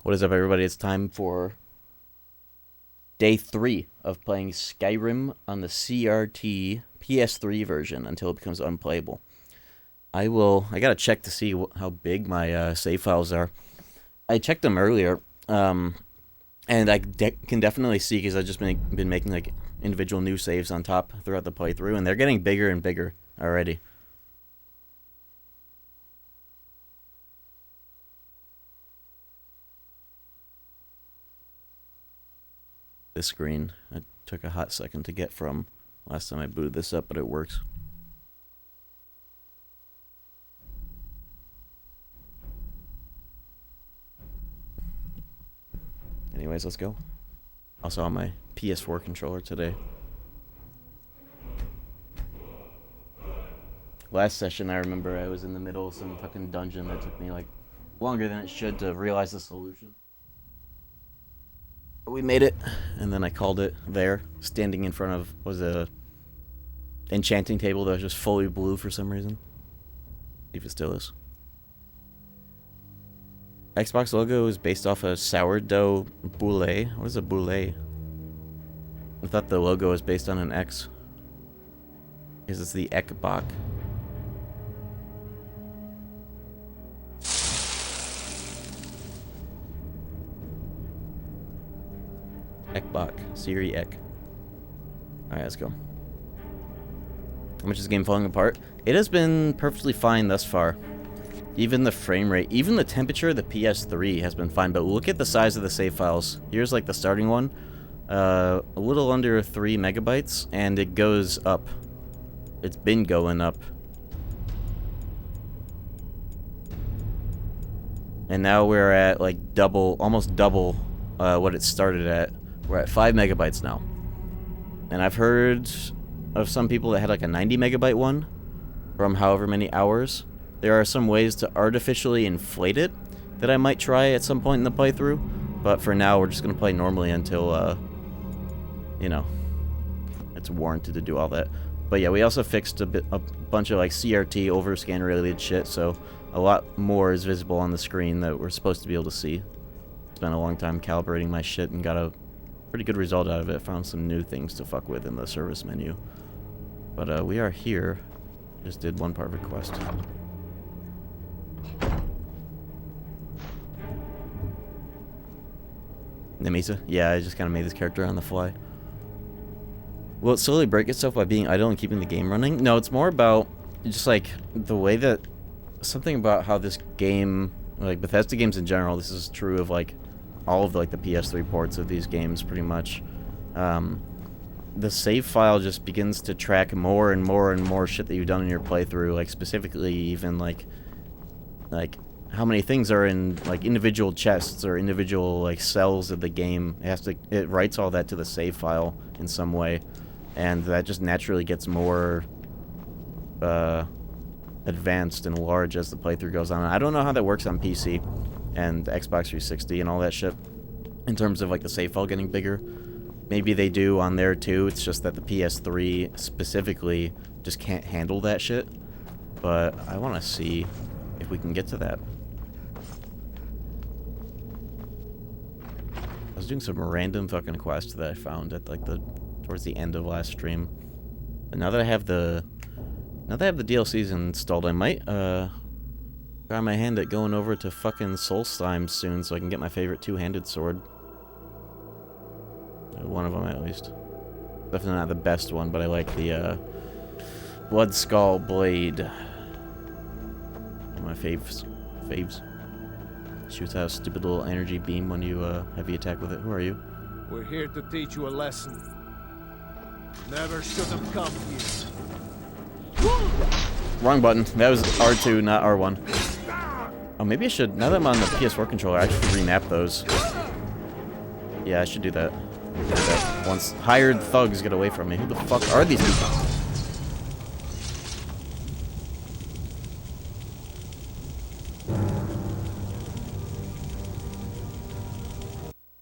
What is up, everybody? It's time for day 3 of playing Skyrim on the CRT PS3 version until it becomes unplayable. I gotta check to see how big my save files are. I checked them earlier, and I can definitely see, because I've just been making like individual new saves on top throughout the playthrough, and they're getting bigger and bigger already. This screen, it took a hot second to get from last time I booted this up, but it works. Anyways, let's go. Also on my PS4 controller today. Last session, I remember I was in the middle of some fucking dungeon that took me like longer than it should to realize the solution. But we made it, and then I called it there, standing in front of was a enchanting table that was just fully blue for some reason. See if it still is. Xbox logo is based off a sourdough boule. What is a boule? I thought the logo was based on an X. Because it's the Ekbach. Ekbach. Siri Ek. Alright, let's go. How much is the game falling apart? It has been perfectly fine thus far. Even the frame rate, even the temperature of the PS3 has been fine, but look at the size of the save files. Here's like the starting one. A little under 3 megabytes, and it goes up. It's been going up. And now we're at like double, almost double what it started at. We're at 5 megabytes now. And I've heard of some people that had like a 90 megabyte one from however many hours. There are some ways to artificially inflate it that I might try at some point in the playthrough. But for now, we're just going to play normally until, you know, it's warranted to do all that. But yeah, we also fixed a bunch of like CRT overscan related shit, so a lot more is visible on the screen that we're supposed to be able to see. Spent a long time calibrating my shit and got a pretty good result out of it. Found some new things to fuck with in the service menu. But we are here. Just did one part of a quest. Nemisa? Yeah, I just kind of made this character on the fly. Will it slowly break itself by being idle and keeping the game running? No, it's more about just like the way that something about how this game, like Bethesda games in general, this is true of like all of like the PS3 ports of these games pretty much. The save file just begins to track more and more and more shit that you've done in your playthrough, like specifically even like how many things are in like individual chests or individual like cells of the game. It writes all that to the save file in some way, and that just naturally gets more advanced and large as the playthrough goes on. I don't know how that works on PC and Xbox 360 and all that shit in terms of like the save file getting bigger. Maybe they do on there too. It's just that the PS3 specifically just can't handle that shit. But I want to see if we can get to that. I was doing some random fucking quest that I found at like towards the end of last stream. But now that I have the DLCs installed, I might try my hand at going over to fucking Solstheim soon so I can get my favorite two-handed sword. One of them at least. Definitely not the best one, but I like the Blood Skull Blade. One of my faves. Shoots out a stupid little energy beam when you heavy attack with it. Who are you? We're here to teach you a lesson. Never should have come here. Wrong button. That was R2, not R1. Oh, maybe I should, now that I'm on the PS4 controller, I should remap those. Yeah, I should do that. Once hired thugs get away from me. Who the fuck are these people?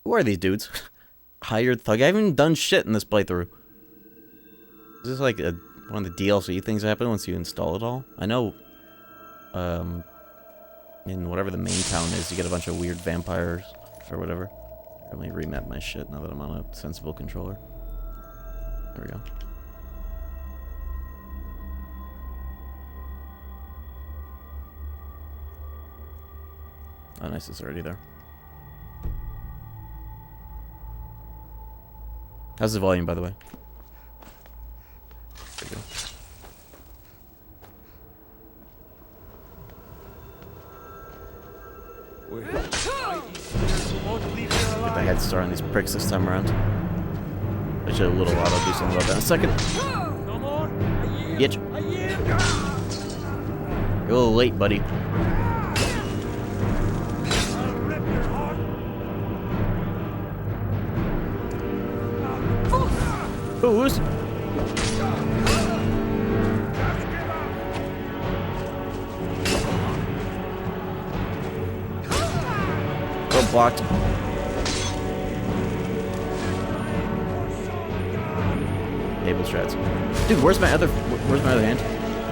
Who are these dudes? Hired thug? I haven't even done shit in this playthrough. Is this like one of the DLC things that happen once you install it all? I know, in whatever the main town is, you get a bunch of weird vampires or whatever. Let me remap my shit now that I'm on a sensible controller. There we go. Oh, nice, it's already there. How's the volume, by the way? There you go. Get the head start on these pricks this time around. I should have little while. I'll do something about that in a second. Get you. You're a little late, buddy. Who's? Oh, blocked. Table strats. Dude, where's my other hand?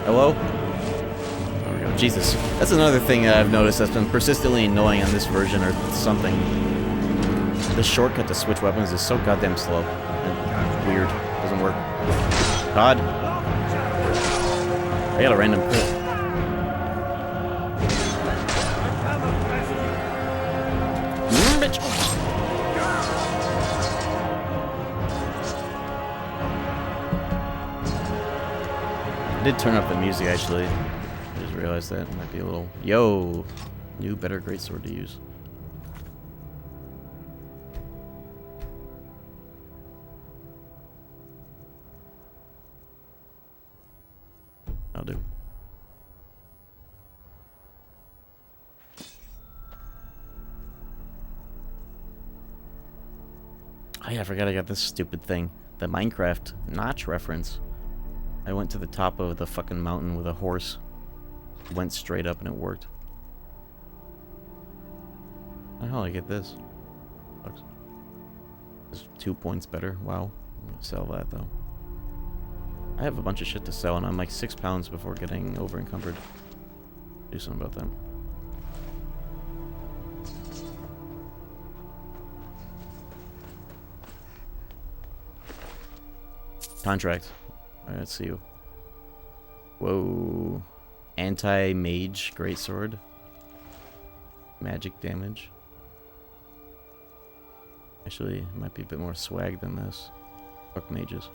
Hello? There we go. Jesus. That's another thing that I've noticed that's been persistently annoying on this version or something. The shortcut to switch weapons is so goddamn slow. And weird. Doesn't work. God. I got a random crit. Bitch. I did turn up the music actually. I just realized that it might be a little. Yo! New, better greatsword to use. I'll do. Oh yeah, I forgot I got this stupid thing. The Minecraft notch reference. I went to the top of the fucking mountain with a horse. Went straight up and it worked. How the hell did I get this? Sucks. It's 2 points better. Wow. I'm gonna sell that though. I have a bunch of shit to sell and I'm like 6 pounds before getting over encumbered. Do something about that. Contract. Alright, let's see you. Whoa. Anti-mage greatsword. Magic damage. Actually, it might be a bit more swag than this. Fuck mages.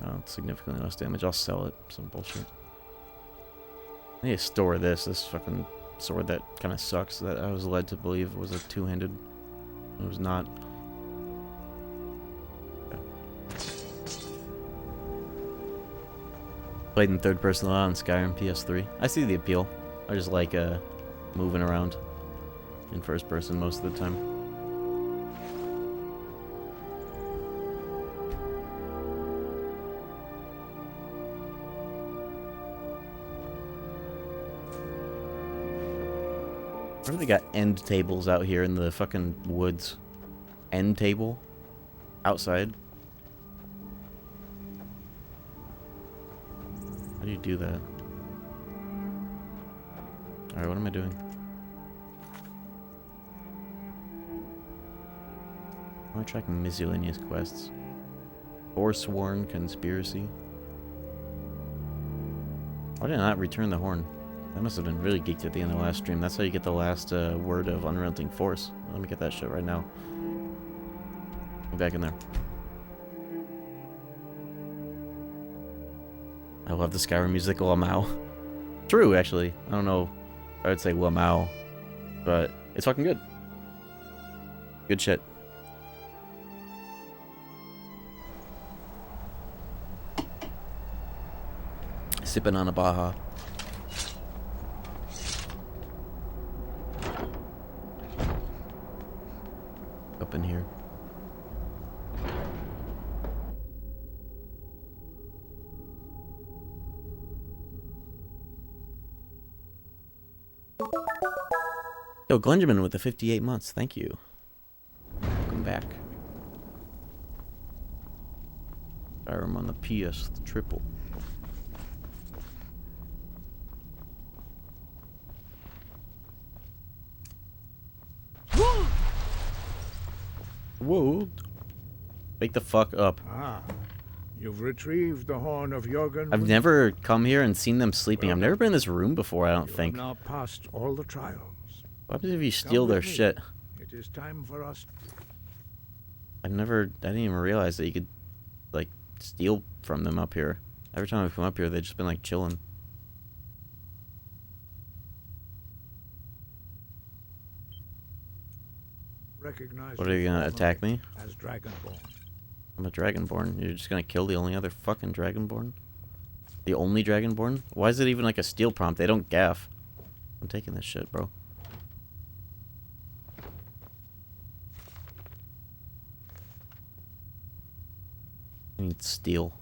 Oh, it's significantly less damage. I'll sell it. Some bullshit. I need to store this. This fucking sword that kind of sucks. That I was led to believe was a two-handed. It was not. Okay. Played in third person a lot on Skyrim PS3. I see the appeal. I just like moving around in first person most of the time. Where do they got end tables out here in the fucking woods? End table? Outside? How do you do that? Alright, what am I doing? I want to track miscellaneous quests. Forsworn conspiracy. Why did I not return the horn? I must have been really geeked at the end of the last stream. That's how you get the last word of Unrelenting Force. Let me get that shit right now. Get back in there. I love the Skyrim music, Lamau. True, actually. I don't know if I would say Lamau, but it's fucking good. Good shit. Sipping on a Baja. Up in here. Yo, Glenjamin with the 58 months. Thank you. Welcome back. Skyrim on the PS triple. Whoa. Wake the fuck up. Ah, you've retrieved the horn of Jorgen. I've never come here and seen them sleeping. Well I've never done. been in this room before, I don't You think. have now passed all the trials. What happens if you steal Come their with me. shit? It is time for us. I didn't even realize that you could, like, steal from them up here. Every time I've come up here, they've just been, like, chilling. Recognize. What, are you gonna attack me? As Dragonborn. I'm a Dragonborn. You're just gonna kill the only other fucking Dragonborn? The only Dragonborn? Why is it even like a steal prompt? They don't gaff. I'm taking this shit, bro. I need steel.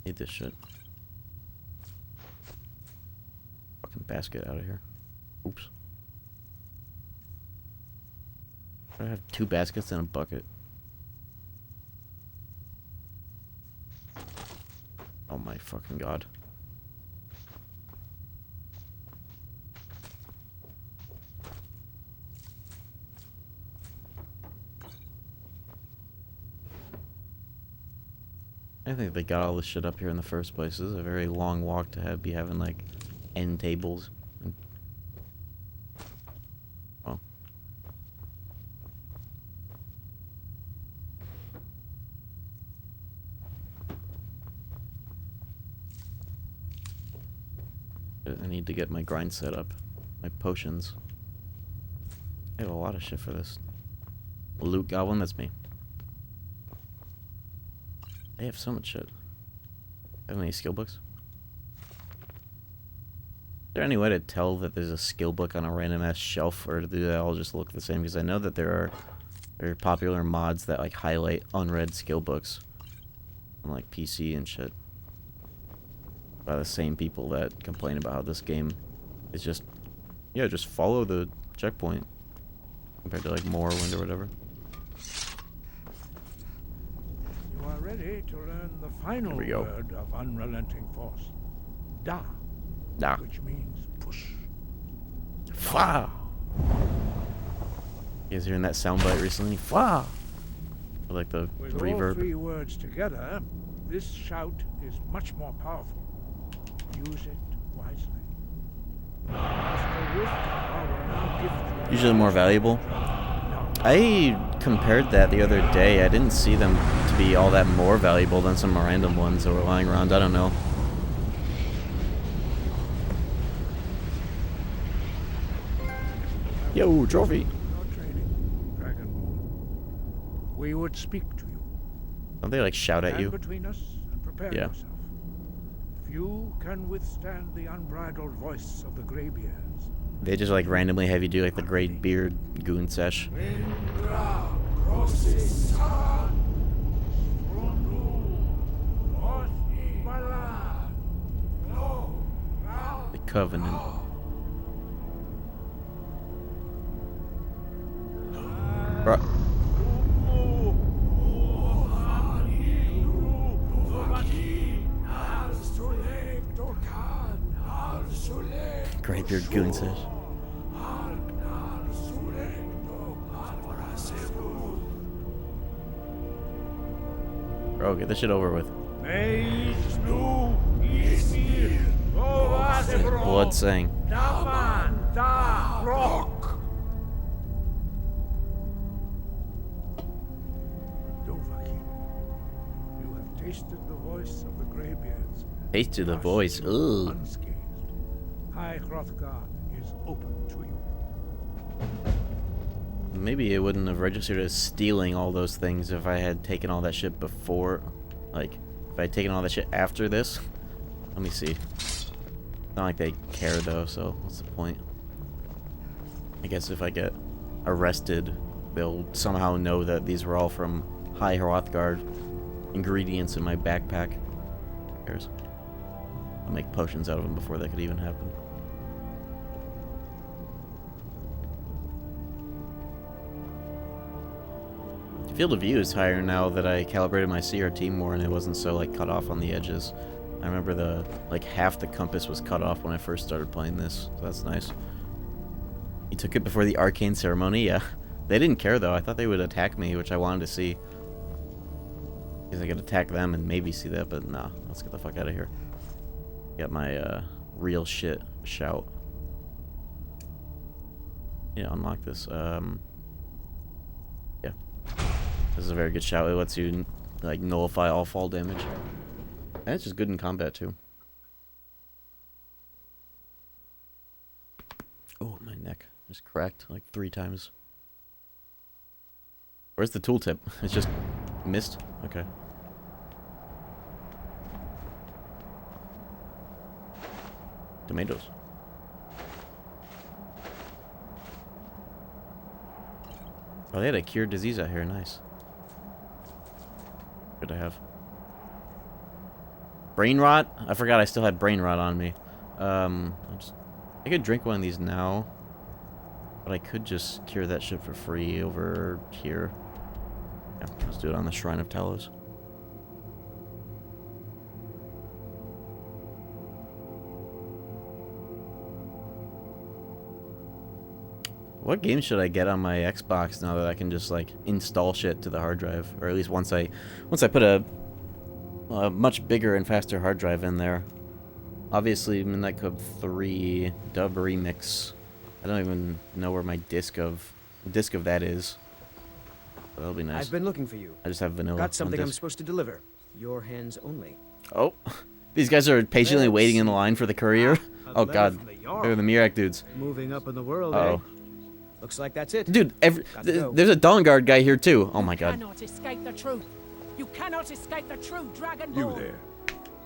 Need this shit. Fucking basket out of here. Oops. I have 2 baskets and a bucket. Oh my fucking god. I think they got all this shit up here in the first place. This is a very long walk to be having like end tables. Oh. I need to get my grind set up. My potions. I have a lot of shit for this. Loot goblin, that's me. They have so much shit. Have any skill books? Is there any way to tell that there's a skill book on a random ass shelf, or do they all just look the same? Because I know that there are very popular mods that like highlight unread skill books on like PC and shit by the same people that complain about how this game is just, yeah, just follow the checkpoint compared to like Morrowind or whatever. You are ready to learn the final we go. word of unrelenting force. Da. Nah. Which means push. Fwa! You guys hearing that soundbite recently? Fwa! Or like the With all reverb. 3 words together, this shout is much more powerful. Use it wisely. Master Wolfgar will now gift you Usually more valuable. I compared that the other day. I didn't see them to be all that more valuable than some random ones that were lying around. I don't know. Yo, trophy. no training, Dragonborn. We would speak to you. Don't they like shout at Stand you? between us and prepare Yeah. yourself. Few can withstand the unbridled voice of the Greybeards. They just like randomly have you do like the great beard goon sesh. The Covenant. Bro. Greybeard goon sesh. Bro, get this shit over with. Blood saying. Dovahkiin, you have tasted the voice of the Greybeards. Tasted the Thus voice. you are Ugh. unscathed. High Hrothgar is open to you. Maybe it wouldn't have registered as stealing all those things if I had taken all that shit before. Like, if I had taken all that shit after this. Let me see. Not like they care though, so what's the point? I guess if I get arrested, they'll somehow know that these were all from High Hrothgar ingredients in my backpack. Who cares? I'll make potions out of them before that could even happen. Field of view is higher now that I calibrated my CRT more and it wasn't so like cut off on the edges. I remember the like half the compass was cut off when I first started playing this, so that's nice. You took it before the arcane ceremony? Yeah. They didn't care, though. I thought they would attack me, which I wanted to see. Because I could attack them and maybe see that, but nah. Let's get the fuck out of here. Get my, real shit shout. Yeah, unlock this. Yeah. This is a very good shout. It lets you, like, nullify all fall damage. And it's just good in combat, too. Oh, my neck just cracked, like, 3 times. Where's the tooltip? It's just missed? Okay. Tomatoes. Oh, they had a cure disease out here. Nice. Good to have. Brain rot? I forgot I still had brain rot on me. I could drink one of these now. But I could just cure that shit for free over here. Yeah, let's do it on the Shrine of Talos. What game should I get on my Xbox now that I can just like install shit to the hard drive, or at least once I put a much bigger and faster hard drive in there. Obviously, Midnight Club 3 dub remix. I don't even know where my disc of that is. So that'll be nice. I've been looking for you. I just have vanilla. Got something on I'm disc. supposed to deliver. Your hands only. Oh, these guys are patiently waiting in the line for the courier. Oh god, they're the Mirak dudes. Moving up in the world, Oh. Looks like that's it. Dude, there's a Dawn Guard guy here too. Oh my god. You cannot escape the truth. You cannot escape the truth, Dragonborn. You there.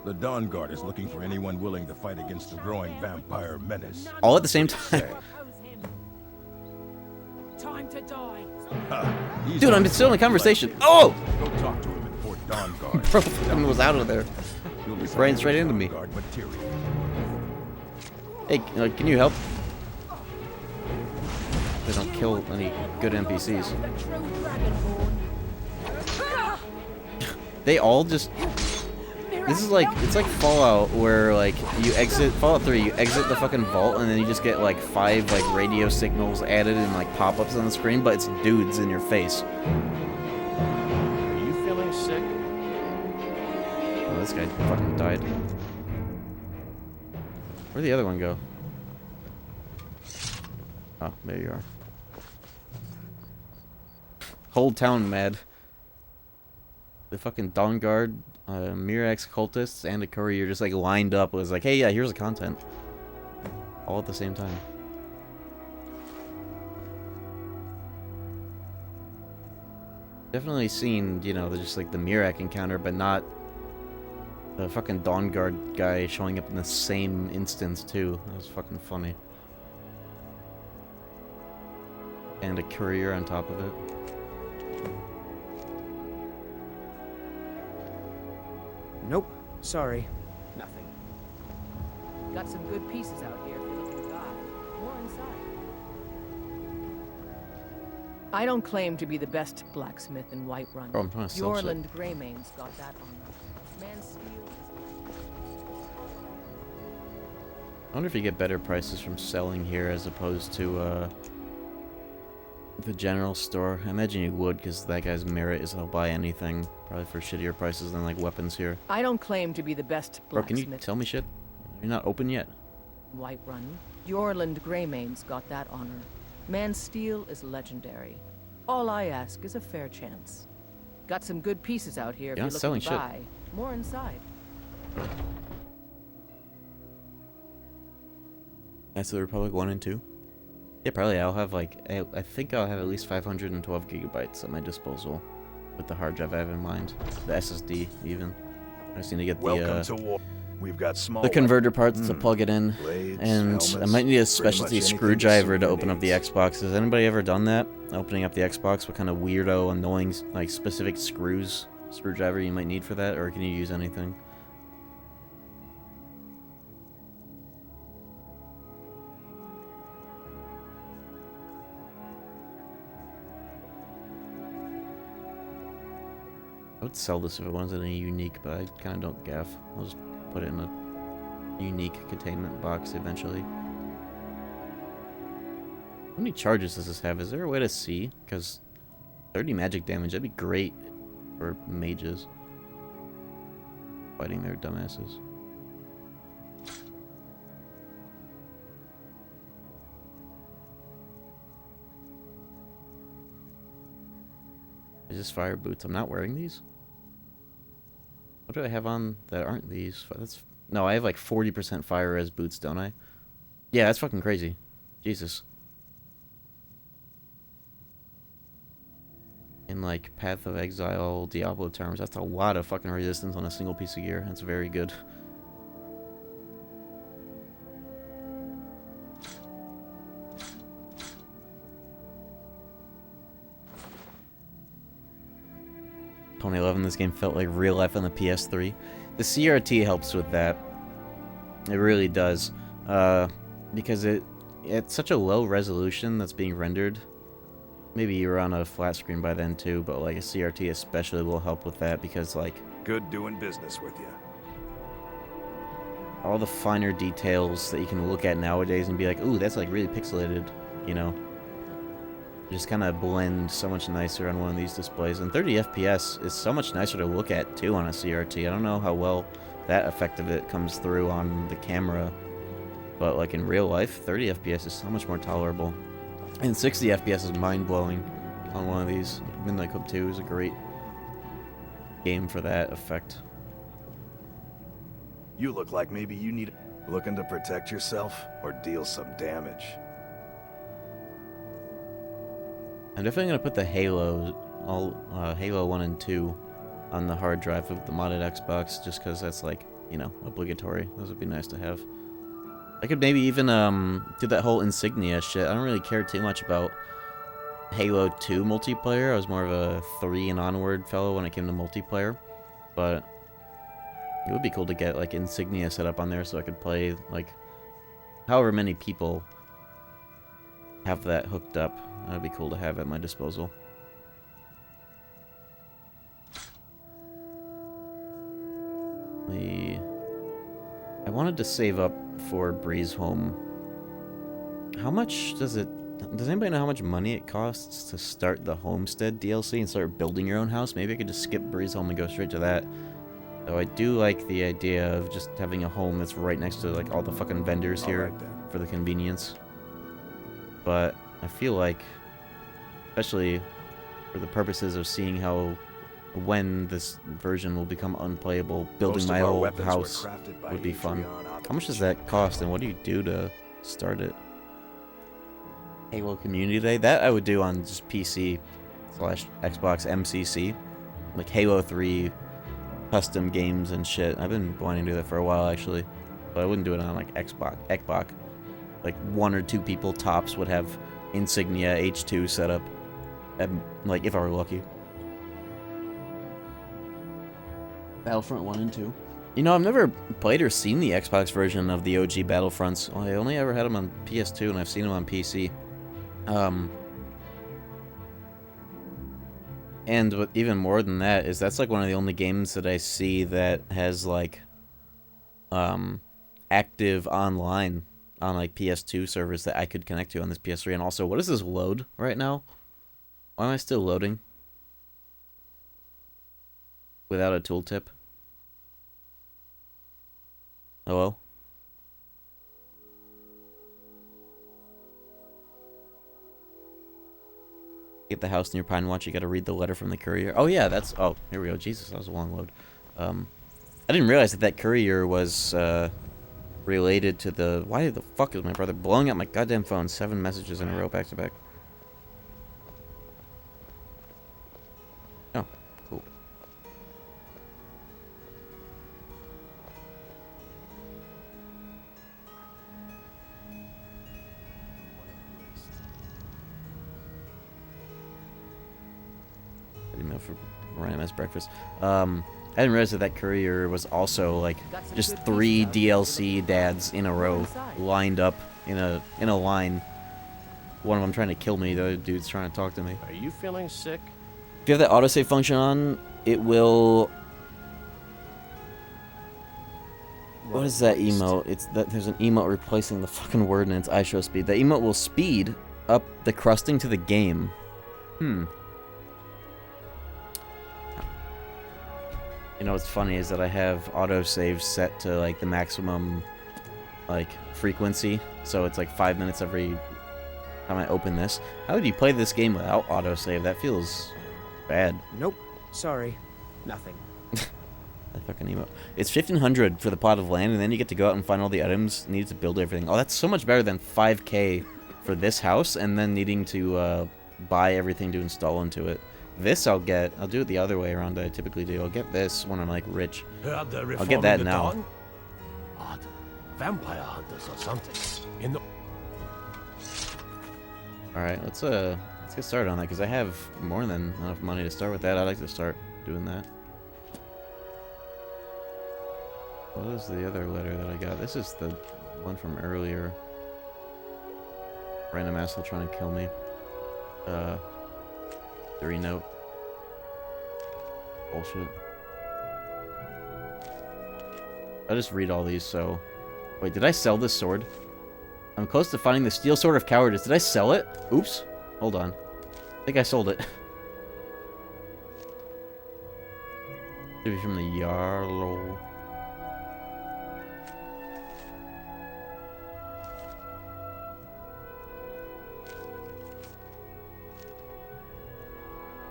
The Dawn Guard is looking for anyone willing to fight against the growing vampire menace. All at the same time. Time to die. Dude, I'm still in a conversation. Oh! Go talk to him at Fort Dawn Guard. Bro, fucking was out of there. You'll be Ran straight into me. Guard material. Hey, can you help? They don't kill any good NPCs. The true Dragonborn. They all just... This is like, it's like Fallout, where like, you exit, Fallout 3, you exit the fucking vault, and then you just get like 5 like radio signals added and like pop-ups on the screen, but it's dudes in your face. Are you feeling sick? Oh, this guy fucking died. Where'd the other one go? Oh, there you are. Whole town mad. The fucking Dawn Guard, Mirak's cultists, and a courier just like lined up. It was like, hey, yeah, here's the content. All at the same time. Definitely seen, you know, just like the Mirak encounter, but not the fucking Dawn Guard guy showing up in the same instance too. That was fucking funny. And a courier on top of it. Nope. Sorry. Nothing. Got some good pieces out here if you're looking to buy. More inside. I don't claim to be the best blacksmith in Whiterun. Oh, I'm trying to sell shit. Yorland Greymane's got that honor. Man steals. I wonder if you get better prices from selling here as opposed to the general store. I imagine you would, because that guy's merit is he'll buy anything, probably for shittier prices than like weapons here. I don't claim to be the best Bro, blacksmith. can you tell me shit? You're not open yet. Whiterun. Yorland Greymane's got that honor. Man steel is legendary. All I ask is a fair chance. Got some good pieces out here if You're you're not selling looking to shit. buy. More inside. That's the Republic 1 and 2? Yeah, probably. I'll have like, I think I'll have at least 512 gigabytes at my disposal with the hard drive I have in mind. The SSD, even. I just need to get Welcome to war. We've got small the converter parts to plug it in. blades, And helmets, I might need a pretty specialty much anything screwdriver to Super open up the needs. Xbox. Has anybody ever done that? Opening up the Xbox? What kind of weirdo, annoying, like, specific screwdriver you might need for that? Or can you use anything? I would sell this if it wasn't a unique, but I kind of don't gaff. I'll just put it in a unique containment box eventually. How many charges does this have? Is there a way to see? Because 30 magic damage, that'd be great for mages. Fighting their dumbasses. Is this fire boots? I'm not wearing these? What do I have on that aren't these? That's no, I have like 40% fire res boots, don't I? Yeah, that's fucking crazy. Jesus. In like Path of Exile, Diablo terms, that's a lot of fucking resistance on a single piece of gear. That's very good. Tony 11, this game felt like real life on the PS3. The CRT helps with that. It really does. Because it's such a low resolution that's being rendered. Maybe you were on a flat screen by then too, but like a CRT especially will help with that because like Good doing business with you. all the finer details that you can look at nowadays and be like, ooh, that's like really pixelated, you know. Just kind of blend so much nicer on one of these displays. And 30 FPS is so much nicer to look at too on a CRT. I don't know how well that effect of it comes through on the camera, but like in real life, 30 FPS is so much more tolerable. And 60 FPS is mind-blowing on one of these. Midnight Club 2 is a great game for that effect. You look like maybe you need... Looking to protect yourself or deal some damage? I'm definitely going to put the Halo 1 and 2 on the hard drive of the modded Xbox, just because that's like, you know, obligatory. Those would be nice to have. I could maybe even do that whole insignia shit. I don't really care too much about Halo 2 multiplayer. I was more of a 3 and onward fellow when it came to multiplayer. But it would be cool to get like insignia set up on there so I could play like however many people have that hooked up. That would be cool to have at my disposal. I wanted to save up for Breeze Home. How much does it... Does anybody know how much money it costs to start the Homestead DLC and start building your own house? Maybe I could just skip Breeze Home and go straight to that. Though I do like the idea of just having a home that's right next to like all the fucking vendors here for the convenience. But I feel like, especially for the purposes of seeing how when this version will become unplayable, building my old house would be fun. How much does that cost, and what do you do to start it? Halo Community Day? That I would do on just PC / Xbox MCC. Like Halo 3 custom games and shit. I've been wanting to do that for a while, actually. But I wouldn't do it on, like, Xbox. Like, 1 or 2 people tops would have Insignia H2 set up. Like, if I were lucky. Battlefront 1 and 2. You know, I've never played or seen the Xbox version of the OG Battlefronts. Well, I only ever had them on PS2, and I've seen them on PC. And what, even more than that is that's like one of the only games that I see that has like active online on like PS2 servers that I could connect to on this PS3. And also, what does this load right now? Why am I still loading without a tooltip? Hello? Get the house near Pine Watch, you gotta read the letter from the courier. Oh yeah, that's... Oh, here we go. Jesus, that was a long load. I didn't realize that that courier was related to the... Why the fuck is my brother blowing up my goddamn phone? 7 messages in a row back to back. Oh, cool. Email for random ass breakfast. I didn't realize that that courier was also like just 3 DLC dads in a row, lined up in a line. One of them trying to kill me, the other dude's trying to talk to me. Are you feeling sick? If you have that autosave function on, it will... What is that emote? It's that there's an emote replacing the fucking word and it's iShow speed. The emote will speed up the crusting to the game. You know what's funny is that I have autosave set to like the maximum like frequency, so it's like 5 minutes every time I open this. How would you play this game without autosave? That feels bad. Nope. Sorry. Nothing. That fucking emote. It's 1,500 for the plot of land, and then you get to go out and find all the items needed to build everything. Oh, that's so much better than 5K for this house, and then needing to buy everything to install into it. This I'll get. I'll do it the other way around that I typically do. I'll get this when I'm like rich. I'll get that now. Odd. Vampire hunters or something. In the Alright, let's get started on that, because I have more than enough money to start with that. I'd like to start doing that. What is the other letter that I got? This is the one from earlier. Random asshole trying to kill me. 3 note. Bullshit. I'll just read all these, so... Wait, did I sell this sword? I'm close to finding the steel sword of cowardice. Did I sell it? Oops. Hold on. I think I sold it. Maybe from the Jarl.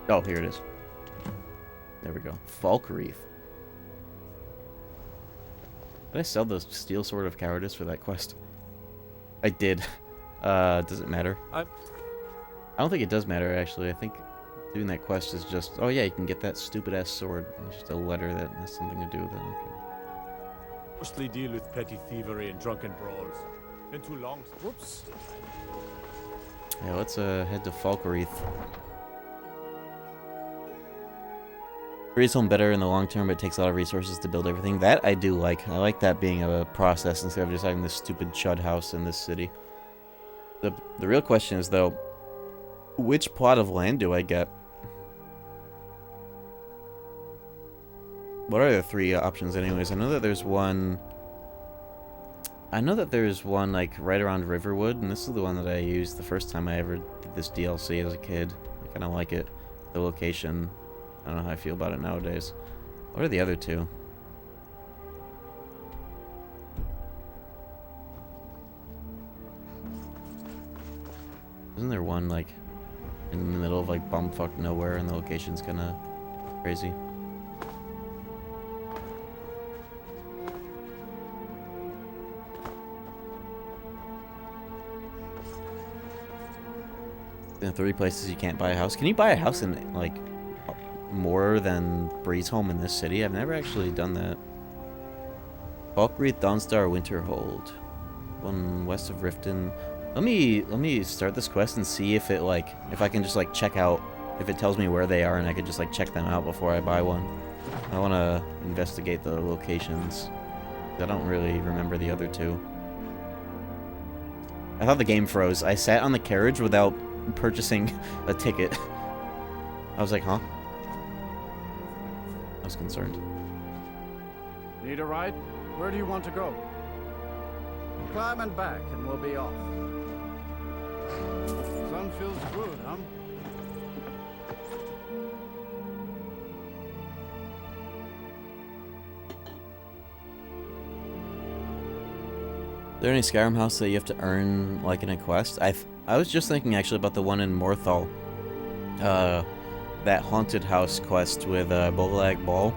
Oh, here it is. There we go. Falk Wreath. Did I sell the steel sword of cowardice for that quest? I did. Does it matter? I don't think it does matter, actually. I think doing that quest is just... Oh, yeah, you can get that stupid-ass sword. It's just a letter that has something to do with it. Okay. mostly deal with petty thievery and drunken brawls. Been too long. Whoops. Yeah, let's head to Falk Wreath. Frees home better in the long term, but it takes a lot of resources to build everything. That I do like. I like that being a process instead of just having this stupid chud house in this city. The real question is, though, which plot of land do I get? What are the 3 options anyways? I know that there's one... like, right around Riverwood, and this is the one that I used the first time I ever did this DLC as a kid. I kind of like it. The location... I don't know how I feel about it nowadays. What are the other 2? Isn't there one, like, in the middle of, like, bumfuck nowhere, and the location's kinda crazy? The 3 places you can't buy a house. Can you buy a house in, like... more than Breezeholm in this city? I've never actually done that. Falkreath, Dawnstar, Winterhold. One west of Riften. Let me start this quest and see if it if I can just check out, if it tells me where they are and I could just check them out before I buy one. I want to investigate the locations. I don't really remember the other 2. I thought the game froze. I sat on the carriage without purchasing a ticket. I was like, huh? I was concerned. Need a ride? Where do you want to go? Climb and back and we'll be off. Sun feels good, huh? Are there any Skyrim house that you have to earn in a quest? I was just thinking actually about the one in Morthal. That haunted house quest with Bolag Ball.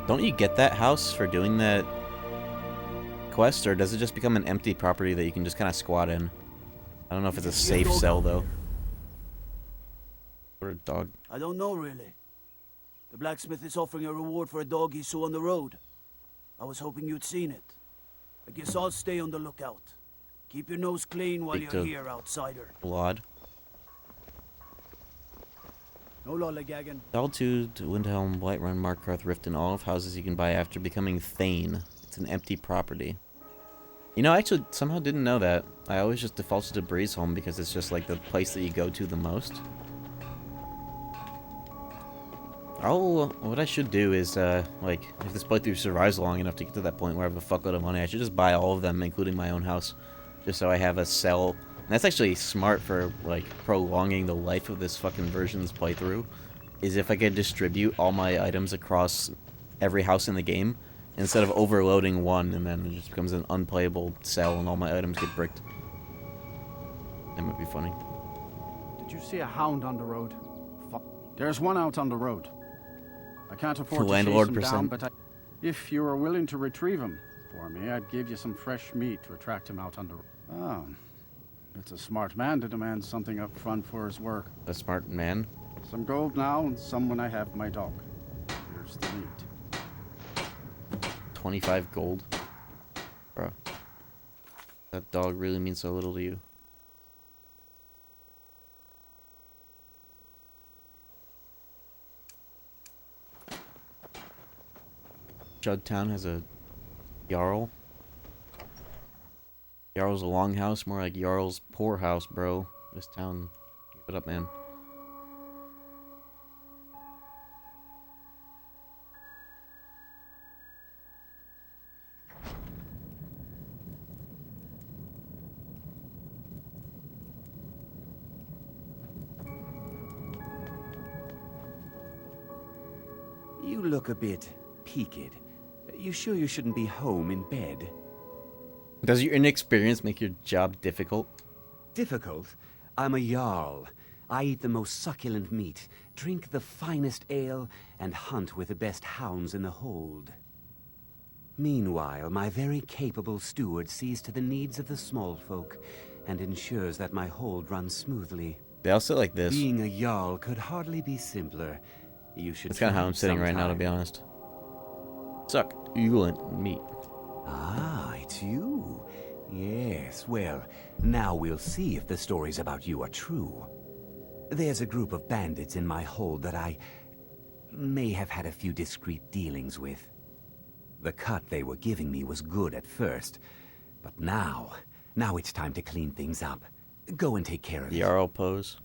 Don't you get that house for doing that quest, or does it just become an empty property that you can just kind of squat in? I don't know if it's a safe sell though. Or a dog. I don't know really. The blacksmith is offering a reward for a dog he saw on the road. I was hoping you'd seen it. I guess I'll stay on the lookout. Keep your nose clean while you're here, outsider. Blood. No lollygagging. Solitude, Windhelm, Whiterun, Markarth, Riften, all of houses you can buy after becoming Thane. It's an empty property. You know, I actually somehow didn't know that. I always just defaulted to Breezeholm because it's just the place that you go to the most. What I should do is, if this playthrough survives long enough to get to that point where I have a fuckload of money, I should just buy all of them, including my own house. Just so I have a sell That's actually smart for, like, prolonging the life of this fucking version's playthrough, is if I could distribute all my items across every house in the game, instead of overloading one, and then it just becomes an unplayable cell and all my items get bricked. That might be funny. Did you see a hound on the road? There's one out on the road. I can't afford to Landlord chase him percent. down, but if you were willing to retrieve him for me, I'd give you some fresh meat to attract him out on the road. Oh, it's a smart man to demand something up front for his work. A smart man? Some gold now and some when I have my dog. Here's the meat. 25 gold? Bro. That dog really means so little to you. Judtown has a Jarl. Jarl's a longhouse, more like Jarl's poorhouse, bro. This town, keep it up, man. You look a bit peaked. You sure you shouldn't be home in bed? Does your inexperience make your job difficult? Difficult? I'm a Jarl. I eat the most succulent meat, drink the finest ale, and hunt with the best hounds in the hold. Meanwhile, my very capable steward sees to the needs of the small folk and ensures that my hold runs smoothly. They also like this. Being a Jarl could hardly be simpler. You should. That's kind of how try I'm sitting right now, to be sometime. honest. Succulent meat. Ah, it's you. Yes, well, now we'll see if the stories about you are true. There's a group of bandits in my hold that I may have had a few discreet dealings with. The cut they were giving me was good at first, but now it's time to clean things up. Go and take care of it. Jarl pose.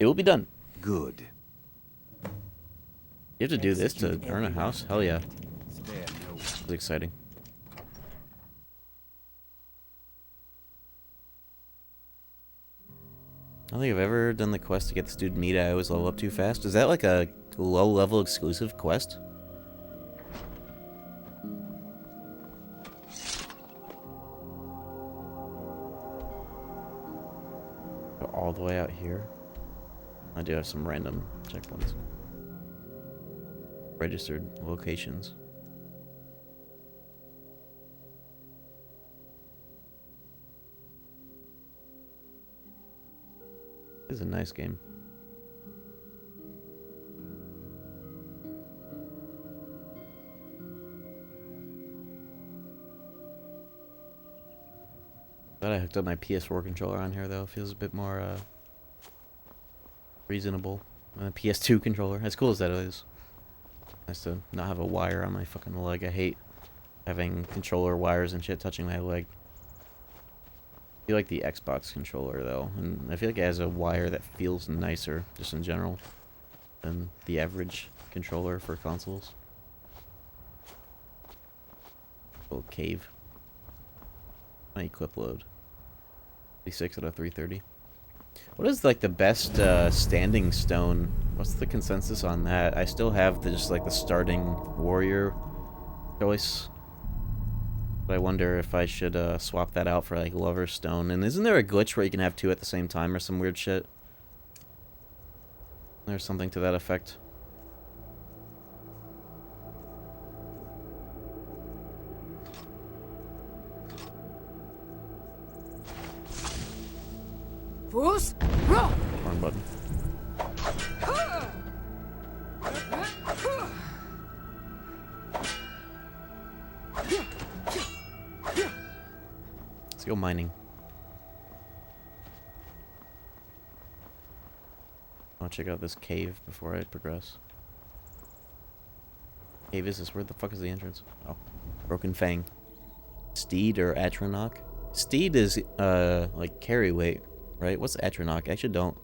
It will be done. Good. You have to do this to earn a house? Hell yeah. Spare no one. It's exciting. I don't think I've ever done the quest to get this dude meat I always level up too fast. Is that like a low-level exclusive quest? Go all the way out here. I do have some random checkpoints. Registered locations. This is a nice game. Glad I hooked up my PS4 controller on here though. Feels a bit more reasonable than a PS2 controller. As cool as that is. Nice to not have a wire on my fucking leg. I hate having controller wires and shit touching my leg. I feel like the Xbox controller though, and I feel like it has a wire that feels nicer just in general than the average controller for consoles. Little cave. My clip load. 36 out of 330. What is like the best standing stone? What's the consensus on that? I still have just like the starting warrior choice. But I wonder if I should swap that out for like lover's stone. And isn't there a glitch where you can have two at the same time or some weird shit? There's something to that effect. Fools, roll! Wrong button. Let's go mining. I'll check out this cave before I progress. Cave is this? Where the fuck is the entrance? Oh. Broken Fang. Steed or Atronach? Steed is, like carry weight, right? What's Atronach? I actually don't.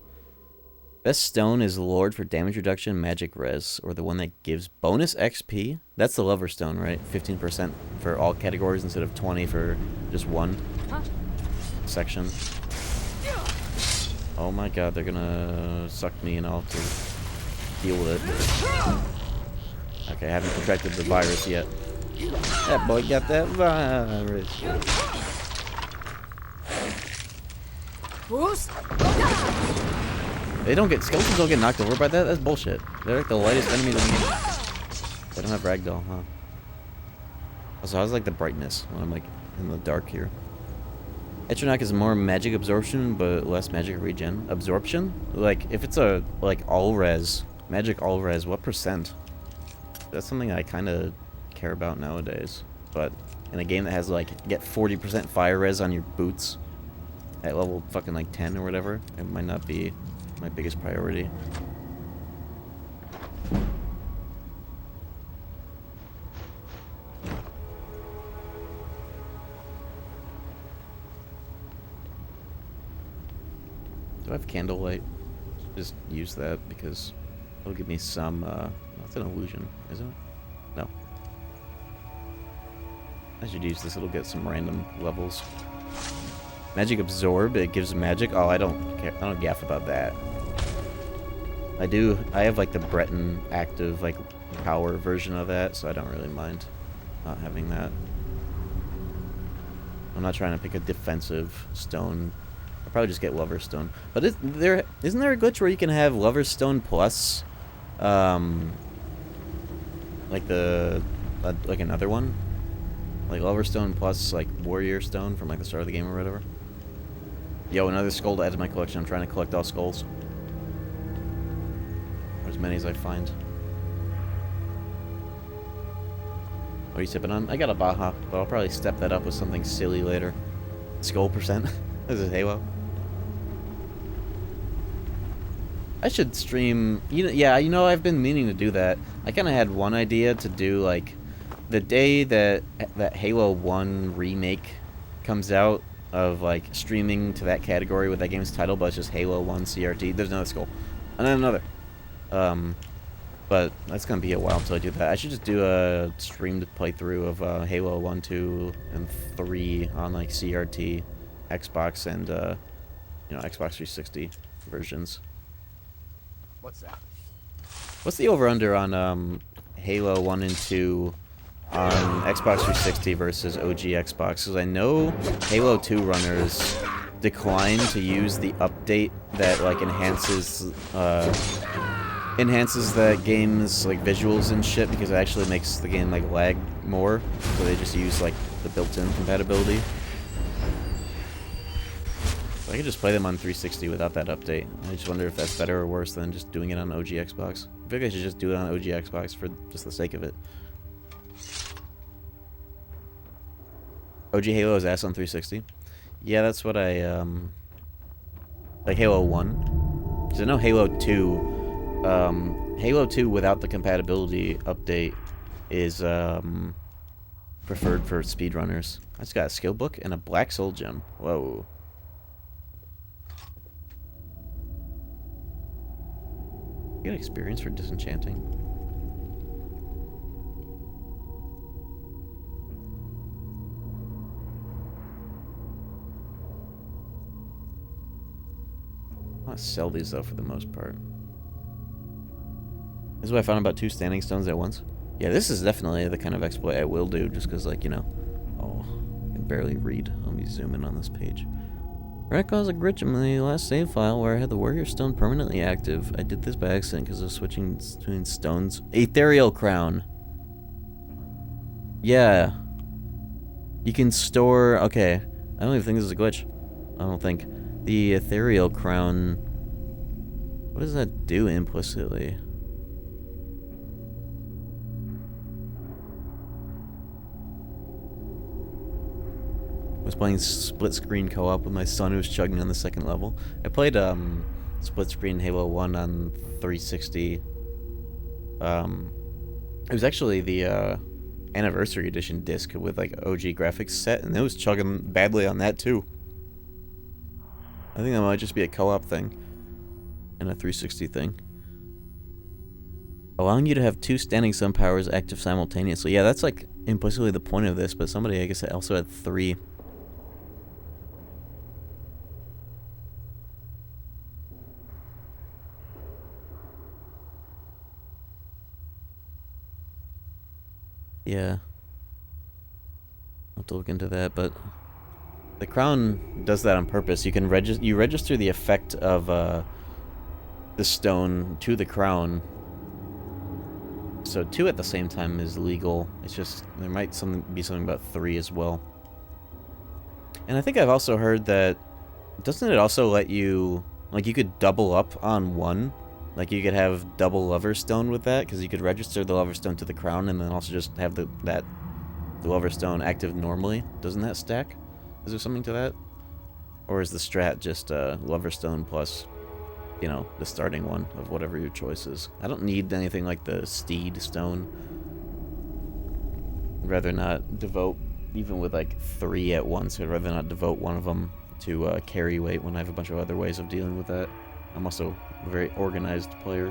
Best stone is Lord for damage reduction, magic res, or the one that gives bonus XP. That's the lover stone, right? 15% for all categories instead of 20 for just one. Huh? section. Oh my god, they're gonna suck me and I'll have to deal with it. Okay, I haven't contracted the virus yet. That boy got that virus. Skeletons don't get knocked over by that? That's bullshit. They're like the lightest enemies in the game. They don't have ragdoll, huh? Also, how's like the brightness when I'm like in the dark here? Etronach is more magic absorption, but less magic regen. Absorption? Like, if it's a, like, all-res, magic all-res, what percent? That's something I kind of care about nowadays. But in a game that has, like, get 40% fire res on your boots at level fucking, like, 10 or whatever, it might not be my biggest priority. Do I have candlelight? Just use that because it'll give me some, that's an illusion, isn't it? No. I should use this, it'll get some random levels. Magic absorb, it gives magic. Oh, I don't care, I don't gaff about that. I have like the Breton active, like, power version of that, so I don't really mind not having that. I'm not trying to pick a defensive stone. I'll probably just get Lover's Stone. But isn't there a glitch where you can have Lover's Stone plus, like like another one? Like Lover's Stone plus, like, Warrior Stone from, like, the start of the game or whatever? Yo, another skull to add to my collection. I'm trying to collect all skulls. Or as many as I find. What are you sipping on? I got a Baja, but I'll probably step that up with something silly later. Skull percent. This is Halo. I should stream, I've been meaning to do that. I kind of had one idea to do, like, the day that Halo 1 remake comes out, of, like, streaming to that category with that game's title, but it's just Halo 1 CRT. There's another skull. And then another. But that's gonna be a while until I do that. I should just do a streamed playthrough of Halo 1, 2, and 3 on, like, CRT, Xbox, and, Xbox 360 versions. What's that? What's the over-under on Halo 1 and 2 on Xbox 360 versus OG Xbox? Because I know Halo 2 runners decline to use the update that, like, enhances that game's, like, visuals and shit, because it actually makes the game, like, lag more. So they just use, like, the built-in compatibility. I could just play them on 360 without that update. I just wonder if that's better or worse than just doing it on OG Xbox. I feel like I should just do it on OG Xbox for just the sake of it. OG Halo is ass on 360. Yeah, that's what I, like Halo 1. Because I know Halo 2, Halo 2 without the compatibility update is, preferred for speedrunners. I just got a skill book and a black soul gem. Whoa. You get experience for disenchanting. I want to sell these though for the most part. This is what I found about 2 standing stones at once. Yeah, this is definitely the kind of exploit I will do, just because, like, oh, I can barely read. Let me zoom in on this page. Rat caused a glitch in my last save file where I had the Warrior Stone permanently active. I did this by accident because of switching between stones. Ethereal Crown. Yeah. You can store... Okay. I don't even think this is a glitch. I don't think. The Ethereal Crown... What does that do implicitly? I was playing split screen co-op with my son who was chugging on the 2nd level. I played split screen Halo 1 on 360. It was actually the anniversary edition disc with, like, OG graphics set, and it was chugging badly on that too. I think that might just be a co-op thing and a 360 thing. Allowing you to have 2 standing sun powers active simultaneously. Yeah, that's, like, implicitly the point of this, but somebody, I guess, also had 3. Yeah. I'll have to look into that, but the crown does that on purpose. You can register the effect of the stone to the crown. So 2 at the same time is legal. It's just there might be something about 3 as well. And I think I've also heard that doesn't it also let you like you could double up on 1? Like you could have double lover stone with that because you could register the lover stone to the crown and then also just have the lover stone active normally. Doesn't that stack? Is there something to that? Or is the strat just lover stone plus, you know, the starting one of whatever your choice is? I don't need anything like the steed stone. I'd rather not devote, even with like 3 at once, I'd rather not devote one of them to carry weight when I have a bunch of other ways of dealing with that. I'm also a very organized player.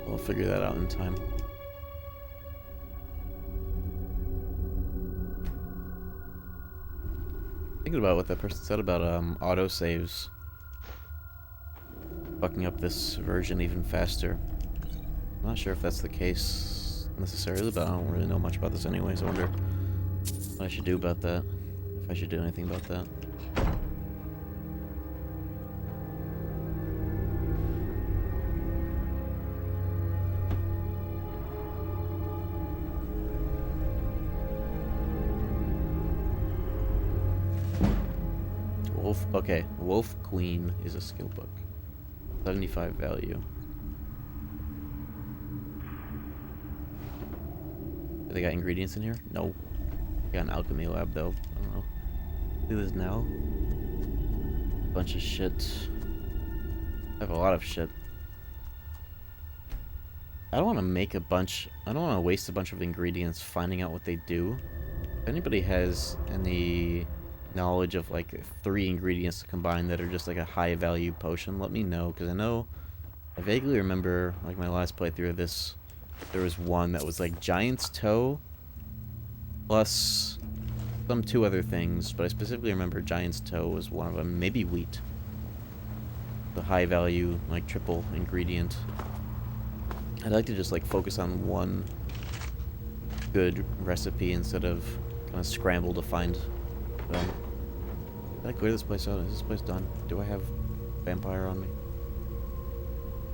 We'll figure that out in time. Thinking about what that person said about autosaves fucking up this version even faster. I'm not sure if that's the case necessarily, but I don't really know much about this anyways. I wonder what I should do about that. If I should do anything about that. Wolf, okay, Wolf Queen is a skill book. 75 value. Do they got ingredients in here? No. Got an alchemy lab though. I don't know. Do this now. Bunch of shit. I have a lot of shit. I don't want to make a bunch. I don't want to waste a bunch of ingredients finding out what they do. If anybody has any knowledge of like 3 ingredients to combine that are just like a high value potion, let me know, because I vaguely remember like my last playthrough of this, there was one that was like giant's toe plus some 2 other things, but I specifically remember giant's toe was one of them, maybe wheat. The high value like triple ingredient. I'd like to just like focus on one good recipe instead of kind of scramble to find them. Did I clear this place out? Is this place done? Do I have vampire on me?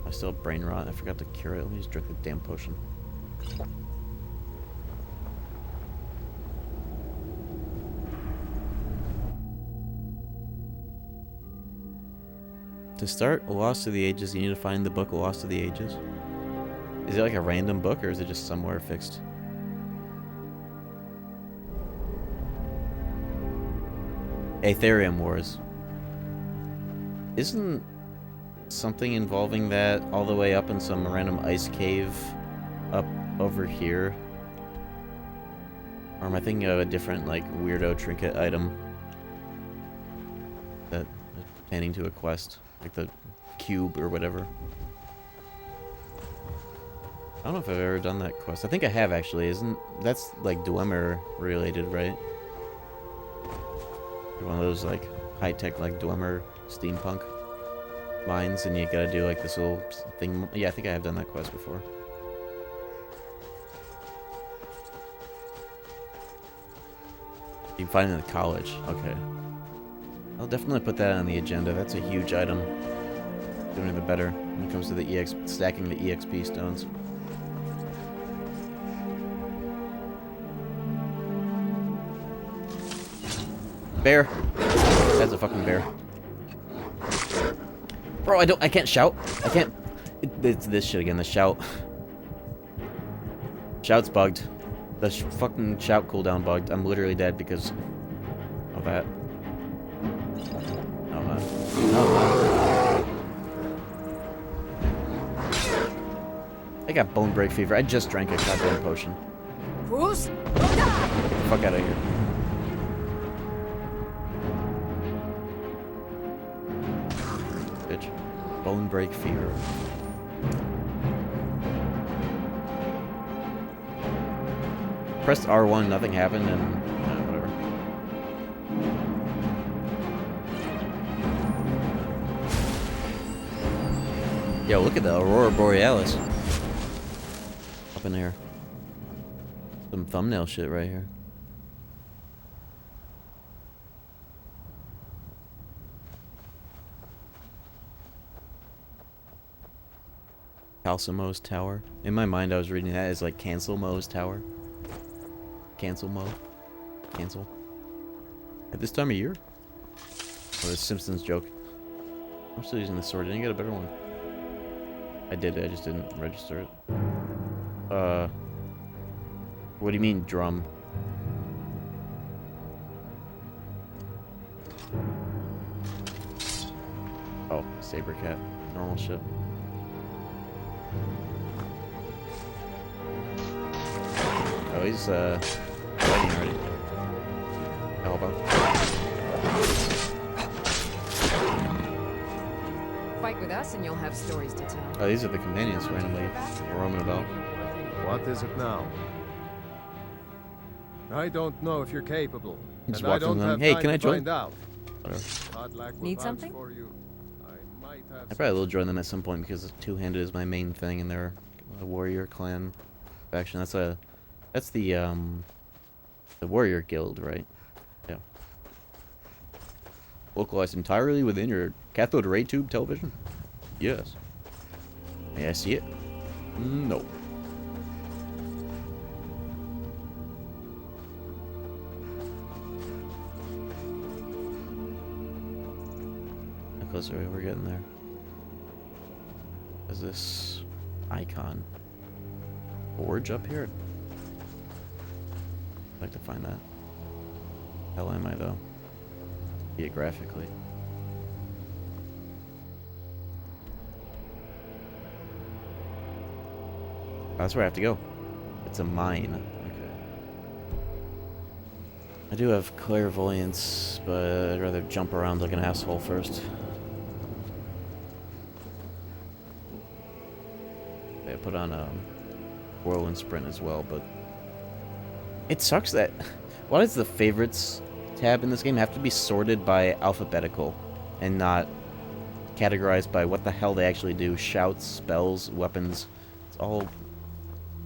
I still have brain rot. I forgot to cure it. Let me just drink the damn potion. To start Lost to the Ages, you need to find the book Lost to the Ages. Is it like a random book, or is it just somewhere fixed? Aetherium Wars. Isn't something involving that all the way up in some random ice cave up over here? Or am I thinking of a different, like, weirdo trinket item that is pertaining to a quest? Like the cube or whatever. I don't know if I've ever done that quest. I think I have, actually. That's, like, Dwemer related, right? One of those like high-tech like Dwemer steampunk mines, and you gotta do like this little thing. Yeah, I think I have done that quest before. You can find it in the college. Okay. I'll definitely put that on the agenda. That's a huge item. Doing the better when it comes to the stacking the EXP stones. Bear. That's a fucking bear. Bro, I can't shout. I can't. It's this shit again, the shout. Shout's bugged. The fucking shout cooldown bugged. I'm literally dead because of that. No, man. No, man. I got bone break fever. I just drank a goddamn potion. Get the fuck out of here. Bone break fever. Pressed R1, nothing happened, and whatever. Yo, look at the Aurora Borealis. Up in here. Some thumbnail shit right here. Calcimo's Tower. In my mind, I was reading that as like Cancel Mo's Tower. Cancel Mo. Cancel. At this time of year? Or a Simpsons joke. I'm still using this sword. Didn't get a better one. I did. I just didn't register it. What do you mean, drum? Oh, saber cat. Normal shit. Oh, he's fighting already. How about? Fight with us and you'll have stories to tell. Oh, these are the companions randomly roaming about. What is it now? I don't know if you're capable. Just and I don't walking have along. Hey, time can I to join? find out. Whatever. Need something? For you. I might have I probably will join them at some point because two-handed is my main thing, and they're a warrior clan faction. That's the warrior guild, right? Yeah. Localized entirely within your cathode ray tube television? Yes. May I see it? No. How close are we? We're getting there. Is this icon? Forge up here? I'd like to find that. Hell am I though? Geographically. That's where I have to go. It's a mine. Okay. I do have clairvoyance, but I'd rather jump around like an asshole first. Okay, I put on whirlwind sprint as well, but it sucks that why does the favorites tab in this game have to be sorted by alphabetical and not categorized by what the hell they actually do? Shouts, spells, weapons. It's all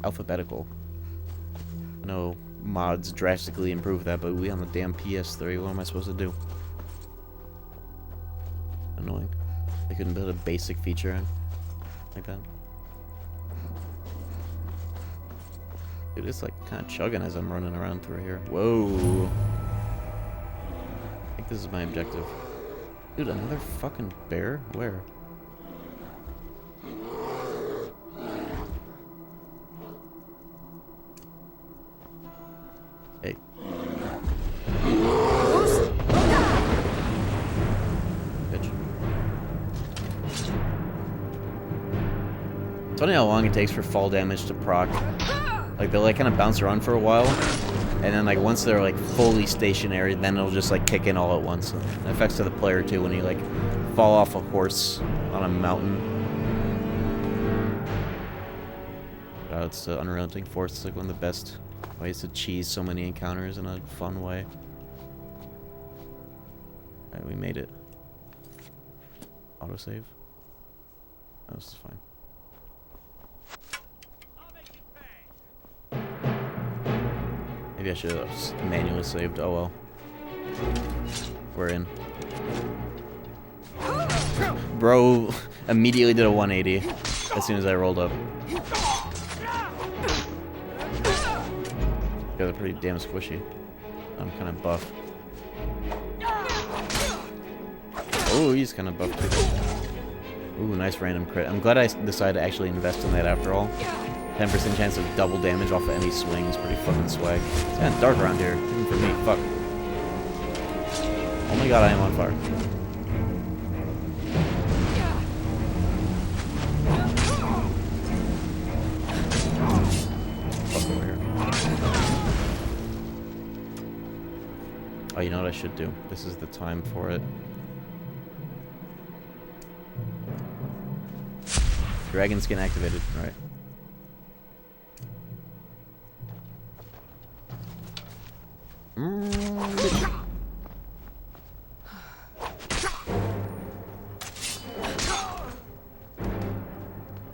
alphabetical. I know mods drastically improve that, but we on the damn PS3, what am I supposed to do? Annoying. They couldn't build a basic feature in like that. Dude, it's like kind of chugging as I'm running around through here. Whoa. I think this is my objective. Dude, another fucking bear? Where? Hey. Bitch. It's funny how long it takes for fall damage to proc. Like, they'll like kind of bounce around for a while, and then like once they're like fully stationary, then it'll just like kick in all at once. And it affects to the player too when you like fall off a horse on a mountain. It's the Unrelenting Force. It's like one of the best ways to cheese so many encounters in a fun way. Alright, we made it. Autosave. Oh, this is fine. Maybe I should have manually saved. Oh well. We're in. Bro immediately did a 180 as soon as I rolled up. You guys are pretty damn squishy. I'm kind of buff. Oh, he's kind of buff too. Ooh, nice random crit. I'm glad I decided to actually invest in that after all. 10% chance of double damage off of any swing is pretty fucking swag. It's kind of dark around here, even for me. Fuck. Oh my god, I am on fire. Fuck over here. Oh, you know what I should do? This is the time for it. Dragon skin activated, right.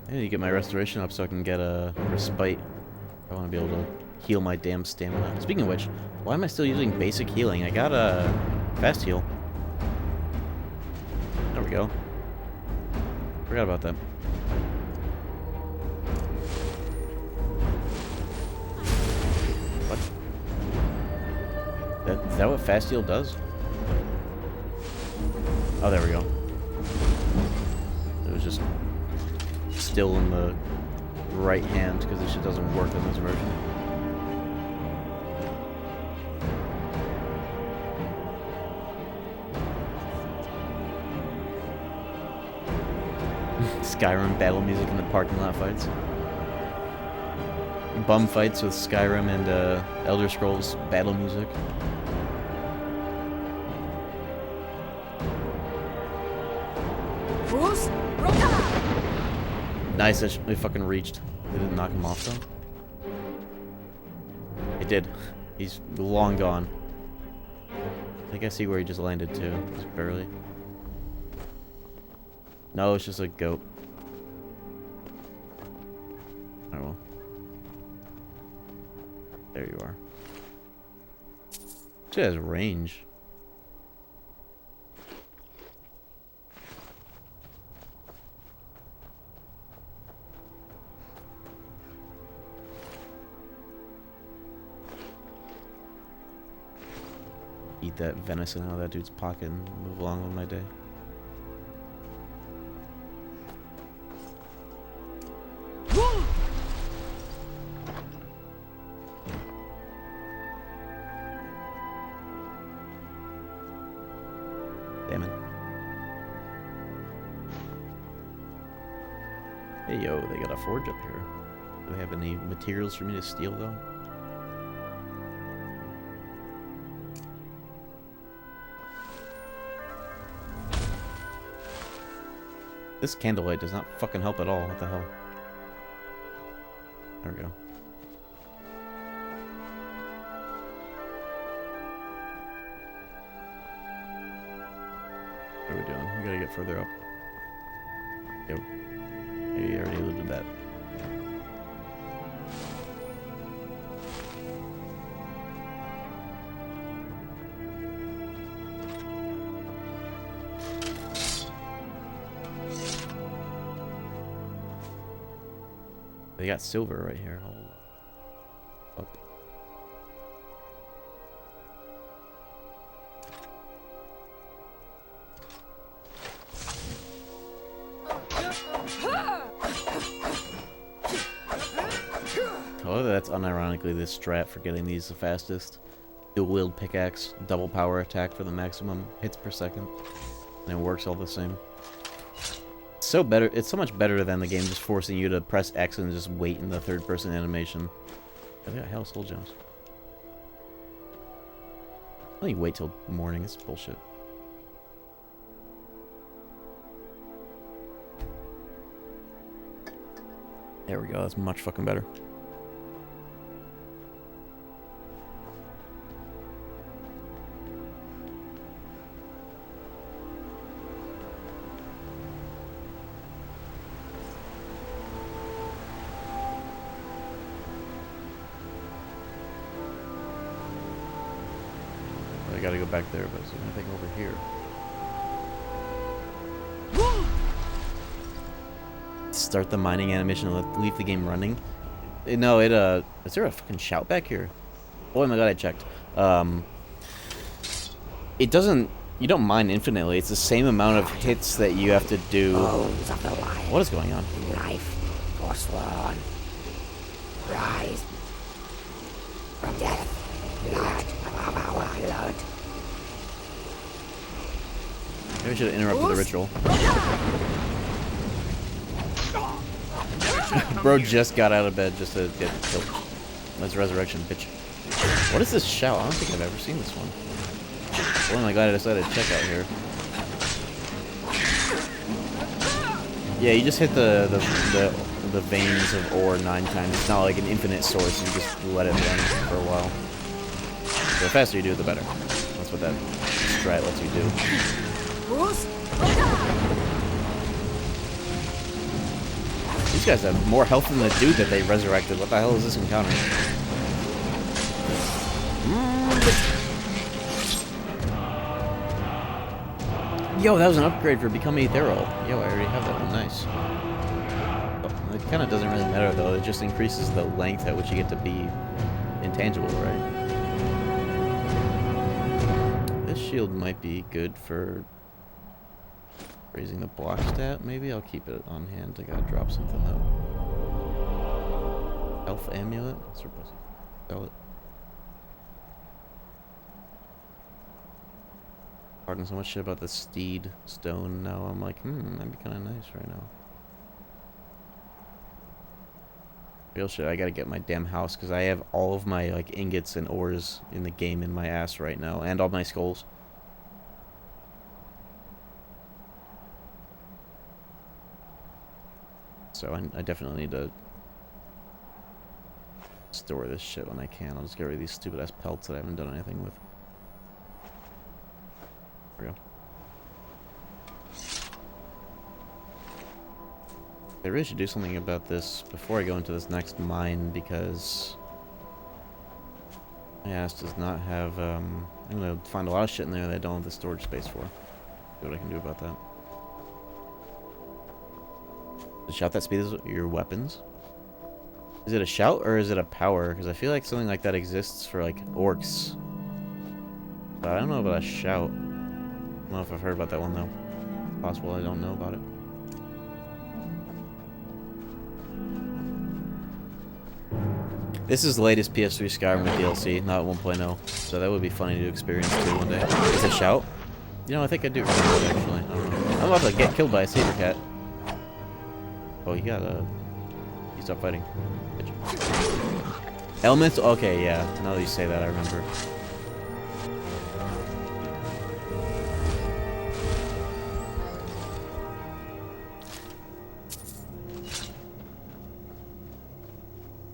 I need to get my restoration up so I can get a respite. I want to be able to heal my damn stamina. Speaking of which, why am I still using basic healing? I got a fast heal. There we go. Forgot about that. What? Is that what fast heal does? Oh, there we go. It was just still in the right hand because this shit doesn't work in this version. Skyrim battle music in the parking lot fights. Bum fights with Skyrim and Elder Scrolls battle music. Nice, they fucking reached. They didn't knock him off though. It did. He's long gone. I think I see where he just landed too. Just barely. No, it's just a goat. Oh well. There you are. She has range. Eat that venison out of that dude's pocket and move along with my day. Damn it. Hey yo, they got a forge up here. Do they have any materials for me to steal though? This candlelight does not fucking help at all. What the hell? There we go. What are we doing? We gotta get further up. Yo. Hey, you already alluded to that. They got silver right here. Hold up. Oh, that's unironically this strat for getting these the fastest. Dual wield pickaxe, double power attack for the maximum hits per second. And it works all the same. So better, it's so much better than the game just forcing you to press X and just wait in the third person animation. Oh, they got hell soul gems. I think wait till morning, it's bullshit. There we go, that's much fucking better. I gotta go back there, but is there anything over here? Start the mining animation and leave the game running? No, is there a fucking shout back here? Oh my god, I checked. It doesn't, you don't mine infinitely, it's the same amount of hits that you have to do. What is going on? Life forsworn. Rise from death, blood of our Lord. Maybe I should have interrupted the ritual. Bro just got out of bed just to get killed. That's resurrection, bitch. What is this shout? I don't think I've ever seen this one. Oh my god, I decided to check out here. Yeah, you just hit the veins of ore 9 times. It's not like an infinite source, you just let it run for a while. So the faster you do it, the better. That's what that strat lets you do. These guys have more health than the dude that they resurrected. What the hell is this encounter? Yo, that was an upgrade for becoming ethereal. Yo, I already have that one. Nice. Oh, it kind of doesn't really matter, though. It just increases the length at which you get to be intangible, right? This shield might be good for raising the block stat, maybe? I'll keep it on hand. I gotta drop something, though. Health amulet? Surplus. Sell it. Talking so much shit about the steed stone now. I'm like, that'd be kind of nice right now. Real shit, I gotta get my damn house because I have all of my like ingots and ores in the game in my ass right now, and all my skulls. So I definitely need to store this shit when I can. I'll just get rid of these stupid ass pelts that I haven't done anything with. There we go. I really should do something about this before I go into this next mine, because my ass does not have, I'm gonna find a lot of shit in there that I don't have the storage space for. See what I can do about that. The shout that speeds your weapons? Is it a shout or is it a power? Because I feel like something like that exists for like orcs. But I don't know about a shout. I don't know if I've heard about that one though. It's possible I don't know about it. This is the latest PS3 Skyrim with DLC, not 1.0. So that would be funny to experience too one day. Is it shout? You know, I think I do remember it actually. I don't know. I'm about to get killed by a saber cat. Oh, you gotta... You stop fighting. Elements? Okay, yeah. Now that you say that, I remember.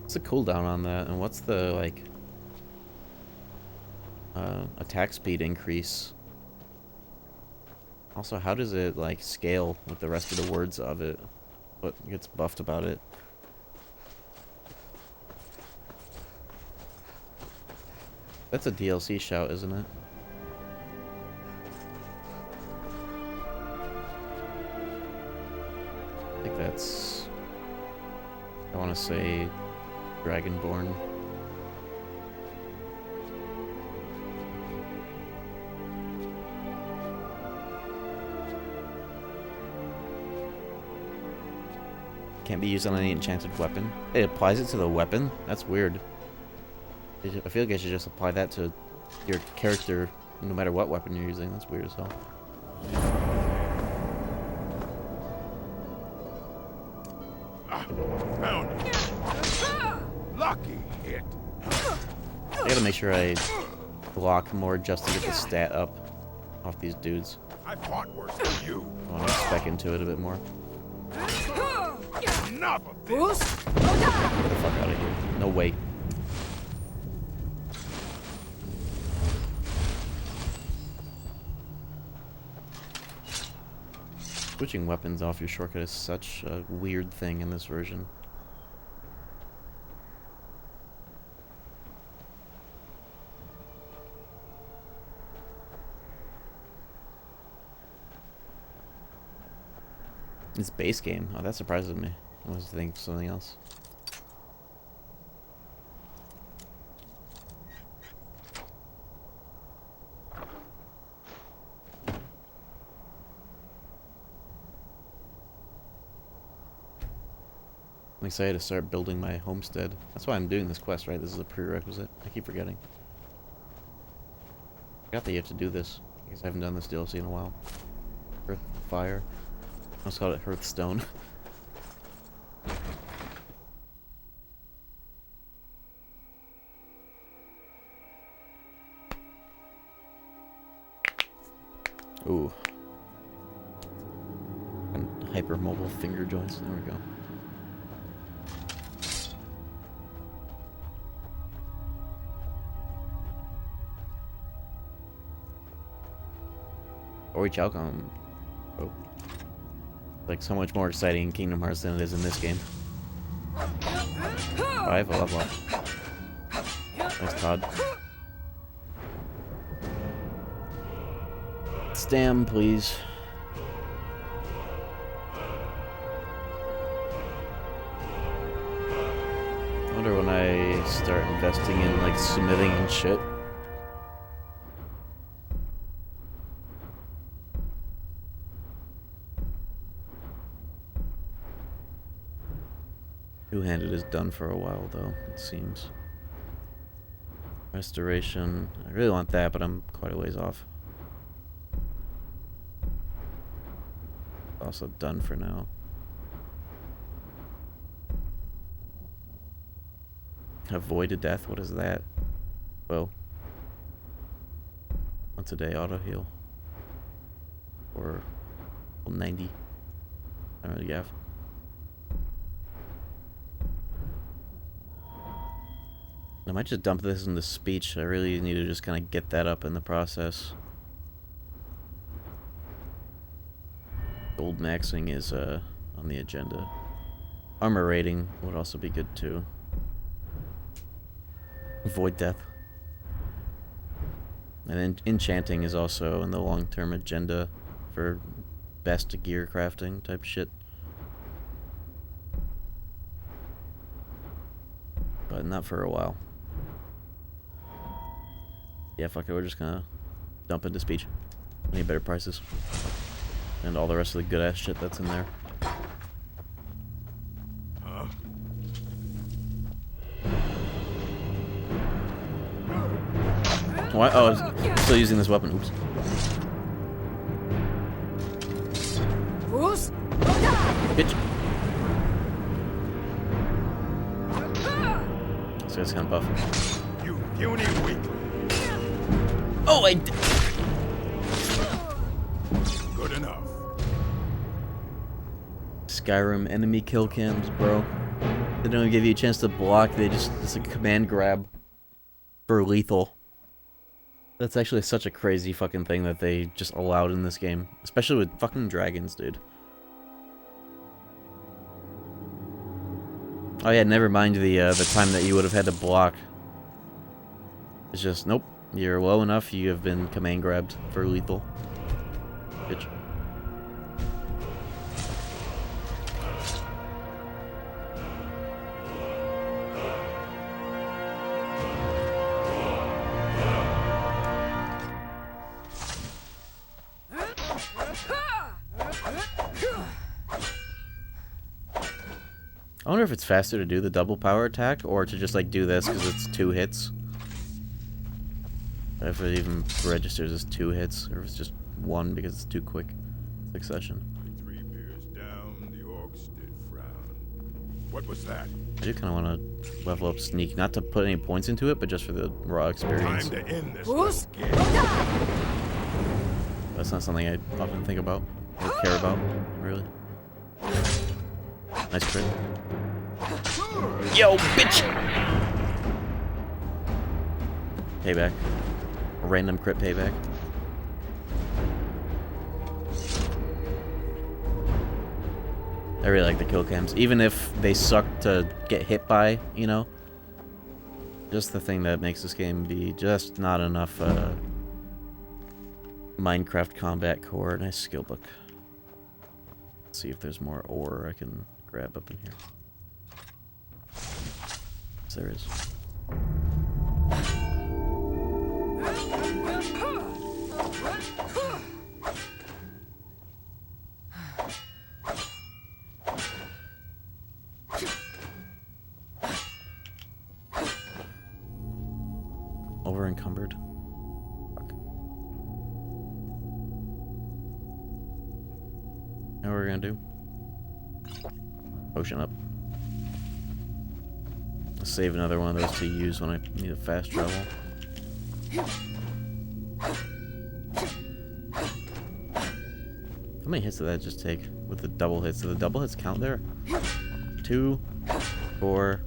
What's the cooldown on that? And what's the, like... attack speed increase? Also, how does it, like, scale with the rest of the words of it? What gets buffed about it? That's a DLC shout, isn't it? I think that's... I want to say... Dragonborn. Can't be used on any enchanted weapon. It applies it to the weapon? That's weird. I feel like I should just apply that to your character no matter what weapon you're using. That's weird as hell. Found it. Lucky hit. I gotta make sure I block more just to get the stat up off these dudes. I fought worse than you. I want to spec into it a bit more. Enough of this. Get the fuck out of here. No way. Switching weapons off your shortcut is such a weird thing in this version. It's base game. Oh, that surprises me. I was thinking something else. I'm excited to start building my homestead. That's why I'm doing this quest, right? This is a prerequisite. I keep forgetting. I forgot that you have to do this. I guess I haven't done this DLC in a while. Earth, fire. I almost called it Hearthstone. Ooh. And hypermobile finger joints. There we go. Ori Chalcom. Oh. Like, so much more exciting in Kingdom Hearts than it is in this game. 5, a level up. Thanks, Todd. Stam, please. I wonder when I start investing in, like, smithing and shit. Two-handed is done for a while, though, it seems. Restoration. I really want that, but I'm quite a ways off. Also done for now. Avoided death? What is that? Well, once a day auto heal. Or 90. I don't really have. I might just dump this into speech. I really need to just kind of get that up in the process. Gold maxing is on the agenda. Armor rating would also be good too. Avoid death. And then enchanting is also in the long-term agenda for best gear crafting type shit. But not for a while. Yeah, fuck it, we're just gonna dump into speech. Need better prices. And all the rest of the good-ass shit that's in there. Huh? What? Oh, I'm still using this weapon. Oops. Bitch. This guy's kind of buff. You puny weakling. Oh, Good enough. Skyrim enemy kill cams, bro. They don't even give you a chance to block. They just, it's a command grab for lethal. That's actually such a crazy fucking thing that they just allowed in this game, especially with fucking dragons, dude. Oh yeah, never mind the time that you would have had to block. It's just, nope. You're low enough, you have been command grabbed for lethal. Bitch. I wonder if it's faster to do the double power attack or to just like do this because it's 2 hits. If it even registers as 2 hits, or if it's just 1 because it's too quick succession. 3 beers down, the orcs did frown. What was that? I do kind of want to level up Sneak, not to put any points into it, but just for the raw experience. Time to end this game. That's not something I often think about or care about, really. Nice crit. Yo, bitch! Payback. A random crit payback. I really like the kill cams, even if they suck to get hit by, you know? Just the thing that makes this game be just not enough, Minecraft combat core. Nice skill book. Let's see if there's more ore I can grab up in here. Yes, there is. Over encumbered. Fuck. Now what we're gonna do? Potion up. I'll save another one of those to use when I need a fast travel. How many hits did that just take with the double hits? Do the double hits count there? 2, 4,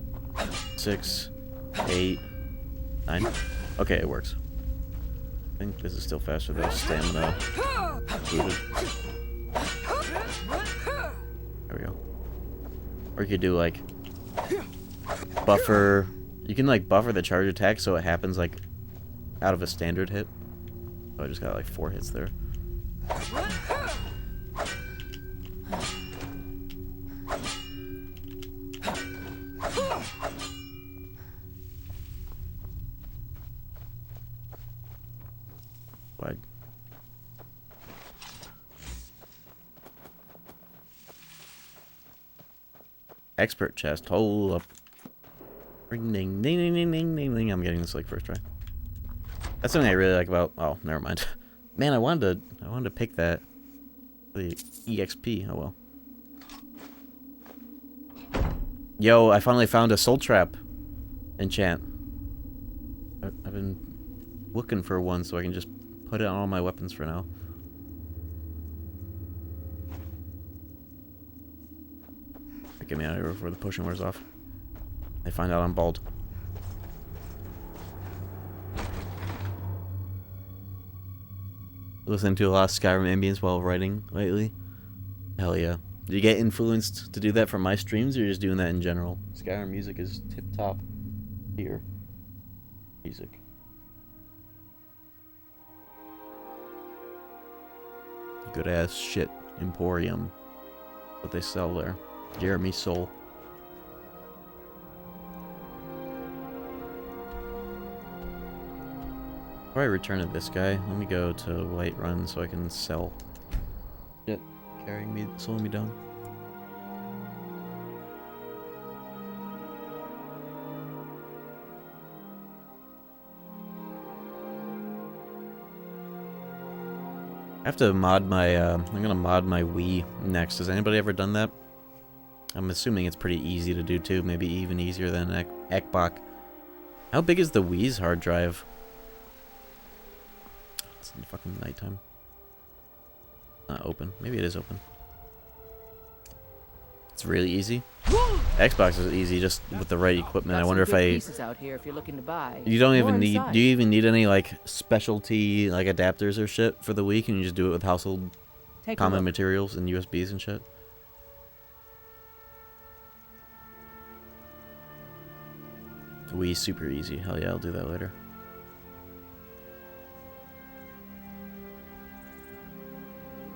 6, 8, 9. Okay, it works. I think this is still faster though. Stamina booted. There we go. Or you could do like buffer. You can like buffer the charge attack so it happens like out of a standard hit. Oh, I just got like 4 hits there. What? Expert chest. Hold up. Ring ding ding ding ding ding ding ding. I'm getting this like first try. That's something I really like about. Oh, never mind. Man, I wanted to pick that. The EXP. Oh well. Yo, I finally found a soul trap enchant. I've been looking for one so I can just put it on all my weapons for now. Get me out of here before the potion wears off. I find out I'm bald. Listening to a lot of Skyrim ambience while writing lately. Hell yeah. Do you get influenced to do that from my streams, or you're just doing that in general? Skyrim music is tip-top tier music. Good ass shit. Emporium. What they sell there. Jeremy Soul. Before I return to this guy, let me go to Whiterun so I can sell shit carrying me, slowing me down. I have to mod my, I'm gonna mod my Wii next. Has anybody ever done that? I'm assuming it's pretty easy to do too, maybe even easier than Ekbok. How big is the Wii's hard drive? It's in fucking nighttime. Not open. Maybe it is open. It's really easy. Xbox is easy just with the right equipment. I wonder if pieces out here if you're looking to buy. You don't even need. Do you even need any like specialty like adapters or shit for the Wii? Can you just do it with household common materials and USBs and shit? The Wii's super easy. Hell yeah, I'll do that later.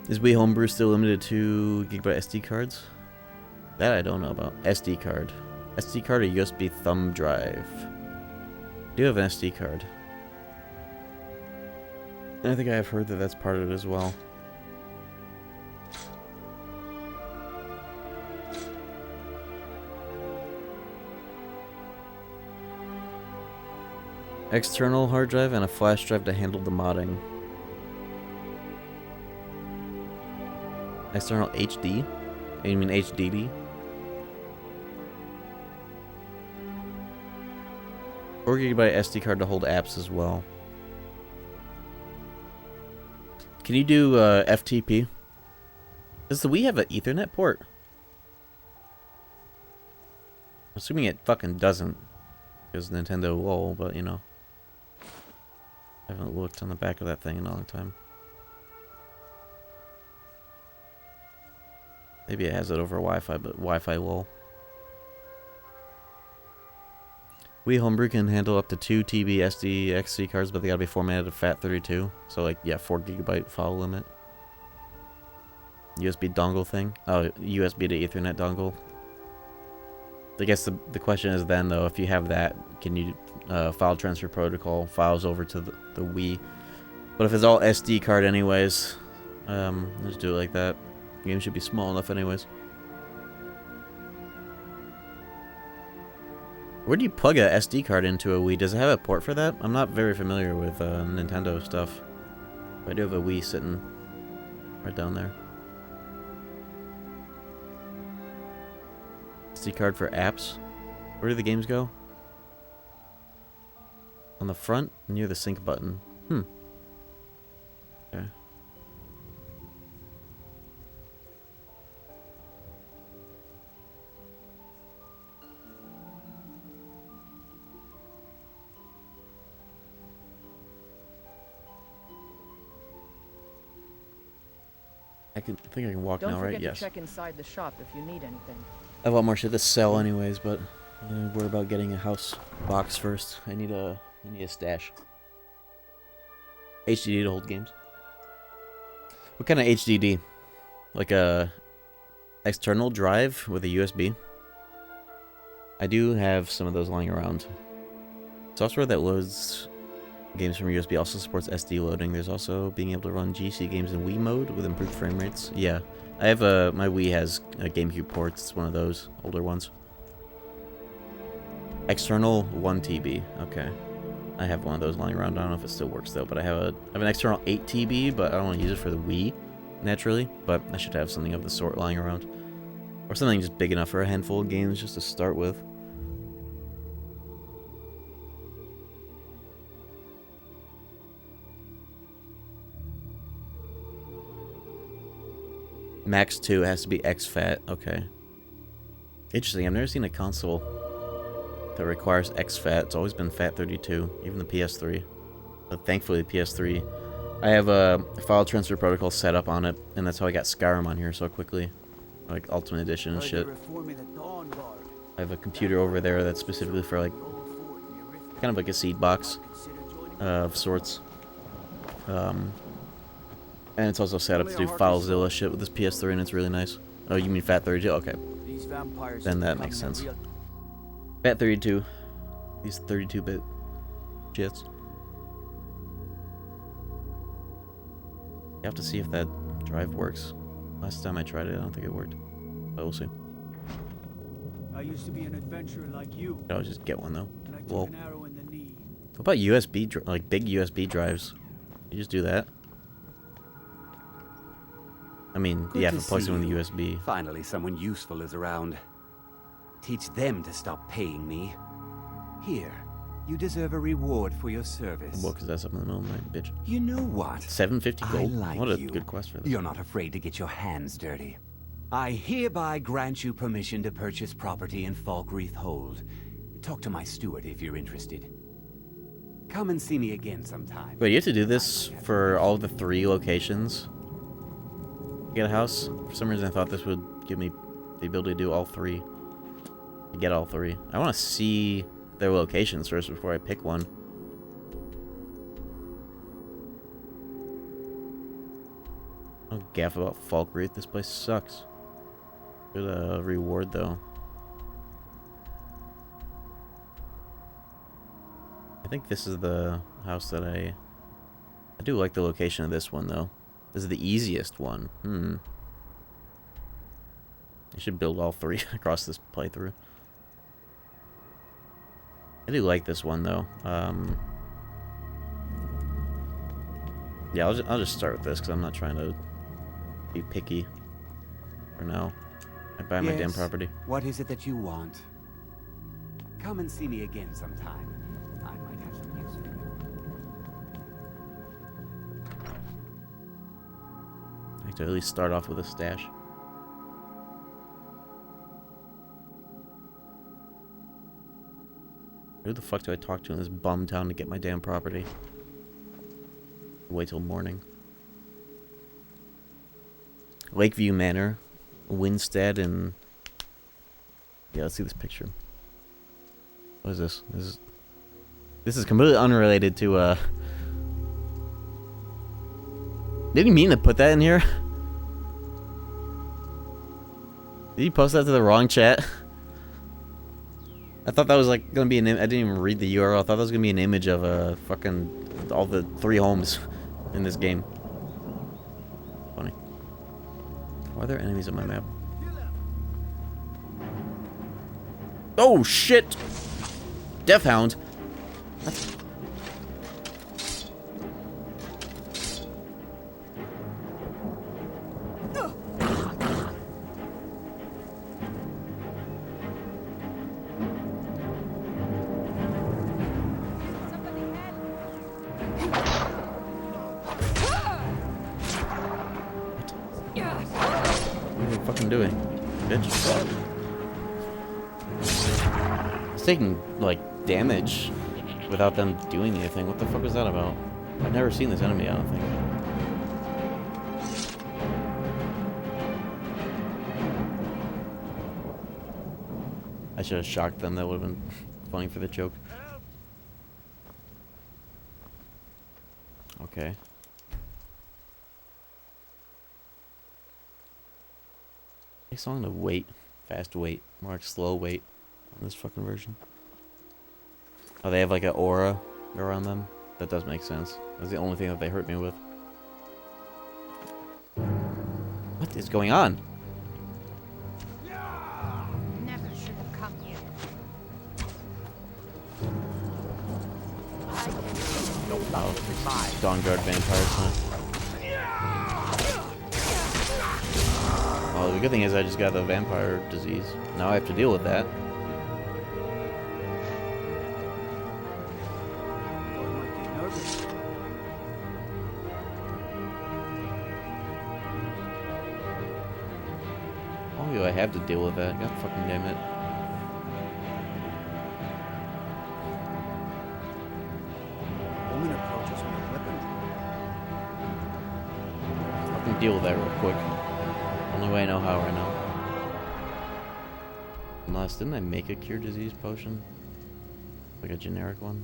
Is Wii Homebrew still limited to gigabyte SD cards? That I don't know about. SD card. SD card or USB thumb drive? I do have an SD card. And I think I have heard that that's part of it as well. External hard drive and a flash drive to handle the modding. External HD? You mean HDD? 4 GB SD card to hold apps as well. Can you do FTP? Does the Wii have an Ethernet port? I'm assuming it fucking doesn't. Because Nintendo lol, but you know. I haven't looked on the back of that thing in a long time. Maybe it has it over Wi-Fi, but Wi-Fi lol. Wii Homebrew can handle up to 2 TB SD XC cards, but they gotta be formatted to FAT32. So like, yeah, 4 GB file limit. USB dongle thing. Oh, USB to Ethernet dongle. I guess the question is then though, if you have that, can you file transfer protocol files over to the Wii? But if it's all SD card anyways, let's do it like that. The game should be small enough anyways. Where do you plug a SD card into a Wii? Does it have a port for that? I'm not very familiar with Nintendo stuff. I do have a Wii sitting right down there. SD card for apps. Where do the games go? On the front, near the sync button. Okay. I think I can walk Don't now, forget right? to Yes. check inside the shop if you need anything. I have a lot more shit to sell anyways, but I'm worried about getting a house box first. I need a stash. HDD to hold games. What kind of HDD? Like a external drive with a USB? I do have some of those lying around. Software that loads games from USB also supports SD loading. There's also being able to run GC games in Wii mode with improved frame rates. Yeah, I have my Wii has GameCube ports. It's one of those older ones. External 1 TB. Okay, I have one of those lying around. I don't know if it still works though, but I have an external 8 TB, but I don't want to use it for the Wii naturally. But I should have something of the sort lying around, or something just big enough for a handful of games just to start with. Max 2 has to be exFAT. Okay. Interesting. I've never seen a console that requires exFAT. It's always been FAT32, even the PS3. But thankfully, the PS3, I have a file transfer protocol set up on it, and that's how I got Skyrim on here so quickly. Like Ultimate Edition and shit. I have a computer over there that's specifically for like, kind of like a seed box of sorts. And it's also set up to do FileZilla shit with this PS3, and it's really nice. Oh, you mean FAT32? Okay. Then that makes sense. FAT32. These 32-bit jits. You have to see if that drive works. Last time I tried it, I don't think it worked. But we'll see. I used to be an adventurer like you. I'll just get one though. And I took Well, an arrow in the knee. what about USB, like big USB drives? You just do that. I mean, Good yeah, to if it plugs see in with the you. USB. Finally, someone useful is around. Teach them to stop paying me. Here, you deserve a reward for your service. Well, because that's up in the middle of the night, bitch. You know what? 750 gold. I like What a you. good quest for this. You're not afraid to get your hands dirty. I hereby grant you permission to purchase property in Falkreath Hold. Talk to my steward if you're interested. Come and see me again sometime. Wait, you have to do this for all of the 3 locations? Get a house? For some reason I thought this would give me the ability to do all 3. To get all 3. I want to see their locations first before I pick one. Don't gaff about Falkreath. This place sucks. Good reward though. I think this is the house that I do like the location of this one though. This is the easiest one. I should build all 3 across this playthrough. I do like this one though. Yeah, I'll just start with this because I'm not trying to be picky for now. I buy my damn property. What is it that you want? Come and see me again sometime. I might have some use for you. I have to at least start off with a stash. Who the fuck do I talk to in this bum town to get my damn property? Wait till morning. Lakeview Manor, Winstead, and yeah, let's see this picture. What is this? This is completely unrelated to Didn't you mean to put that in here? Did you post that to the wrong chat? I thought that was like gonna be an I didn't even read the URL. I thought that was gonna be an image of fucking all the 3 homes in this game. Funny. Why are there enemies on my map? Oh shit! Death Hound. What are you fucking doing, bitch? It's taking, like, damage without them doing anything. What the fuck was that about? I've never seen this enemy, I don't think. I should have shocked them. That would have been funny for the joke. Okay. Takes long to wait. Fast wait. More like slow wait on this fucking version. Oh, they have like an aura around them? That does make sense. That's the only thing that they hurt me with. What is going on? Never should have come here. Oh, Dawn Guard vampires, huh? Well, the good thing is I just got the vampire disease. Now I have to deal with that. Oh, do I have to deal with that? God fucking damn it. Woman approaches with a weapon. Fucking deal with that real quick. Only way I know how right now. Unless, didn't I make a cure disease potion? Like a generic one?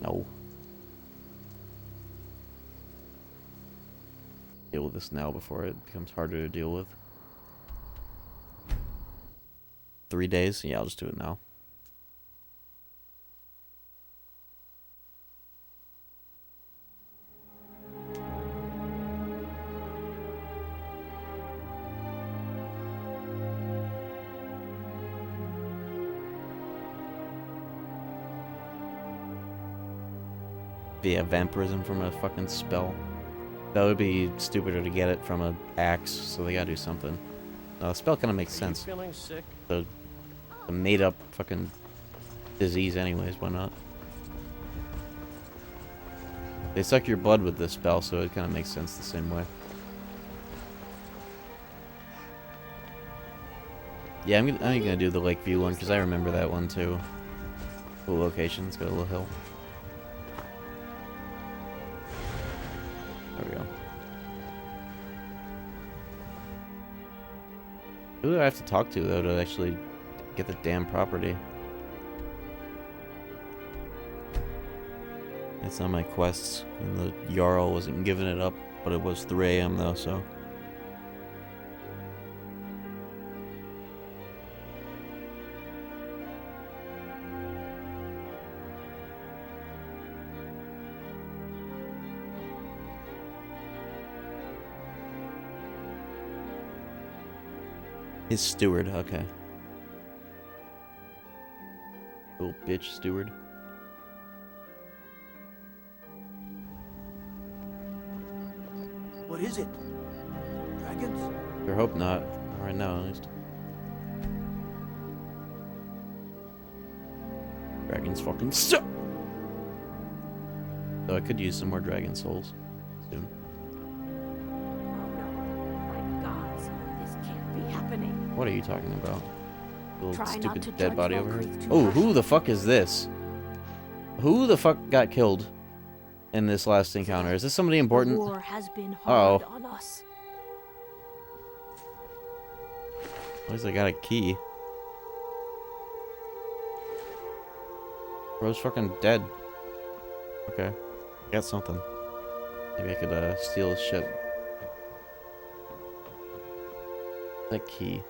No. Deal with this now before it becomes harder to deal with. 3 days? Yeah, I'll just do it now. Yeah, vampirism from a fucking spell. That would be stupider to get it from an axe, so they gotta do something. The spell kind of makes sense. Feeling sick? The made-up fucking disease anyways, why not? They suck your blood with this spell, so it kind of makes sense the same way. Yeah, I'm gonna do the Lakeview one, because I remember that one too. Cool location, it's got a little hill. There we go. Who do I have to talk to, though, to actually get the damn property? It's on my quests, and the Jarl wasn't giving it up, but it was 3 AM though, so... His steward, okay. Little bitch steward. What is it? Dragons? I hope not. Not right now, at least. Dragons fucking suck! So I could use some more dragon souls soon. What are you talking about? Little stupid dead body over here. Oh, who the fuck is this? Who the fuck got killed in this last encounter? Is this somebody important? War has been hard on us. At least I got a key. Bro's fucking dead. Okay. I got something. Maybe I could steal his shit. That key.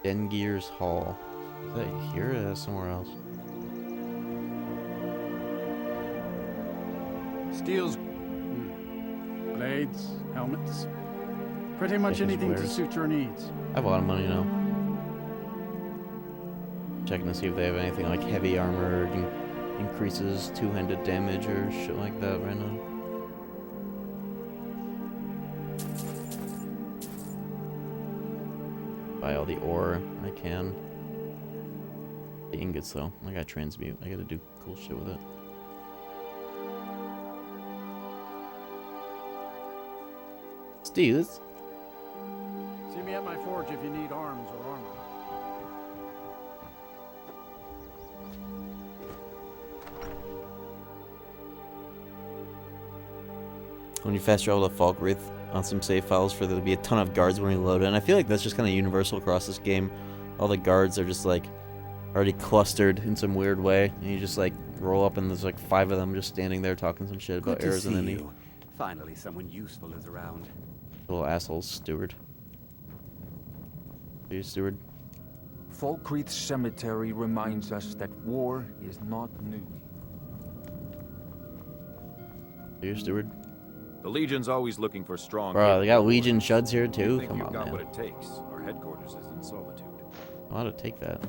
Dengir's Hall. Is that here or is that somewhere else? Steels, blades, helmets. Pretty much anything to suit your needs. I have a lot of money now. Checking to see if they have anything like heavy armor, increases two-handed damage or shit like that right now. Buy all the ore I can. The ingots though, I gotta transmute. I gotta do cool shit with it. Steels. See me at my forge if you need arms or armor. When you fast travel to Falkreath, on some save files for there to be a ton of guards when we load in. I feel like that's just kind of universal across this game. All the guards are just like already clustered in some weird way, and you just like roll up and there's like 5 of them just standing there talking some shit about errors in the knee. Finally, someone useful is around. Little asshole steward. Are you steward? Falkreath Cemetery reminds us that war is not new. Are you steward? The Legion's always looking for strong. Bro, they got Legion Shuds here too? I think Come you've on, got man. what it takes. Our headquarters is in Solitude. I ought to take that.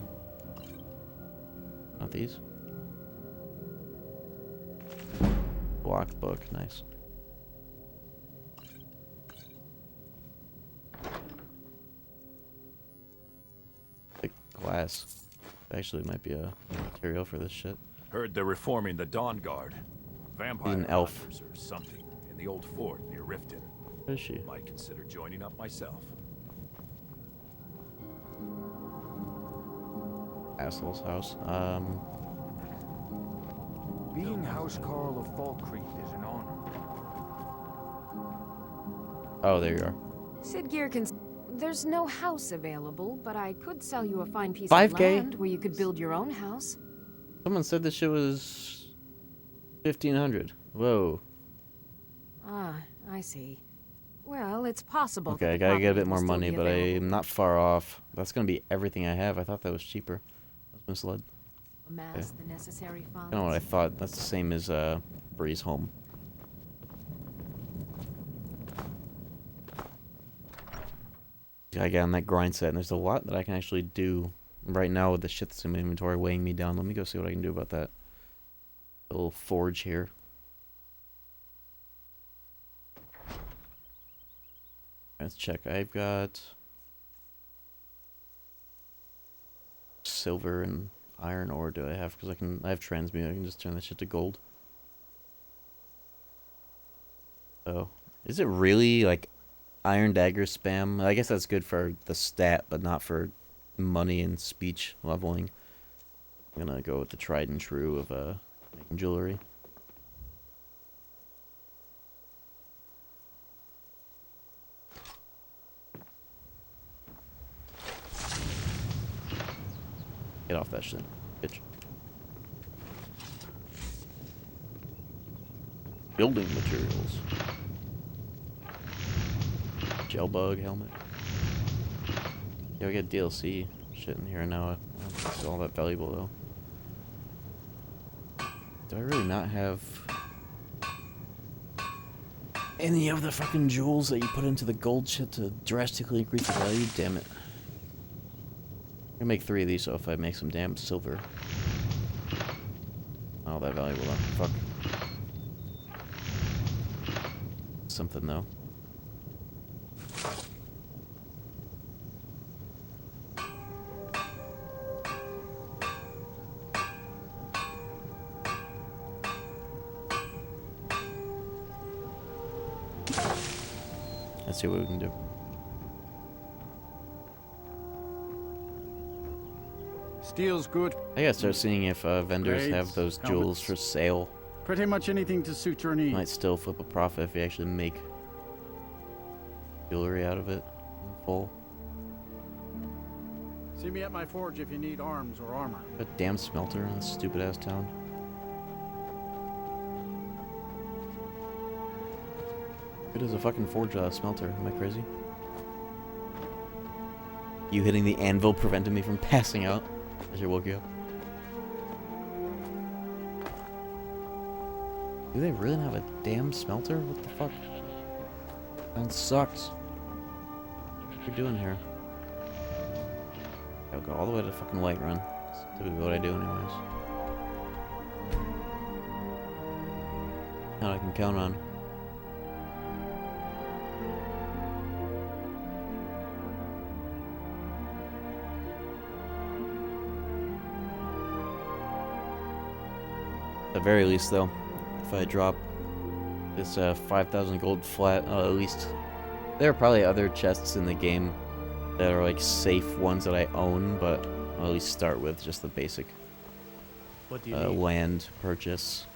Not these. Block book, nice. Like glass. Actually might be a material for this shit. Heard they're reforming the Dawn Guard. Vampire He's an elf. hunters or something in the old fort near Riften. Where is she? Might consider joining up myself. Asshole's house. Being Housecarl of Falkreath is an honor. Oh, there you are. Sidgear can... There's no house available, but I could sell you a fine piece 5K? of land where you could build your own house. Someone said this shit was 1,500. Whoa. Ah, I see. Well, it's possible. Okay, I that the gotta get a bit property more will still money, be but available. I'm not far off. That's gonna be everything I have. I thought that was cheaper. I was misled. Amass the necessary funds. Kind of what I thought. That's the same as Breeze Home. I get on that grind set, and there's a lot that I can actually do right now with the shit that's in my inventory weighing me down. Let me go see what I can do about that. A little forge here. Let's check. I've got silver and iron ore. Do I have? Because I have transmute. I can just turn that shit to gold. Oh, is it really like iron dagger spam? I guess that's good for the stat, but not for money and speech leveling. I'm gonna go with the tried and true of making jewelry. Get off that shit, bitch. Building materials. Gel bug helmet. Yeah, we got DLC shit in here now. I don't think it's all that valuable though. Do I really not have any of the fucking jewels that you put into the gold shit to drastically increase the value? Damn it. I'm gonna make 3 of these, so if I make some damn silver. Not all that valuable though. Fuck. Something though. Let's see what we can do. Steel's good. I gotta start seeing if vendors Grades, have those jewels helmets. for sale. Pretty much anything to suit your needs. Might still flip a profit if you actually make jewelry out of it in full. See me at my forge if you need arms or armor. A damn smelter in this stupid ass town. It is a fucking forge smelter. Am I crazy? You hitting the anvil prevented me from passing out as I woke you up. Do they really have a damn smelter? What the fuck? That sucks. What are you doing here? I'll go all the way to fucking Whiterun. That's typically what I do anyways. Now I can count on. At the very least though, if I drop this 5,000 gold flat, at least there are probably other chests in the game that are like safe ones that I own, but I'll at least start with just the basic What do you need? land purchase.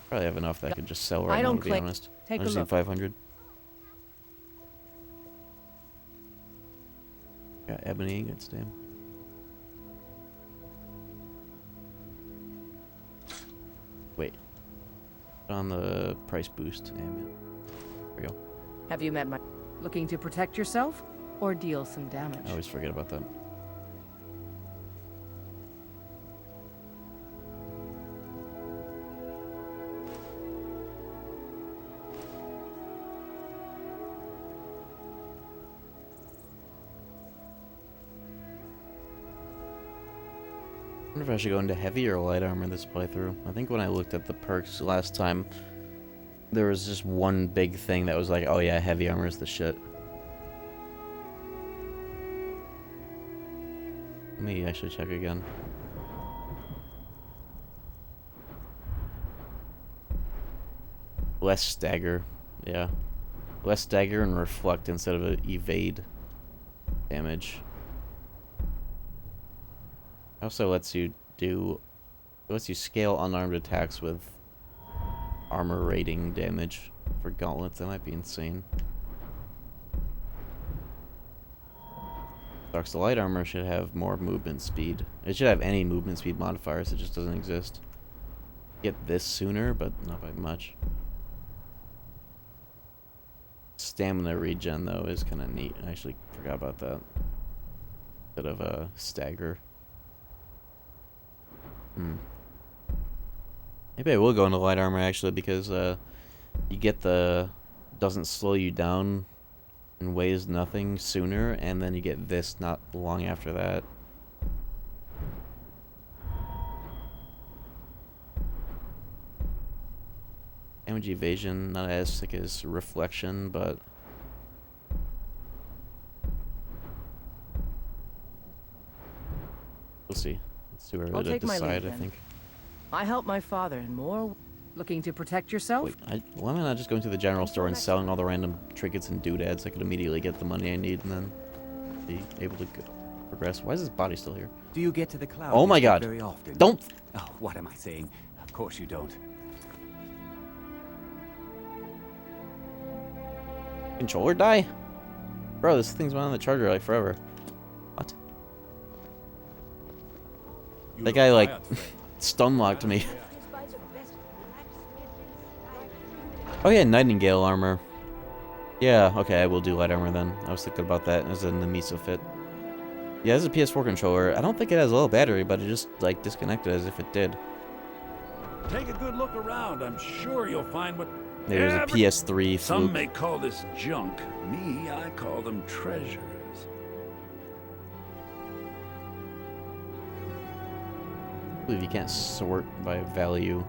Probably have enough that I could just sell right now, to be honest. Take I'm a just need look. 500. Got ebony ingots, damn. Wait. On the price boost. Damn it. There we go. Have you met my... Looking to protect yourself or deal some damage? I always forget about that. I wonder if I should go into heavy or light armor this playthrough. I think when I looked at the perks last time, there was just one big thing that was like, oh yeah, heavy armor is the shit. Let me actually check again. Less stagger, yeah. Less stagger and reflect instead of evade damage. Also lets you scale unarmed attacks with armor rating damage for gauntlets. That might be insane. Sucks. The light armor should have more movement speed. It should have any movement speed modifiers. It just doesn't exist. Get this sooner, but not by much. Stamina regen though is kind of neat. I actually forgot about that. Instead of a stagger. Maybe I will go into light armor actually, because you get the doesn't slow you down and weighs nothing sooner, and then you get this not long after that. Damage evasion not as sick as reflection, but we'll see. It's too early to decide, I think. I help my father in more. Looking to protect yourself? Wait, why am I not just going to the general store and selling all the random trinkets and doodads? I could immediately get the money I need and then be able to progress. Why is this body still here? Do you get to the cloud? Oh my god! Very often? Don't! Oh, what am I saying? Of course you don't. Controller die? Bro, this thing's been on the charger like forever. What? That guy like stun locked me. Oh yeah, Nightingale armor. Yeah, okay, I will do light armor then. I was thinking about that as a Nemisa fit. Yeah, this is a PS4 controller. I don't think it has a low battery, but it just like disconnected as if it did. Take a good look around. I'm sure you'll find what... There's a PS3 Some fluke. may call this junk. Me, I call them treasures. I believe you can't sort by value.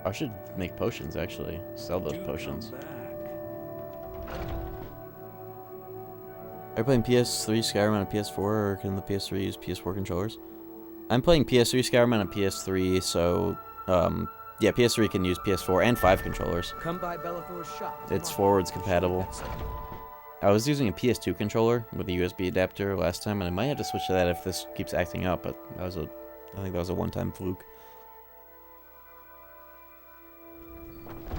I should make potions, actually. Sell those potions. Are you playing PS3 Skyrim on a PS4, or can the PS3 use PS4 controllers? I'm playing PS3 Skyrim on a PS3, so, yeah, PS3 can use PS4 and 5 controllers. Come by Bellathor's shop. It's forwards compatible. I was using a PS2 controller with a USB adapter last time, and I might have to switch to that if this keeps acting up, but that was I think that was a one-time fluke.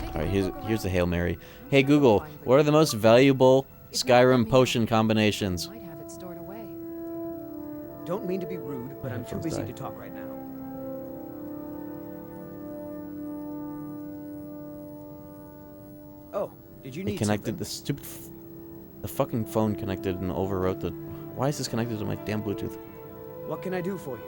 Alright, here's the Hail Mary. Hey Google, what are the most valuable Skyrim potion combinations? Don't mean to be rude, but I'm too busy to talk right now. Oh, did you need connected something? The fucking phone connected and overwrote the... Why is this connected to my damn Bluetooth? What can I do for you?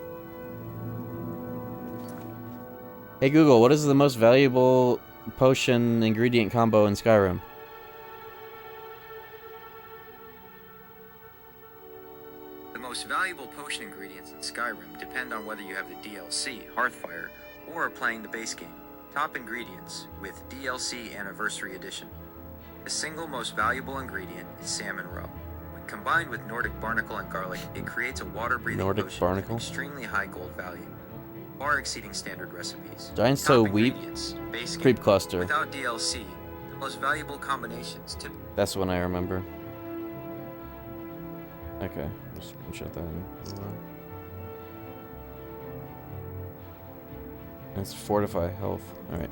Hey Google, what is the most valuable potion ingredient combo in Skyrim? The most valuable potion ingredients in Skyrim depend on whether you have the DLC, Hearthfire, or are playing the base game. Top ingredients with DLC Anniversary Edition. The single most valuable ingredient is salmon roe. When combined with Nordic barnacle and garlic, it creates a water-breathing Nordic potion barnacle? with extremely high gold value, far exceeding standard recipes. Giant Top So Wheat ingredients, base Creep game. Cluster. Without DLC, the most valuable combinations typically. That's one I remember. Okay, just shut that in. That's fortify health. Alright.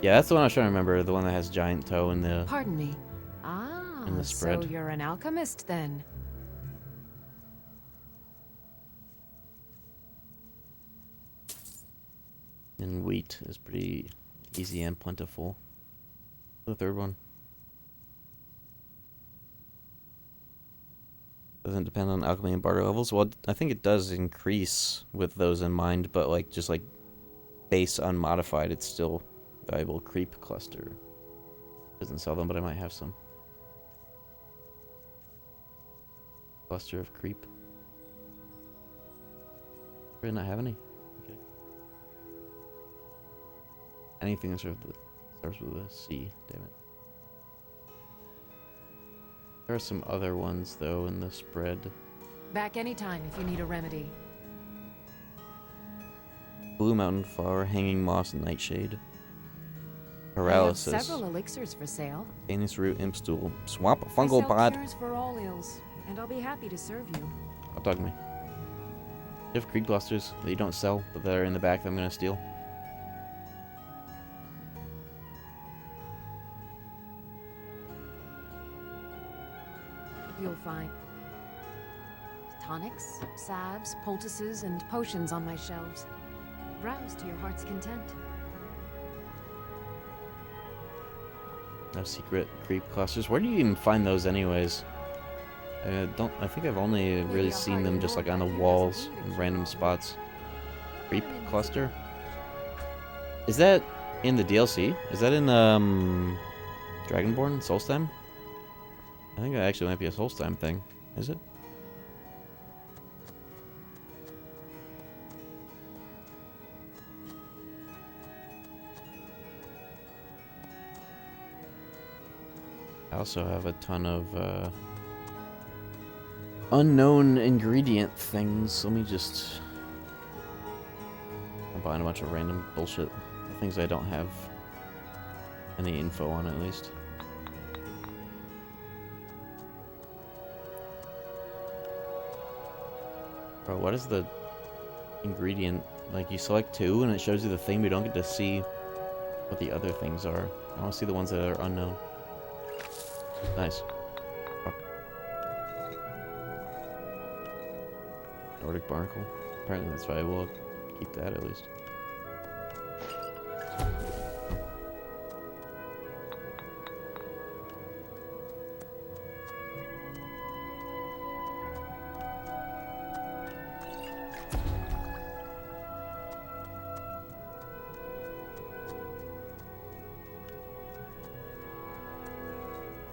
Yeah, that's the one I was trying to remember. The one that has giant toe in the... Pardon me. Ah, in the spread. so you're an alchemist then. And wheat is pretty easy and plentiful. The third one. Doesn't depend on alchemy and barter levels. Well, I think it does increase with those in mind, but like just like base unmodified, it's still valuable. Creep cluster. Doesn't sell them, but I might have some. Cluster of creep. Did not have any. Okay. Anything that starts with a C. Damn it. There are some other ones though in the spread. Back anytime if you need a remedy. Blue mountain flower, hanging moss, and nightshade. I have Paralysis. several elixirs for sale. Anus root, imp stool, swamp, I fungal sell pod. cures for all ills, and I'll be happy to serve you. Don't talk to me. You have creep clusters that you don't sell, but that are in the back that I'm gonna steal. You'll find tonics, salves, poultices, and potions on my shelves. Browse to your heart's content. No secret creep clusters. Where do you even find those anyways? I think I've only really seen them just like on the walls in random spots. Creep cluster? Is that in the DLC? Is that in Dragonborn? Solstheim? I think that actually might be a Solstheim thing. Is it? I also have a ton of unknown ingredient things. Let me just... I'm buying a bunch of random bullshit. Things I don't have any info on, at least. Bro, what is the ingredient? Like, you select two and it shows you the thing, but you don't get to see what the other things are. I want to see the ones that are unknown. Nice. Fuck. Nordic barnacle. Apparently that's why we'll keep that at least.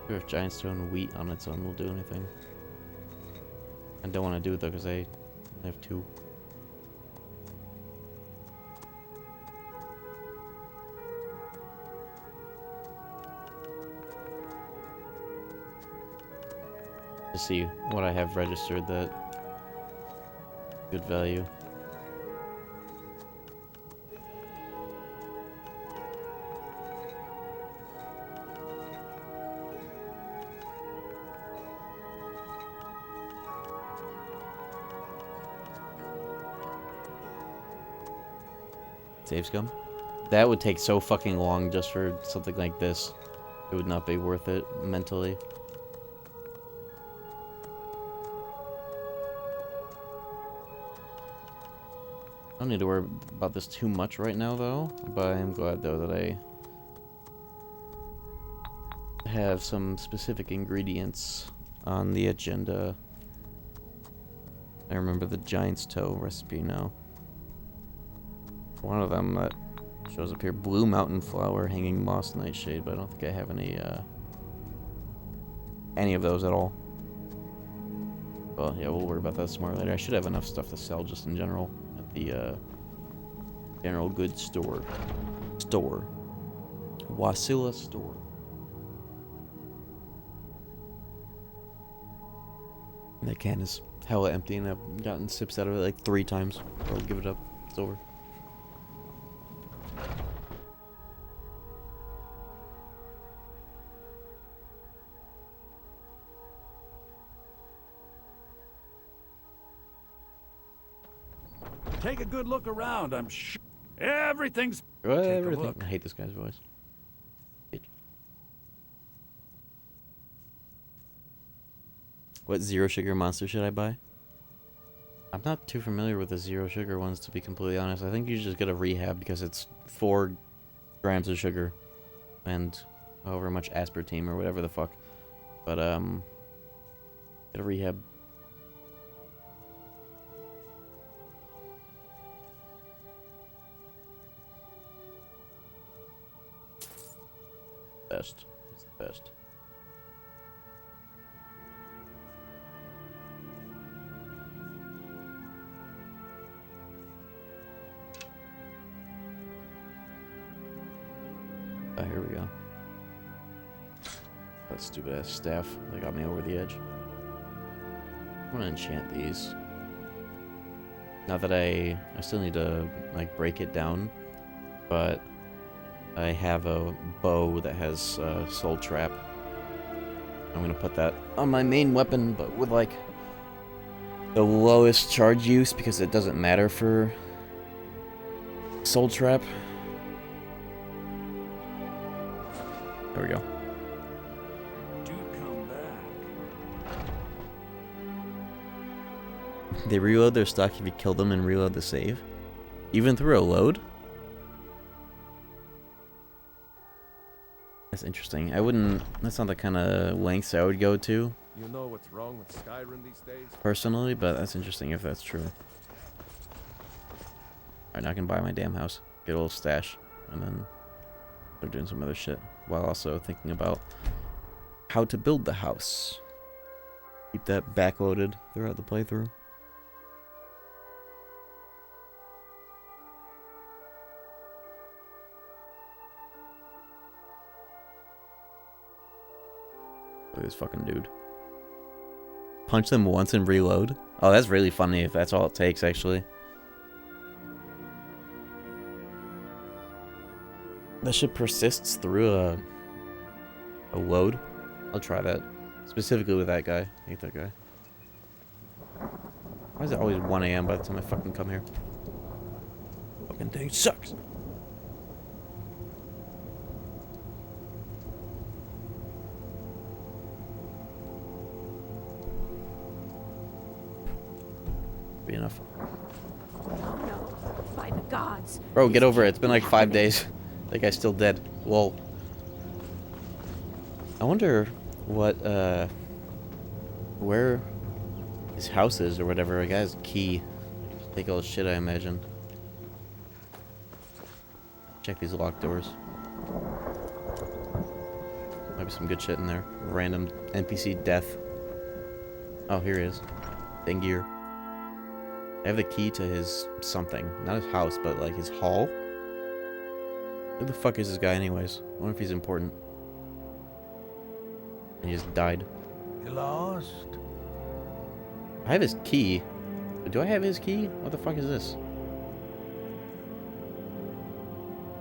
If giant stone wheat on its own will do anything. I don't want to do it though because I have two. To see what I have registered that good value. Save scum? That would take so fucking long just for something like this. It would not be worth it mentally. I don't need to worry about this too much right now though, but I am glad though that I have some specific ingredients on the agenda. I remember the giant's toe recipe now. One of them that shows up here, blue mountain flower, hanging moss, nightshade, but I don't think I have any of those at all. Well, yeah, we'll worry about that some more later. I should have enough stuff to sell just in general at the general goods store. Wasilla store. And that can is hella empty, and I've gotten sips out of it like 3 times. I'll give it up. It's over. Take a good look around. I'm sure everything's. Everything. I hate this guy's voice. What zero sugar monster should I buy? I'm not too familiar with the zero sugar ones, to be completely honest. I think you just get a rehab because it's 4 grams of sugar and however much aspartame or whatever the fuck. But get a rehab. Best. It's the best. Oh, here we go. That stupid ass staff that got me over the edge. I'm gonna enchant these. Not that I still need to like break it down, but I have a bow that has soul trap. I'm gonna put that on my main weapon, but with like the lowest charge use because it doesn't matter for soul trap. There we go. Do come back. They reload their stock if you kill them and reload the save? Even through a load? That's interesting. I wouldn't... That's not the kind of lengths I would go to. You know what's wrong with Skyrim these days? Personally, but that's interesting if that's true. Alright, now I can buy my damn house. Get a little stash. And then start doing some other shit. While also thinking about how to build the house. Keep that backloaded throughout the playthrough. Look at this fucking dude. Punch them once and reload? Oh, that's really funny if that's all it takes, actually. That shit persists through a load. I'll try that. Specifically with that guy. I hate that guy. Why is it always 1 AM by the time I fucking come here? Fucking thing sucks. Be enough. Oh no, by the gods. Bro, get over it. It's been like 5 days. That guy's still dead. Whoa. I wonder what, where his house is or whatever. A guy's key. Take all his shit, I imagine. Check these locked doors. Might be some good shit in there. Random NPC death. Oh, here he is. Dengir. I have the key to his something. Not his house, but like his hall. Who the fuck is this guy anyways? I wonder if he's important. And he just died. You lost? I have his key. Do I have his key? What the fuck is this?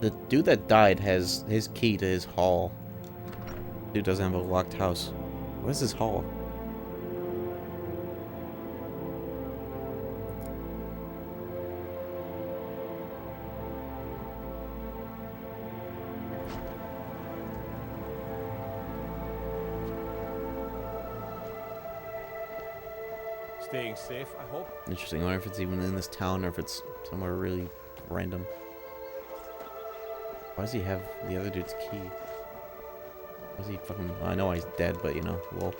The dude that died has his key to his hall. Dude doesn't have a locked house. What is his hall? Staying safe, I hope. Interesting. I wonder if it's even in this town or if it's somewhere really random. Why does he have the other dude's key? Why is he fucking... I know he's dead, but you know, lol.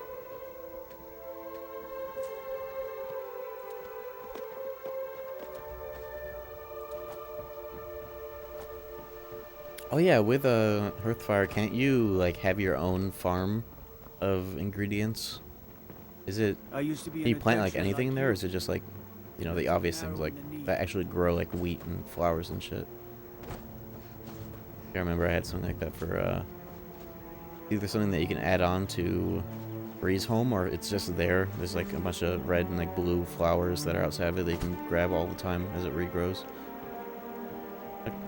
Oh yeah, with a Hearthfire, can't you like have your own farm of ingredients? Is it... Can you plant like anything in there, or is it just like, you know, the obvious things like that actually grow like wheat and flowers and shit? I remember I had something like that for either something that you can add on to Breeze Home, or it's just there. There's like a bunch of red and like blue flowers that are outside of it that you can grab all the time as it regrows.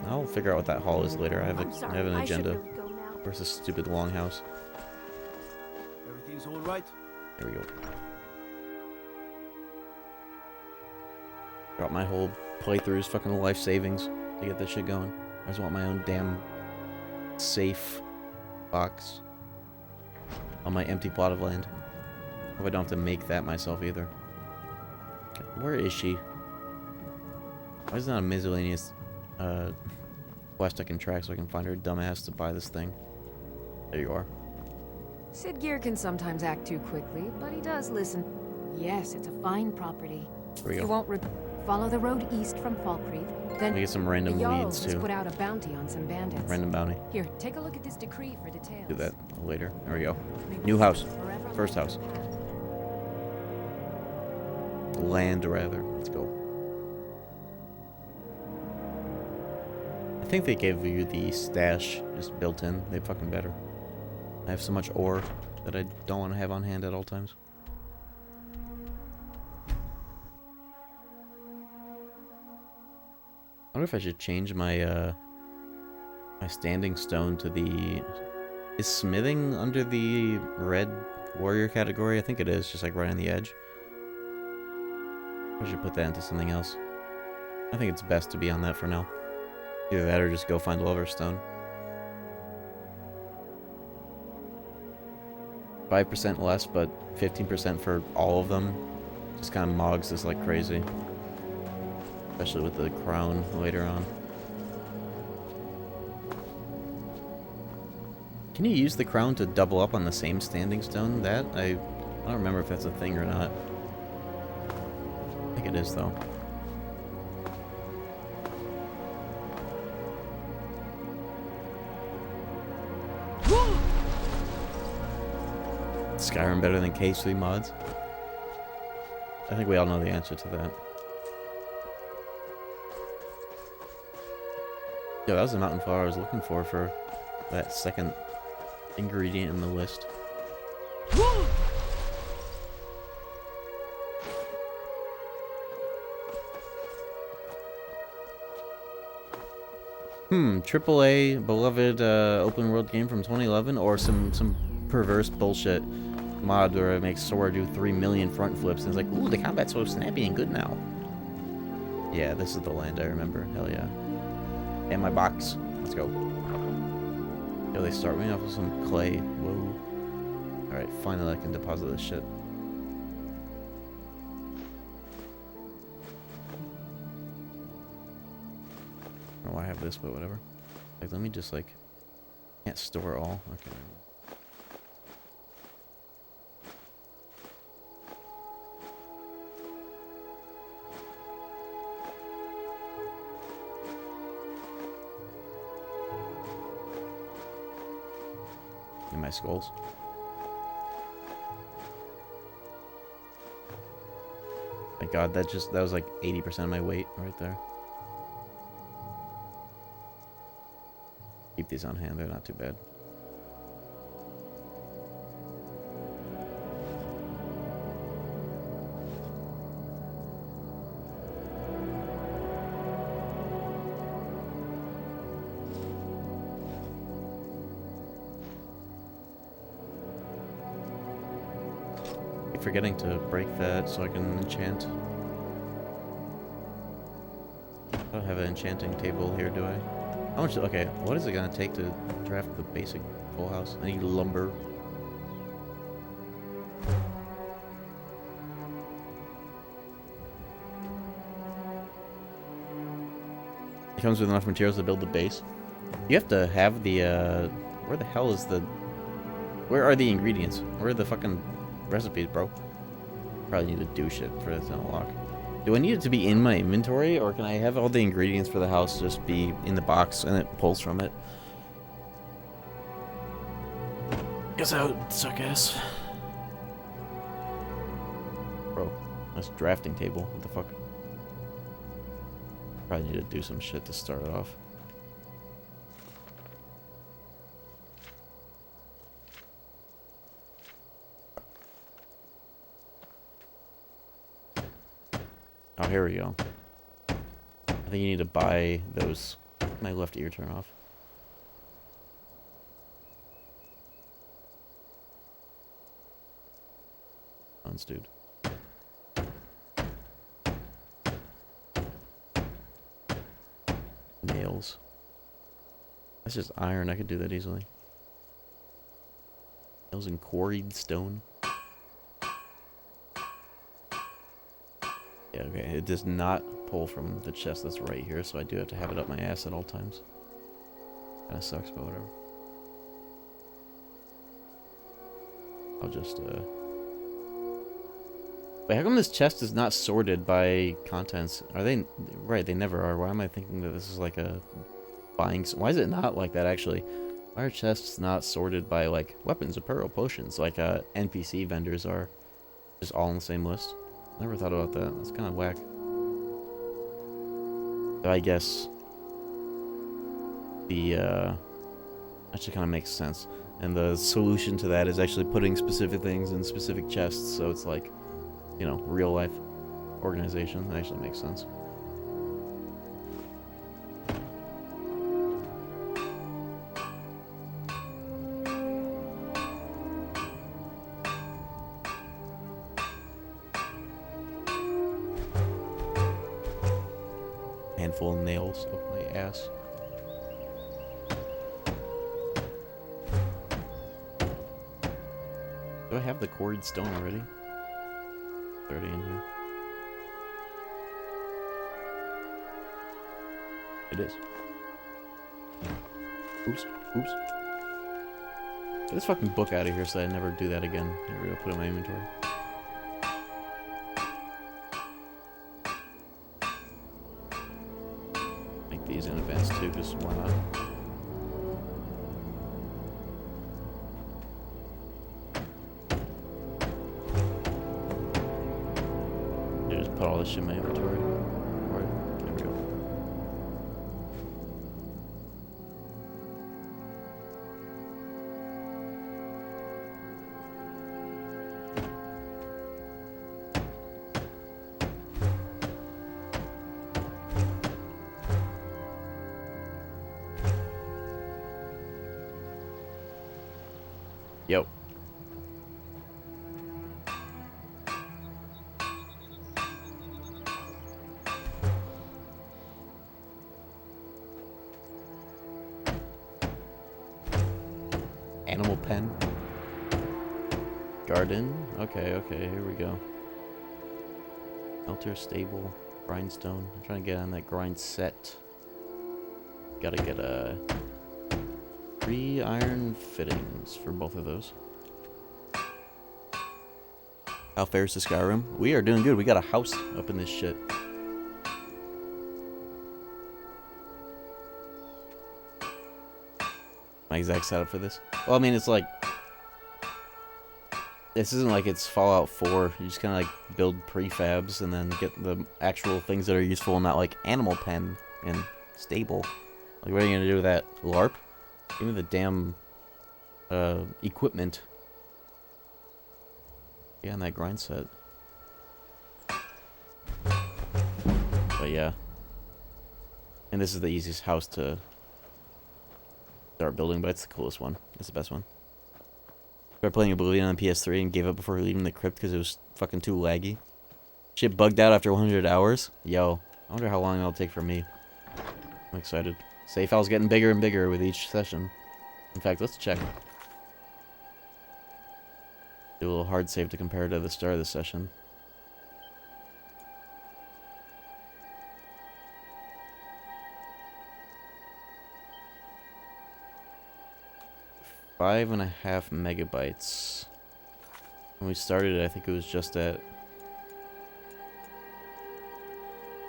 I'll figure out what that hall is later. I have an agenda. Where's this stupid longhouse? Everything's all right? There we go. Drop my hold. playthroughs, fucking life savings to get this shit going. I just want my own damn safe box on my empty plot of land. Hope I don't have to make that myself either. Where is she? Why is not a miscellaneous quest I can track so I can find her dumbass to buy this thing? There you are. Sid Gear can sometimes act too quickly, but he does listen. Yes, it's a fine property. Here we go. You won't follow the road east from Falkreath. Then we get some random the Jarl leads has too. put out a bounty on some bandits. Random bounty. Here, take a look at this decree for details. Do that later. There we go. New house. First house. Land, rather. Let's go. I think they gave you the stash just built in. They fucking better. I have so much ore that I don't want to have on hand at all times. I wonder if I should change my my standing stone to the... Is smithing under the red warrior category? I think it is, just like right on the edge. I should put that into something else. I think it's best to be on that for now. Either that or just go find Loverstone. 5% less, but 15% for all of them. Just kind of mogs this like crazy. Especially with the crown later on. Can you use the crown to double up on the same standing stone? That, I don't remember if that's a thing or not. I think it is, though. Skyrim better than K3 mods? I think we all know the answer to that. Yo, that was the mountain flower I was looking for that second ingredient in the list. AAA beloved open world game from 2011, or some perverse bullshit mod where it makes Sora do 3 million front flips and it's like, ooh, the combat's so snappy and good now. Yeah, this is the land I remember. Hell yeah. And my box. Let's go. Yo, they start me off with some clay. Whoa. Alright, finally I can deposit this shit. I don't know why I have this, but whatever. Like, let me just, like... Can't store all. Okay. In my skulls. My god, that was like 80% of my weight right there. Keep these on hand, they're not too bad. Keep forgetting to break that so I can enchant. I don't have an enchanting table here, do I? How much? Okay, what is it gonna take to draft the basic full house? I need lumber. It comes with enough materials to build the base. You have to have the, where the hell is the... Where are the ingredients? Where are the fucking recipes, bro? Probably need to do shit for this to unlock. Do I need it to be in my inventory, or can I have all the ingredients for the house just be in the box and it pulls from it? Guess that would suck ass. Bro, that's drafting table. What the fuck? Probably need to do some shit to start it off. Oh, here we go. I think you need to buy those. My left ear turn off. Dude. Nails. That's just iron. I could do that easily. Nails and quarried stone. Yeah, okay. It does not pull from the chest that's right here, so I do have to have it up my ass at all times. Kinda sucks, but whatever. I'll just, Wait, how come this chest is not sorted by contents? Are they... Right, they never are. Why am I thinking that this is like a buying... Why is it not like that, actually? Why are chests not sorted by, like, weapons, apparel, potions, like NPC vendors are? Just all on the same list? Never thought about that. That's kind of whack. But I guess... the, actually kind of makes sense. And the solution to that is actually putting specific things in specific chests, so it's like, you know, real life organization. That actually makes sense. Handful of nails up my ass. Do I have the quarried stone already? It's already in here. It is. Oops. Oops. Get this fucking book out of here so I never do that again. Here we go, put it in my inventory. Make these in advance too, because why not? Put all this shit in my inventory. Alright, there we go. Yo. Animal pen. Garden. Okay, okay, here we go. Smelter, stable, grindstone. I'm trying to get on that grind set. Gotta get 3 iron fittings for both of those. How fares the Skyrim? We are doing good. We got a house up in this shit. My exact setup for this. Well, I mean, it's like... This isn't like it's Fallout 4. You just kind of like build prefabs and then get the actual things that are useful, not like animal pen and stable. Like, what are you going to do with that? LARP? Give me the damn equipment. Yeah, and that grind set. But yeah. And this is the easiest house to start building, but it's the coolest one. It's the best one. Started playing Oblivion on PS3 and gave up before leaving the crypt because it was fucking too laggy. Shit bugged out after 100 hours. Yo, I wonder how long it'll take for me. I'm excited. Save file's getting bigger and bigger with each session. In fact, let's check. Do a little hard save to compare to the start of the session. Five and a half megabytes. When we started, I think it was just at...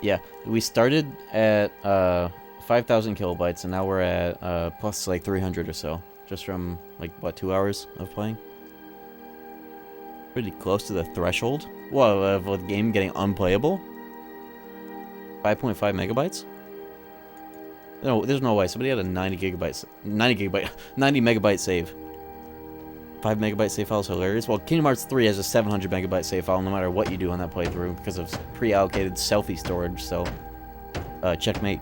Yeah, we started at 5,000 kilobytes, and now we're at plus like 300 or so. Just from, like, what, 2 hours of playing? Pretty close to the threshold. Whoa, of a game getting unplayable? 5.5 megabytes? No, there's no way. Somebody had a 90 megabyte save. 5 megabyte save file is hilarious. Well, Kingdom Hearts 3 has a 700 megabyte save file no matter what you do on that playthrough because of pre-allocated selfie storage, so... checkmate.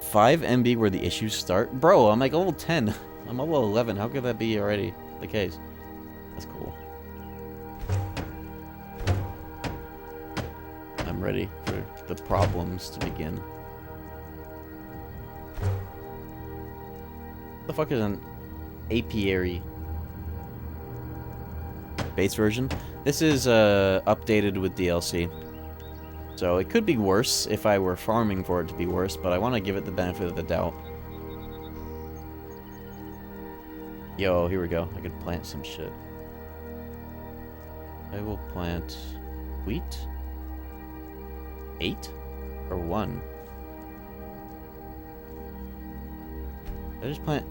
5 MB where the issues start? Bro, I'm like level 10. I'm level 11. How could that be already the case? That's cool. I'm ready for the problems to begin. The fuck is an apiary? Base version. This is updated with DLC. So it could be worse if I were farming for it to be worse, but I want to give it the benefit of the doubt. Yo, here we go. I could plant some shit. I will plant wheat? 8? Or 1? Did I just plant...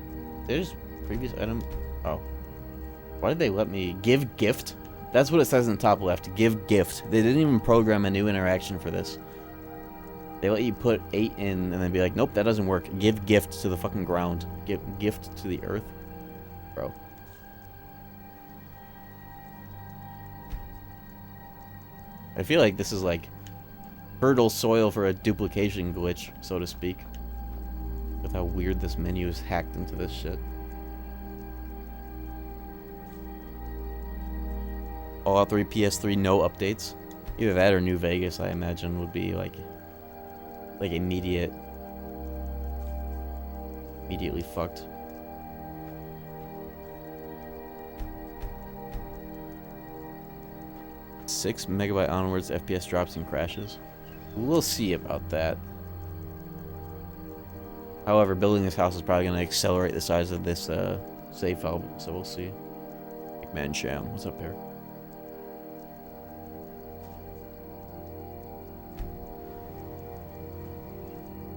Did I just previous item... Oh. Why did they let me... Give gift? That's what it says in the top left. Give gift. They didn't even program a new interaction for this. They let you put 8 in and then be like, nope, that doesn't work. Give gift to the fucking ground. Give gift to the earth. Bro. I feel like this is like fertile soil for a duplication glitch, so to speak. With how weird this menu is hacked into this shit. Fallout 3 PS3, no updates. Either that or New Vegas, I imagine, would be like immediately fucked. Six megabyte onwards, FPS drops and crashes. We'll see about that. However, building this house is probably going to accelerate the size of this save file, so we'll see. Man Sham, what's up here?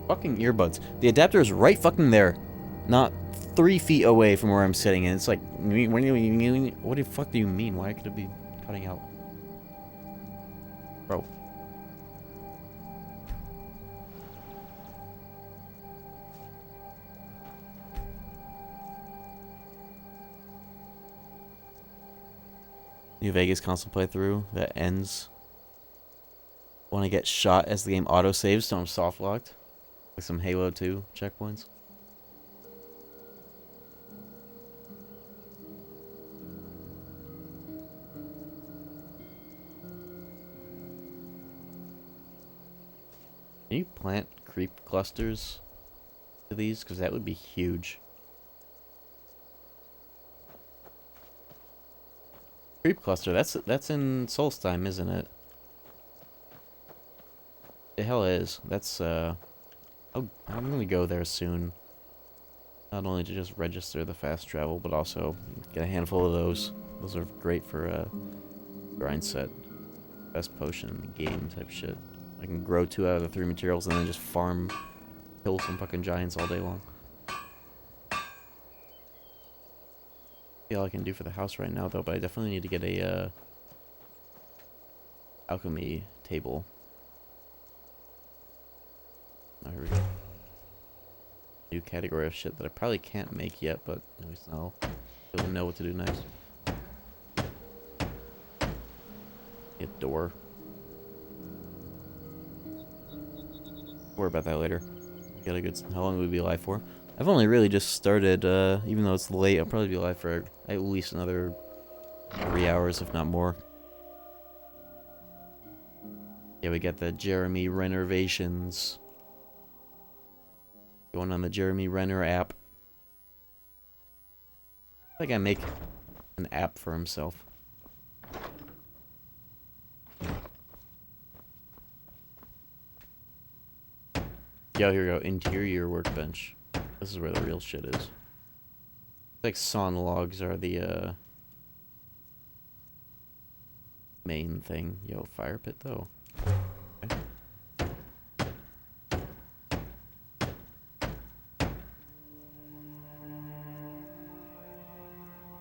Fucking earbuds. The adapter is right fucking there. Not 3 feet away from where I'm sitting, and it's like, what the fuck do you mean? Why could it be cutting out? Bro. New Vegas console playthrough that ends when I get shot as the game auto-saves, so I'm soft-locked. Like some Halo 2 checkpoints. Can you plant creep clusters to these? Because that would be huge. Creep cluster, that's in Solstheim, isn't it? The hell is. That's I'm gonna go there soon. Not only to just register the fast travel, but also get a handful of those. Those are great for grind set. Best potion in the game type shit. I can grow 2 out of the 3 materials and then just farm, kill some fucking giants all day long. All I can do for the house right now though, but I definitely need to get a alchemy table. Oh, here we go. New category of shit that I probably can't make yet, but at least I'll really know what to do next. Get door. Worry about that later. Got a good. How long will we be alive for? I've only really just started. Even though it's late, I'll probably be alive for at least another 3 hours, if not more. Yeah, we got the Jeremy renovations going on the Jeremy Renner app. I think I make an app for himself. Yo, here we go. Interior workbench. This is where the real shit is. Like sawn logs are the main thing. Yo, fire pit though. Okay.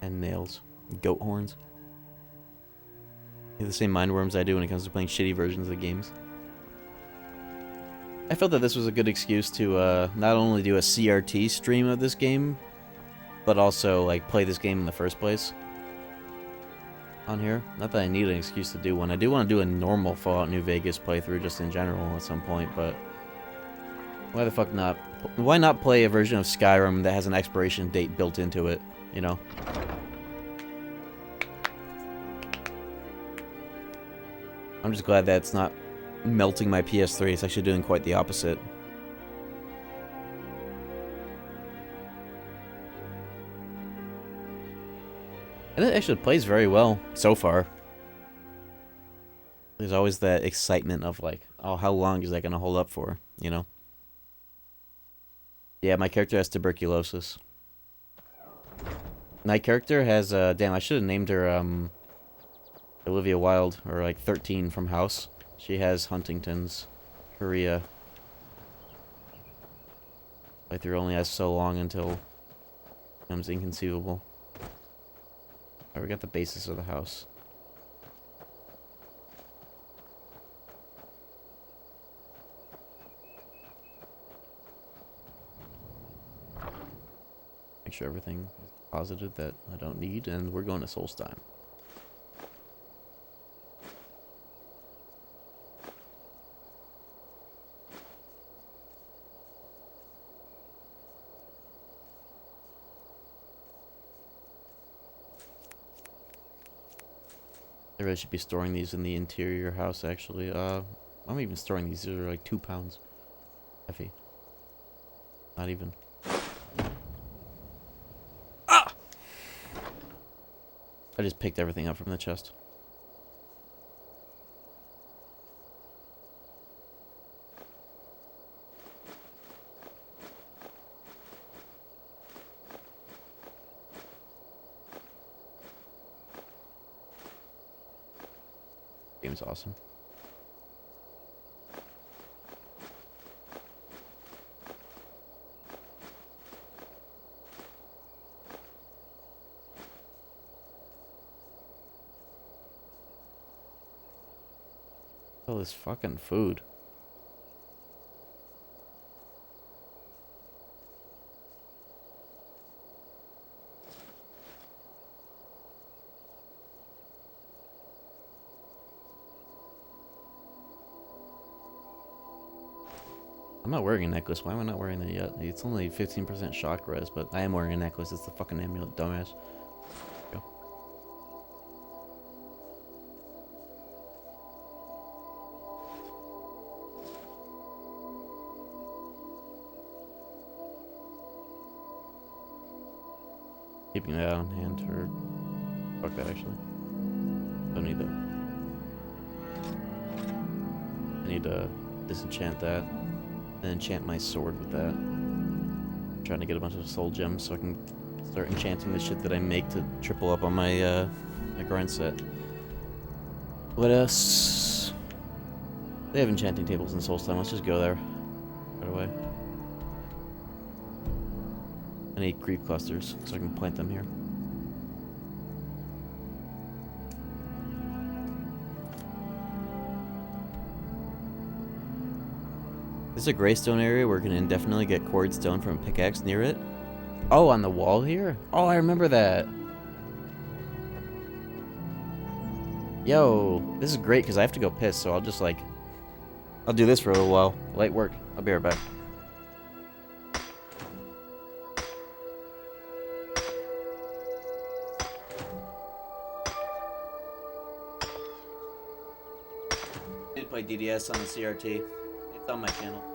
And nails. Goat horns. You have the same mindworms I do when it comes to playing shitty versions of games. I felt that this was a good excuse to not only do a CRT stream of this game, but also like play this game in the first place on here. Not that I need an excuse to do one. I do want to do a normal Fallout New Vegas playthrough just in general at some point, but why the fuck not? Why not play a version of Skyrim that has an expiration date built into it, you know? I'm just glad that it's not melting my PS3. It's actually doing quite the opposite. And it actually plays very well so far. There's always that excitement of like, oh, how long is that going to hold up for, you know? Yeah, my character has tuberculosis. My character has, damn, I should have named her, Olivia Wilde, or like 13 from House. She has Huntington's, Korea. Playthrough only has so long until it becomes inconceivable. Alright, we got the basis of the house. Make sure everything is posited that I don't need, and we're going to Solstheim. I really should be storing these in the interior house, actually. I'm even storing these. These are like 2 pounds. Heavy. Not even. Ah! I just picked everything up from the chest. Game's awesome. All this fucking food. I'm not wearing a necklace. Why am I not wearing that yet? It's only 15% shock res, but I am wearing a necklace. It's the fucking amulet, dumbass. Go. Keeping that on hand, or fuck that actually. Don't need that. I need to disenchant that. And enchant my sword with that. I'm trying to get a bunch of soul gems so I can start enchanting the shit that I make to triple up on my my grind set. What else? They have enchanting tables in Solstheim. Let's just go there right away. I need creep clusters so I can plant them here. This is a greystone area where we can indefinitely get quarried stone from a pickaxe near it. Oh, on the wall here? Oh, I remember that. Yo, this is great because I have to go piss, so I'll just like... I'll do this for a little while. Light work. I'll be right back. I did play DDS on the CRT. It's on my channel.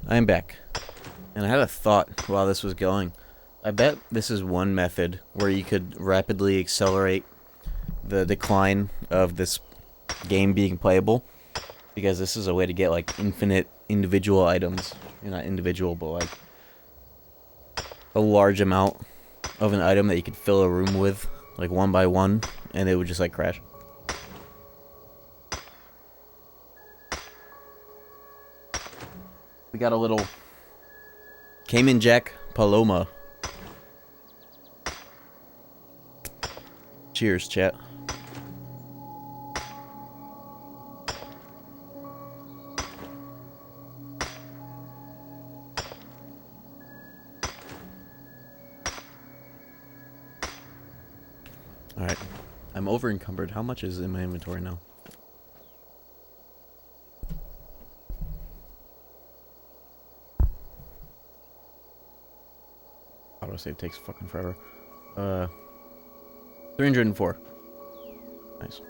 I'm back. And I had a thought while this was going. I bet this is one method where you could rapidly accelerate the decline of this game being playable. Because this is a way to get, like, infinite individual items. Not individual, but, like, a large amount of an item that you could fill a room with, like, one by one, and it would just, like, crash. We got a little Cayman Jack Paloma. Cheers, chat. Alright. I'm over encumbered. How much is in my inventory now? Autosave takes fucking forever. 304. Nice.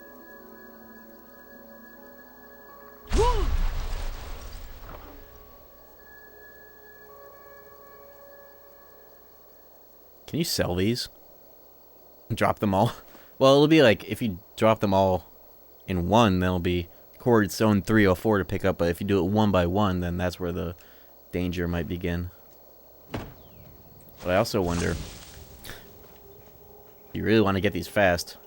Can you sell these? Drop them all? Well, it'll be like, if you drop them all in one, then it'll be Quarried Stone 304 to pick up, but if you do it one by one, then that's where the danger might begin. But I also wonder, if you really want to get these fast,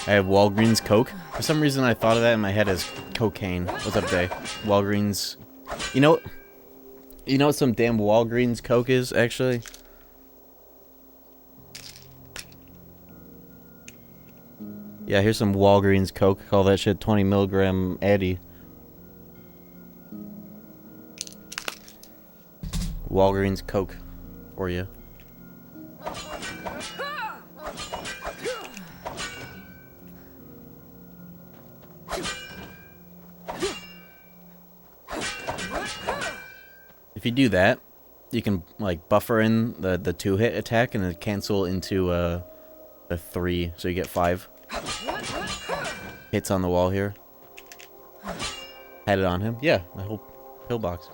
I have Walgreens Coke. For some reason I thought of that in my head as cocaine. What's up, Day? Walgreens. You know what some damn Walgreens Coke is, actually? Yeah, here's some Walgreens Coke. Call that shit 20 milligram Addy. Walgreens Coke for you. If you do that, you can like buffer in the 2-hit attack and then cancel into a 3, so you get 5 hits on the wall here. Had it on him. Yeah, my whole pillbox.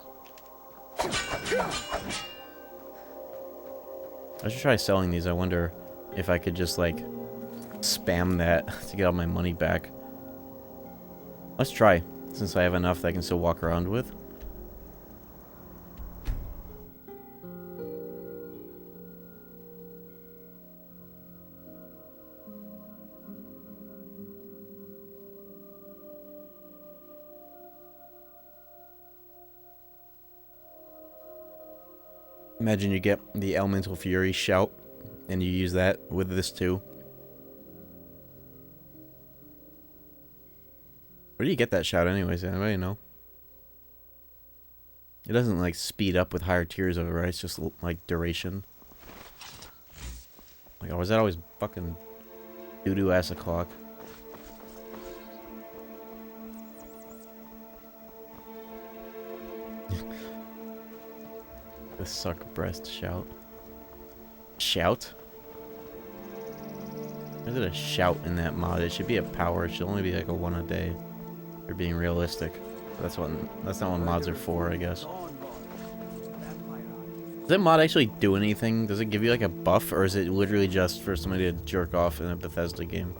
I should try selling these. I wonder if I could just like spam that to get all my money back. Let's try, since I have enough that I can still walk around with. Imagine you get the Elemental Fury shout, and you use that with this too. Where do you get that shout anyways? Anybody know? It doesn't like speed up with higher tiers of it, right? It's just like duration. Like, oh, is that always fucking doo-doo ass o'clock? The suck breast shout. Shout? Why is it a shout in that mod? It should be a power. It should only be like a 1 a day. They're being realistic. That's not what mods are for, I guess. Does that mod actually do anything? Does it give you like a buff, or is it literally just for somebody to jerk off in a Bethesda game?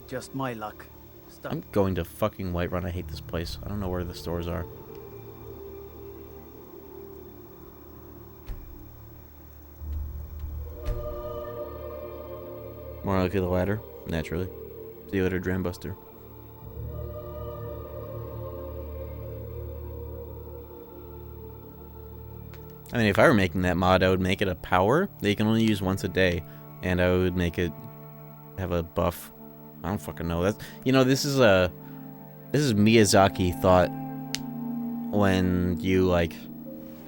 Just my luck. I'm going to fucking Whiterun. I hate this place. I don't know where the stores are. More likely the ladder, naturally. See you later, Drambuster. I mean, if I were making that mod, I would make it a power that you can only use once a day, and I would make it have a buff. I don't fucking know. That's, you know, this is Miyazaki thought when you like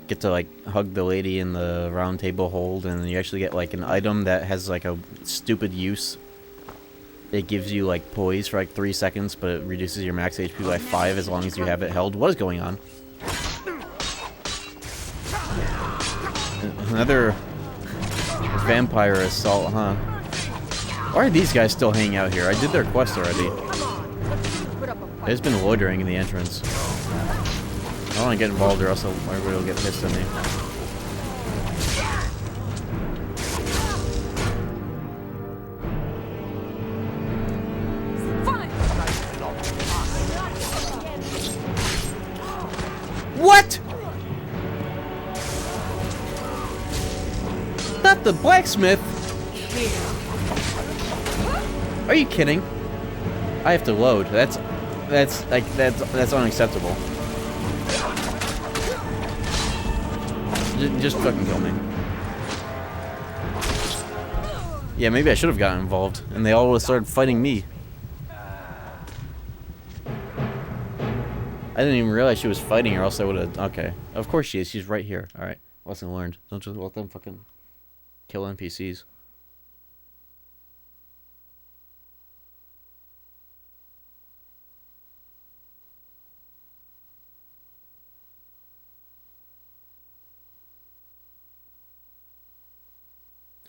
get to like hug the lady in the round table hold, and you actually get like an item that has like a stupid use. It gives you like poise for like 3 seconds, but it reduces your max HP by 5 as long as you have it held. What is going on? another vampire assault, huh? Why are these guys still hanging out here? I did their quest already. They've just been loitering in the entrance. I don't want to get involved or else everybody will get pissed at me. What? Not the blacksmith. Are you kidding? I have to load. That's unacceptable. Just fucking kill me. Yeah, maybe I should have gotten involved, and they all would have started fighting me. I didn't even realize she was fighting, or else I would have. Okay, of course she is. She's right here. All right, lesson learned. Don't just let them fucking kill NPCs.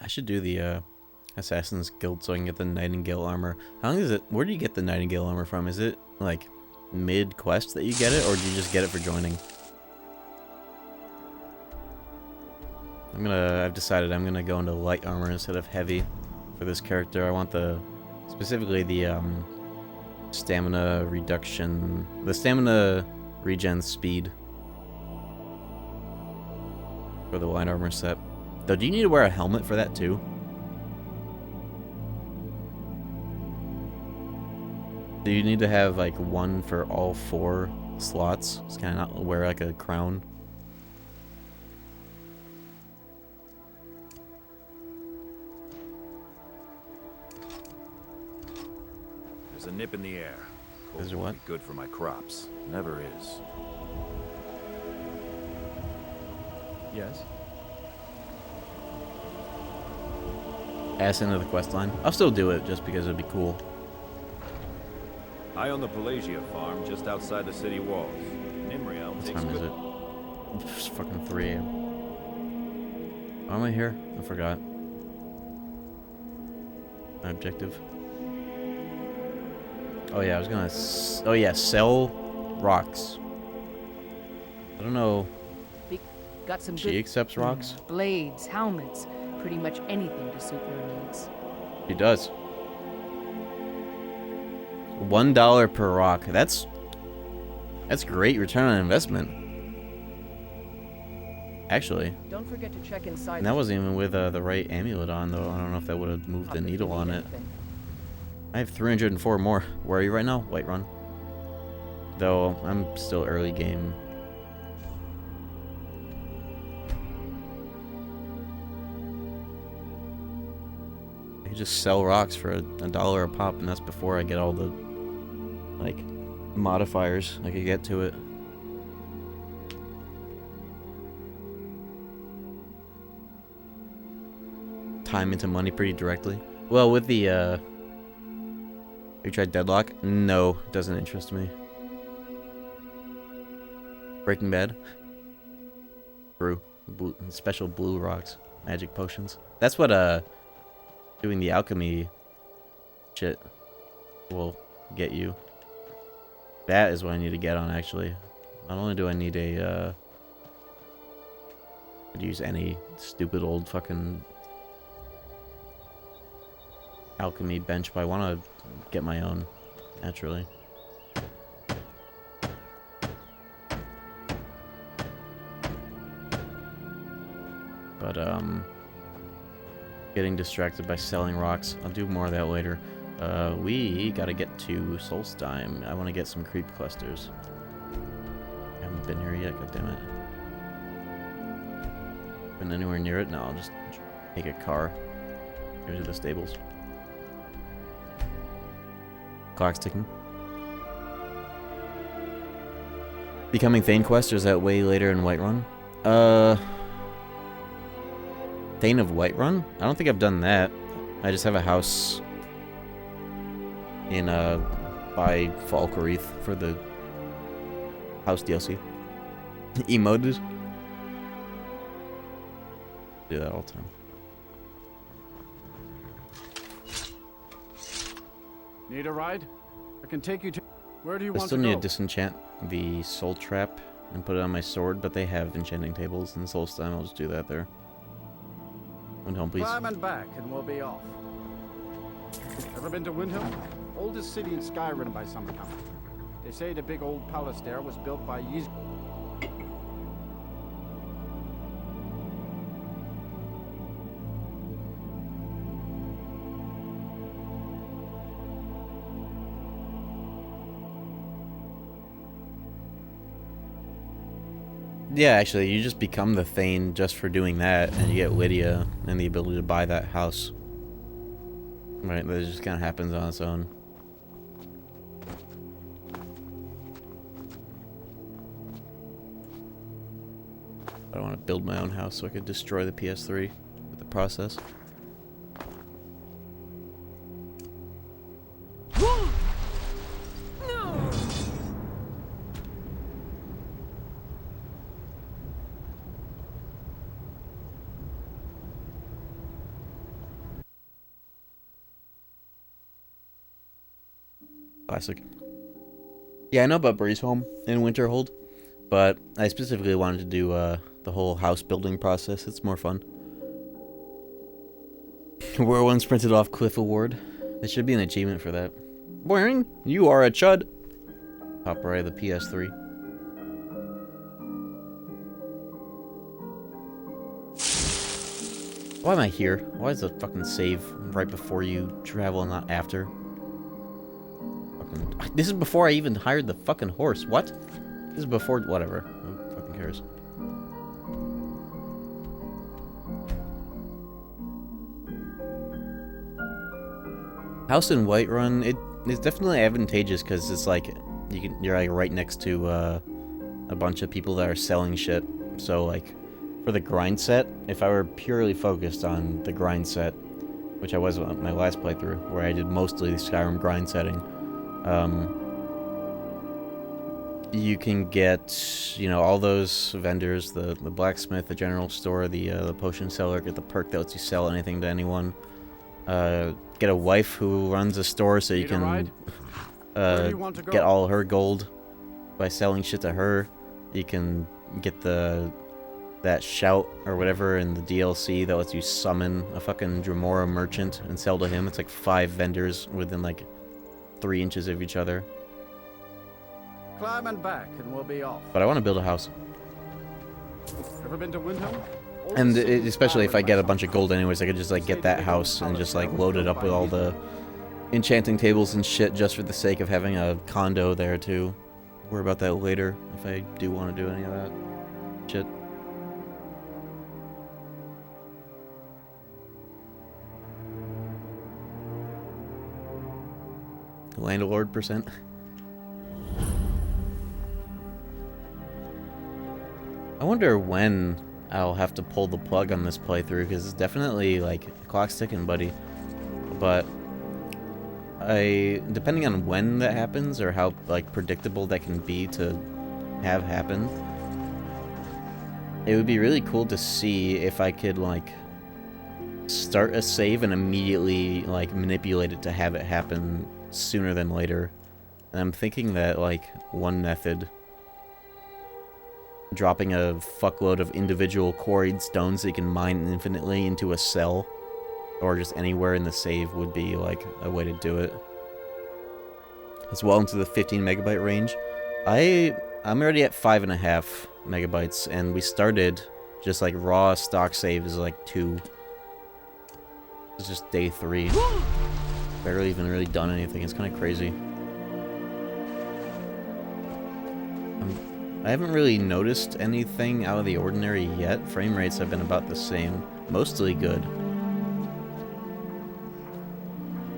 I should do the Assassin's Guild so I can get the Nightingale armor. How long is it? Where do you get the Nightingale armor from? Is it like mid-quest that you get it, or do you just get it for joining? I've decided I'm gonna go into light armor instead of heavy for this character. I want specifically the stamina reduction, the stamina regen speed for the light armor set. Though, do you need to wear a helmet for that too? Do you need to have like one for all 4 slots? Just kind of not wear like a crown. There's a nip in the air. Is there what? Good for my crops. Never is. Yes. Ass into the quest line. I'll still do it just because it'd be cool. I own the Pelagia farm just outside the city walls. Nimriel What takes time is good. it? It's fucking 3 AM. Why am I here? I forgot. My objective. Oh yeah, I was gonna. Oh yeah, sell rocks. I don't know. Got some She good accepts rocks. blades, helmets, pretty much anything to suit your needs. She does. $1 per rock. That's great return on investment. Actually. Don't forget to check inside. And that wasn't even with the right amulet on, though. I don't know if that would have moved the needle on it. I have 304 more. Where are you right now? Whiterun. Though I'm still early game. I just sell rocks for $1 a pop, and that's before I get all the like modifiers I could get to it. Time into money pretty directly. Well, with the have you tried Deadlock? No, it doesn't interest me. Breaking Bad? Brew. Special blue rocks. Magic potions. That's what doing the alchemy shit will get you. That is what I need to get on, actually. Not only do I need a could use any stupid old fucking alchemy bench, but I want to get my own, naturally. But getting distracted by selling rocks. I'll do more of that later. We gotta get to Solstheim. I want to get some creep clusters. I haven't been here yet, goddammit. Been anywhere near it? No, I'll just take a car. Go to the stables. Clock's ticking. Becoming Thane quest, or is that way later in Whiterun? Thane of Whiterun? I don't think I've done that. I just have a house in by Falkreath for the house DLC. Emoted. Do that all the time. Need a ride? I can take you to... Where do you I want still to need go? to disenchant the soul trap and put it on my sword, but they have enchanting tables in Soulstime. I'll just do that there. Windhelm, please. Climb and back, and we'll be off. Ever been to Windhelm? Oldest city in Skyrim by some account. They say the big old palace there was built by Ys... Yeah, actually, you just become the Thane just for doing that, and you get Lydia and the ability to buy that house. Right, that just kind of happens on its own. I don't want to build my own house so I could destroy the PS3 with the process. Classic. Yeah, I know about Breeze Home and Winterhold, but I specifically wanted to do the whole house building process. It's more fun. Where one sprinted off cliff award. There should be an achievement for that. Boing! You are a chud! Top right of the PS3. Why am I here? Why is the fucking save right before you travel and not after? This is before I even hired the fucking horse. What? This is before... Whatever. Who fucking cares? House in Whiterun, it's definitely advantageous because it's like you're like right next to a bunch of people that are selling shit. So like for the grind set, if I were purely focused on the grind set, which I was on my last playthrough, where I did mostly the Skyrim grind setting. You can get, you know, all those vendors, the blacksmith, the general store, the potion seller, get the perk that lets you sell anything to anyone. Get a wife who runs a store so you can get all her gold by selling shit to her. You can get that shout or whatever in the DLC that lets you summon a fucking Dremora merchant and sell to him. It's like 5 vendors within like 3 inches of each other. Climb and back, and we'll be off. But I want to build a house. Ever been to Windhelm? And especially if I get a bunch of gold anyways, I could just like get that house and just like load it up with all the enchanting tables and shit just for the sake of having a condo there too. Worry about that later if I do want to do any of that shit. Landlord percent. I wonder when I'll have to pull the plug on this playthrough, because it's definitely like clock's ticking, buddy. But depending on when that happens or how like predictable that can be to have happen, it would be really cool to see if I could like start a save and immediately like manipulate it to have it happen sooner than later. And I'm thinking that like one method, dropping a fuckload of individual quarried stones that you can mine infinitely into a cell or just anywhere in the save, would be like a way to do it. It's well into the 15 megabyte range. I'm already at 5.5 megabytes, and we started just like raw stock save is like 2. It's just day 3. Barely even really done anything. It's kind of crazy. I haven't really noticed anything out of the ordinary yet. Frame rates have been about the same. Mostly good.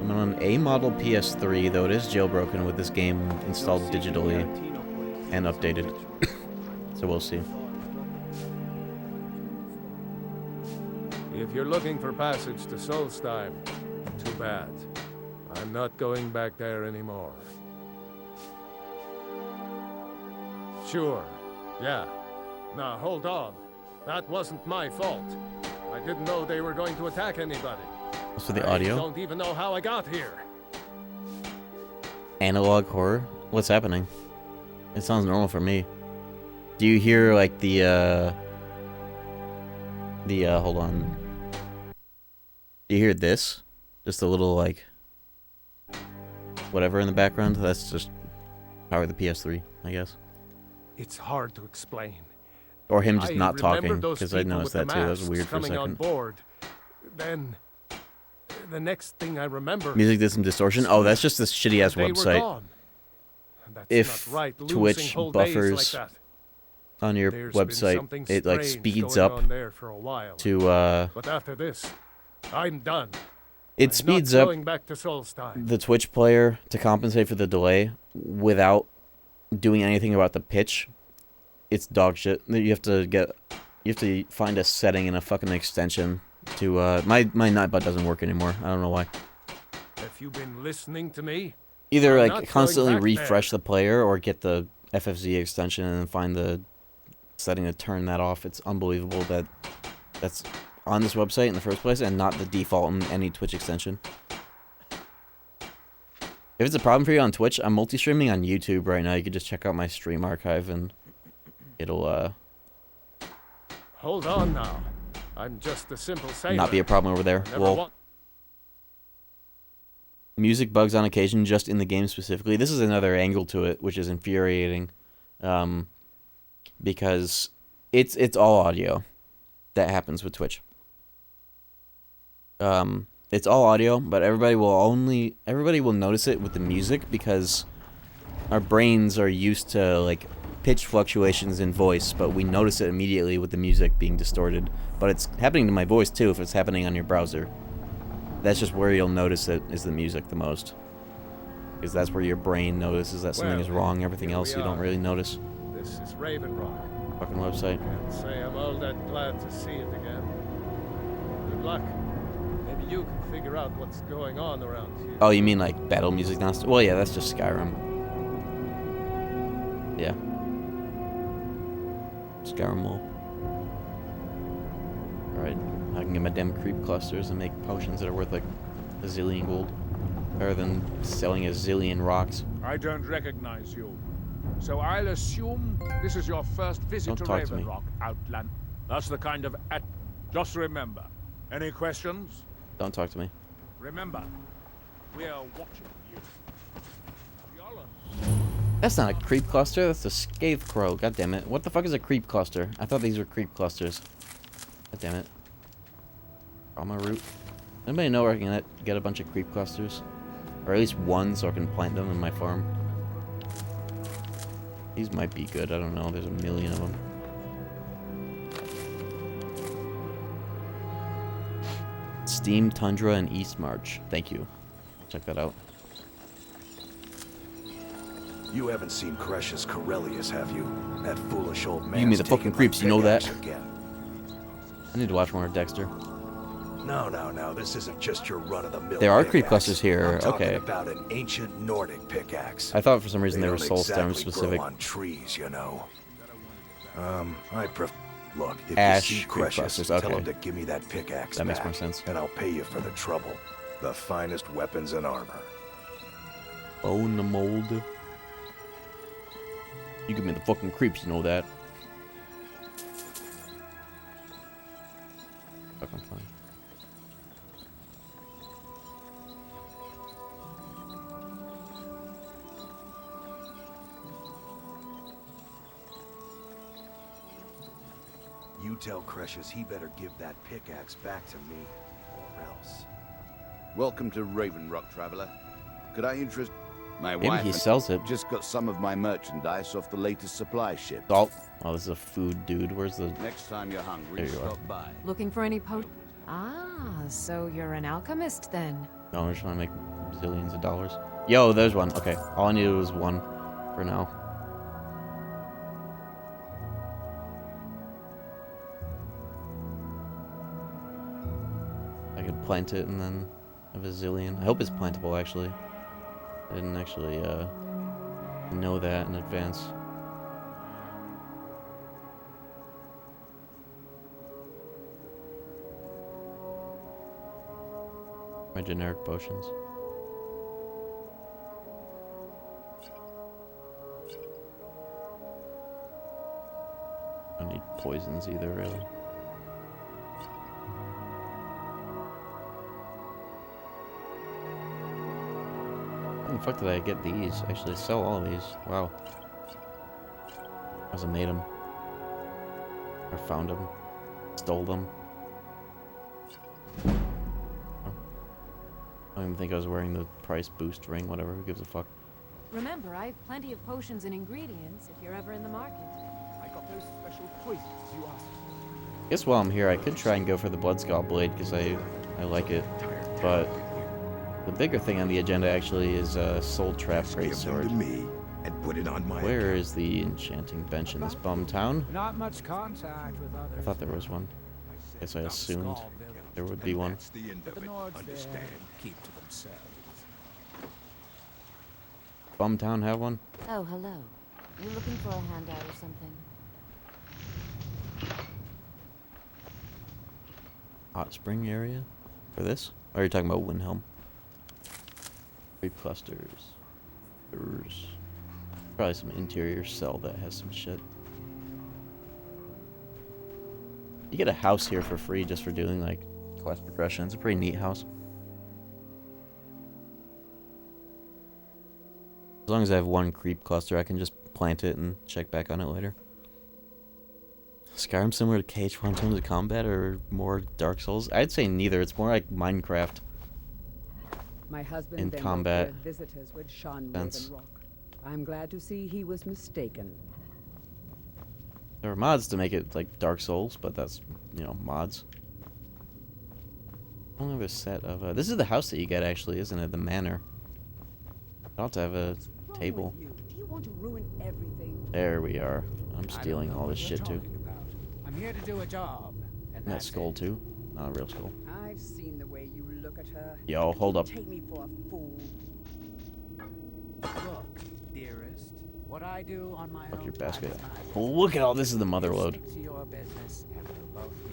I'm on an A model PS3, though it is jailbroken with this game installed digitally and updated. So we'll see. If you're looking for passage to Solstheim, too bad. I'm not going back there anymore. Sure, yeah. Now hold on. That wasn't my fault. I didn't know they were going to attack anybody. What's for the audio? I don't even know how I got here. Analog horror? What's happening? It sounds normal for me. Do you hear like the hold on. Do you hear this? Just a little like whatever in the background? That's just power of the PS3, I guess. It's hard to explain. Or him just not talking, those because I people noticed with that the too. That was masks weird for a coming on second. board. Then the next thing I remember, Music did some distortion. Oh, that's just this shitty ass they were website. gone. That's If not right, losing Twitch whole days buffers like that. on your There's been website, something it like strange speeds going up on there for a while. to But after this, I'm done. it I'm speeds not up going back to Solstheim. the Twitch player to compensate for the delay without doing anything about the pitch. It's dog shit. You have to find a setting in a fucking extension to my Nightbot doesn't work anymore. I don't know why. Have you been listening to me? Either I'm like not constantly going back refresh the player or get the FFZ extension and then find the setting to turn that off. It's unbelievable that that's on this website in the first place and not the default in any Twitch extension. If it's a problem for you on Twitch, I'm multi-streaming on YouTube right now. You can just check out my stream archive and it'll Hold on now. I'm just a simple sailor. not be a problem over there. Never Well, music bugs on occasion, just in the game specifically. This is another angle to it, which is infuriating, because it's all audio that happens with Twitch. It's all audio, but everybody will notice it with the music because our brains are used to like pitch fluctuations in voice, but we notice it immediately with the music being distorted. But it's happening to my voice too if it's happening on your browser. That's just where you'll notice it, is the music the most. Because that's where your brain notices that something is wrong. Everything else you don't really notice. This is Raven Rock. Fucking website. Can't say I'm all that glad to see it again. Good luck. Maybe you can figure out what's going on around here. Oh, you mean like battle music now? Well, yeah, that's just Skyrim. Yeah. Skyrim will. Alright, I can get my damn creep clusters and make potions that are worth like a zillion gold. Better than selling a zillion rocks. I don't recognize you. So I'll assume this is your first visit to Raven Rock, Outland. That's the kind of just remember. Any questions? Don't talk to me. Remember, we're watching you. That's not a creep cluster, that's a scathe crow. God damn it. What the fuck is a creep cluster? I thought these were creep clusters. God damn it. Trauma root. Anybody know where I can get a bunch of creep clusters? Or at least one so I can plant them in my farm. These might be good, I don't know. There's a million of them. Steam, Tundra, and East March. Thank you. Check that out. You haven't seen Crush's Corellius, have you? That foolish old man. You mean the fucking creeps, you know that? I need to watch more of Dexter. No, this isn't just your run-of-the-mill. There are creep clusters here, I'm okay. about an ancient Nordic pickaxe. I thought for some reason they were don't Soulstorm exactly specific. grow on trees, you know. Look, if Ash you see creep Crush's, clusters, tell okay. him to give me that pickaxe That makes back, more sense. and I'll pay you for the trouble. The finest weapons and armor. Bone the mold. You give me the fucking creeps, you know that. Fucking fine. You tell Crush's he better give that pickaxe back to me, or else. Welcome to Raven Rock, traveler. Could I interest my Maybe wife? he sells it. Just got some of my merchandise off the latest supply ship. Salt. Oh, this is a food dude. Where's the... Next time you're hungry, There you are. stop by. Looking for any Ah, so you're an alchemist then. No, I just want to make zillions of dollars. Yo, there's one. Okay, all I needed was one for now. I could plant it and then have a zillion. I hope it's plantable, actually. I didn't actually know that in advance. My generic potions. I don't need poisons either, really. How the fuck did I get these? Actually, sell all of these. Wow. I must have made them. Or found them. Stole them. I don't even think I was wearing the price boost ring, whatever, who gives a fuck. Remember, I have plenty of potions and ingredients if you're ever in the market. I got those special poisons you asked for. Guess while I'm here, I could try and go for the Bloodskull Blade, because I like it. But the bigger thing on the agenda actually is Soul Trap Greatsword. And put it on my Where is the enchanting bench in this bum town? Not much contact with others. I thought there was one. Guess I assumed there would be one. But the Nords there keep to themselves. Bumtown have one? Oh, hello. You looking for a handout or something? Hot spring area? For this? Or are you talking about Windhelm? 3 clusters. There's probably some interior cell that has some shit. You get a house here for free just for doing like quest progression. It's a pretty neat house. As long as I have one creep cluster, I can just plant it and check back on it later. Skyrim similar to KH1 in terms of combat or more Dark Souls? I'd say neither. It's more like Minecraft. My husband in then combat wrote visitors with Sean sense. Ravenrock. I'm glad to see he was mistaken. There are mods to make it like Dark Souls, but that's, you know, mods. I only have a set of... this is the house that you get, actually, isn't it? The manor. I ought to have a table. Do you want to ruin everything? There we are. I'm stealing all this shit, too. I'm here to do a job. And that skull, too. Not a real skull. I've seen the way you look at her. Yo, hold up. Take me for a fool. Look, dearest, what I do on my own Your basket. time is my business. Well, look at all this is the mother load. Stick to your business and we'll both be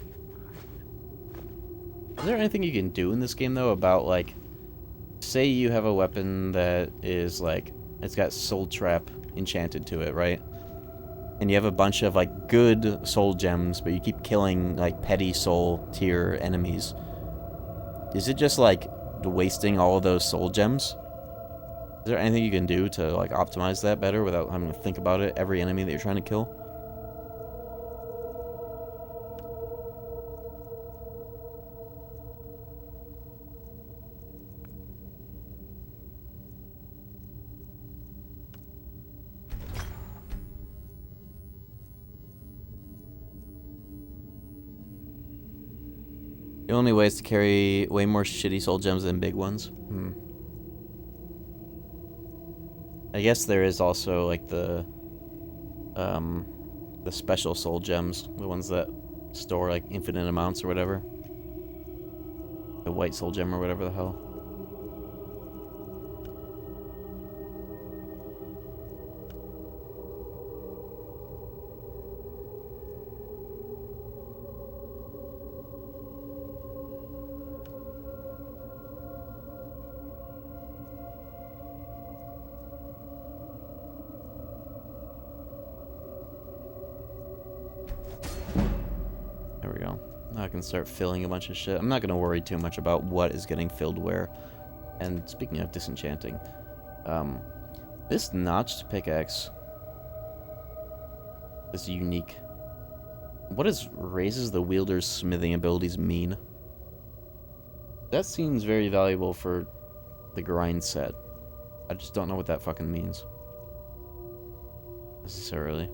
fine. Is there anything you can do in this game, though, about, like... Say you have a weapon that is, like... It's got Soul Trap enchanted to it, right? And you have a bunch of, like, good soul gems, but you keep killing, like, petty soul tier enemies. Is it just, like, wasting all of those soul gems? Is there anything you can do to, like, optimize that better without having to think about it, every enemy that you're trying to kill? The only way is to carry way more shitty soul gems than big ones. I guess there is also like the special soul gems, the ones that store like infinite amounts or whatever. The white soul gem or whatever the hell. There we go. Now I can start filling a bunch of shit. I'm not going to worry too much about what is getting filled where. And speaking of disenchanting, this notched pickaxe is unique. What does raises the wielder's smithing abilities mean? That seems very valuable for the grind set. I just don't know what that fucking means. Necessarily.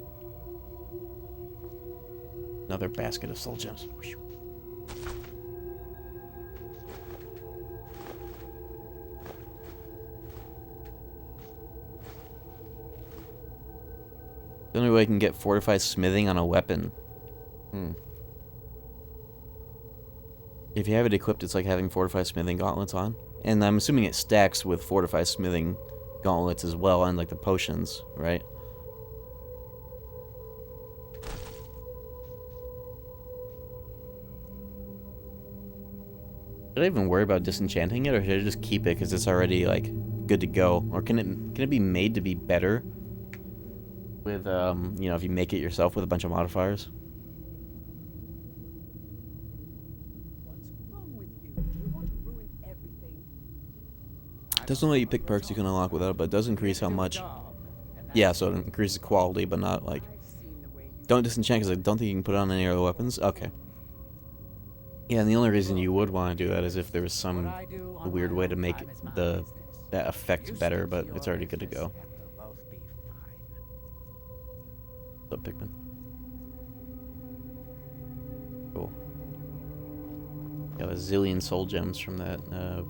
Another basket of soul gems. Whew. The only way I can get fortified smithing on a weapon. If you have it equipped, it's like having fortified smithing gauntlets on. And I'm assuming it stacks with fortified smithing gauntlets as well, and like the potions, right? Should I even worry about disenchanting it, or should I just keep it because it's already like good to go? Or can it be made to be better with you know, if you make it yourself with a bunch of modifiers? What's wrong with you? You want to ruin everything. It doesn't let you pick perks you can unlock without it, but it does increase how much. Yeah, so it increases quality, but not like. Don't disenchant because I don't think you can put it on any other weapons. Okay. Yeah, and the only reason you would want to do that is if there was some weird way to make that effect better, but it's already good to go. What's up, Pikmin? Cool. Got a zillion soul gems from that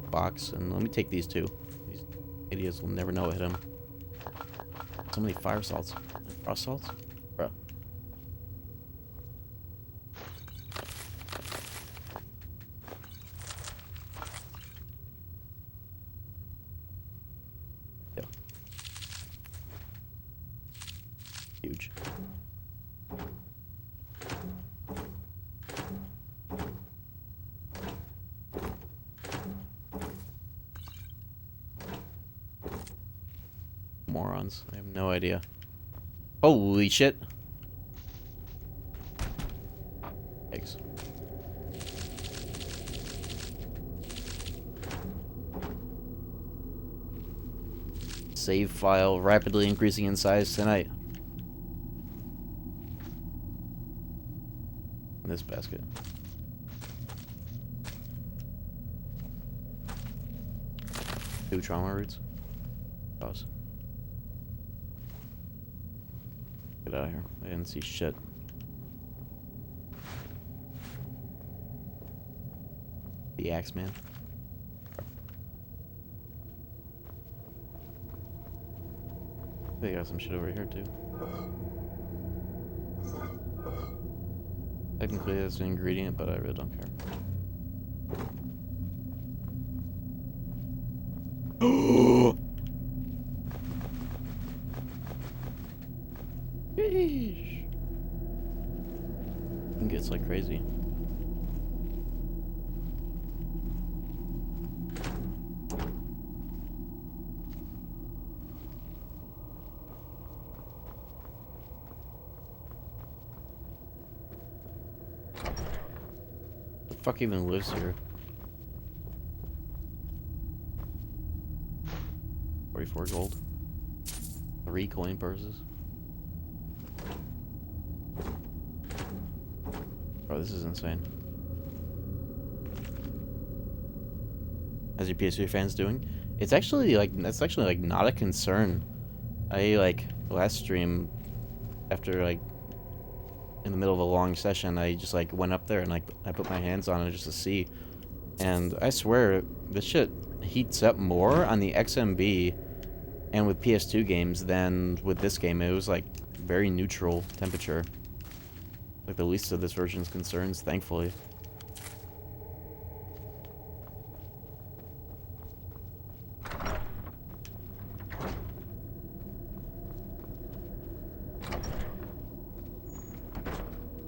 box, and let me take these two. These idiots will never know what hit them. So many fire salts. Frost salts? Bruh. Huge. Morons. I have no idea. Holy shit. Eggs. Save file rapidly increasing in size tonight. In this basket. Two trauma roots. Pause. Get out of here. I didn't see shit. The axe man. They got some shit over here too. Technically that's an ingredient, but I really don't care. Sheesh. It gets like crazy. The fuck even lives here? 44 gold. 3 coin purses. Bro, this is insane. How's your PS3 fans doing? It's actually like, that's actually like not a concern. I like last stream, after like in the middle of a long session, I just like went up there and like I put my hands on it just to see, and I swear this shit heats up more on the XMB and with PS2 games than with this game. It was like very neutral temperature, like the least of this version's concerns, thankfully.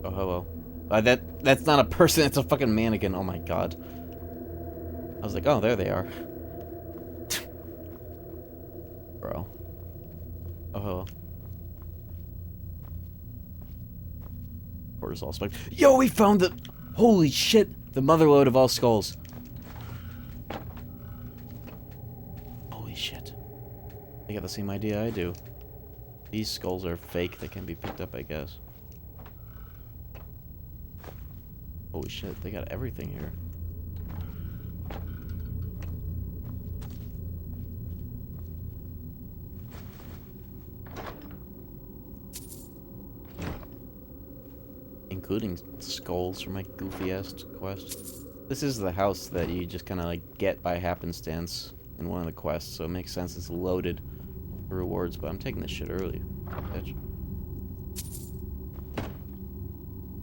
Oh, hello. That's not a person, it's a fucking mannequin. Oh my god. I was like, oh, there they are. Bro. Oh, hello. Cortisol spike. Yo, we found the... Holy shit! The motherlode of all skulls. Holy shit. They got the same idea I do. These skulls are fake. They can be picked up, I guess. Holy shit, they got everything here. Including skulls from my goofy-ass quest. This is the house that you just kind of like get by happenstance in one of the quests, so it makes sense it's loaded for rewards, but I'm taking this shit early. Bitch.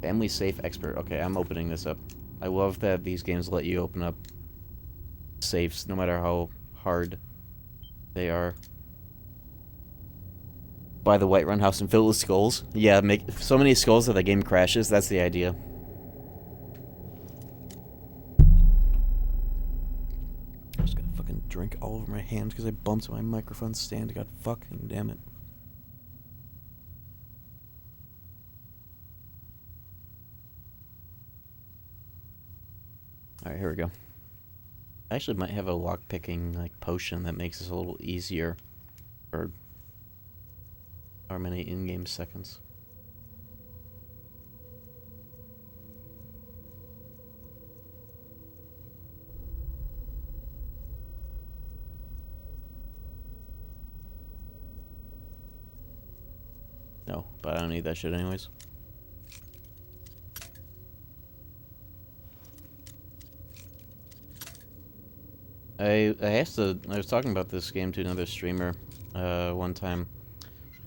Family safe expert. Okay, I'm opening this up. I love that these games let you open up safes no matter how hard they are. Buy the Whiterun house and fill it with skulls. Yeah, make so many skulls that the game crashes. That's the idea. drink all over my hand because I bumped my microphone stand. God fucking damn it. Alright, here we go. I actually might have a lock-picking like potion that makes this a little easier for how many in-game seconds. No, but I don't need that shit anyways. I was talking about this game to another streamer one time,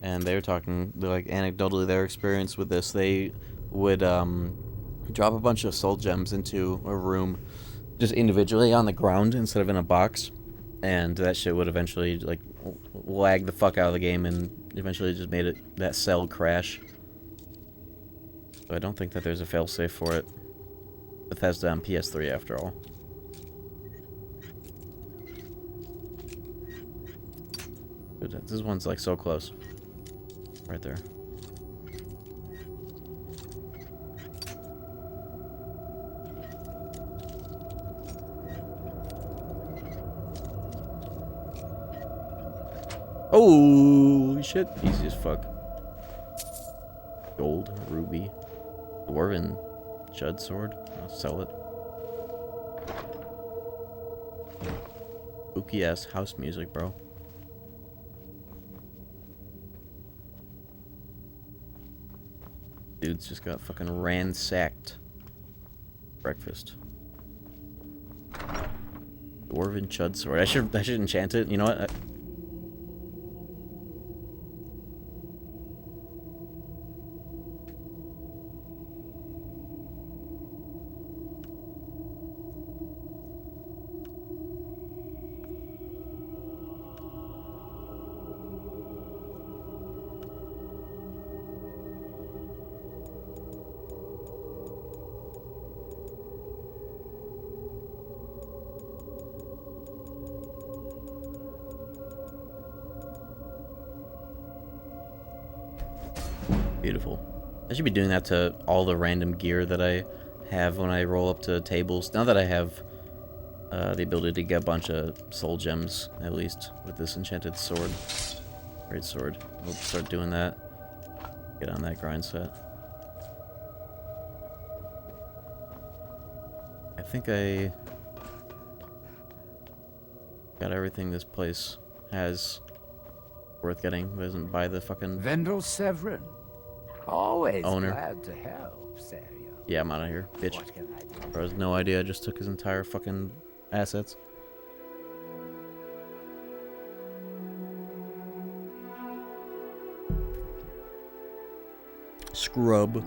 and they were talking like anecdotally their experience with this. They would drop a bunch of soul gems into a room just individually on the ground instead of in a box, and that shit would eventually like lag the fuck out of the game and eventually just made that cell crash. So I don't think that there's a failsafe for it. Bethesda on PS3 after all. This one's like so close. Right there. Oh shit, easy as fuck. Gold, ruby, dwarven Judd sword. I'll sell it. Spooky ass house music, bro. Dude's just got fucking ransacked. Breakfast. Dwarven Chud sword. I should enchant it. You know what? Beautiful. I should be doing that to all the random gear that I have when I roll up to tables. Now that I have the ability to get a bunch of soul gems, at least, with this enchanted sword. Great sword. We'll start doing that. Get on that grind set. I think I got everything this place has worth getting. Doesn't buy the fucking Vendel Severin. Always owner. Glad to help, Samuel. Yeah, I'm out of here, bitch. What can I do? Bro has no idea I just took his entire fucking assets. Scrub.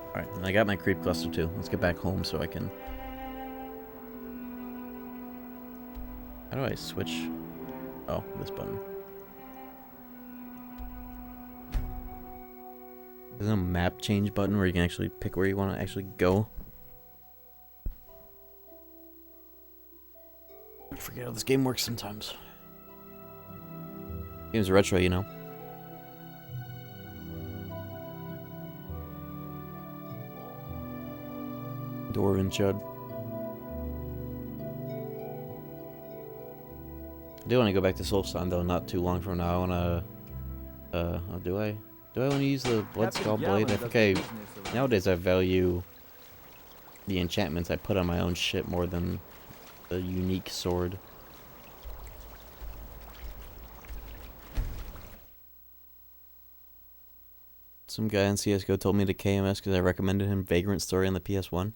Alright, and I got my creep cluster too. Let's get back home so I can... How do I switch? Oh, this button. There's no map change button where you can actually pick where you want to actually go. I forget how this game works sometimes. Game's retro, you know. Dwarven Chud. I do want to go back to Solstheim though, not too long from now. I want to, do I want to use the Bloodskull Blade? I think nowadays I value the enchantments I put on my own shit more than the unique sword. Some guy on CSGO told me to KMS because I recommended him Vagrant Story on the PS1.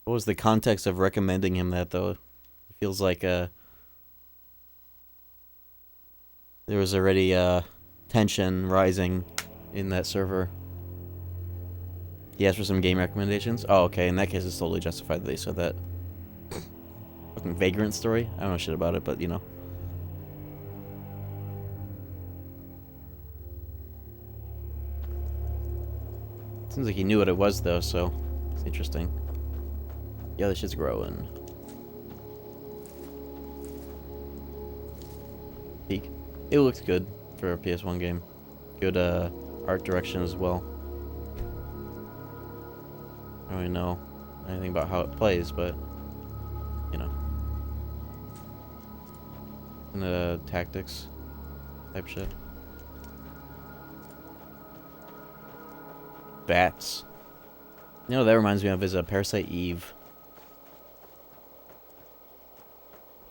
What was the context of recommending him that though? It feels like, there was already tension rising in that server. He asked for some game recommendations? Oh, okay. In that case, it's totally justified that they said that. Fucking Vagrant Story? I don't know shit about it, but you know. Seems like he knew what it was, though, so it's interesting. Yeah, this shit's growing. Peak. It looks good for a PS1 game. Good art direction as well. I don't really know anything about how it plays, but you know. And tactics type shit. Bats. You know, that reminds me of is a Parasite Eve.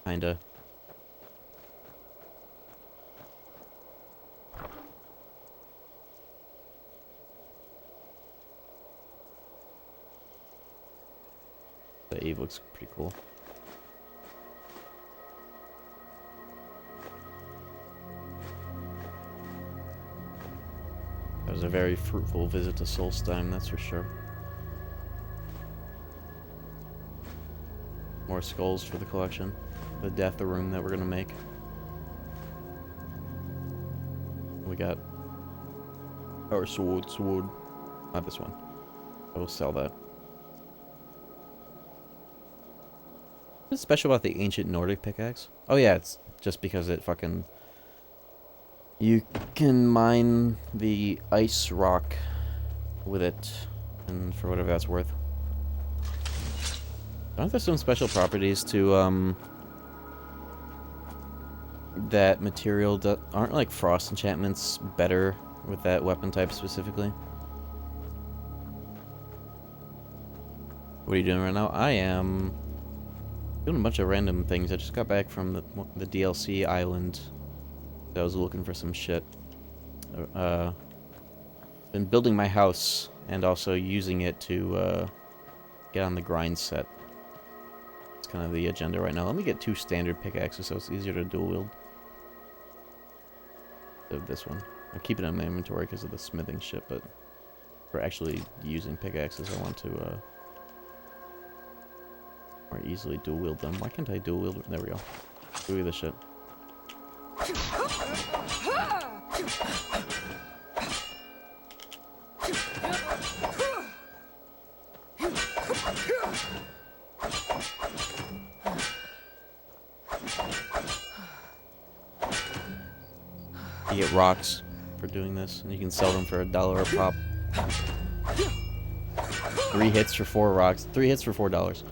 Kinda. The Eve looks pretty cool. That was a very fruitful visit to Solstheim, that's for sure. More skulls for the collection. The death room that we're gonna make. We got our sword. Not this one. I will sell that. What's special about the ancient Nordic pickaxe? Oh yeah, it's just because it fucking... You can mine the ice rock with it, and for whatever that's worth. Aren't there some special properties to, that material? Aren't, like, frost enchantments better with that weapon type specifically? What are you doing right now? I am doing a bunch of random things. I just got back from the DLC island. I was looking for some shit. Been building my house and also using it to get on the grind set. It's kind of the agenda right now. Let me get 2 standard pickaxes so it's easier to dual wield. This one. I'm keeping it in my inventory because of the smithing shit, but for actually using pickaxes, I want to more easily dual wield them. Why can't I dual wield? There we go. Do this shit. You get rocks for doing this, and you can sell them for $1 a pop. 3 hits for 4 rocks. 3 hits for $4.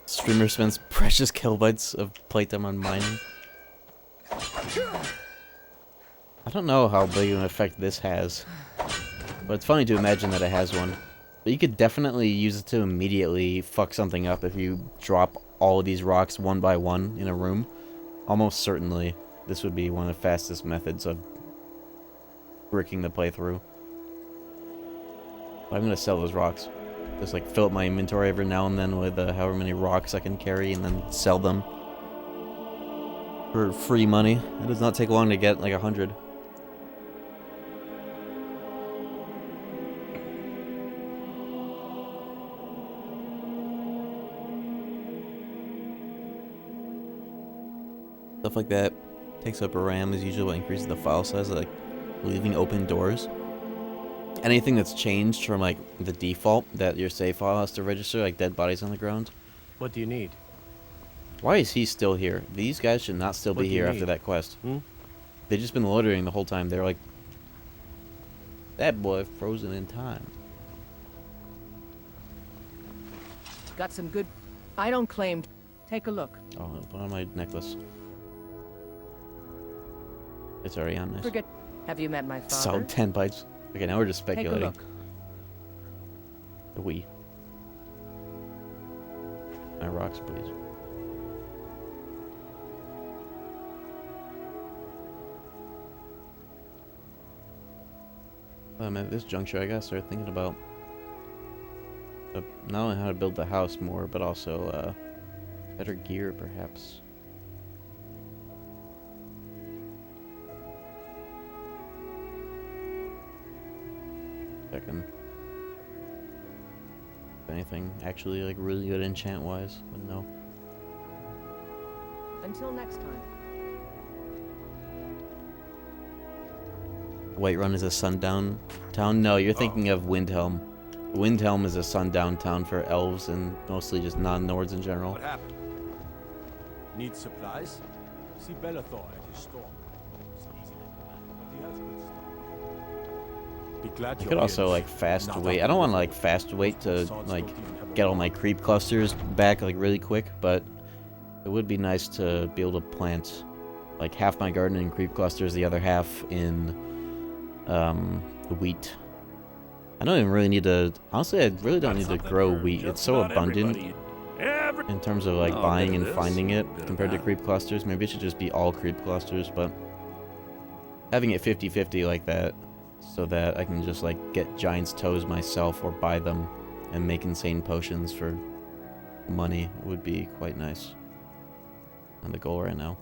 Streamer spends precious kilobytes of playtime on mining. I don't know how big of an effect this has, but it's funny to imagine that it has one. But you could definitely use it to immediately fuck something up if you drop all of these rocks one by one in a room. Almost certainly, this would be one of the fastest methods of bricking the playthrough. I'm gonna sell those rocks. Just like fill up my inventory every now and then with however many rocks I can carry and then sell them for free money. It does not take long to get like 100. Stuff like that takes up RAM is usually what increases the file size, like leaving open doors. Anything that's changed from like the default that your save file has to register, like dead bodies on the ground. What do you need? Why is he still here? These guys should not still be here after that quest. They've just been loitering the whole time. They're like, that boy frozen in time. Got some good... I don't claim... Take a look. Oh, I'll put on my necklace. It's already on. Nice. Forget... Have you met my father? Solid 10 bytes. Okay, now we're just speculating. Take a look. We. My rocks, please. At this juncture, I gotta start thinking about not only how to build the house more, but also Better gear, perhaps. Checking. If anything actually like really good enchant wise, but no. Until next time. Whiterun is a sundown town? No, you're thinking of Windhelm. Windhelm is a sundown town for elves and mostly just non-Nords in general. What happened? Need supplies? See Bellathor at his store. It's easy to command, but he has good stuff. Be glad You could also like fast wait. I don't want to like fast wait to like get all my creep clusters back like really quick, but it would be nice to be able to plant like half my garden in creep clusters, the other half in wheat. I don't even really need to, honestly, I really don't need to grow wheat. It's so abundant in terms of like buying and finding it compared to creep clusters. Maybe it should just be all creep clusters, but having it 50-50 like that so that I can just like get giant's toes myself or buy them and make insane potions for money would be quite nice. And the goal right now.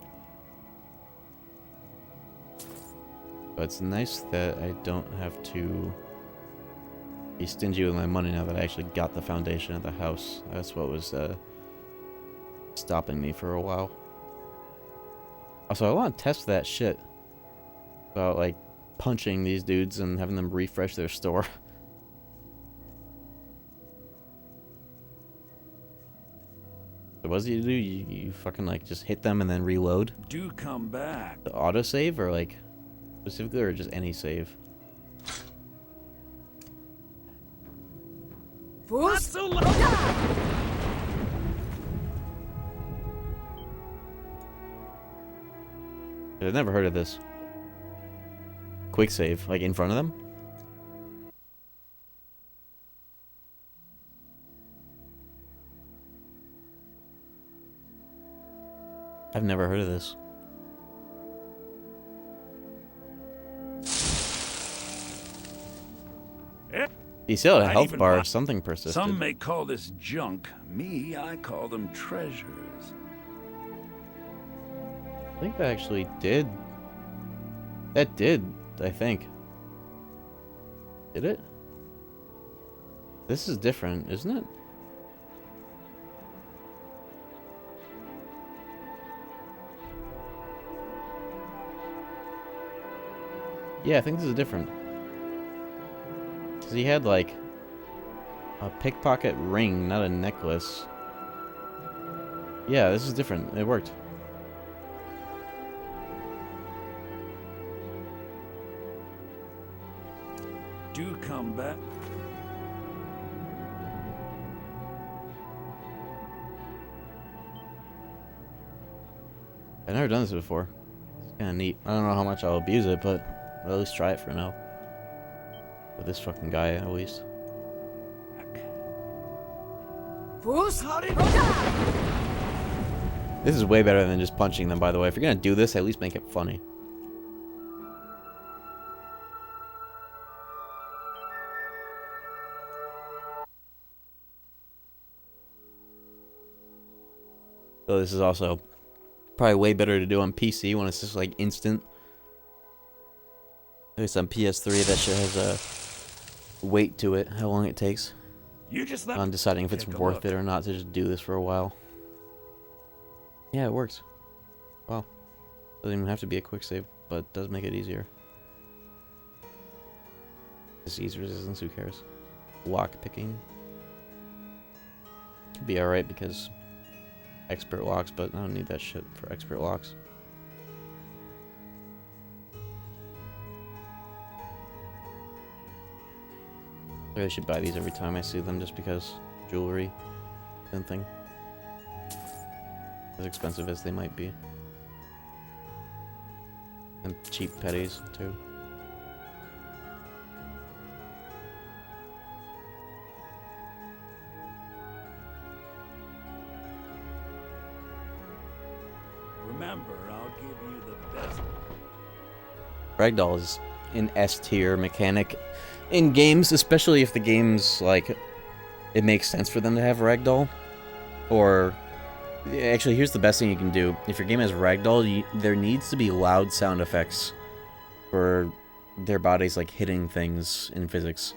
But it's nice that I don't have to be stingy with my money now that I actually got the foundation of the house. That's what was stopping me for a while. Also, I want to test that shit about like punching these dudes and having them refresh their store. So what do? You fucking like just hit them and then reload? Do come back. The autosave or like specifically or just any save? I've never heard of this. Quick save, like in front of them? I've never heard of this. You still had a health bar, something persisted. Some may call this junk. Me, I call them treasures. I think that actually did. That did, I think. Did it? This is different, isn't it? Yeah, I think this is different. Because he had, like, a pickpocket ring, not a necklace. Yeah, this is different. It worked. Do come back. I've never done this before. It's kind of neat. I don't know how much I'll abuse it, but I'll at least try it for now. With this fucking guy, at least. This is way better than just punching them, by the way. If you're gonna do this, at least make it funny. So this is also probably way better to do on PC when it's just like instant. At least on PS3, that shit has a weight to it, how long it takes. You just on deciding if it's worth it or not to just do this for a while. Yeah, it works. Wow. Doesn't even have to be a quick save, but it does make it easier. Disease resistance, who cares? Lock picking. Could be alright because expert locks, but I don't need that shit for expert locks. I really should buy these every time I see them just because jewelry and thing. As expensive as they might be. And cheap petties too. Remember, I'll give you the best. Ragdoll is an S tier mechanic in games, especially if the game's like it makes sense for them to have ragdoll, or Actually, here's the best thing you can do. If your game has ragdoll, there needs to be loud sound effects for their bodies, like, hitting things in physics.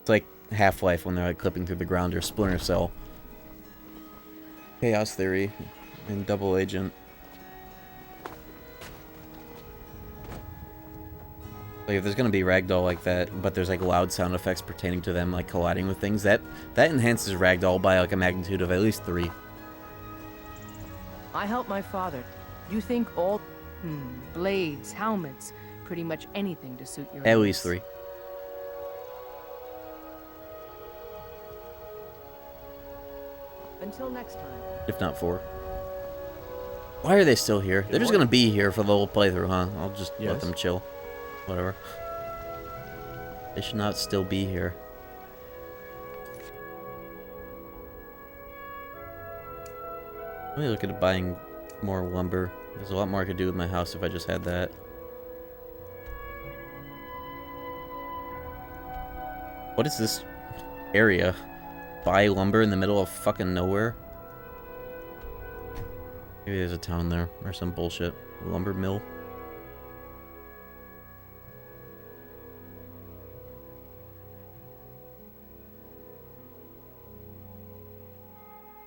It's like Half-Life when they're, like, clipping through the ground, or Splinter Cell. Chaos Theory and Double Agent. Like, if there's gonna be ragdoll like that, but there's, like, loud sound effects pertaining to them, like, colliding with things, that enhances ragdoll by, like, a magnitude of at least 3. I helped my father. You think all... blades, helmets, pretty much anything to suit your At needs. least 3. Until next time. If not 4. Why are they still here? They're just gonna be here for the whole playthrough, huh? I'll just let them chill. Whatever. They should not still be here. Let me look at buying more lumber. There's a lot more I could do with my house if I just had that. What is this area? Buy lumber in the middle of fucking nowhere? Maybe there's a town there or some bullshit. Lumber mill.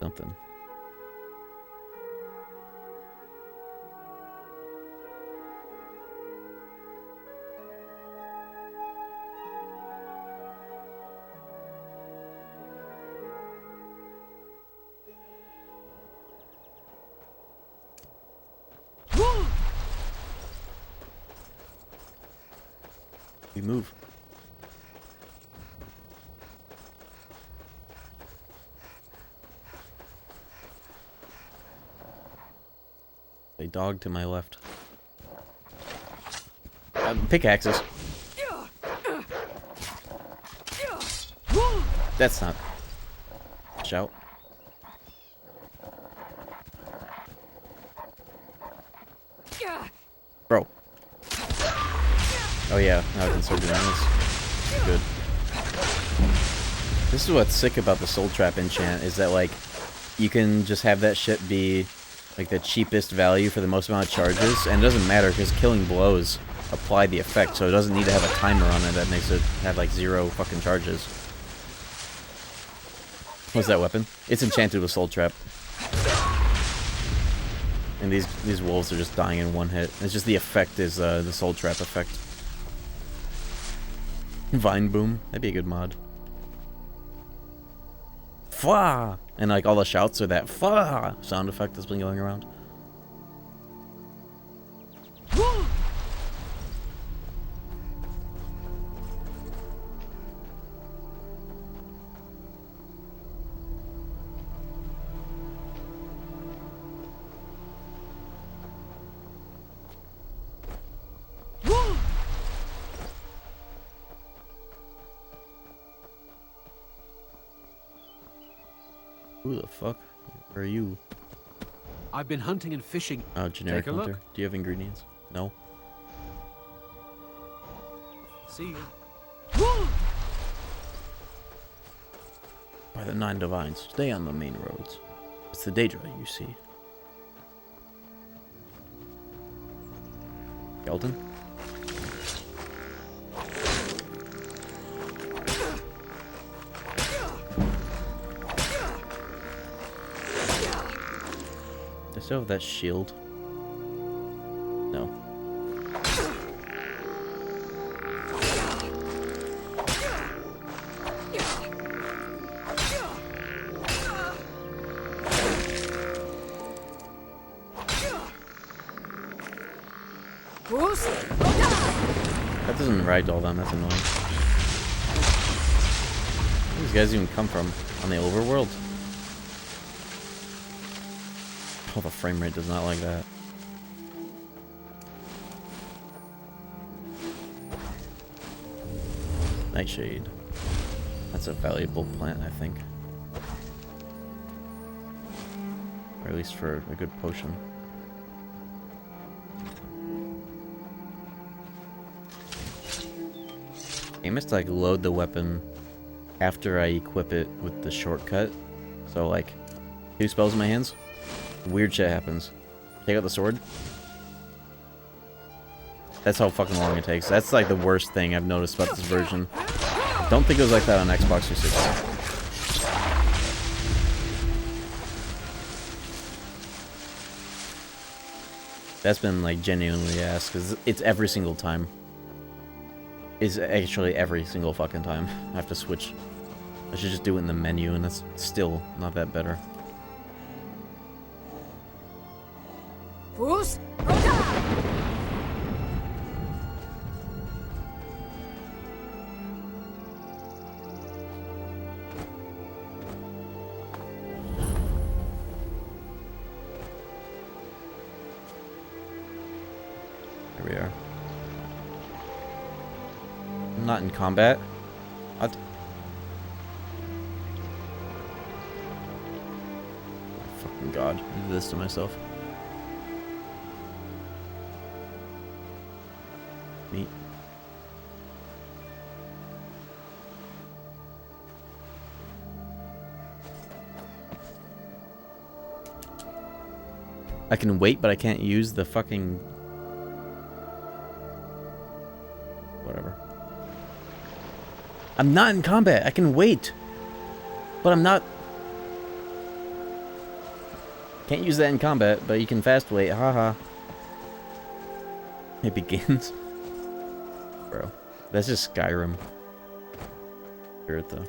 Something. We move. A dog to my left. Pickaxes. That's not. Shout. Bro. Oh yeah, now I can start doing this. Good. This is what's sick about the Soul Trap enchant, is that, like, you can just have that shit be, like, the cheapest value for the most amount of charges, and it doesn't matter, because killing blows apply the effect, so it doesn't need to have a timer on it that makes it have, like, 0 fucking charges. What's that weapon? It's enchanted with Soul Trap. And these wolves are just dying in one hit. It's just the effect is the Soul Trap effect. Vine Boom. That'd be a good mod. Fwah! And like all the shouts are that fwah sound effect that's been going around. Who the fuck? Where are you? I've been hunting and fishing. Oh, generic Take a hunter. look. Do you have ingredients? No. See you. By the 9 divines, stay on the main roads. It's the Daedra you see. Skeleton? I still have that shield. No. That doesn't ragdoll them, that's annoying. Where these guys even come from? On the overworld? Oh, the frame rate does not like that. Nightshade. That's a valuable plant, I think. Or at least for a good potion. Aim is to like load the weapon after I equip it with the shortcut. So like, 2 spells in my hands. Weird shit happens. Take out the sword. That's how fucking long it takes. That's like the worst thing I've noticed about this version. Don't think it was like that on Xbox 360. That's been like genuinely ass, because it's every single time. It's actually every single fucking time. I have to switch. I should just do it in the menu, and that's still not that better. Fus, Here we are. I'm not in combat. What? Oh, fucking god. I did this to myself. Neat. I can wait, but I can't use the fucking... Whatever. I'm not in combat. I can wait. But I'm not... Can't use that in combat, but you can fast wait. Haha. It begins. Bro. That's just Skyrim. Spirit, though.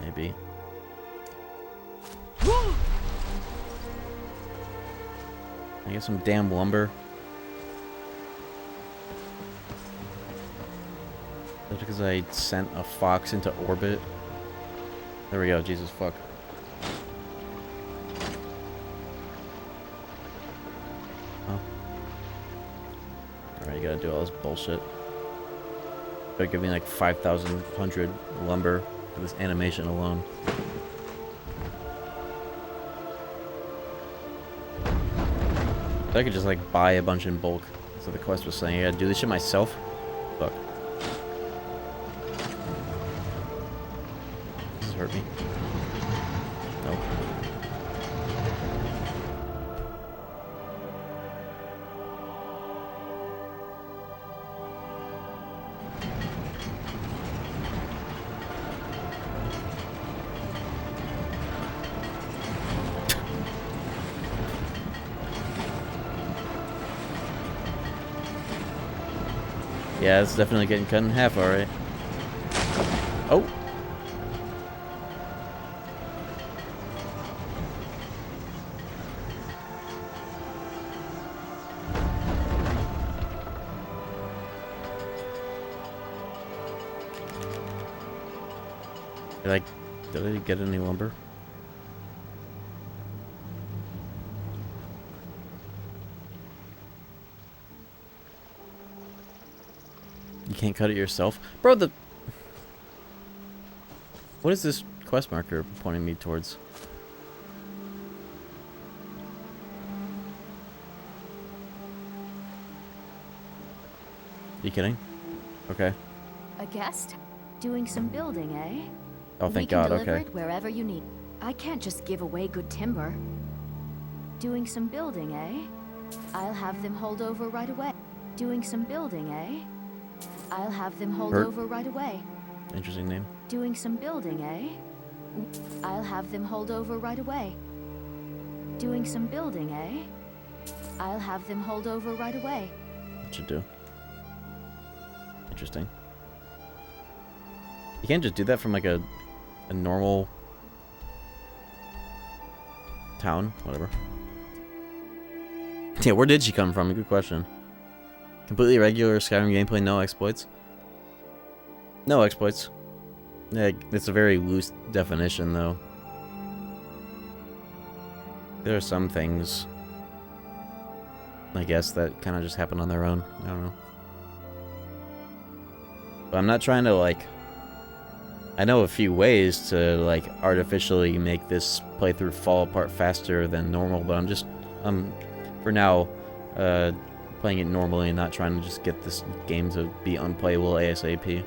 Maybe. I get some damn lumber. That's because I sent a fox into orbit. There we go, Jesus fuck. Oh. Alright, you gotta do all this bullshit. Better give me like 5,100 lumber for this animation alone. I could just like buy a bunch in bulk. That's what the quest was saying. I gotta do this shit myself? Fuck. Does this hurt me? Nope. Yeah, it's definitely getting cut in half, alright. Oh! Did I get any lumber? You can't cut it yourself? Bro, the... What is this quest marker pointing me towards? You kidding? Okay. A guest? Doing some building, eh? Oh, thank God, we can deliver okay. it wherever you need. I can't just give away good timber. Doing some building, eh? I'll have them hold over right away. Doing some building, eh? I'll have them hold over right away. Interesting name. Doing some building, eh? I'll have them hold over right away. Doing some building, eh? I'll have them hold over right away. What you do? Interesting. You can't just do that from like a normal town, whatever. Yeah, where did she come from? Good question. Completely regular Skyrim gameplay, no exploits. No exploits. Yeah, it's a very loose definition, though. There are some things, I guess, that kind of just happen on their own. I don't know. But I'm not trying to, like... I know a few ways to, like, artificially make this playthrough fall apart faster than normal, but I'm just... for now, playing it normally and not trying to just get this game to be unplayable ASAP.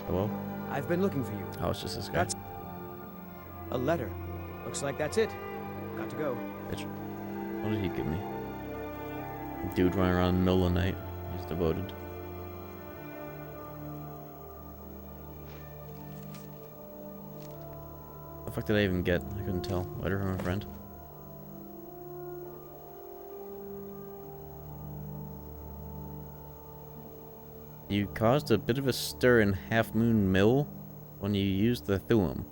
Hello? I've been looking for you. Oh, it's just this guy. That's a letter. Looks like that's it. Got to go. Bitch. What did he give me? Dude running around in the middle of the night. He's devoted. What the fuck did I even get? I couldn't tell. Letter from a friend. You caused a bit of a stir in Half Moon Mill when you used the Thuum.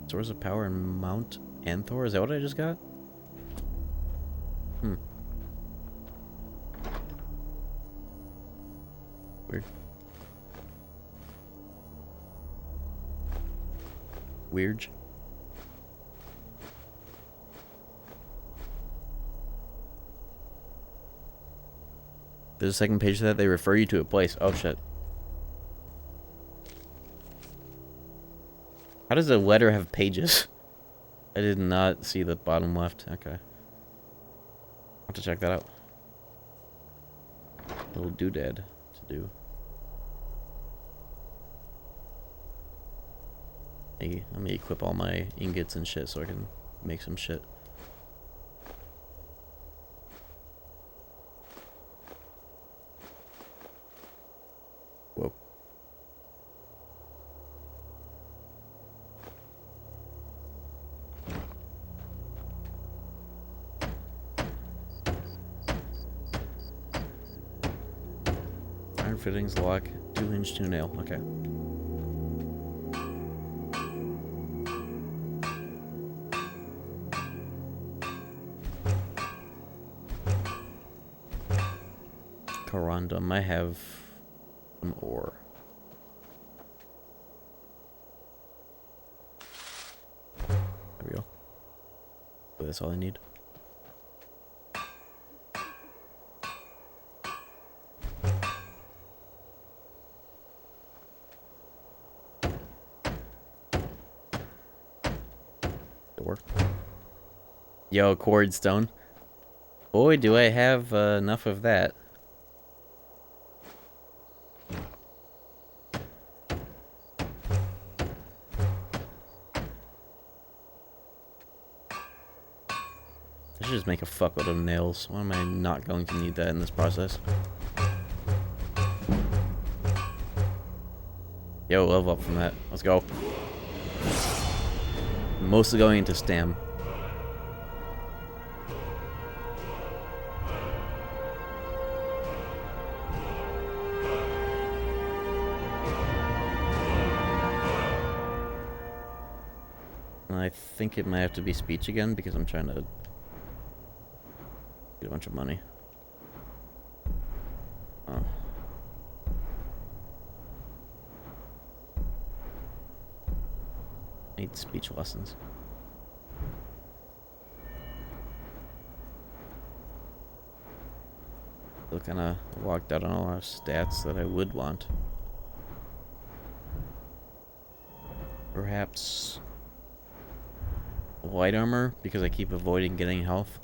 Source of power in Mount Anthor? Is that what I just got? Hmm. Weird. Weird. There's a second page of that. They refer you to a place. Oh shit. How does a letter have pages? I did not see the bottom left. Okay. I'll have to check that out. Little doodad to do. Hey, let me equip all my ingots and shit so I can make some shit. Whoa. Iron fittings, lock, 2-inch 2-nail. Okay. Corundum. I have an ore. There we go. Oh, that's all I need. Door. Yo, cord stone. Boy, do I have enough of that. I should just make a fuckload of nails. Why am I not going to need that in this process? Yo, level up from that. Let's go. Mostly going into stam. And I think it might have to be speech again because I'm trying to get a bunch of money. Oh. Need speech lessons. Still kinda walked out on a lot of stats that I would want. Perhaps light armor, because I keep avoiding getting health.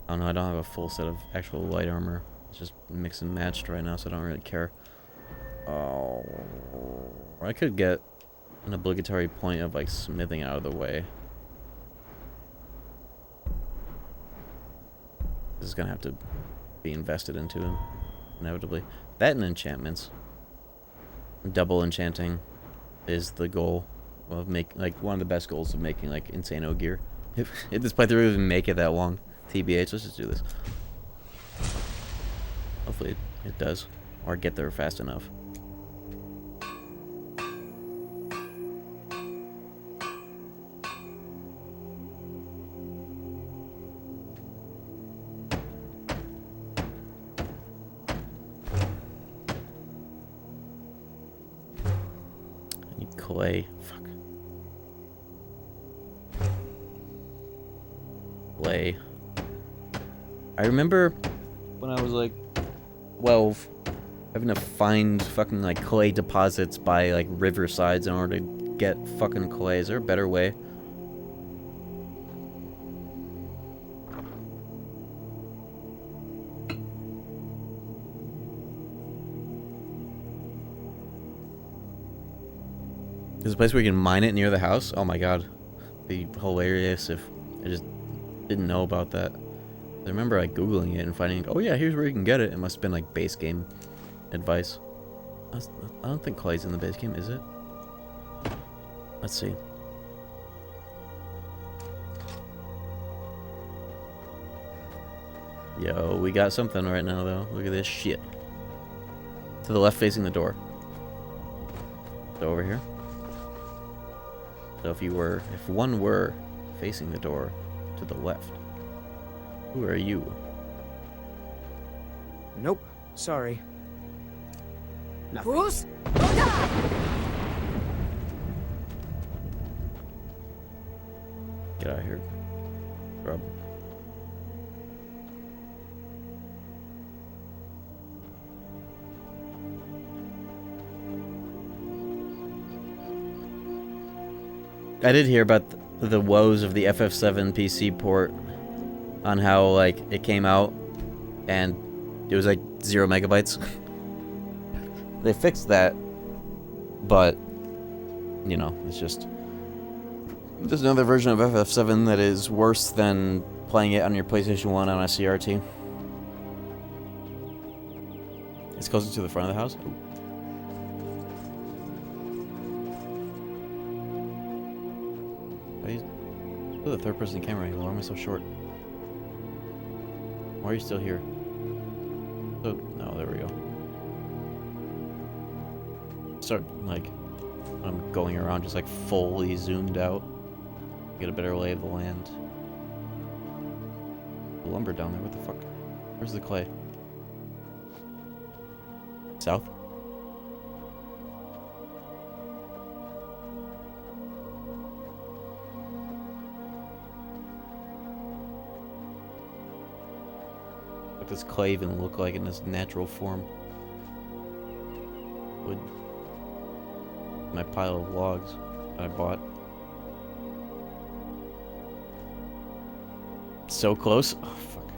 I don't know, I don't have a full set of actual light armor. It's just mixed and matched right now, so I don't really care. Oh, I could get an obligatory point of like smithing out of the way. This is gonna have to be invested into inevitably. That and enchantments. Double enchanting is the goal of one of the best goals of making like insano gear. If this playthrough even make it that long. TBH, let's just do this. Hopefully it does. Or get there fast enough. I need clay. Fuck. Clay. I remember when I was like 12. Having to find fucking like clay deposits by like riversides in order to get fucking clay. Is there a better way? There's a place where you can mine it near the house? Oh my god. It'd be hilarious if I just didn't know about that. I remember like googling it and finding, oh yeah, here's where you can get it. It must have been like base game advice. I don't think clay's in the base game, is it? Let's see. Yo, we got something right now though. Look at this shit. To the left facing the door. So over here. So if one were facing the door to the left, who are you? Nope. Sorry. Nothing. Who's? Get out of here, Rob. I did hear about the woes of the FF7 PC port on how like it came out and it was like 0 megabytes. They fixed that, but you know, it's just there's another version of FF7 that is worse than playing it on your PlayStation 1 on a CRT. It's closer to the front of the house. Look at the third-person camera angle. Why am I so short? Why are you still here? Oh, no, there we go. Start, like, I'm going around just, like, fully zoomed out. Get a better lay of the land. The lumber down there, what the fuck? Where's the clay? South? What does clay even look like in its natural form? Wood. My pile of logs that I bought. So close. Oh, fuck.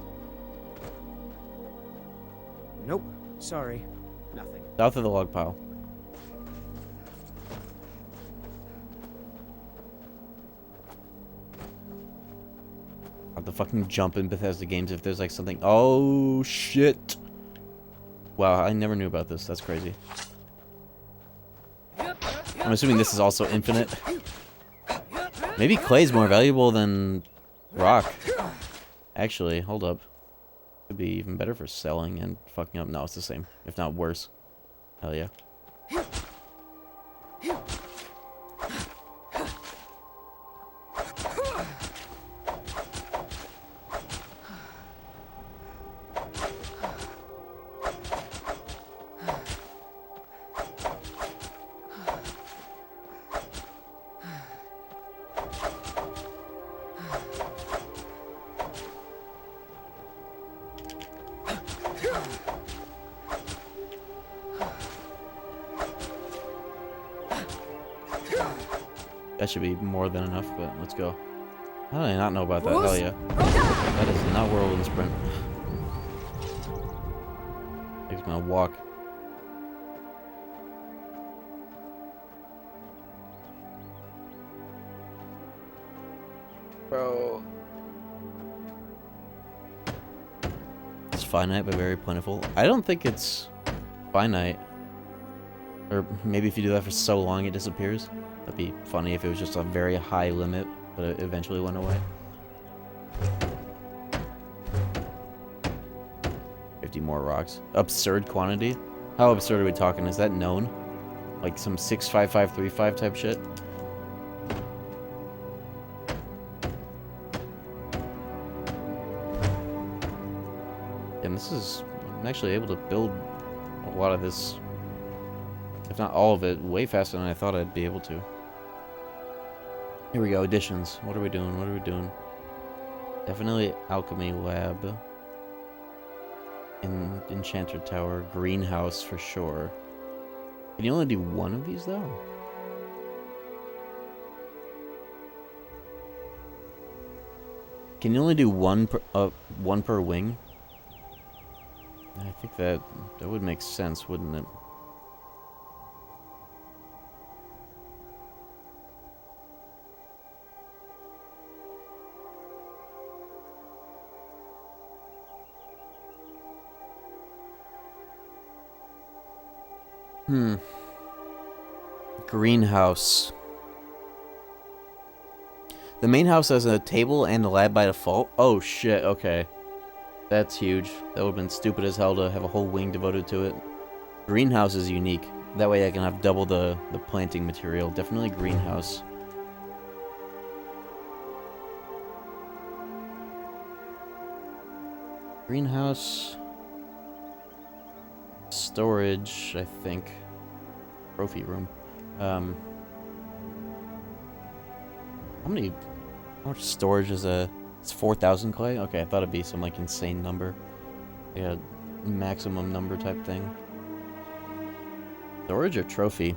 Nope. Sorry. Nothing. South of the log pile. I'll have to fucking jump in Bethesda games if there's like something. Oh shit. Wow, I never knew about this. That's crazy. I'm assuming this is also infinite. Maybe clay's more valuable than rock. Actually, hold up. Could be even better for selling and fucking up. No, it's the same, if not worse. Hell yeah. That should be more than enough, but let's go. How did I not know about that? Hell yeah. That is not whirlwind sprint. I think it's gonna walk. Bro. It's finite but very plentiful. I don't think it's finite. Or maybe if you do that for so long it disappears. That'd be funny if it was just a very high limit, but it eventually went away. 50 more rocks. Absurd quantity? How absurd are we talking? Is that known? Like some 65535 type shit? And this is... I'm actually able to build a lot of this, if not all of it, way faster than I thought I'd be able to. Here we go, additions. What are we doing? What are we doing? Definitely alchemy lab. In Enchanted Tower, greenhouse for sure. Can you only do one of these though? Can you only do one per wing? I think that would make sense, wouldn't it? Greenhouse. The main house has a table and a lab by default. Oh shit, okay. That's huge. That would have been stupid as hell to have a whole wing devoted to it. Greenhouse is unique. That way I can have double the planting material. Definitely greenhouse. Greenhouse. Storage, I think. Trophy room. How much storage is it's 4,000 clay? Okay, I thought it'd be some like insane number. Yeah, maximum number type thing. Storage or trophy?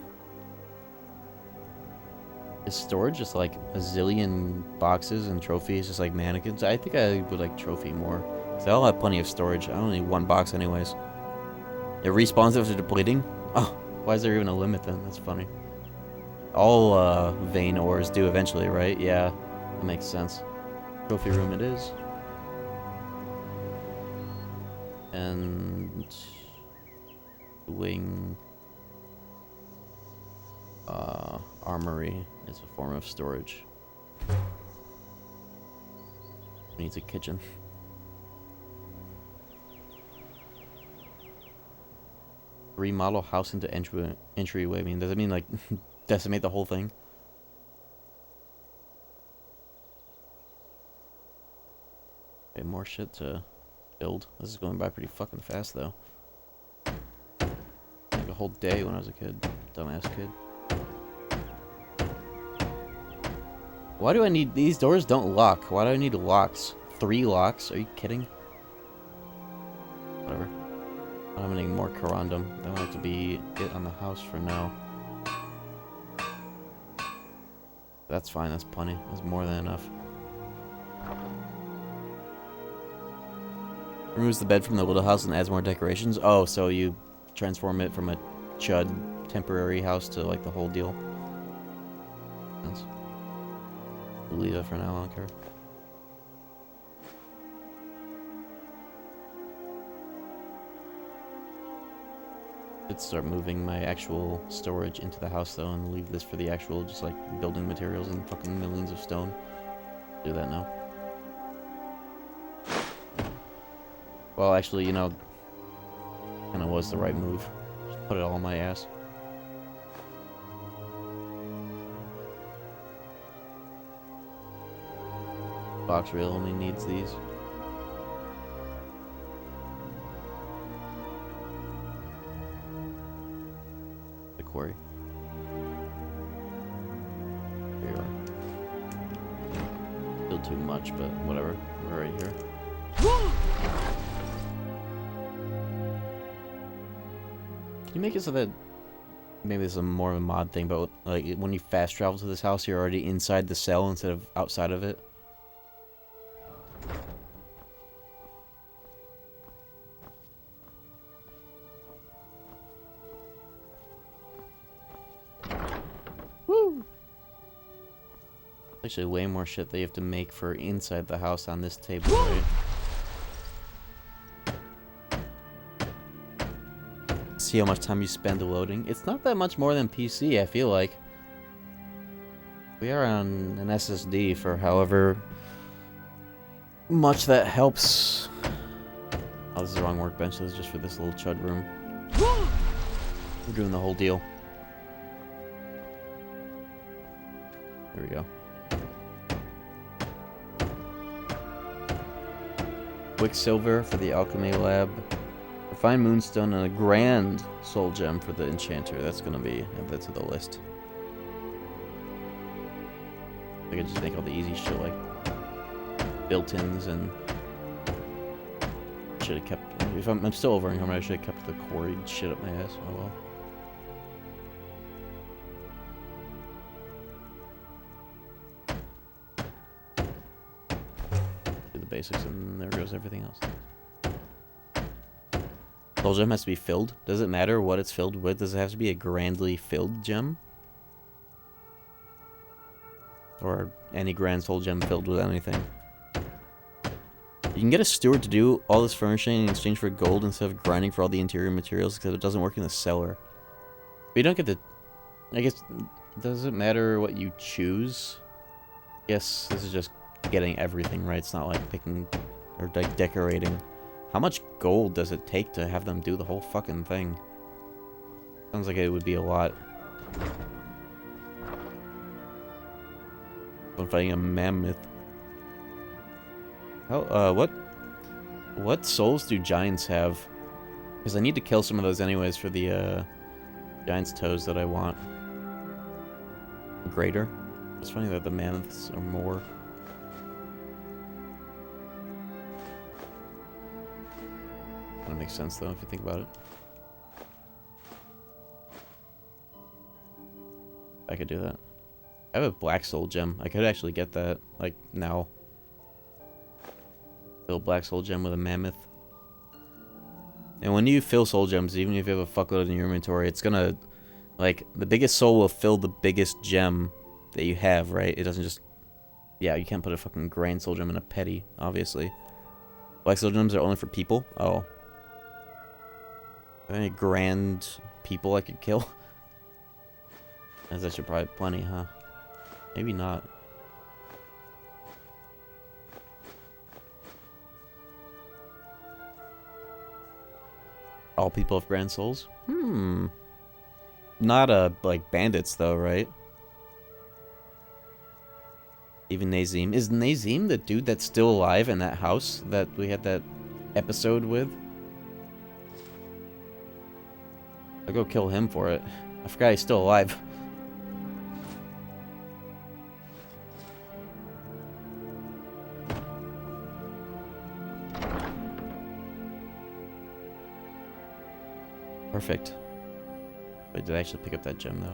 Is storage just like a zillion boxes and trophies just like mannequins? I think I would like trophy more. So I'll have plenty of storage. I only need one box anyways. It respawns after depleting? Oh, why is there even a limit then? That's funny. All vein ores do eventually, right? Yeah, that makes sense. Trophy room it is. And wing armory is a form of storage. Needs a kitchen. Remodel house into entryway. I mean, does it mean like decimate the whole thing? Okay, more shit to build. This is going by pretty fucking fast though. Like a whole day when I was a kid. Dumbass kid. Why do I need these doors? Don't lock. Why do I need locks? 3 locks? Are you kidding? Whatever. I'm gonna need more corundum. That will have to be it on the house for now. That's fine, that's plenty. That's more than enough. Removes the bed from the little house and adds more decorations. Oh, so you transform it from a chud temporary house to like the whole deal. Nice. We'll leave it for now, I don't care. Start moving my actual storage into the house though and leave this for the actual just like building materials and fucking millions of stone. Do that now. Well, actually, you know, kinda was the right move. Just put it all on my ass. Box reel only needs these. Quarry. Here you are. Still too much, but whatever. We're right here. Can you make it so that maybe this is more of a mod thing, but like when you fast travel to this house, you're already inside the cell instead of outside of it? Actually, way more shit that you have to make for inside the house on this table, right? See how much time you spend loading. It's not that much more than PC, I feel like. We are on an SSD for however much that helps. Oh, this is the wrong workbench. This is just for this little chud room. We're doing the whole deal. There we go. Quicksilver for the alchemy lab. Refined moonstone and a grand soul gem for the enchanter. That's gonna be add that to the list. I could just make all the easy shit like built-ins and should have kept If I'm still over income, I should have kept the quarried shit up my ass. Oh well. Do the basics, and there goes everything else. Soul gem has to be filled. Does it matter what it's filled with? Does it have to be a grandly filled gem? Or any grand soul gem filled with anything? You can get a steward to do all this furnishing in exchange for gold instead of grinding for all the interior materials, because it doesn't work in the cellar. But you don't get to... I guess... Does it matter what you choose? Yes, this is just getting everything, right? It's not like picking or like decorating. How much gold does it take to have them do the whole fucking thing? Sounds like it would be a lot. I'm fighting a mammoth. Oh, what souls do giants have? Because I need to kill some of those anyways for the, giant's toes that I want. Greater. It's funny that the mammoths are more. That makes sense though, if you think about it. I could do that. I have a black soul gem. I could actually get that, like, now. Fill black soul gem with a mammoth. And when you fill soul gems, even if you have a fuckload in your inventory, it's gonna, like, the biggest soul will fill the biggest gem that you have, right? It doesn't just... Yeah, you can't put a fucking grand soul gem in a petty, obviously. Black soul gems are only for people? Oh. Are there any grand people I could kill? That's actually probably plenty, huh? Maybe not. All people have grand souls? Not, like, bandits, though, right? Even Nazim. Is Nazim the dude that's still alive in that house that we had that episode with? I'll go kill him for it. I forgot he's still alive. Perfect. Wait, did I actually pick up that gem, though?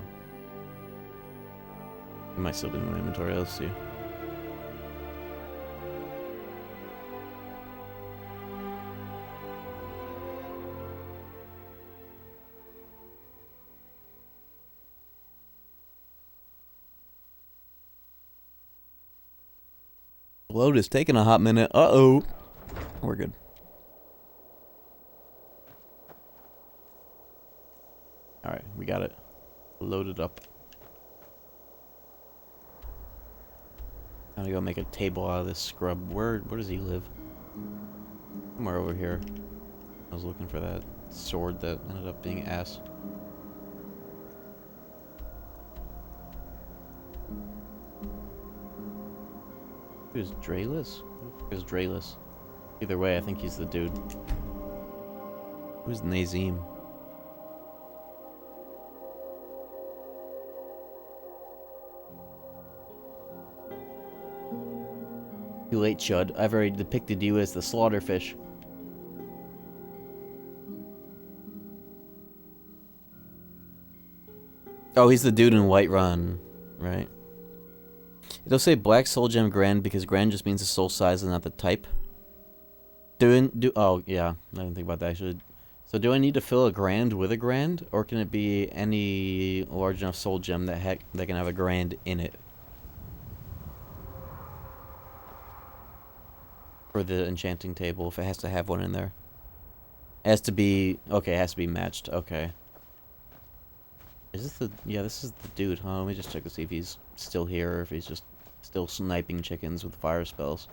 It might still be in my inventory, let's see. Load is taking a hot minute. Uh-oh. We're good. Alright, we got it. Loaded up. I'm gonna go make a table out of this scrub. Where does he live? Somewhere over here. I was looking for that sword that ended up being ass. Who's Drayless? Who's Drayless? Either way, I think he's the dude. Who's Nazim? Too late, Chud. I've already depicted you as the slaughterfish. Oh, he's the dude in Whiterun, right? It'll say Black Soul Gem Grand because Grand just means the soul size and not the type. Oh, yeah. I didn't think about that, actually. So do I need to fill a Grand with a Grand? Or can it be any large enough Soul Gem that can have a Grand in it? For the enchanting table, if it has to have one in there. It has to be... Okay, it has to be matched. Okay. Is this the... Yeah, this is the dude, huh? Let me just check to see if he's still here or if he's just still sniping chickens with fire spells.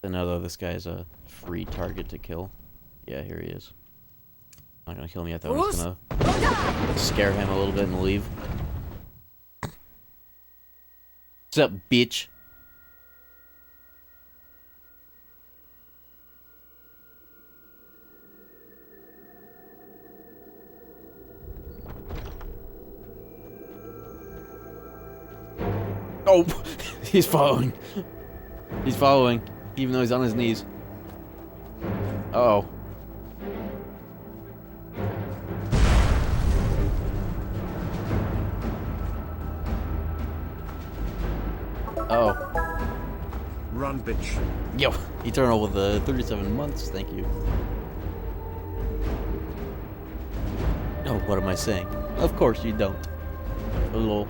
I know, though, this guy's a free target to kill. Yeah, here he is. Not gonna kill me yet, though. I'm just gonna scare him a little bit and leave. What's up, bitch? Oh, he's following. He's following, even though he's on his knees. Uh-oh. Uh-oh. Run, bitch. Yo, Eternal with the 37 months, thank you. Oh, what am I saying? Of course you don't. Lol.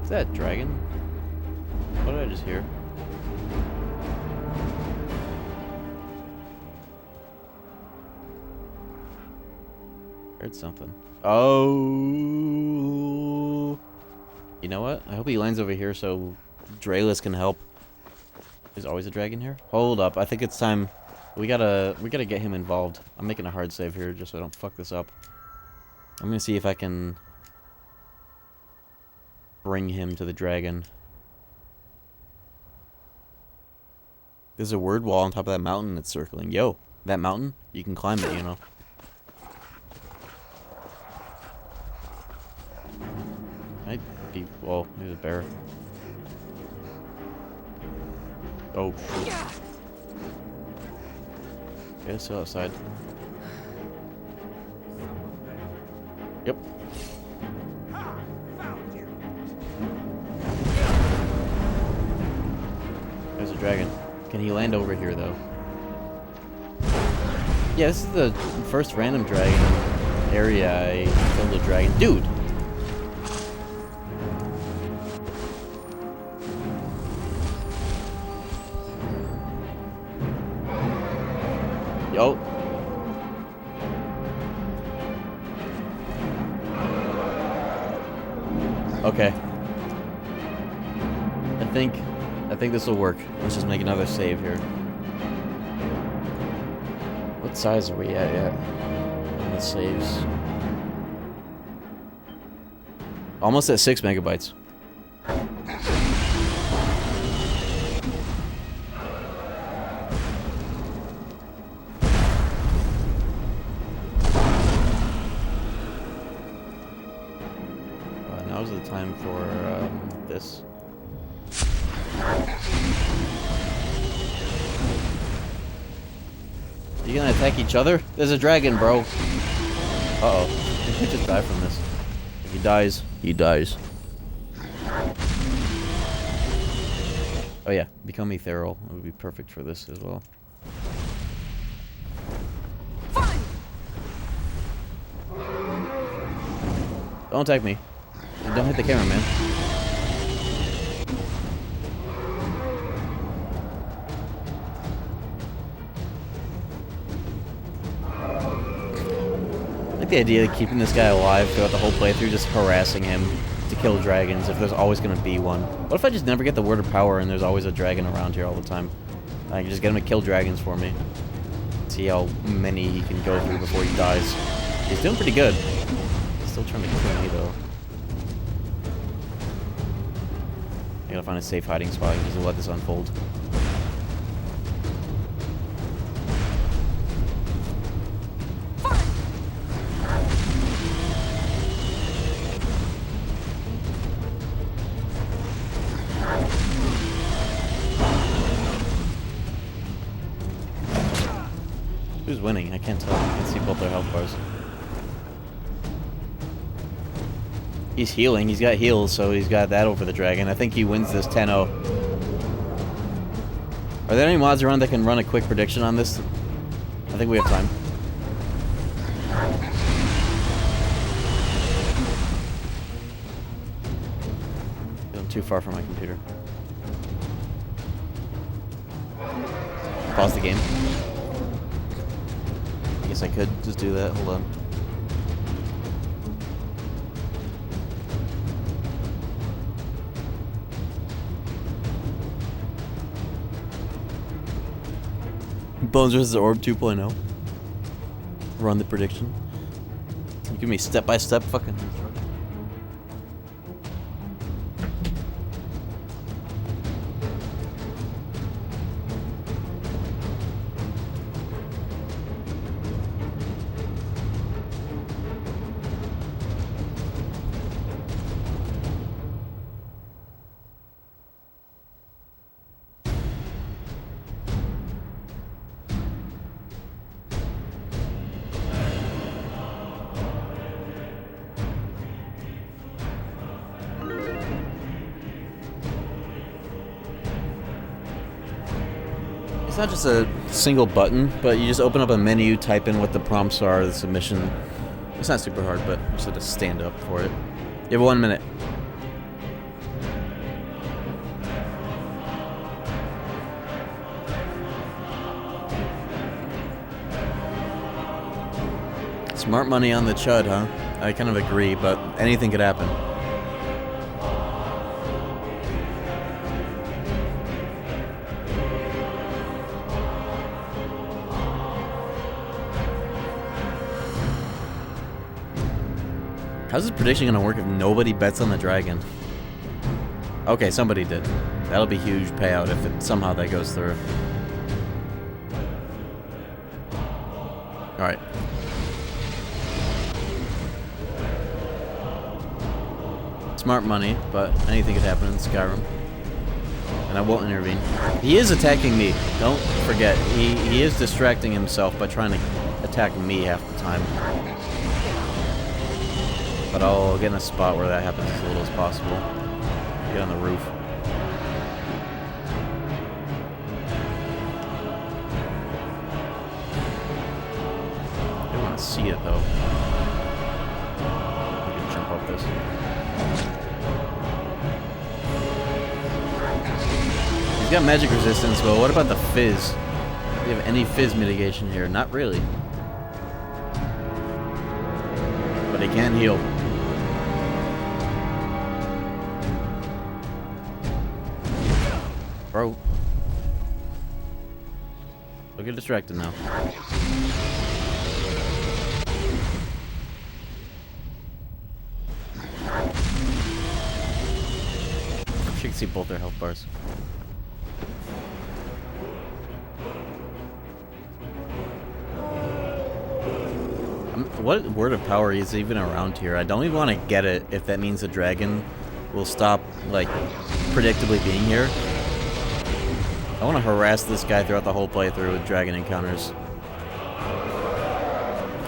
Is that a dragon? What did I just hear? Heard something. Oh. You know what? I hope he lands over here so Drayless can help. There's always a dragon here? Hold up. I think it's time. We gotta get him involved. I'm making a hard save here just so I don't fuck this up. I'm gonna see if I can bring him to the dragon. There's a word wall on top of that mountain that's circling. Yo, that mountain, you can climb it, you know. Might be, whoa, there's a bear. Oh, shoot. Yeah, it's still outside. Yep. There's a dragon. Can he land over here, though? Yeah, this is the first random dragon area I killed a dragon. Dude! Yo. Okay. I think this will work. Let's just make another save here. What size are we at yet? On the saves. Almost at 6 megabytes. Now's the time for this. You gonna attack each other? There's a dragon, bro. Uh-oh. He could just die from this. If he dies, he dies. Oh yeah, become ethereal. It would be perfect for this as well. Don't attack me. Don't hit the camera, man. I like the idea of keeping this guy alive throughout the whole playthrough, just harassing him to kill dragons if there's always going to be one. What if I just never get the word of power and there's always a dragon around here all the time? I can just get him to kill dragons for me. See how many he can go through before he dies. He's doing pretty good. He's still trying to kill me, though. I gotta find a safe hiding spot and just let this unfold. Who's winning? I can't tell. I can see both their health bars. He's healing. He's got heals, so he's got that over the dragon. I think he wins this 10-0. Are there any mods around that can run a quick prediction on this? I think we have time. I'm too far from my computer. Pause the game. I guess I could just do that. Hold on. Bones vs. Orb 2.0. Run the prediction. You give me step-by-step fucking... It's not just a single button, but you just open up a menu, type in what the prompts are, the submission. It's not super hard, but you just have to stand up for it. You have 1 minute. Smart money on the chud, huh? I kind of agree, but anything could happen. How's this prediction gonna work if nobody bets on the dragon? Okay, somebody did. That'll be huge payout if it, somehow that goes through. Alright. Smart money, but anything could happen in Skyrim. And I won't intervene. He is attacking me. Don't forget, he is distracting himself by trying to attack me half the time. But I'll get in a spot where that happens as little as possible. Get on the roof. I don't want to see it though. I can jump up this. He's got magic resistance, but what about the fizz? Do you have any fizz mitigation here? Not really. But he can heal. Bro. Don't get distracted now. You can see both their health bars. What word of power is even around here? I don't even want to get it if that means the dragon will stop, like, predictably being here. I want to harass this guy throughout the whole playthrough with dragon encounters.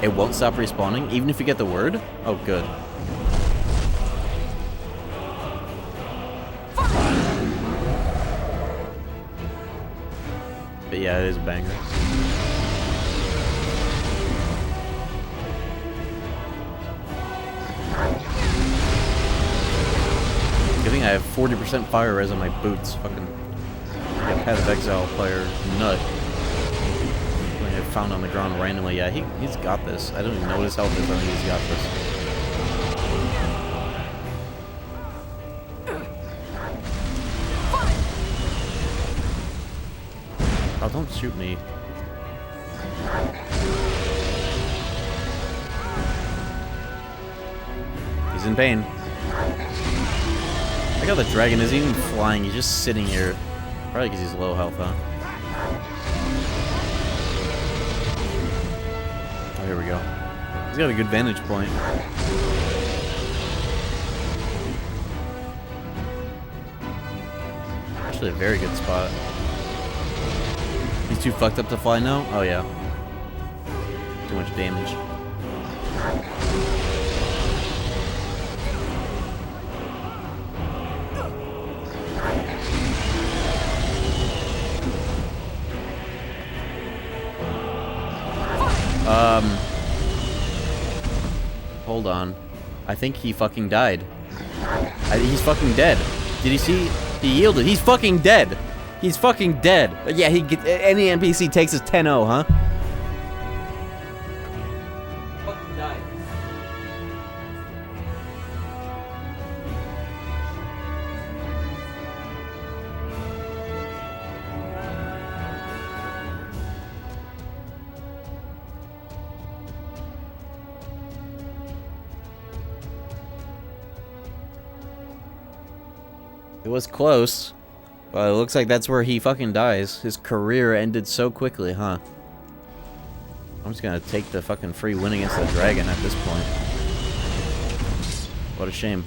It won't stop respawning, even if you get the word? Oh, good. But yeah, it is a banger. Good thing I have 40% fire res on my boots. Fucking like a Path of Exile player nut. I found on the ground randomly. Yeah, he's got this. I don't even know what his health is. I think he's got this. Oh, don't shoot me. He's in pain. I got the dragon isn't even flying. He's just sitting here. Probably because he's low health, huh? Oh, here we go. He's got a good vantage point. Actually, a very good spot. He's too fucked up to fly now? Oh, yeah. Too much damage. Hold on. I think he fucking died. He's fucking dead. Did you see? He yielded. He's fucking dead. He's fucking dead. Yeah, any NPC takes his 10-0, huh? Fucking died. It was close, but it looks like that's where he fucking dies. His career ended so quickly, huh? I'm just gonna take the fucking free win against the dragon at this point. What a shame.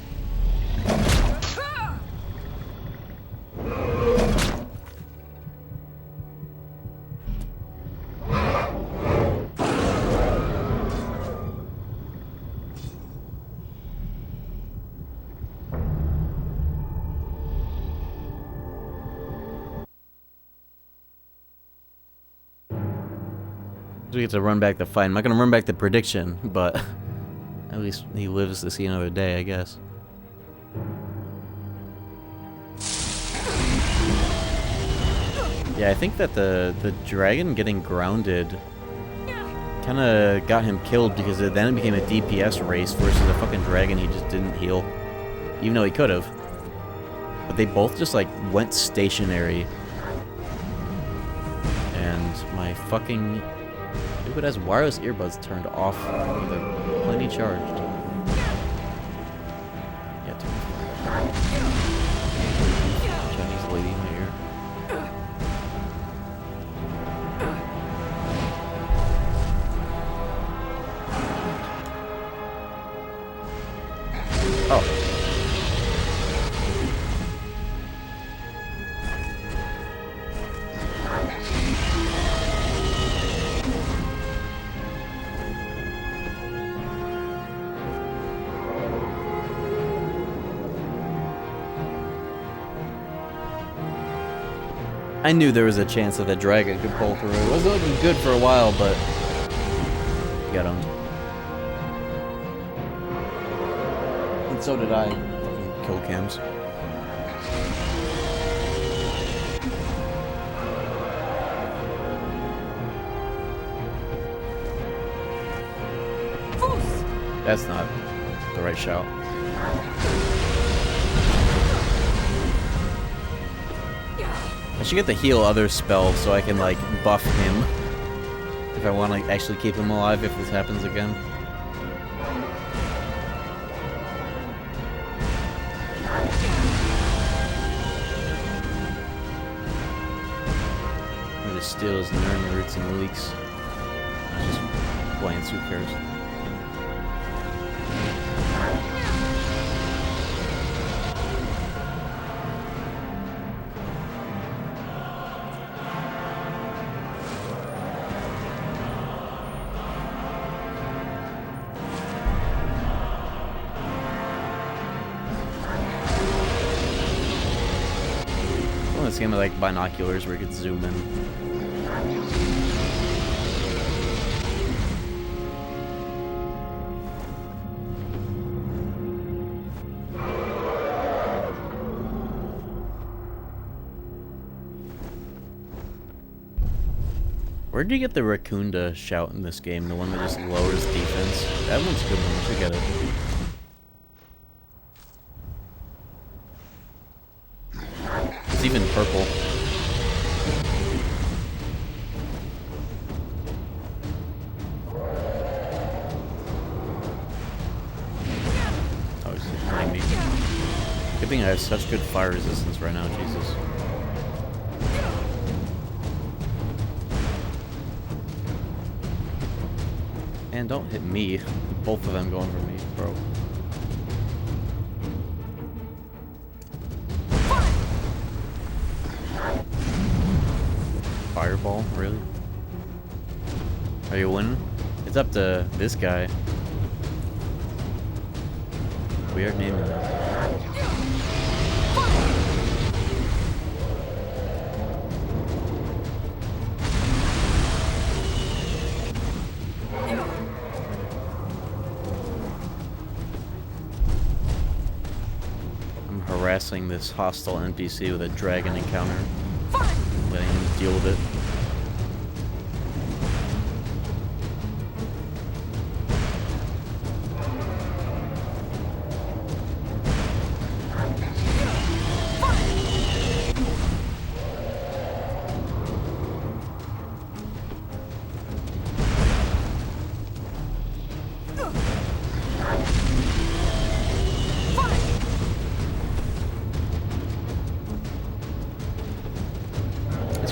We get to run back the fight. I'm not gonna run back the prediction, but at least he lives to see another day, I guess. Yeah, I think that the dragon getting grounded kind of got him killed because then it became a DPS race versus a fucking dragon he just didn't heal, even though he could have. But they both just like went stationary. And my fucking stupid ass wireless earbuds turned off. They're plenty charged. Yeah, Chinese lady in my ear. Oh. I knew there was a chance that the dragon could pull through. It wasn't looking good for a while, but got owned. And so did I. Fucking kill cams. That's not the right shout. I should get the heal other spell so I can like buff him if I want to actually keep him alive if this happens again. I'm gonna steal his Nern roots and leaks. Just plants, who cares? This game of like binoculars where you could zoom in. Where did you get the raccoon to shout in this game? The one that just lowers defense? That one's a good one, I should get it. It's even purple. Oh, he's behind me. Good thing I have such good fire resistance right now, Jesus. And don't hit me. Both of them going for me, bro. Fireball, really? Are you winning? It's up to this guy. Weird name. I'm harassing this hostile NPC with a dragon encounter. Letting him deal with it.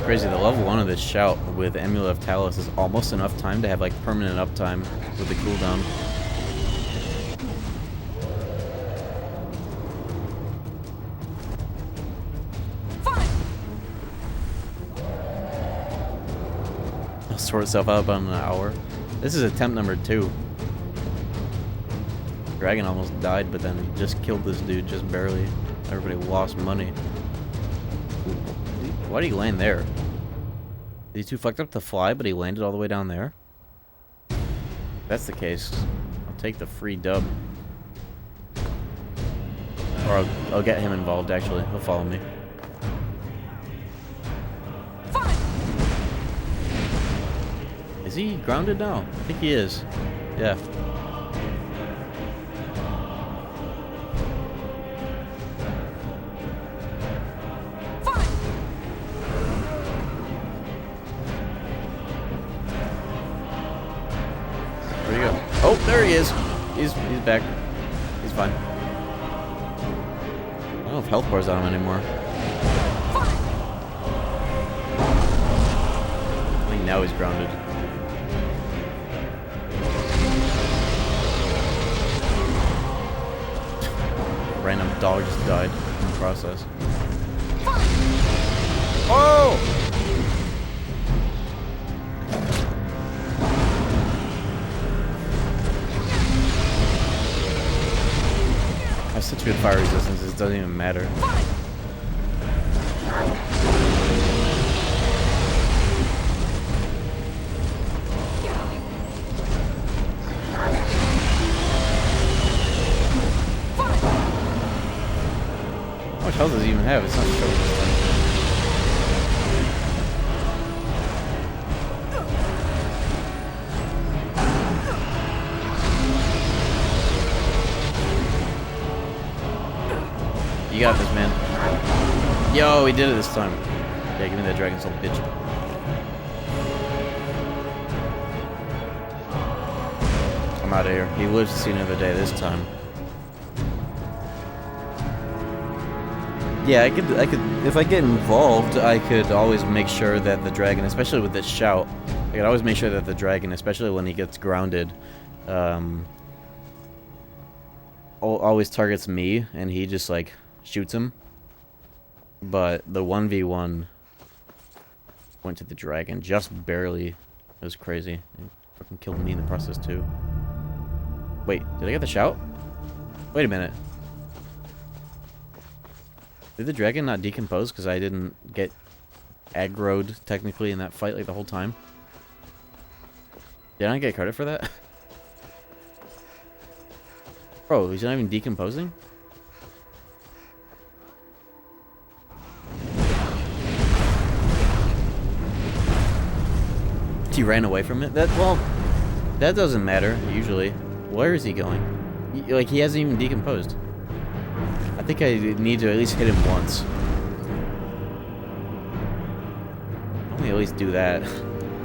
Crazy, the level 1 of this shout with Amulet of Talos is almost enough time to have like permanent uptime with the cooldown. It'll sort itself out about an hour. This is attempt number 2. Dragon almost died, but then he just killed this dude just barely. Everybody lost money. Why did he land there? Is he too fucked up to fly, but he landed all the way down there? that's the case, I'll take the free dub. Or I'll get him involved, actually. He'll follow me. Is he grounded now? I think he is. Yeah. Where'd he go? Oh, there he is. He's back. He's fine. I don't know if health bar's on him anymore. I think now he's grounded. Random dog just died in the process. Oh! I have such good fire resistance, it doesn't even matter. How much health does he even have? It's not showing this time. You got this, man. Yo, he did it this time. Yeah, give me that dragon soul, bitch. I'm out of here. He lives to see another day this time. Yeah, I could, if I get involved, I could always make sure that the dragon, especially with this shout, I could always make sure that the dragon, especially when he gets grounded, always targets me, and he just, like, shoots him. But the 1v1 went to the dragon, just barely. It was crazy. He fucking killed me in the process, too. Wait, did I get the shout? Wait a minute. Did the dragon not decompose because I didn't get aggroed technically in that fight like the whole time? Did I not get credit for that? Bro, he's not even decomposing? He ran away from it? Well, that doesn't matter, usually. Where is he going? Like, he hasn't even decomposed. I think I need to at least hit him once. Let me at least do that.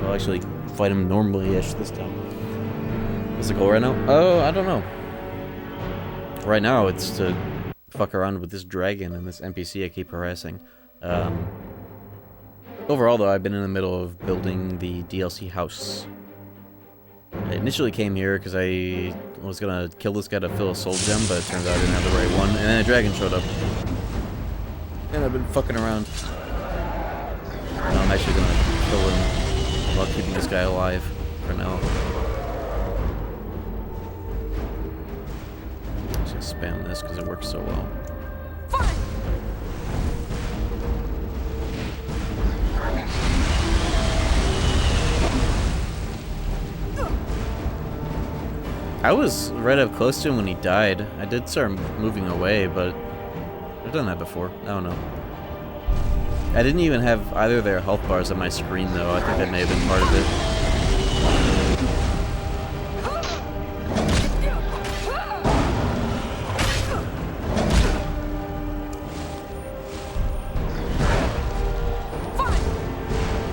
I'll actually fight him normally-ish this time. What's the goal right now? Oh, I don't know. Right now, it's to fuck around with this dragon and this NPC I keep harassing. Overall, though, I've been in the middle of building the DLC house. I initially came here because I was gonna kill this guy to fill a soul gem, but it turns out I didn't have the right one, and then a dragon showed up. And I've been fucking around. Now I'm actually gonna kill him while keeping this guy alive for now. I'm just gonna spam this because it works so well. I was right up close to him when he died. I did start moving away, but I've done that before. I don't know. I didn't even have either of their health bars on my screen, though. I think that may have been part of it.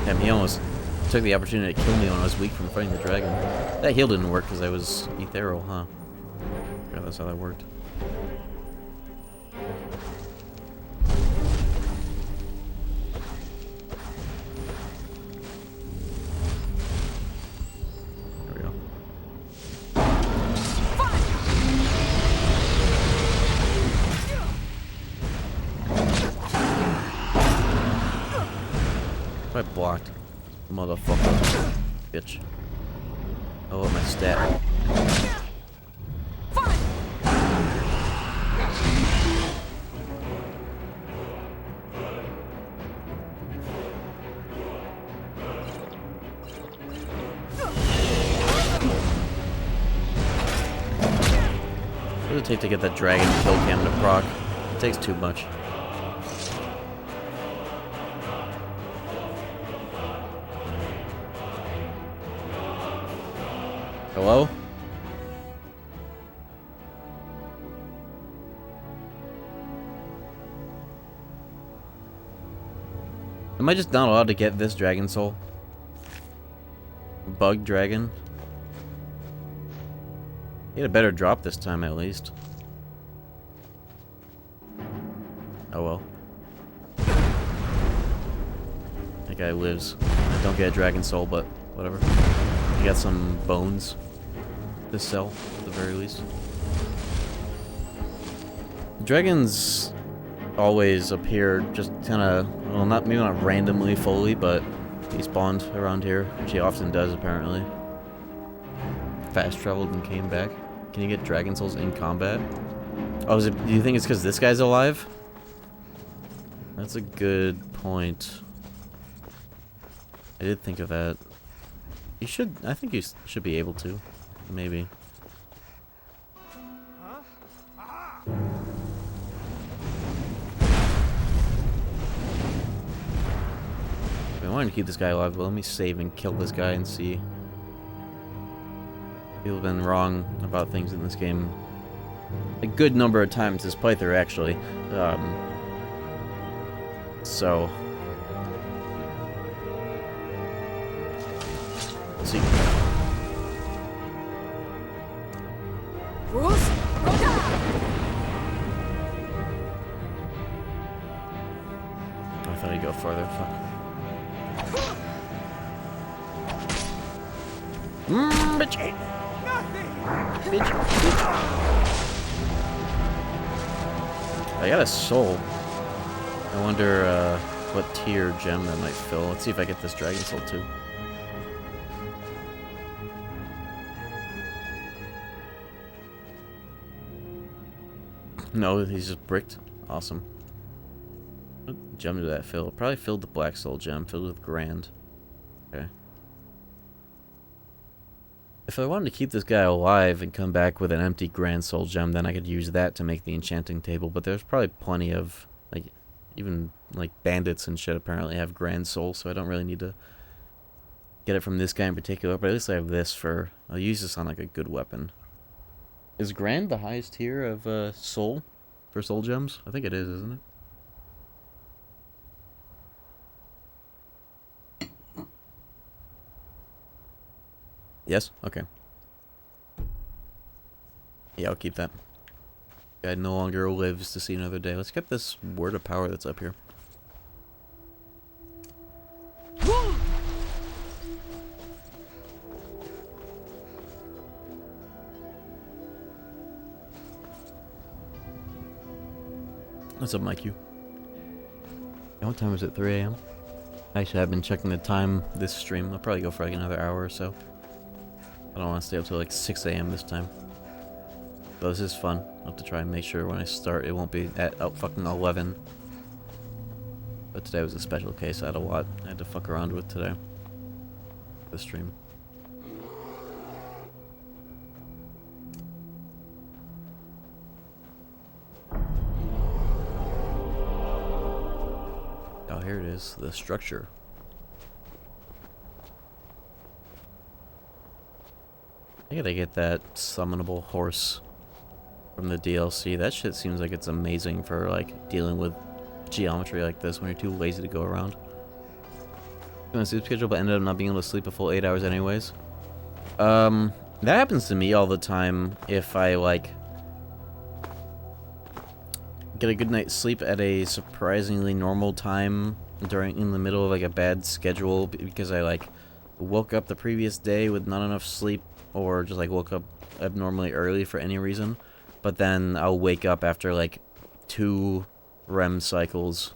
Damn, he almost took the opportunity to kill me when I was weak from fighting the dragon. That heal didn't work because I was ethereal, huh? Yeah, that's how that worked. There we go. I blocked. Motherfucker. Bitch. Oh, my stat. What does it take to get that dragon kill cam to proc? It takes too much. Hello? Am I just not allowed to get this dragon soul? Bug dragon? Get a better drop this time at least. Oh well. That guy lives. I don't get a dragon soul, but whatever. I got some bones to sell at the very least. Dragons always appear just kind of, well, maybe not randomly fully, but he spawned around here, which he often does apparently. Fast traveled and came back. Can you get dragon souls in combat? Oh, do you think it's because this guy's alive? That's a good point. I did think of that. You should, I think you should be able to. Maybe. I wanted to keep this guy alive, but let me save and kill this guy and see. People have been wrong about things in this game a good number of times this playthrough, actually. So let's see. I thought he'd go farther. Fuck. Bitch. Bitch. I got a soul. I wonder what tier gem that might fill. Let's see if I get this dragon soul too. No, he's just bricked. Awesome. What gem did that fill? Probably filled the black soul gem, filled with grand. Okay. If I wanted to keep this guy alive and come back with an empty grand soul gem, then I could use that to make the enchanting table, but there's probably plenty of, like, even, like, bandits and shit apparently have grand soul, so I don't really need to get it from this guy in particular, but at least I have this for, I'll use this on, like, a good weapon. Is grand the highest tier of, soul for soul gems? I think it is, isn't it? Yes? Okay. Yeah, I'll keep that. Guy no longer lives to see another day. Let's get this word of power that's up here. What's up, Mike? What time is it? 3 a.m.? Actually, I've been checking the time this stream. I'll probably go for like another hour or so. I don't want to stay up till like 6 a.m. this time. But this is fun. I'll have to try and make sure when I start it won't be at fucking 11. But today was a special case. I had a lot I had to fuck around with today. The stream. Oh, here it is. The structure. I gotta get that summonable horse from the DLC. That shit seems like it's amazing for, like, dealing with geometry like this when you're too lazy to go around. On a sleep schedule, but ended up not being able to sleep a full 8 hours anyways. That happens to me all the time if I, like, get a good night's sleep at a surprisingly normal time in the middle of, like, a bad schedule because I, like, woke up the previous day with not enough sleep or just, like, woke up abnormally early for any reason. But then I'll wake up after, like, 2 REM cycles,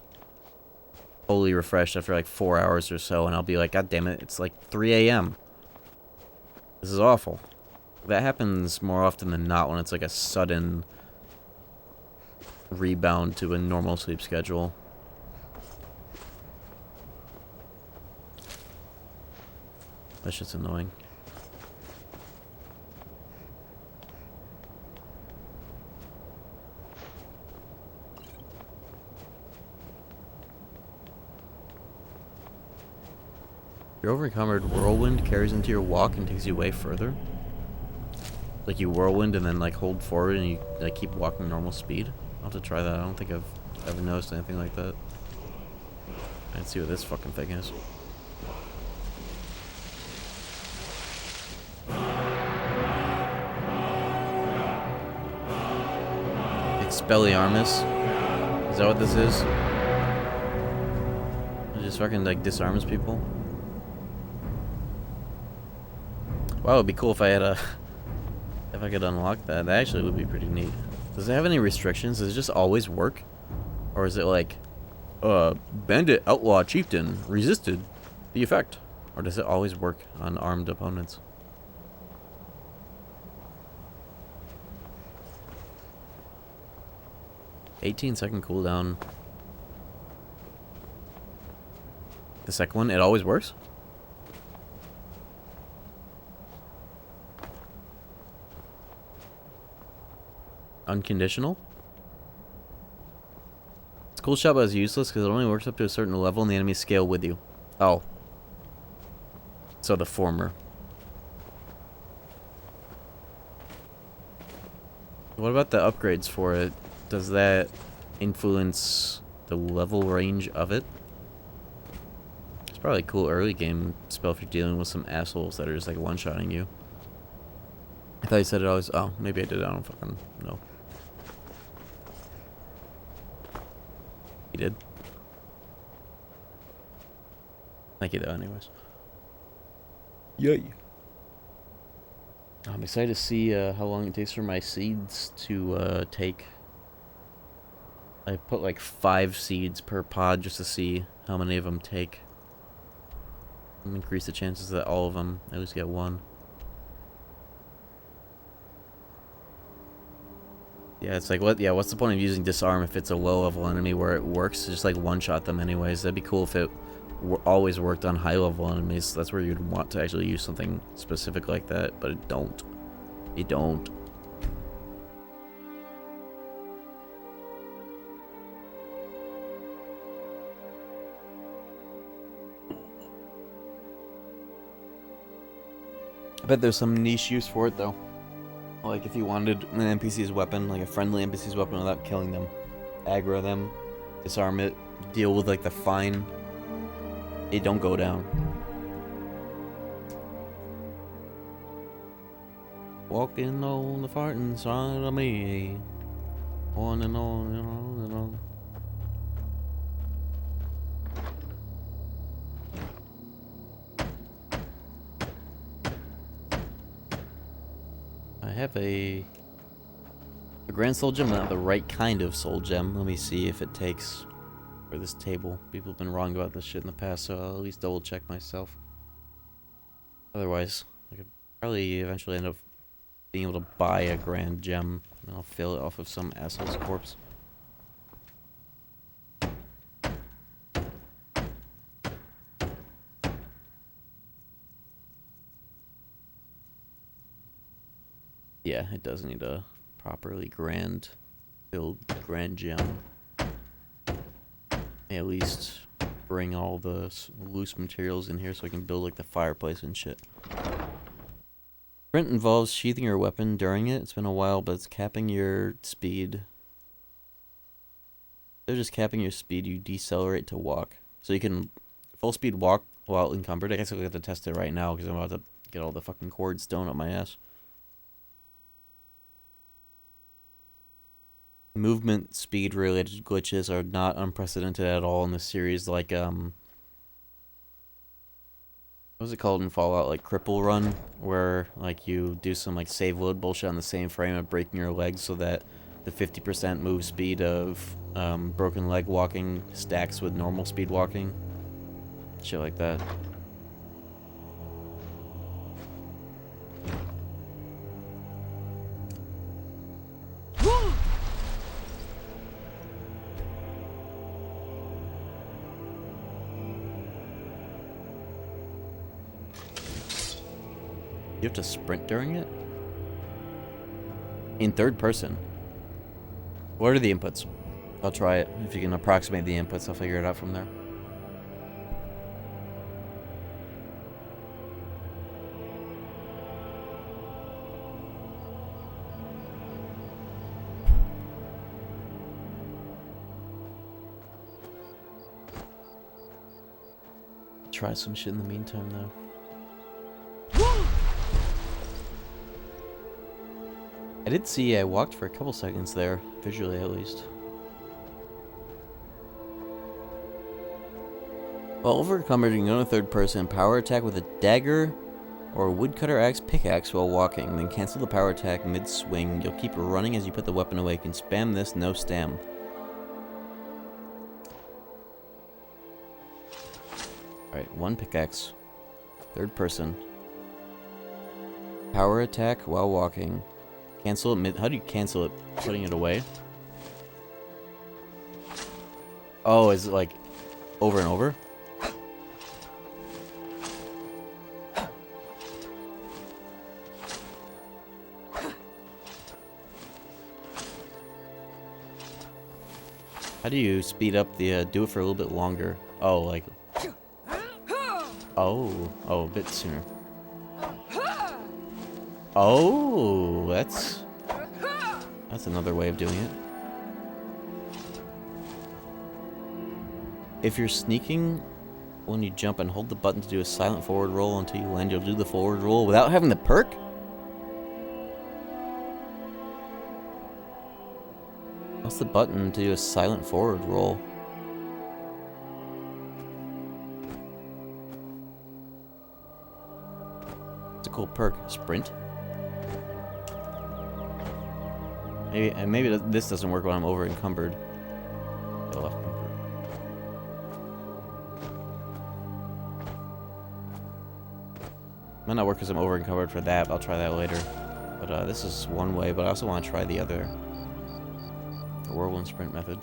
fully refreshed after, like, 4 hours or so, and I'll be like, God damn it, it's, like, 3 a.m. This is awful. That happens more often than not when it's, like, a sudden rebound to a normal sleep schedule. That shit's annoying. Your overencumbered whirlwind carries into your walk and takes you way further. Like you whirlwind and then like hold forward and you like keep walking normal speed. I'll have to try that. I don't think I've ever noticed anything like that. Let's see what this fucking thing is. Expelliarmus. Is that what this is? It just fucking like disarms people. Wow, it'd be cool if I had a if I could unlock that. That actually would be pretty neat. Does it have any restrictions? Does it just always work? Or is it like bandit outlaw chieftain resisted the effect? Or does it always work on armed opponents? "18-second cooldown." The second one, it always works? Unconditional? It's a cool shot, but it's useless because it only works up to a certain level and the enemies scale with you. Oh. So the former. What about the upgrades for it? Does that influence the level range of it? It's probably a cool early game spell if you're dealing with some assholes that are just like one-shotting you. I thought you said it always... Oh, maybe I did. I don't fucking know. You did? Thank you though, anyways. Yay. I'm excited to see how long it takes for my seeds to take. I put like 5 seeds per pod just to see how many of them take. Increase the chances that all of them at least get one. Yeah, it's like, what's the point of using disarm if it's a low level enemy where it works? Just like one shot them anyways. That'd be cool if it always worked on high level enemies. That's where you'd want to actually use something specific like that, but it don't. It don't. I bet there's some niche use for it though. Like if you wanted an NPC's weapon, like a friendly NPC's weapon without killing them, aggro them, disarm it, deal with like the fine, it don't go down. Walking on the farting side of me, on and on and on and on. I have a grand soul gem, not the right kind of soul gem. Let me see if it takes for this table. People have been wrong about this shit in the past, so I'll at least double check myself. Otherwise, I could probably eventually end up being able to buy a grand gem, and I'll fill it off of some asshole's corpse. Yeah, it does need a properly build grand gem. At least bring all the loose materials in here so I can build like the fireplace and shit. Sprint involves sheathing your weapon during it. It's been a while, but it's capping your speed. They're just capping your speed. You decelerate to walk. So you can full speed walk while encumbered. I guess I'll have to test it right now because I'm about to get all the fucking cords thrown up my ass. Movement speed related glitches are not unprecedented at all in this series, like what was it called in Fallout, like Cripple Run, where like you do some like save load bullshit on the same frame of breaking your legs so that the 50% move speed of broken leg walking stacks with normal speed walking. Shit like that. You have to sprint during it? In third person? What are the inputs? I'll try it. If you can approximate the inputs, I'll figure it out from there. try some shit in the meantime, though. I did see I walked for a couple seconds there, visually at least. While overencumbered, you can go to third person, power attack with a dagger or woodcutter axe pickaxe while walking, then cancel the power attack mid-swing. You'll keep running as you put the weapon away. You can spam this, no stam. Alright, one pickaxe. Third person. Power attack while walking. Cancel it mid... How do you cancel it? Putting it away? Oh, is it like over and over? How do you speed up the, do it for a little bit longer? Oh, like... Oh, a bit sooner. Oh, that's another way of doing it. If you're sneaking when you jump and hold the button to do a silent forward roll until you land, you'll do the forward roll without having the perk? What's the button to do a silent forward roll? It's a cool perk. Sprint. Maybe this doesn't work when I'm over encumbered. Left bumper. Might not work because I'm over encumbered for that. But I'll try that later. But this is one way. But I also want to try the other. The whirlwind sprint method.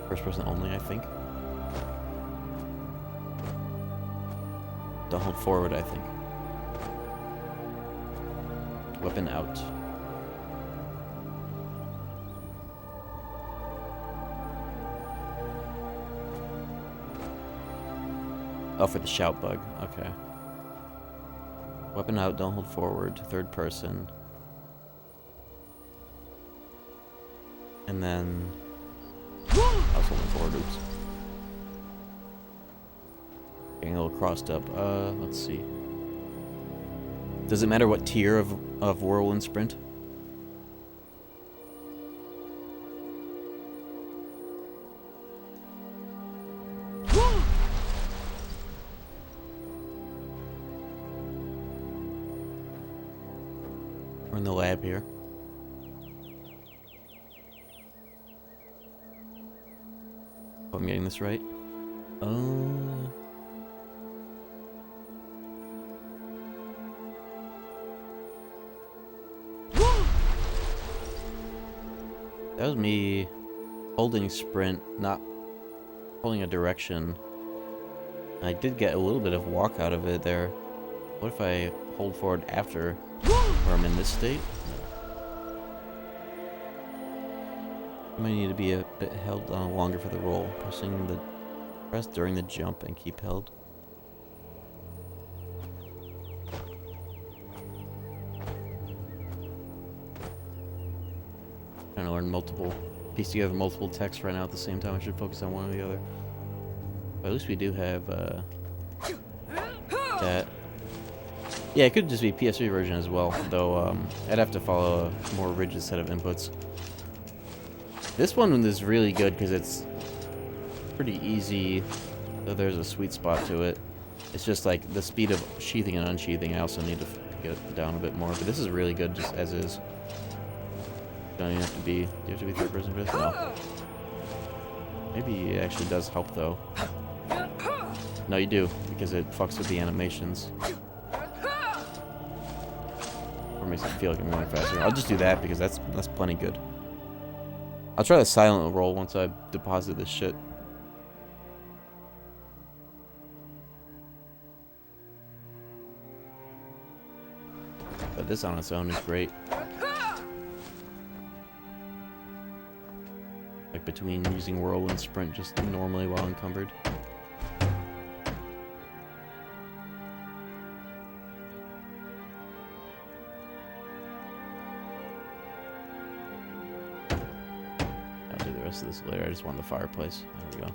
First person only, I think. Don't hold forward, I think. Weapon out. Oh, for the shout bug. Okay. Weapon out, don't hold forward. Third person. And then... I was holding forward, oops. Getting a little crossed up. Let's see. Does it matter what tier of whirlwind sprint? We're in the lab here. Hope I'm getting this right. That was me holding sprint, not holding a direction. I did get a little bit of walk out of it there. What if I hold forward after where I'm in this state? I might need to be a bit held on longer for the roll. Press during the jump and keep held. Trying to learn piece together multiple texts right now at the same time. I should focus on one or the other. But at least we do have that. Yeah, it could just be PS3 version as well, though I'd have to follow a more rigid set of inputs. This one is really good because it's pretty easy, though there's a sweet spot to it. It's just like the speed of sheathing and unsheathing I also need to get it down a bit more, but this is really good just as is. Don't even have to be, do you have to be third person for this? No. Maybe it actually does help though. No, you do, because it fucks with the animations. Or makes it feel like I'm going faster. I'll just do that because that's plenty good. I'll try the silent roll once I deposit this shit. But this on its own is great. Like between using whirlwind sprint just normally while encumbered. I'll do the rest of this later. I just want the fireplace. There we go.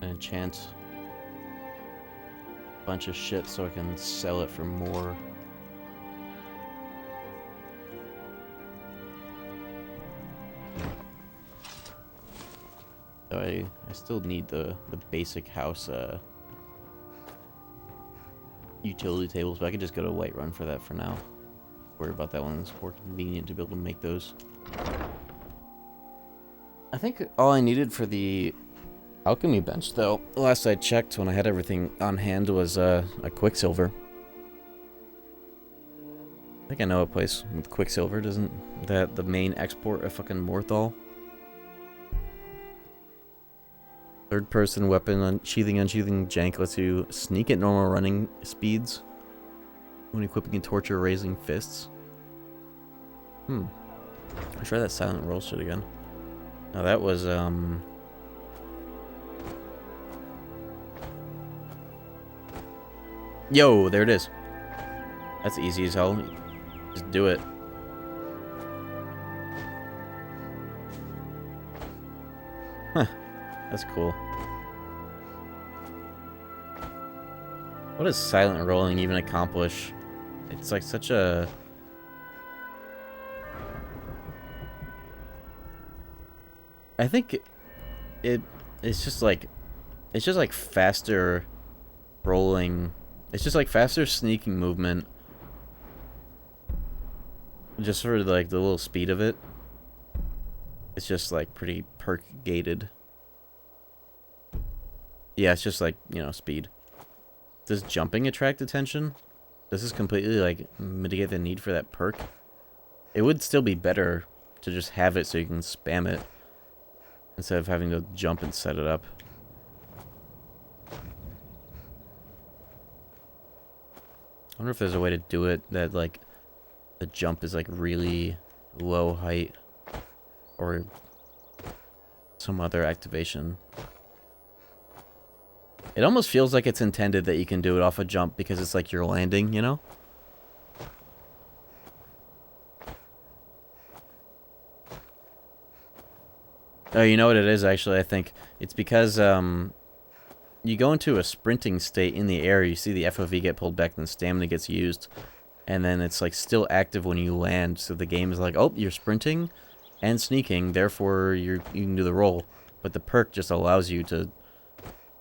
and enchant a bunch of shit so I can sell it for more. So I still need the basic house utility tables, but I could just go to Whiterun for that for now. Worry about that one. It's more convenient to be able to make those. I think all I needed for the alchemy bench, though, last I checked when I had everything on hand, was a Quicksilver. I think I know a place with Quicksilver. Doesn't that the main export of fucking Morthal? Third-person weapon, unsheathing jank lets you sneak at normal running speeds when equipping a torture raising fists. I'll try that silent roll shit again. Now that was yo, there it is. That's easy as hell. Just do it. Huh. That's cool. What does silent rolling even accomplish? It's like such a... I think it's just like faster rolling. It's just like faster sneaking movement. Just for like the little speed of it. It's just like pretty perk gated. Yeah, it's just like, you know, speed. Does jumping attract attention? Does this completely like mitigate the need for that perk? It would still be better to just have it so you can spam it instead of having to jump and set it up. I wonder if there's a way to do it that like the jump is like really low height or some other activation. It almost feels like it's intended that you can do it off a jump because it's like you're landing, you know? Oh, you know what it is actually, I think? It's because you go into a sprinting state in the air, you see the FOV get pulled back and the stamina gets used. And then it's like still active when you land, so the game is like, oh, you're sprinting and sneaking, therefore you can do the roll. But the perk just allows you to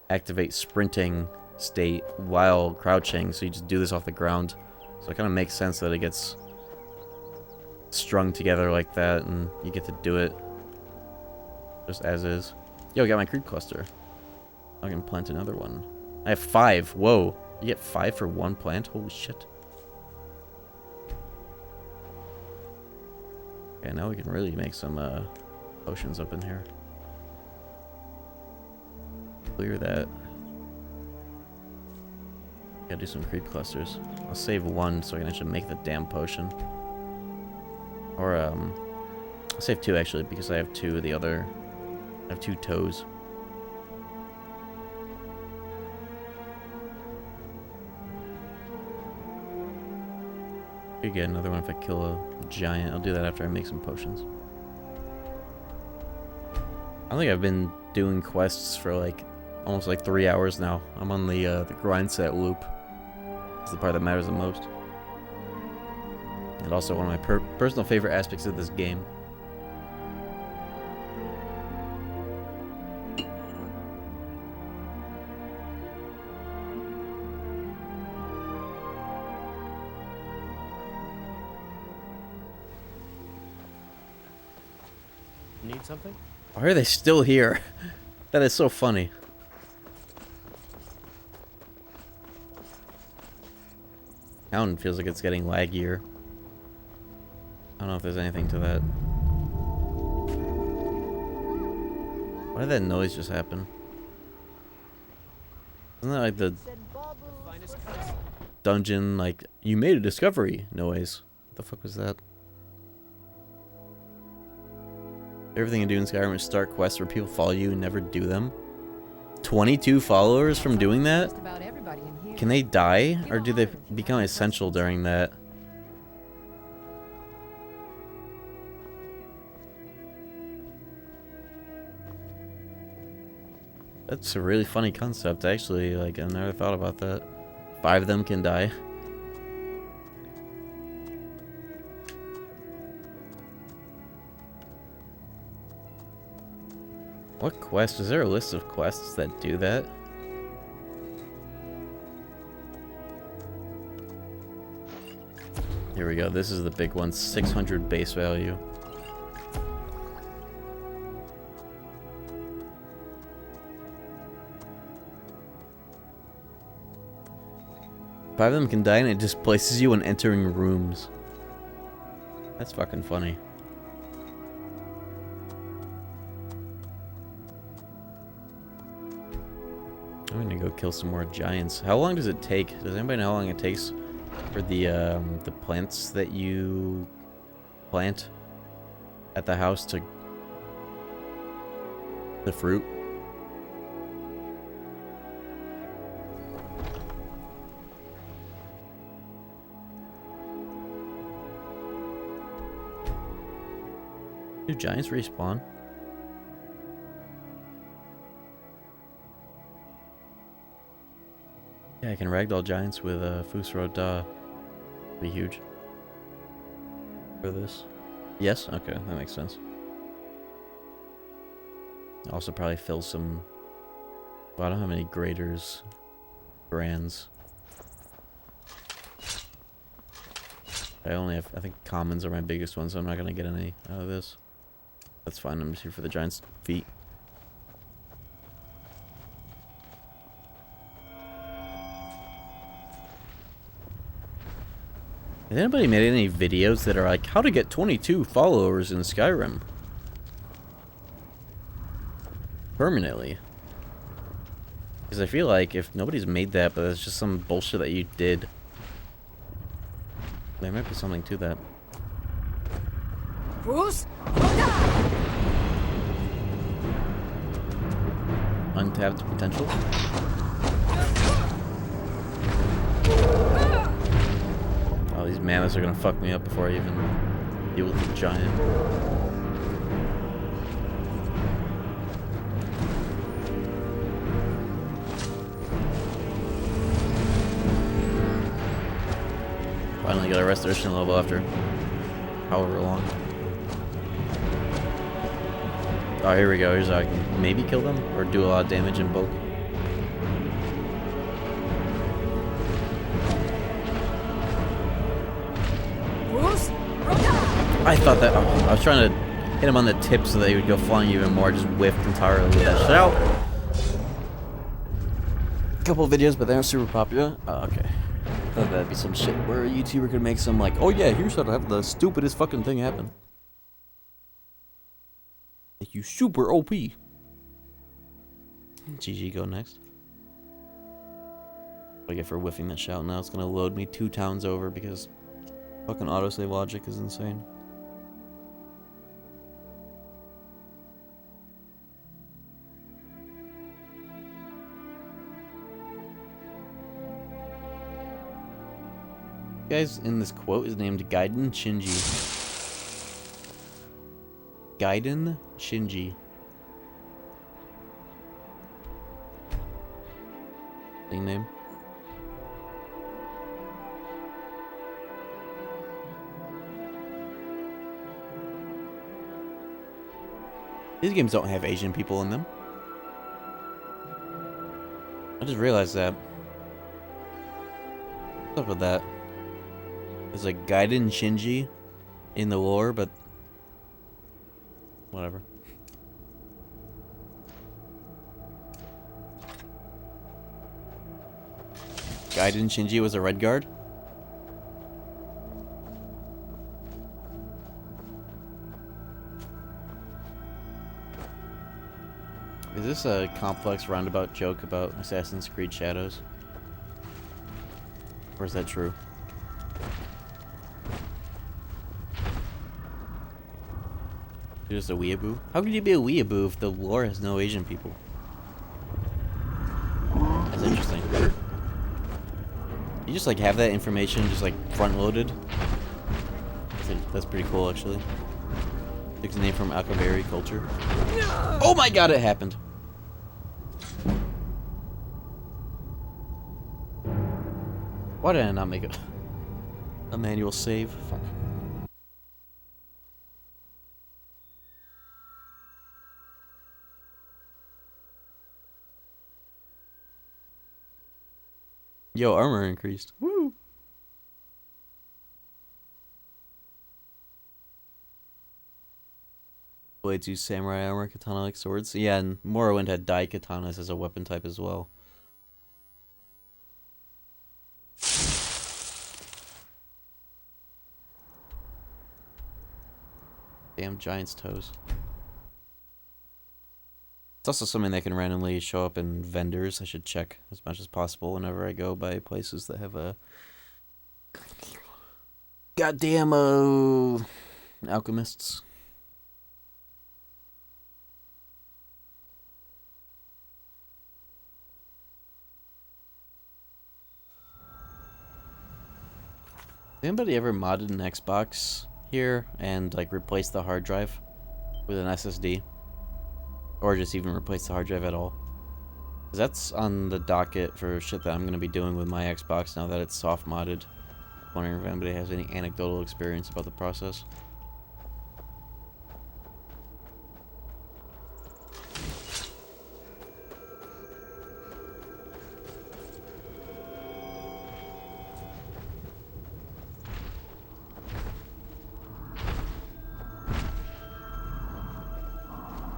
activate sprinting state while crouching, so you just do this off the ground. So it kind of makes sense that it gets strung together like that, and you get to do it just as is. Yo, I got my creep cluster. I can plant another one. I have 5. Whoa, you get 5 for 1 plant? Holy shit. Okay, now we can really make some potions up in here. Clear that. Gotta do some creep clusters. I'll save 1 so I can actually make the damn potion. Or, I'll save 2 actually, because I have 2 of the other... I have 2 toes. Could get another one if I kill a giant. I'll do that after I make some potions. I don't think I've been doing quests for like almost like 3 hours now. I'm on the grind set loop. It's the part that matters the most. And also one of my personal favorite aspects of this game. Need something? Why are they still here? That is so funny. Town feels like it's getting laggier. I don't know if there's anything to that. Why did that noise just happen? Isn't that like the dungeon, like, you made a discovery noise? What the fuck was that? Everything you do in Skyrim is start quests where people follow you and never do them. 22 followers from doing that? Can they die? Or do they become essential during that? That's a really funny concept, actually. Like, I never thought about that. 5 of them can die. What quest? Is there a list of quests that do that? Here we go. This is the big one. 600 base value. Five of them can die and it displaces you when entering rooms. That's fucking funny. I'm gonna go kill some more giants. How long does it take? Does anybody know how long it takes for the plants that you plant at the house to the fruit? Do giants respawn? Yeah, I can ragdoll giants with Fusro Da. Be huge. For this. Yes? Okay, that makes sense. Also probably fill some... Well, I don't have any graders. Grands. I only have... I think commons are my biggest ones, so I'm not gonna get any out of this. That's fine, I'm just here for the giant's feet. Has anybody made any videos that are like, how to get 22 followers in Skyrim? Permanently. Because I feel like if nobody's made that, but it's just some bullshit that you did, there might be something to that. Bruce? Untapped potential. Oh, these mammoths are gonna fuck me up before I even deal with the giant. Finally got a restoration level after however long. Oh, here we go. Here's how I can maybe kill them or do a lot of damage in bulk. I thought that... Oh, I was trying to hit him on the tip so that he would go flying even more. Just whiffed entirely with that shout. A couple of videos, but they aren't super popular. Oh, okay. I thought that'd be some shit where a YouTuber could make some like, oh yeah, here's how to have the stupidest fucking thing happen. Make you super OP. GG, go next. I get for whiffing that shout now. It's gonna load me 2 towns over because fucking autosave logic is insane. The guy in this quote is named Gaiden Shinji. Gaiden Shinji. Thing name. These games don't have Asian people in them. I just realized that. What's up with that? There's a Gaiden Shinji in the lore, but whatever. Gaiden Shinji was a red guard? Is this a complex roundabout joke about Assassin's Creed Shadows? Or is that true? You're just a weeaboo? How could you be a weeaboo if the lore has no Asian people? That's interesting. You just like have that information just like front loaded. That's pretty cool actually. It's a name from Akabari culture. Oh my god, it happened. Why did I not make a manual save? Fuck. Yo, armor increased. Woo! Blades use samurai armor, katana like swords. Yeah, and Morrowind had dai katanas as a weapon type as well. Damn giant's toes. It's also something that can randomly show up in vendors. I should check as much as possible whenever I go by places that have a goddamn alchemists. Anybody ever modded an Xbox here and like replaced the hard drive with an SSD? Or just even replace the hard drive at all? 'Cause that's on the docket for shit that I'm going to be doing with my Xbox now that it's soft modded. Wondering if anybody has any anecdotal experience about the process.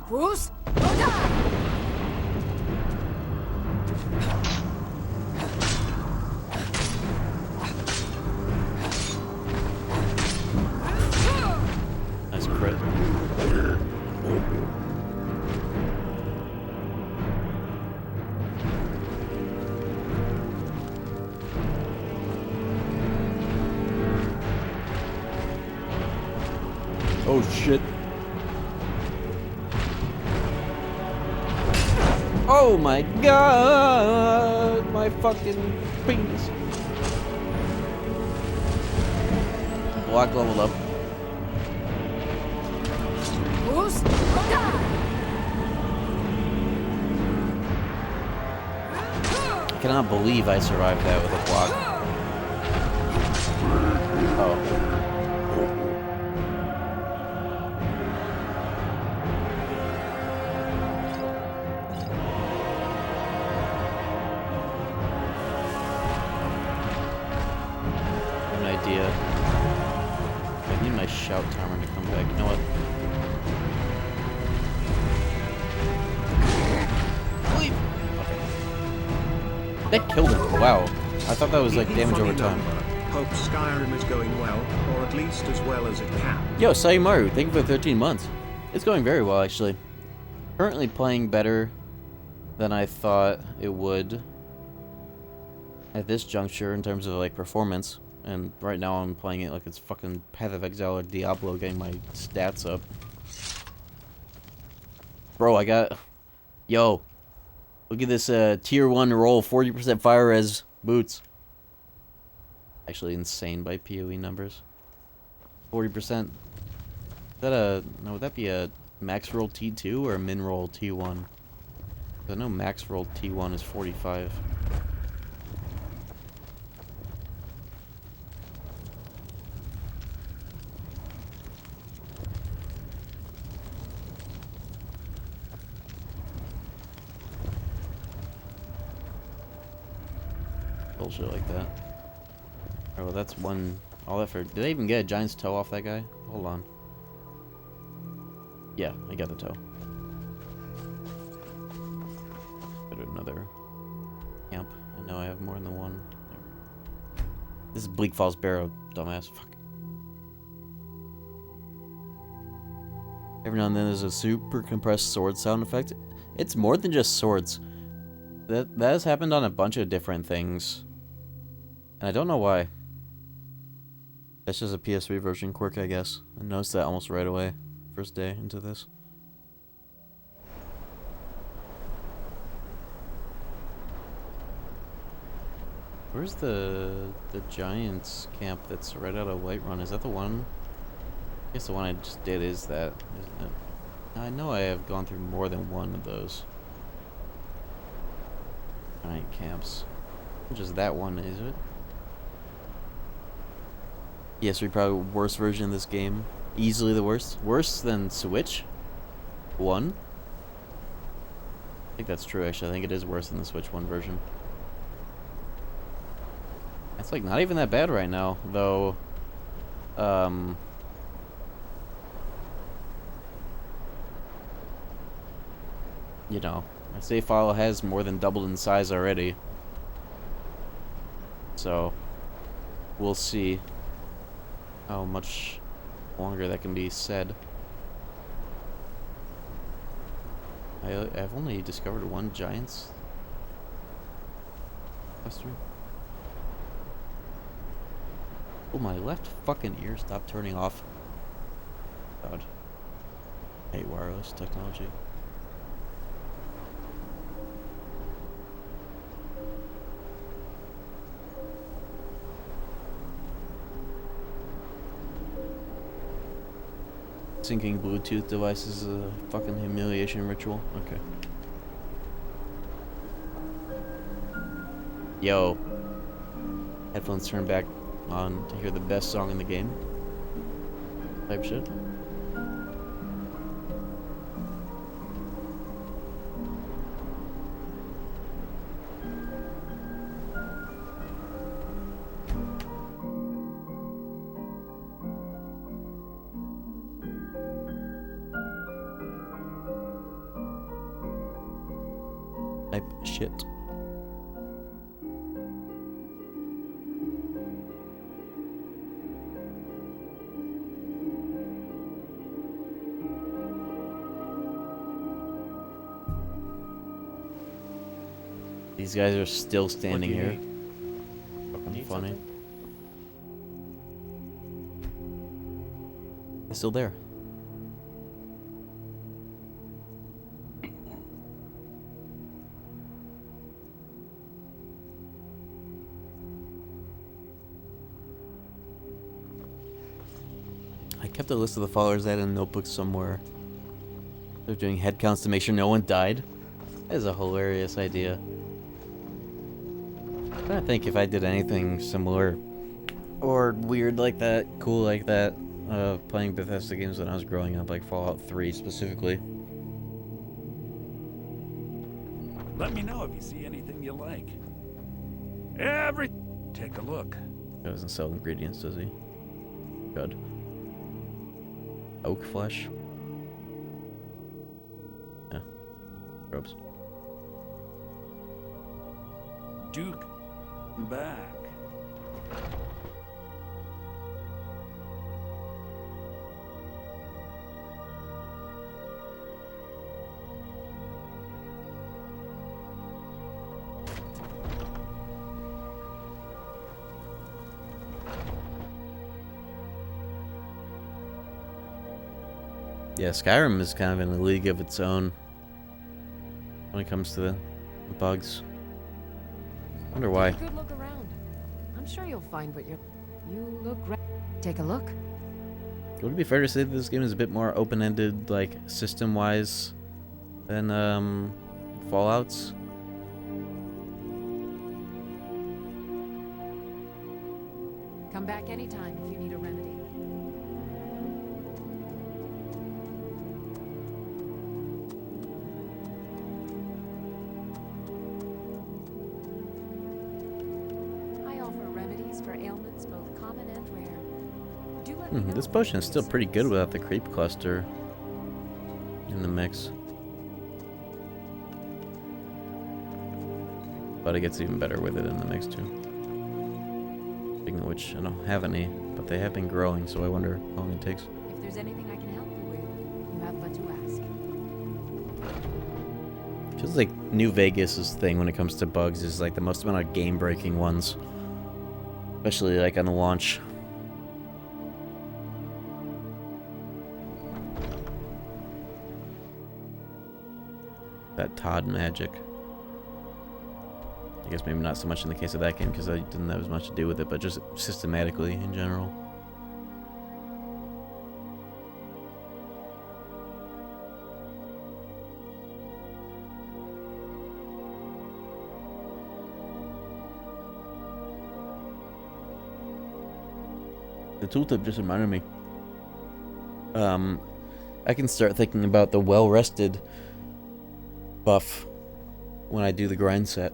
Who's? Nice crit. Oh shit. Oh my god! My fucking penis. Block leveled up. Who's? I cannot believe I survived that with a block. Oh. I need my shout timer to come back. You know what? Leave! Okay. That killed him. Wow. I thought that was like damage over time. Hope Skyrim is going well, or at least as well as it can. Yo, Sayumaru, thank you for 13 months. It's going very well, actually. Currently playing better than I thought it would at this juncture in terms of like performance. And right now I'm playing it like it's fucking Path of Exile or Diablo, getting my stats up. Bro, I got... Yo. Look at this tier 1 roll, 40% fire res boots. Actually insane by PoE numbers. 40%. Is that a... No, would that be a max roll T2 or a min roll T1? I know max roll T1 is 45. Bullshit like that. Oh, well, that's one. All that for. Did I even get a giant's toe off that guy? Hold on. Yeah, I got the toe. Go to another camp. I know I have more than one. This is Bleak Falls Barrow, dumbass. Fuck. Every now and then there's a super compressed sword sound effect. It's more than just swords. That has happened on a bunch of different things. And I don't know why. That's just a PS3 version quirk, I guess. I noticed that almost right away. First day into this. Where's the Giants camp that's right out of Whiterun? Is that the one? I guess the one I just did is that, isn't it? I know I have gone through more than one of those giant camps. Just that one, is it? PS3 probably worst version of this game. Easily the worst. Worse than Switch 1. I think that's true, actually. I think it is worse than the Switch 1 version. It's like not even that bad right now, though. You know, my save file has more than doubled in size already. So, we'll see how much longer that can be said. I've only discovered one Giants cluster. Oh, my left fucking ear stopped turning off. God. I hate wireless technology. Syncing Bluetooth devices is a fucking humiliation ritual. Okay. Yo. Headphones turned back on to hear the best song in the game. Type shit. Type shit. These guys are still standing here. Fucking funny. They're still there. I kept a list of the followers I had in a notebook somewhere. They're doing head counts to make sure no one died. That is a hilarious idea. I think if I did anything similar or weird like that, cool like that, playing Bethesda games when I was growing up, like Fallout 3 specifically. Let me know if you see anything you like. Take a look. He doesn't sell ingredients, does he? Good. Oak flesh. Yeah. Grubs. Duke. Back. Yeah, Skyrim is kind of in a league of its own when it comes to the bugs. Wonder why. Take a good look around. I'm sure you'll find what you're. You look. Take a look. Would it be fair to say that this game is a bit more open-ended, like system-wise, than Fallout's? Come back anytime if you need a remedy. This potion is still pretty good without the creep cluster in the mix. But it gets even better with it in the mix too. Speaking of which, I don't have any, but they have been growing, so I wonder how long it takes. If there's anything I can help you with, you have but to ask. Feels like New Vegas's thing when it comes to bugs is like the most amount of game-breaking ones. Especially like on the launch. That Todd magic. I guess maybe not so much in the case of that game because I didn't have as much to do with it, but just systematically in general. The tooltip just reminded me. I can start thinking about the well-rested buff when I do the grind set.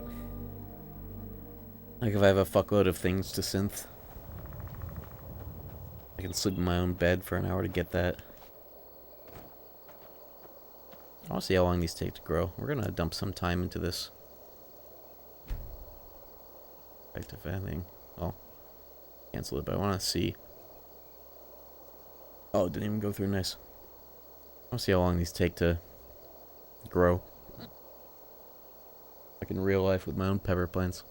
Like if I have a fuckload of things to synth, I can sleep in my own bed for an hour to get that. I want to see how long these take to grow. We're gonna dump some time into this. Back to fanning. Oh, cancel it, but I want to see. Oh, it didn't even go through. Nice. I want to see how long these take to grow. Like in real life with my own pepper plants.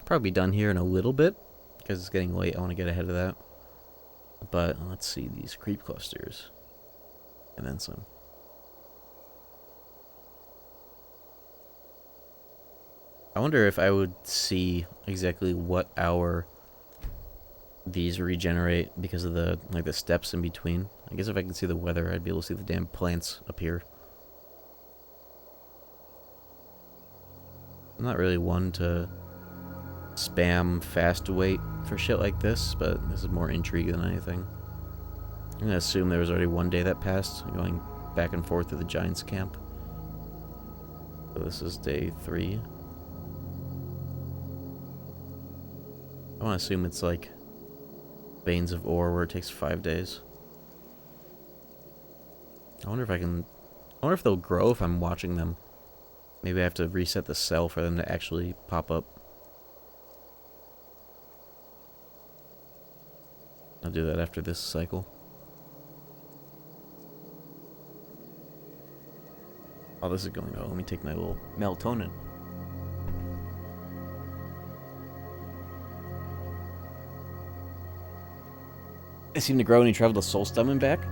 Probably done here in a little bit because it's getting late. I want to get ahead of that. But let's see these creep clusters and then some. I wonder if I would see exactly what hour these regenerate because of the the steps in between. I guess if I could see the weather, I'd be able to see the damn plants appear. I'm not really one to spam fast wait for shit like this, but this is more intrigue than anything. I'm gonna assume there was already one day that passed, going back and forth to the Giants camp. So this is day 3. I want to assume it's like veins of ore where it takes 5 days. I wonder if they'll grow if I'm watching them. Maybe I have to reset the cell for them to actually pop up. I'll do that after this cycle. Oh, this is going well. Let me take my little melatonin. I seem to grow when you travel to Solstheim and back.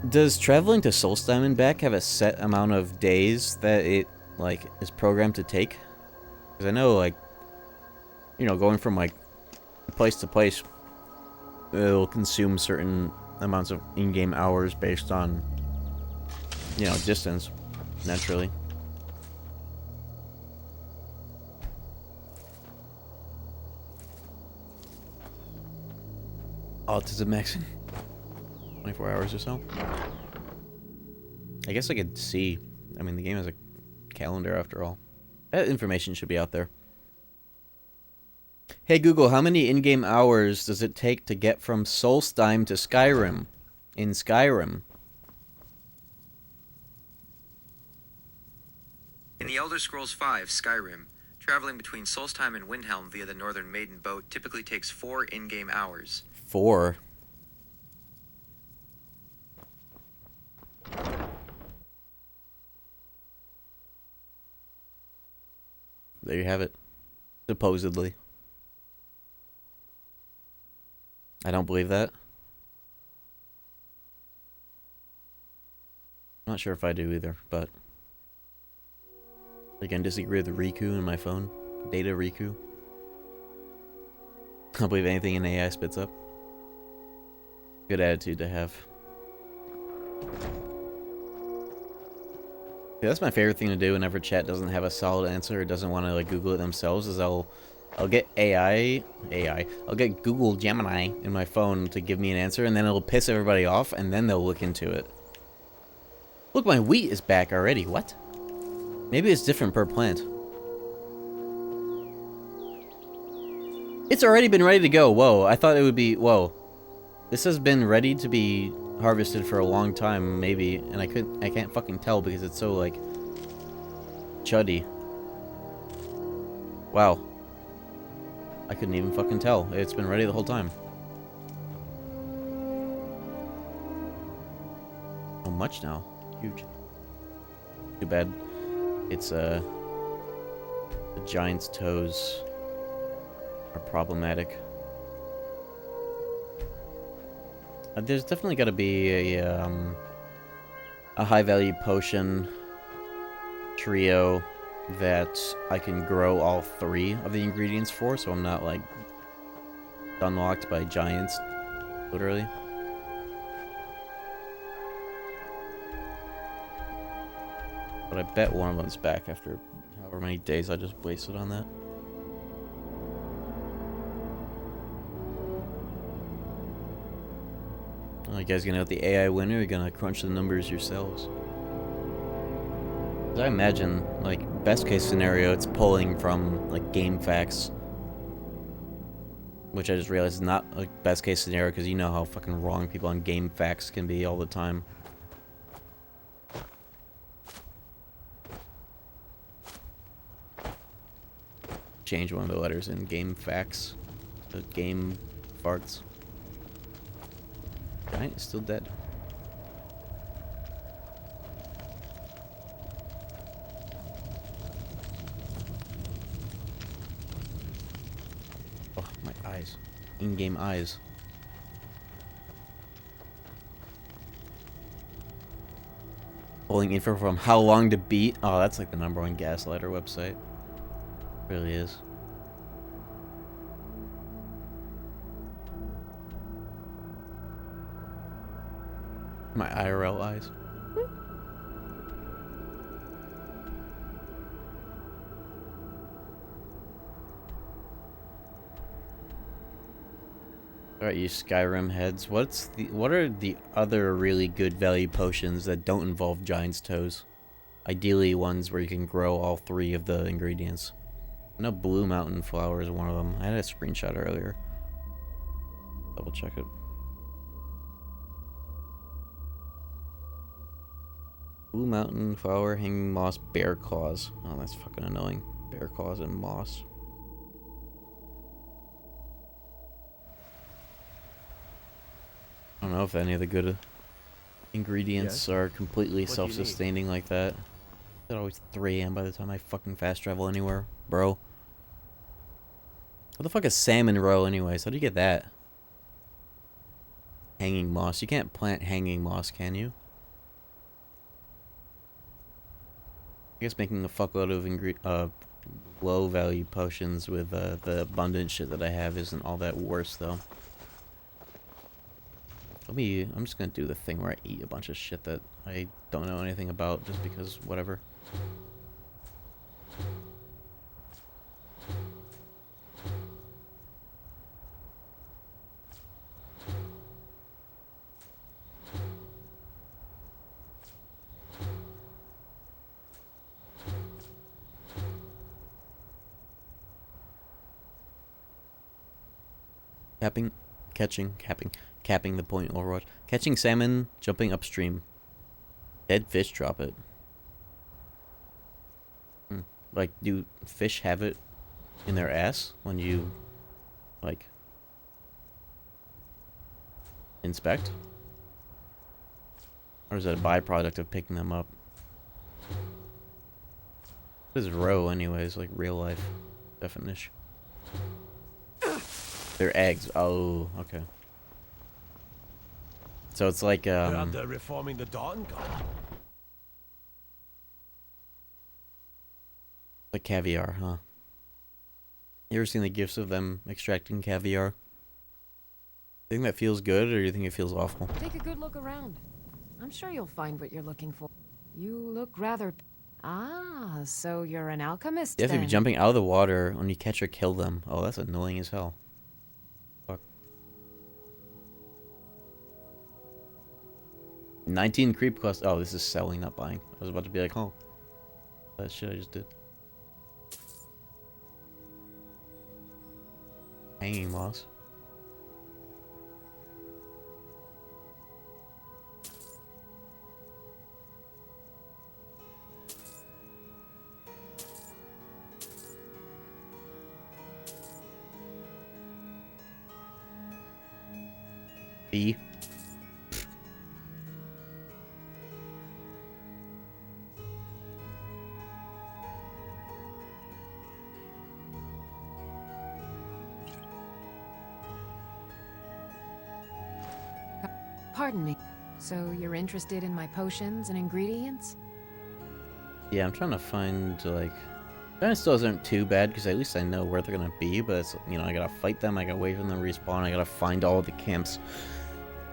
Does traveling to Solstheim and back have a set amount of days that it is programmed to take? Because I know going from place to place, it'll consume certain amounts of in-game hours based on distance, naturally. Autism maxing 24 hours or so. I guess I could see. I mean, the game has a calendar after all. That information should be out there. Hey Google, how many in-game hours does it take to get from Solstheim to Skyrim? In Skyrim. In the Elder Scrolls V Skyrim, traveling between Solstheim and Windhelm via the Northern Maiden boat typically takes 4 in-game hours. 4. There you have it. Supposedly. I don't believe that. I'm not sure if I do either, but I can disagree with the Riku in my phone. Data Riku. I don't believe anything in AI spits up. Good attitude to have. Yeah, that's my favorite thing to do whenever chat doesn't have a solid answer or doesn't want to Google it themselves, is I'll get I'll get Google Gemini in my phone to give me an answer, and then it'll piss everybody off, and then they'll look into it. Look, my wheat is back already. What? Maybe it's different per plant. It's already been ready to go. Whoa, I thought it would be... Whoa. This has been ready to be harvested for a long time, maybe, and I can't fucking tell because it's so, chuddy. Wow. I couldn't even fucking tell. It's been ready the whole time. So much now. Huge. Too bad. It's, the giant's toes are problematic. There's definitely got to be a high-value potion trio that I can grow all 3 of the ingredients for, so I'm not, unlocked by giants, literally. But I bet one of them's back after however many days I just wasted on that. You guys gonna have the AI winner, or you gonna crunch the numbers yourselves? 'Cause I imagine, like, best case scenario, it's pulling from, like, game facts. Which I just realized is not a best case scenario, because you know how fucking wrong people on game facts can be all the time. Change one of the letters in game facts to game farts. Alright, still dead. Oh, my eyes. In-game eyes. Pulling info from How Long to Beat. Oh, that's like the #1 gaslighter website. It really is. My IRL eyes. Alright, you Skyrim heads. What are the other really good value potions that don't involve giant's toes? Ideally ones where you can grow all 3 of the ingredients. I know Blue Mountain Flower is one of them. I had a screenshot earlier. Double check it. Blue Mountain Flower, Hanging Moss, Bear Claws. Oh, that's fucking annoying. Bear Claws and moss. I don't know if any of the good ingredients are completely self-sustaining like that. It's always 3 AM by the time I fucking fast travel anywhere, bro. What the fuck is salmon roe anyways? How do you get that? Hanging moss. You can't plant hanging moss, can you? I guess making a fuckload of low value potions with the abundant shit that I have isn't all that worse though. I'm just gonna do the thing where I eat a bunch of shit that I don't know anything about just because whatever. Capping the point Overwatch. Catching salmon, jumping upstream. Dead fish drop it. Like, do fish have it in their ass when you, like, inspect? Or is it a byproduct of picking them up? What is roe anyways, like real life definition? They're eggs. Oh, okay. So it's like They're reforming the Dawn Guard. Like caviar, huh? You ever seen the gifs of them extracting caviar? You think that feels good, or do you think it feels awful? Take a good look around. I'm sure you'll find what you're looking for. You look rather... Ah, so you're an alchemist, You have to then. be jumping out of the water when you catch or kill them. Oh, that's annoying as hell. Fuck. 19 creep cost. Oh, this is selling, not buying. I was about to be like, oh, that shit I just did. Hanging moss. B. Pardon me. So you're interested in my potions and ingredients? Yeah, I'm trying to find, like... Dinosaurs aren't too bad, because at least I know where they're gonna be, but it's, you know, I gotta fight them, I gotta wait for them to respawn, I gotta find all the camps.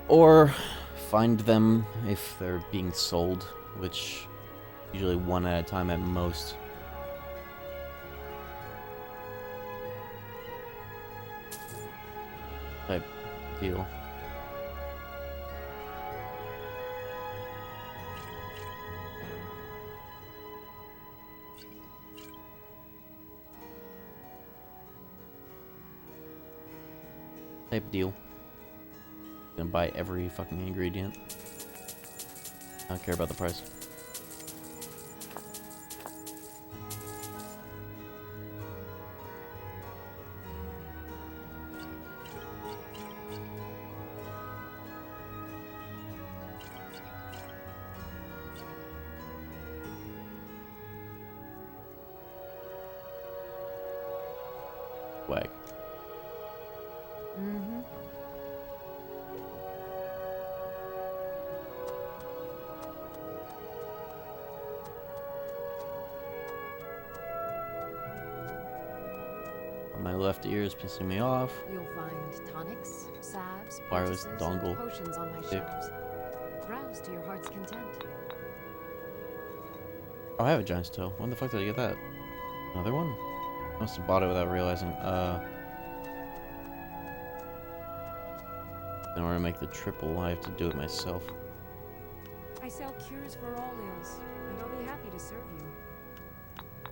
Or find them if they're being sold, which usually one at a time at most. Type deal. type deal. Gonna buy every fucking ingredient. I don't care about the price. Wag. Mm-hmm. My left ear is pissing me off. You'll find tonics, salves, Wireless poultices, dongle. and potions on my Dick. shelves. Browse to your heart's content. Oh, I have a giant's toe. When the fuck did I get that? Another one? Must have bought it without realizing. In order to make the triple, I have to do it myself. I sell cures for all ills, and I'll be happy to serve you.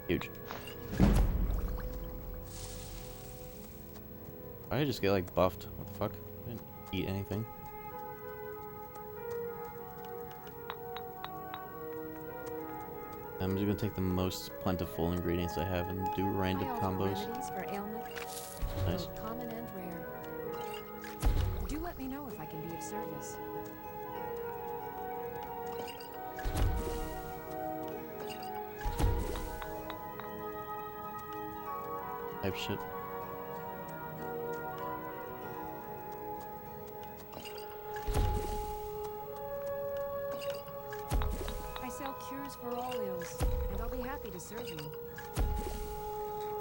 Huge. I just get like buffed. What the fuck? I didn't eat anything. I'm just gonna take the most plentiful ingredients I have and do random combos. Remedies for ailment, Nice. both common and rare. Do let me know if I can be of service. Type shit. I sell cures for all ills, and I'll be happy to serve you.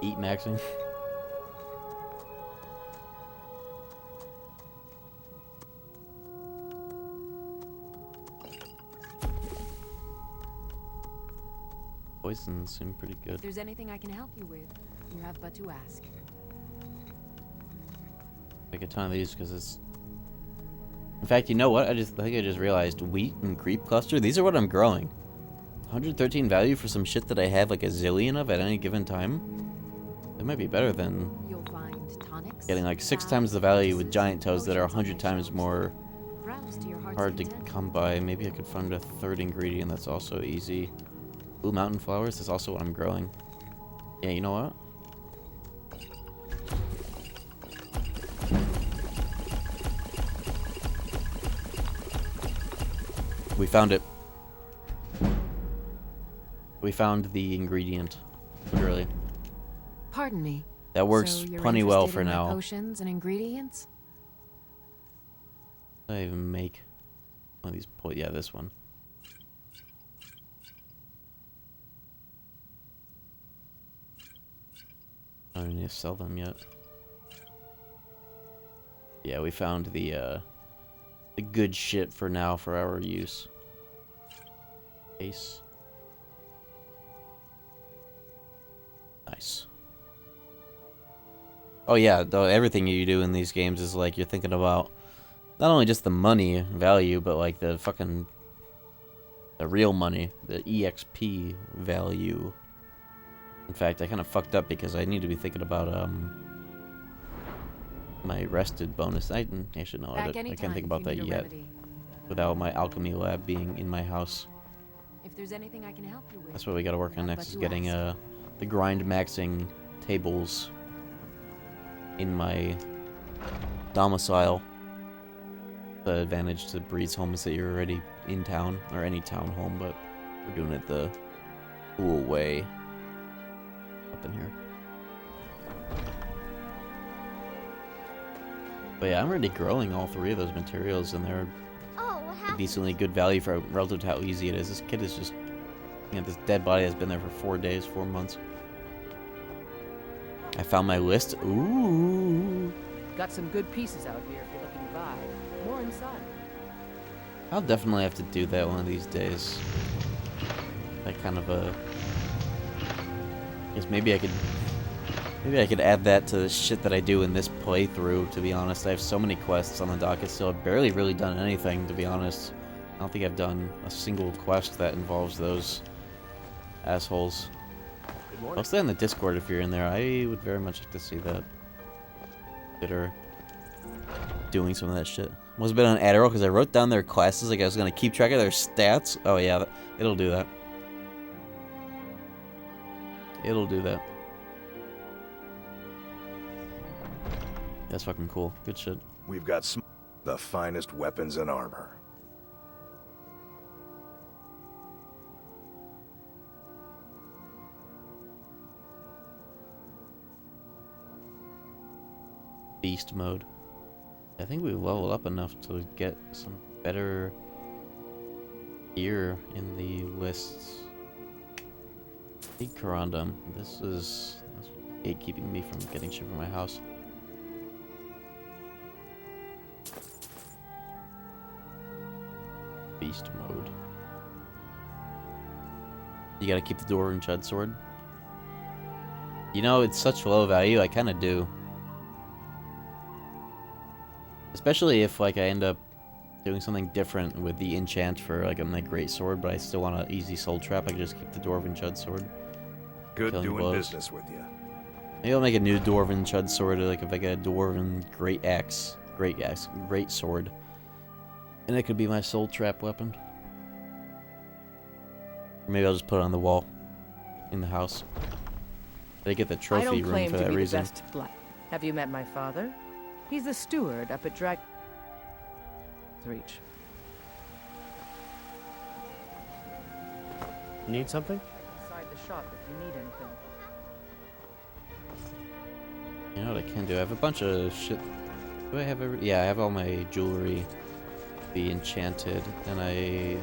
Eat maxing. Poisons seem pretty good. If there's anything I can help you with, you have but to ask. Take a ton of these because it's. In fact, you know what? I think I just realized wheat and creep cluster. These are what I'm growing. 113 value for some shit that I have like a zillion of at any given time. It might be better than You'll find tonics, getting like 6 times the value with giant toes that are 100 times more browse to your heart's hard to content. come by. Maybe I could find a third ingredient that's also easy. Blue mountain flowers is also what I'm growing. Yeah, you know what? We found it. We found the ingredient. Literally. Pardon me. That works So you're plenty well interested for in my now. Potions and ingredients? I even make one of these. Yeah, this one. I don't need to sell them yet. Yeah, we found the good shit for now for our use. Ace. Nice. Oh yeah, though everything you do in these games is like you're thinking about not only just the money value, but like the fucking the real money, the EXP value. In fact, I kind of fucked up because I need to be thinking about my rested bonus. I should know. I can't think about that yet. Without my alchemy lab being in my house. If there's anything I can help you with. That's what we got to work on next. Is getting the grind maxing tables in my domicile. The advantage to Breed's home is that you're already in town, or any town home, but we're doing it the cool way. Up in here. But yeah, I'm already growing all 3 of those materials, and they're decently good value for relative to how easy it is. This kid is just, you know, this dead body has been there for 4 days, 4 months. I found my list. Ooh. Got some good pieces out here if you're looking to buy. More inside. I'll definitely have to do that one of these days. That kind of a. I guess maybe I could add that to the shit that I do in this playthrough, to be honest. I have so many quests on the docket still. I've barely really done anything, to be honest. I don't think I've done a single quest that involves those assholes. Post that in the Discord if you're in there. I would very much like to see that. Bitter. doing some of that shit. Must have been on Adderall because I wrote down their classes like I was gonna keep track of their stats. Oh yeah, it'll do that. It'll do that. That's fucking cool. Good shit. We've got the finest weapons and armor. Beast mode. I think we've leveled up enough to get some better gear in the lists. Big Corundum. This is gatekeeping me from getting shit from my house. Beast mode. You gotta keep the Dwarven Chud sword. You know, it's such low value, I kinda do. Especially if, like, I end up doing something different with the enchant for, like, a great sword, but I still want an easy soul trap, I can just keep the Dwarven Chud sword. Good doing blows. business with you. Maybe I'll make a new Dwarven Chud sword, like a Dwarven Great Axe. Great sword. And it could be my soul trap weapon. Or maybe I'll just put it on the wall in the house. They get the trophy room for that reason. Have you met my father? He's the steward up at Reach. Need something? Inside the shop if you need anything. You know what I can do? I have a bunch of shit. Do I have yeah, I have all my jewelry be enchanted, and the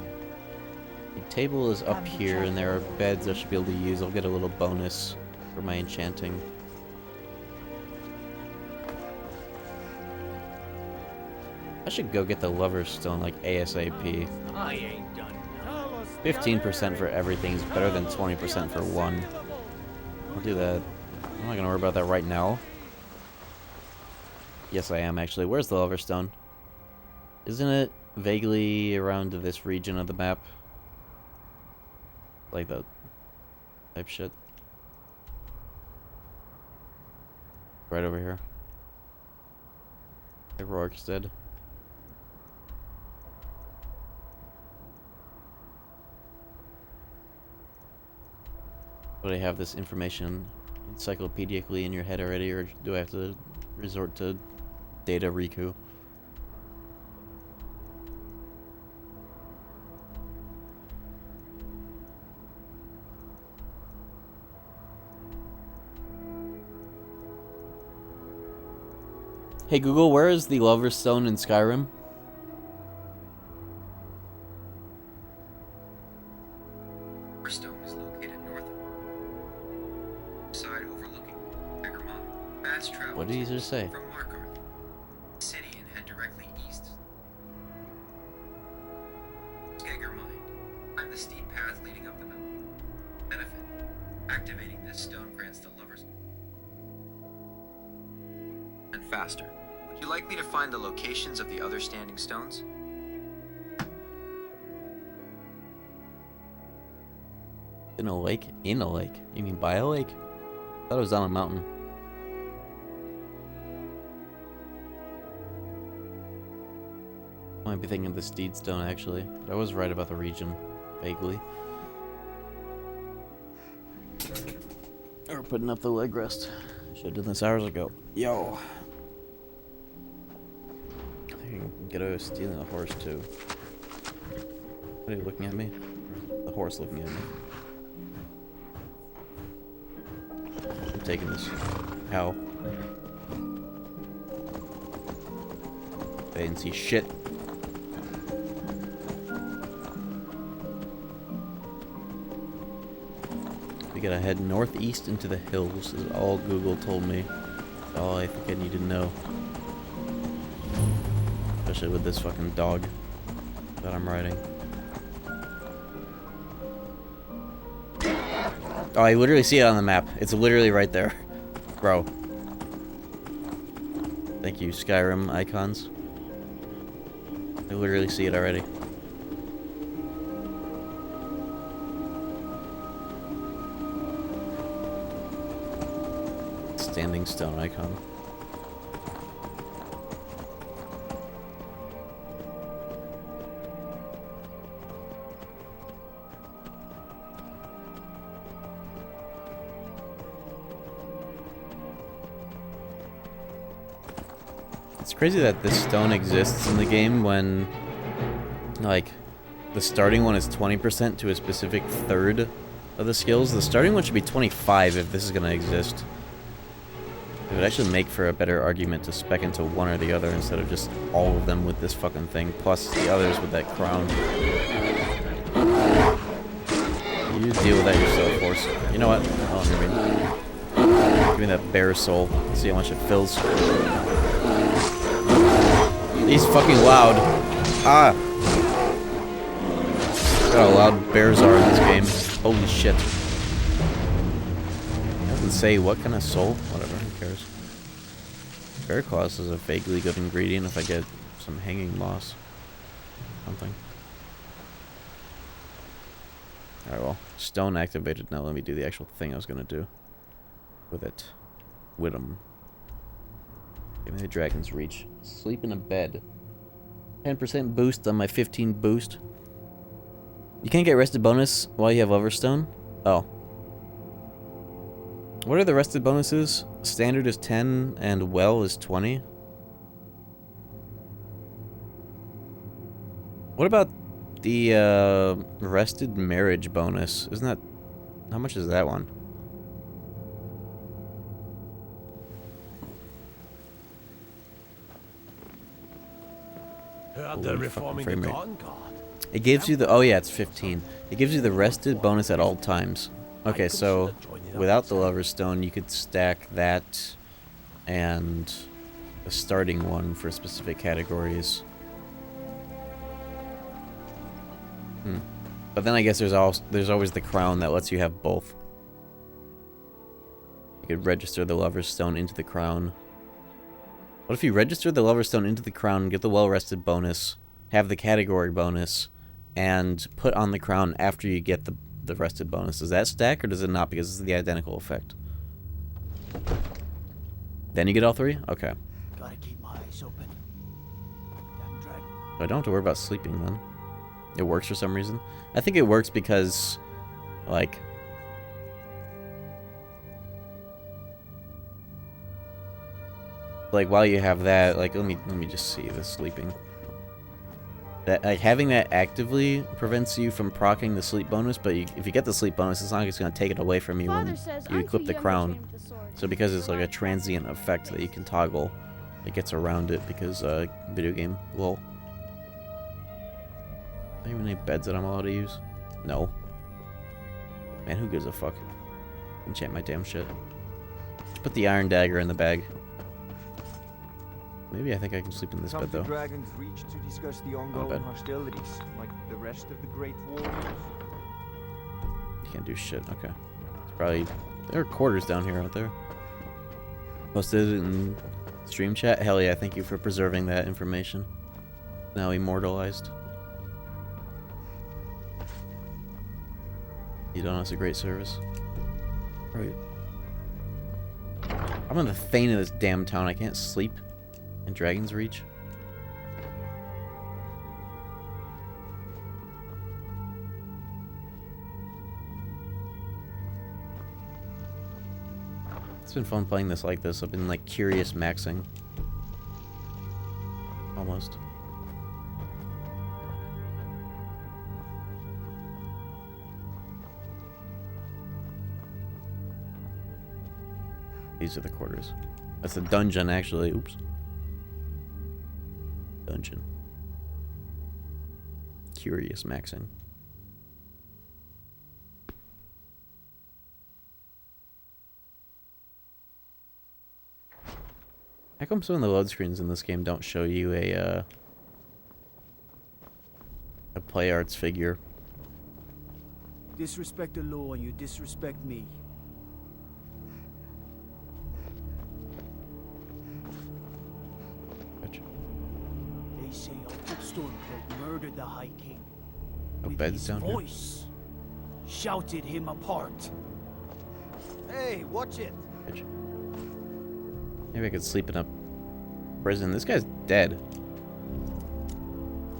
table is up here, and there are beds I should be able to use. I'll get a little bonus for my enchanting. I should go get the Lover's Stone like ASAP. I ain't done. 15% for everything is better than 20% for one. I'll do that. I'm not gonna worry about that right now. Yes, I am actually. Where's the Lover's Stone? Isn't it vaguely around this region of the map? Like that type shit. Right over here. Hey, Rourke's dead. Do I have this information encyclopedically in your head already, or do I have to resort to data Riku? Hey Google, where is the Lover's Stone in Skyrim? Stone is located north of side overlooking Egermont. Fast travel. What did he just say? From Markarth city and head directly east. Skegermind. Climb the steep path leading up the mountain. Benefit. Activating this stone grants the lovers and faster. Would you like me to find the locations of the other standing stones? In a lake? In a lake? You mean by a lake? I thought it was on a mountain. Might be thinking of the Steed Stone actually, but I was right about the region, vaguely. Or putting up the leg rest. Should have done this hours ago. Yo! I can get away with stealing a horse too. What are you looking at me? The horse looking at me. I'm taking this cow. I didn't see shit. We gotta head northeast into the hills, is all Google told me. That's all I think I need to know. Especially with this fucking dog that I'm riding. Oh, I literally see it on the map. It's literally right there. Bro. Thank you, Skyrim icons. I literally see it already. Standing stone icon. It's crazy that this stone exists in the game when, like, the starting one is 20% to a specific third of the skills. The starting one should be 25 if this is going to exist. It would actually make for a better argument to spec into one or the other instead of just all of them with this fucking thing, plus the others with that crown. You deal with that yourself, Force. You know what? Oh, give me that bear soul. See how much it fills. He's fucking loud. Ah! Look how loud bears are in this game. Holy shit. It doesn't say what kind of soul. Whatever, who cares? Bear claws is a vaguely good ingredient if I get some hanging moss. Something. Alright, well. Stone activated. Now let me do the actual thing I was gonna do. With it. With 'em. Give me the dragon's reach. Sleep in a bed. 10% boost on my 15 boost. You can't get rested bonus while you have Loverstone? Oh. What are the rested bonuses? Standard is 10 and well is 20. What about the rested marriage bonus? Isn't that... How much is that one? They're reforming the Dawn Guard. It gives you the... Oh yeah, it's 15. It gives you the rested bonus at all times. Okay, so without the Lover's Stone, you could stack that and a starting one for specific categories. But then I guess there's always the crown that lets you have both. You could register the Lover's Stone into the crown. What if you register the Lover's Stone into the crown, get the well-rested bonus, have the category bonus, and put on the crown after you get the rested bonus? Does that stack or does it not because it's the identical effect? Then you get all three? Okay. Gotta keep my eyes open. Damn dragon. I don't have to worry about sleeping then. It works for some reason. I think it works because, like... Like, while you have that, like, let me just see the sleeping. That, like, having that actively prevents you from proccing the sleep bonus, but if you get the sleep bonus, it's not like it's going to take it away from you when you equip the crown. So because it's like a transient effect that you can toggle, it gets around it because, video game, lol. Are there even any beds that I'm allowed to use? No. Man, who gives a fuck? Enchant my damn shit. Just put the iron dagger in the bag. Maybe I think I can sleep in this bed, though. The Dragon's Reach to discuss the ongoing hostilities, like the rest of the Great Warriors. You can't do shit. Okay. It's probably... There are quarters down here, aren't there? Posted it in stream chat? Hell yeah, thank you for preserving that information. Now immortalized. You done us a great service. Right. I'm in the Thane of this damn town. I can't sleep. In Dragon's Reach? It's been fun playing this like this. I've been like curious maxing. Almost. These are the quarters. That's the dungeon actually. Oops. Dungeon. Curious maxing. How come some of the load screens in this game don't show you a play arts figure? Disrespect the law and you disrespect me. They say a Stormcloak murdered the High King. No With beds his down here? voice shouted him apart. Hey, watch it. Maybe I could sleep in a prison. This guy's dead.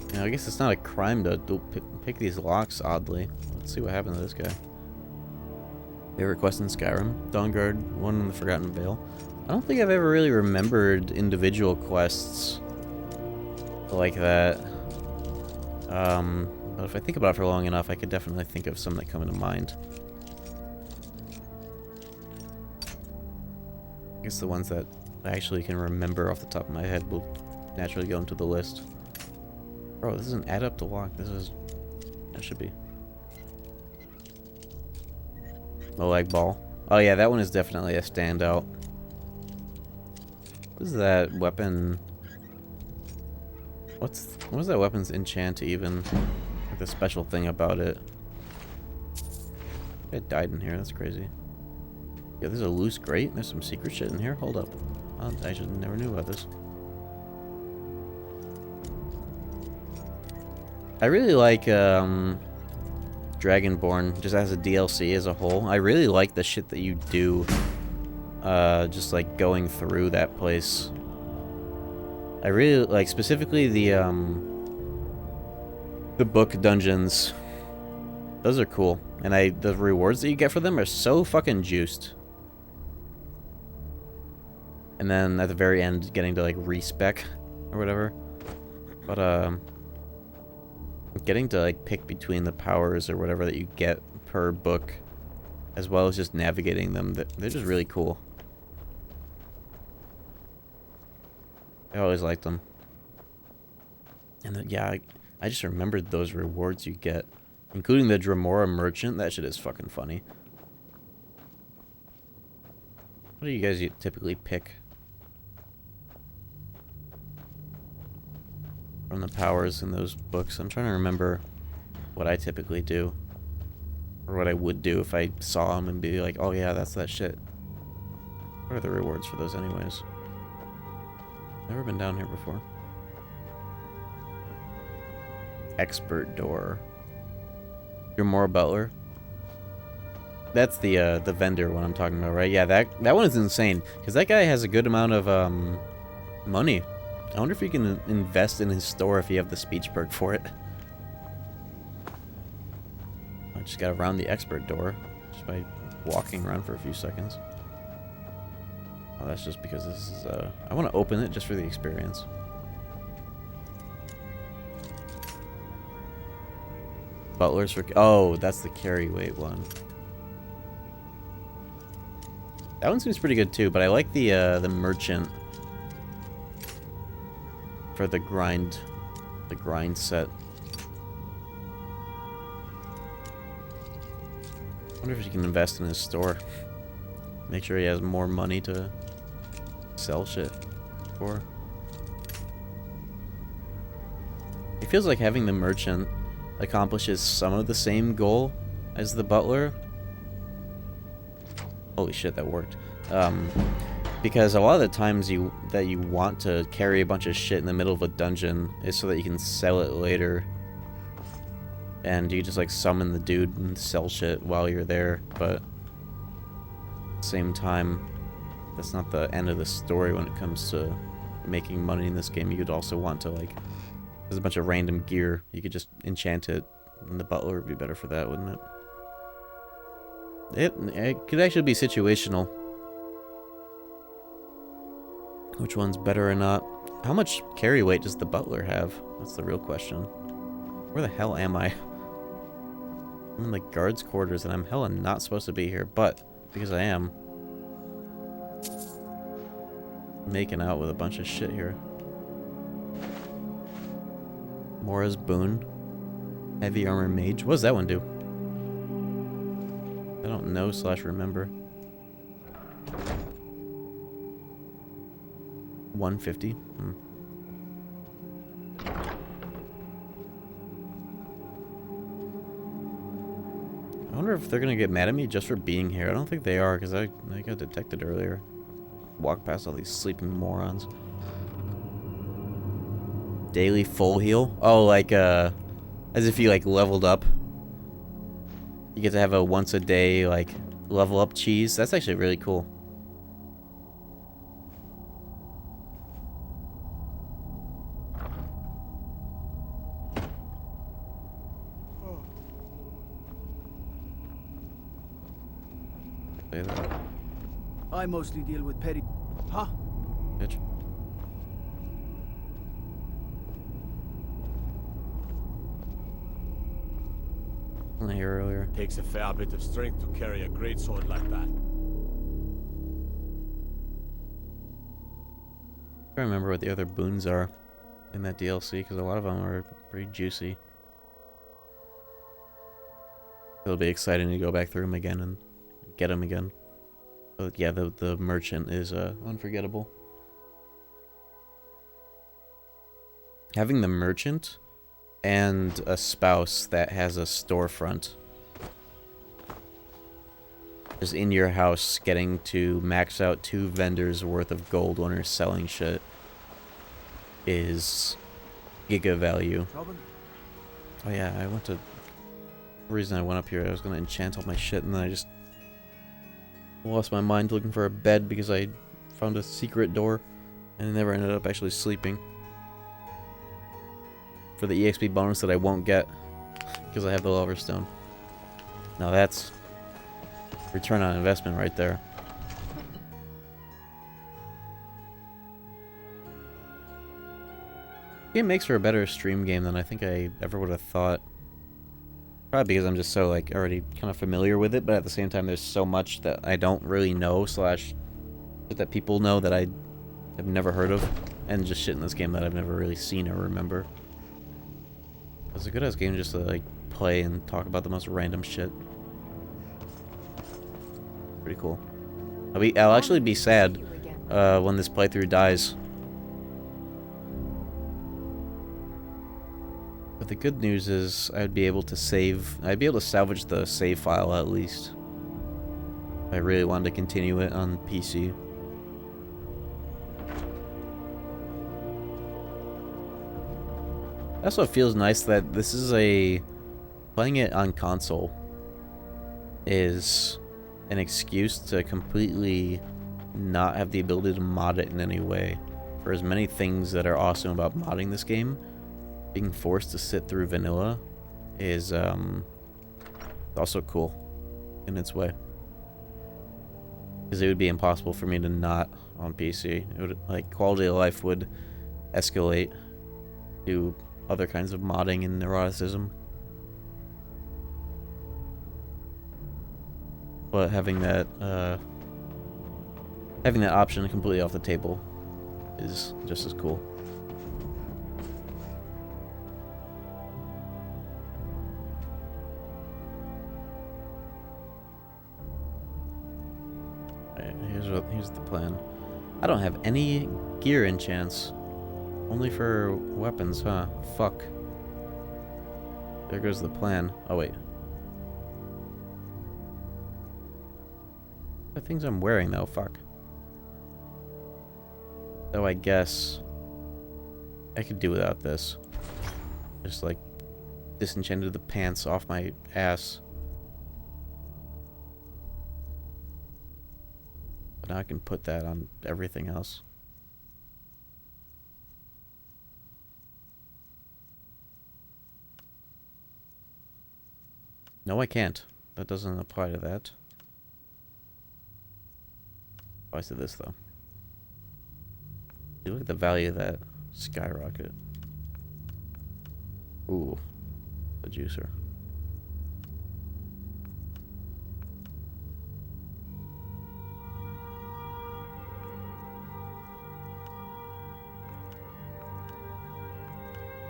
You know, I guess it's not a crime to pick these locks, oddly. Let's see what happened to this guy. Favorite quest in Skyrim. Dawn Guard, one in the Forgotten Vale. I don't think I've ever really remembered individual quests like that. But if I think about it for long enough, I could definitely think of some that come into mind. I guess the ones that I actually can remember off the top of my head will naturally go into the list. Bro, this isn't add up to walk. This is... That should be. The leg ball. Oh yeah, that one is definitely a standout. What is that weapon? What was that weapon's enchant even? Like the special thing about it. It died in here, that's crazy. Yeah, there's a loose grate. There's some secret shit in here. Hold up. I should never knew about this. I really like Dragonborn just as a DLC as a whole. I really like the shit that you do just like going through that place. I really like specifically the book dungeons. Those are cool. And the rewards that you get for them are so fucking juiced. And then at the very end getting to like respec or whatever. But getting to like pick between the powers or whatever that you get per book, as well as just navigating them, they're just really cool. I always liked them. And then, yeah, I just remembered those rewards you get, including the Dremora Merchant. That shit is fucking funny. What do you guys typically pick from the powers in those books? I'm trying to remember what I typically do, or what I would do if I saw them and be like, oh yeah, that's that shit. What are the rewards for those anyways? Never been down here before. Expert door. You're more Butler. That's the vendor one I'm talking about, right? Yeah, that one is insane because that guy has a good amount of money. I wonder if you can invest in his store if you have the speech perk for it. I just gotta round the expert door just by walking around for a few seconds. Oh, that's just because this is I want to open it just for the experience. Butlers for... Oh, that's the carry weight one. That one seems pretty good too, but I like the merchant for the grind set. I wonder if you can invest in his store. Make sure he has more money to sell shit for. It feels like having the merchant accomplishes some of the same goal as the butler. Holy shit, that worked. Because a lot of the times that you want to carry a bunch of shit in the middle of a dungeon is so that you can sell it later. And you just like summon the dude and sell shit while you're there, but at the same time, that's not the end of the story when it comes to making money in this game. You'd also want to like, there's a bunch of random gear. You could just enchant it, and the butler would be better for that, wouldn't it? It could actually be situational. Which one's better or not? How much carry weight does the butler have? That's the real question. Where the hell am I? I'm in the guards' quarters, and I'm hella not supposed to be here, but because I am, making out with a bunch of shit here. Mora's Boon. Heavy Armor Mage. What does that one do? I don't know / remember. 150? I wonder if they're gonna get mad at me just for being here. I don't think they are, because I got detected earlier. Walk past all these sleeping morons. Daily full heal? Oh, like, as if you, like, leveled up. You get to have a once a day, like, level up cheese. That's actually really cool. I mostly deal with petty... Huh? Bitch. Wasn't here earlier. Takes a fair bit of strength to carry a great sword like that. I don't remember what the other boons are in that DLC, because a lot of them are pretty juicy. It'll be exciting to go back through them again and get them again. But yeah, the merchant is unforgettable. Having the merchant and a spouse that has a storefront is in your house, getting to max out 2 vendors worth of gold when you're selling shit is giga value. Oh yeah, the reason I went up here, I was gonna enchant all my shit, and then I just lost my mind looking for a bed because I found a secret door and I never ended up actually sleeping. For the EXP bonus that I won't get because I have the Lover Stone. Now that's return on investment right there. It makes for a better stream game than I think I ever would have thought. Probably because I'm just so like already kind of familiar with it, but at the same time there's so much that I don't really know / that people know that I have never heard of, and just shit in this game that I've never really seen or remember. It's a good ass game just to like play and talk about the most random shit. Pretty cool. I'll actually be sad when this playthrough dies. But the good news is I'd be able to salvage the save file at least. I really wanted to continue it on PC. It also feels nice that this is playing it on console is an excuse to completely not have the ability to mod it in any way. For as many things that are awesome about modding this game, being forced to sit through vanilla is also cool in its way. Because it would be impossible for me to not on PC. It would, like, quality of life would escalate to other kinds of modding and neuroticism. But having that option completely off the table is just as cool. Here's the plan. I don't have any gear enchants. Only for weapons, huh? Fuck. There goes the plan. Oh, wait. The things I'm wearing, though, fuck. Though I guess I could do without this. Just, like, disenchanted the pants off my ass. But now I can put that on everything else. No, I can't. That doesn't apply to that. Applies to this, though. Look at the value of that skyrocket. Ooh, the juicer.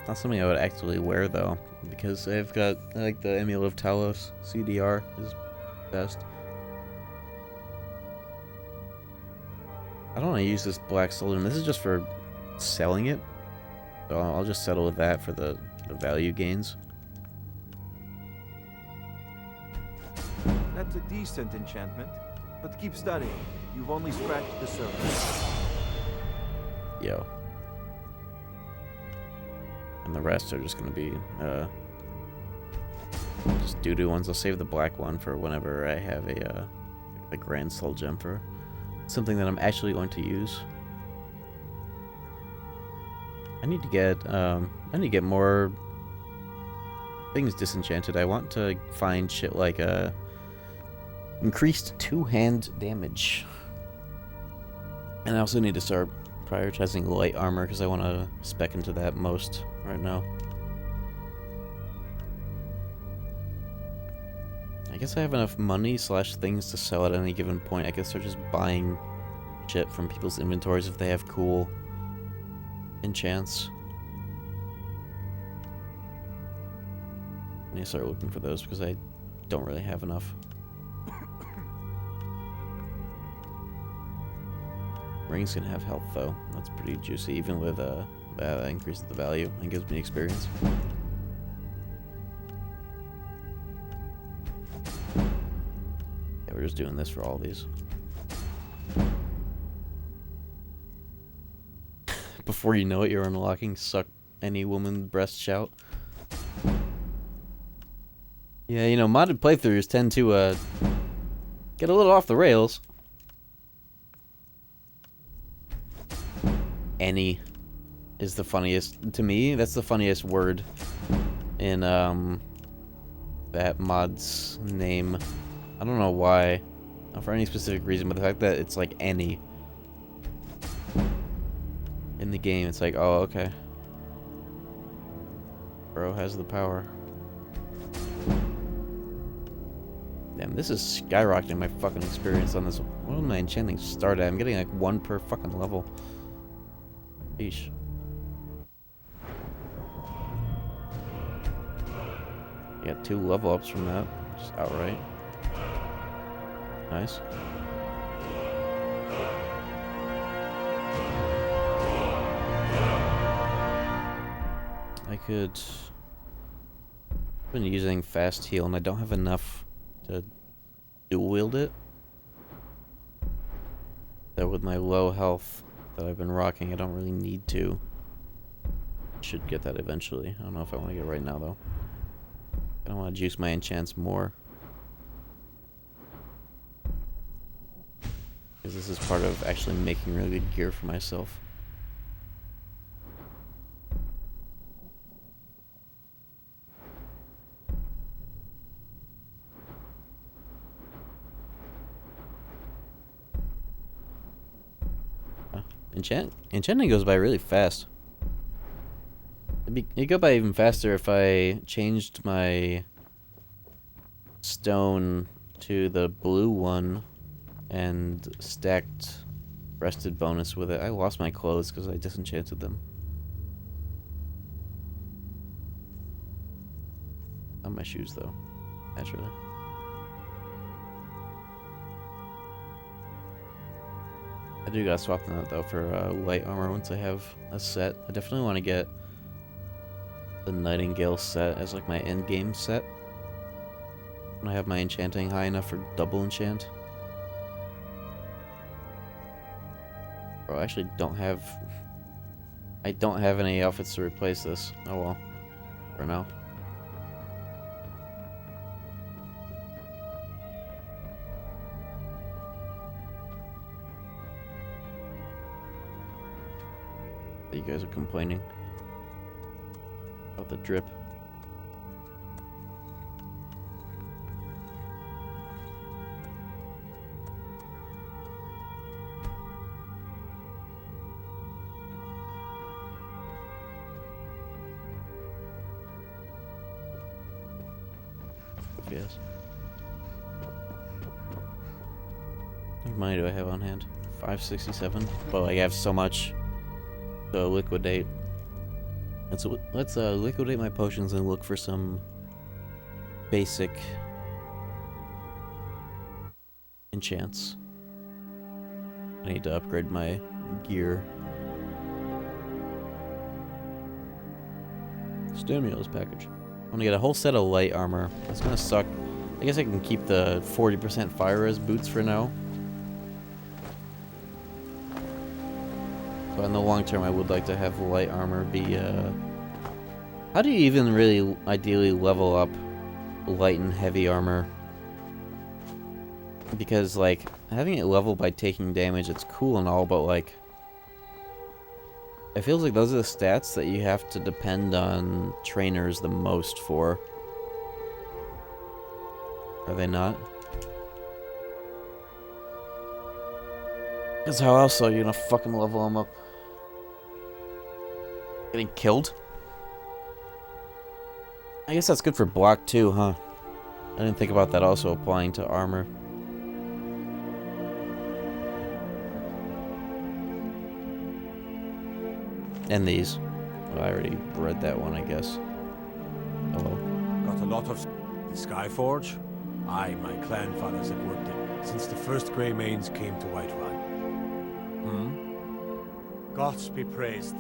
Not something I would actually wear, though, because I've got, like, the Amulet of Talos CDR is best. I don't want to use this black saloon. This is just for selling it, so I'll just settle with that for the value gains. That's a decent enchantment, but keep studying. You've only scratched the surface. Yo. And the rest are just gonna be, just doo-doo ones. I'll save the black one for whenever I have a Grand Soul Gem for something that I'm actually going to use. I need to get more things disenchanted. I want to find shit like, increased two-hand damage. And I also need to start prioritizing light armor because I want to spec into that most right now. I guess I have enough money / things to sell at any given point. I guess they're just buying shit from people's inventories if they have cool enchants. I need to start looking for those because I don't really have enough. Ring's gonna have health though. That's pretty juicy, even with that increases the value and gives me experience. Yeah, we're just doing this for all these. Before you know it, you're unlocking Suck Any Woman Breast Shout. Yeah, you know, modded playthroughs tend to get a little off the rails. Any is the funniest to me. That's the funniest word in that mod's name. I don't know why, not for any specific reason, but the fact that it's like any in the game, it's like, oh, okay, bro has the power. Damn, this is skyrocketing my fucking experience on this. What am I enchanting start at? I'm getting like 1 per fucking level. Eesh. You got 2 level ups from that, just outright. Nice. I could... I've been using fast heal and I don't have enough to dual wield it. So with my low health that I've been rocking, I don't really need to. Should get that eventually. I don't know if I want to get it right now though. I don't want to juice my enchants more. Because this is part of actually making really good gear for myself. Enchanting goes by really fast. It'd go by even faster if I changed my stone to the blue one and stacked breasted bonus with it. I lost my clothes because I disenchanted them. Not my shoes though, naturally. I do gotta swap them out though for light armor once I have a set. I definitely want to get the Nightingale set as like my end game set. When I have my enchanting high enough for double enchant. Bro, I actually don't have... I don't have any outfits to replace this. Oh well. For now. You guys are complaining about the drip. Yes. How much money do I have on hand? 567. But I have so much. So liquidate. Let's liquidate my potions and look for some basic enchants. I need to upgrade my gear. Stimulus package. I'm gonna get a whole set of light armor. That's gonna suck. I guess I can keep the 40% fire res boots for now. But in the long term, I would like to have light armor be, How do you even really ideally level up light and heavy armor? Because, like, having it level by taking damage, it's cool and all, but, like... It feels like those are the stats that you have to depend on trainers the most for. Are they not? Because how else are you gonna fucking level him up? Getting killed? I guess that's good for block too, huh? I didn't think about that also applying to armor. And these. Well, I already read that one, I guess. Oh well. Got a lot of the Skyforge? Aye, my clan fathers have worked it since the first Greymanes came to Whiterun. Gods be praised.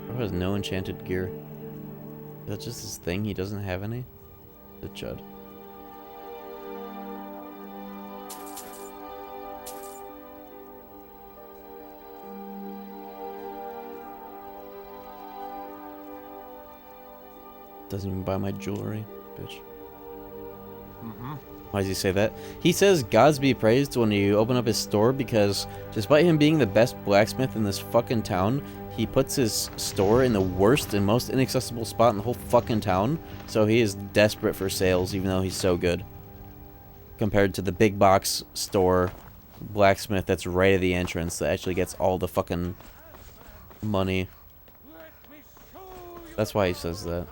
Bro has no enchanted gear. Is that just his thing? He doesn't have any? The chud. Doesn't even buy my jewelry, bitch. Why does he say that? He says gods be praised when you open up his store because despite him being the best blacksmith in this fucking town, he puts his store in the worst and most inaccessible spot in the whole fucking town. So he is desperate for sales even though he's so good. Compared to the big box store blacksmith that's right at the entrance that actually gets all the fucking money. That's why he says that.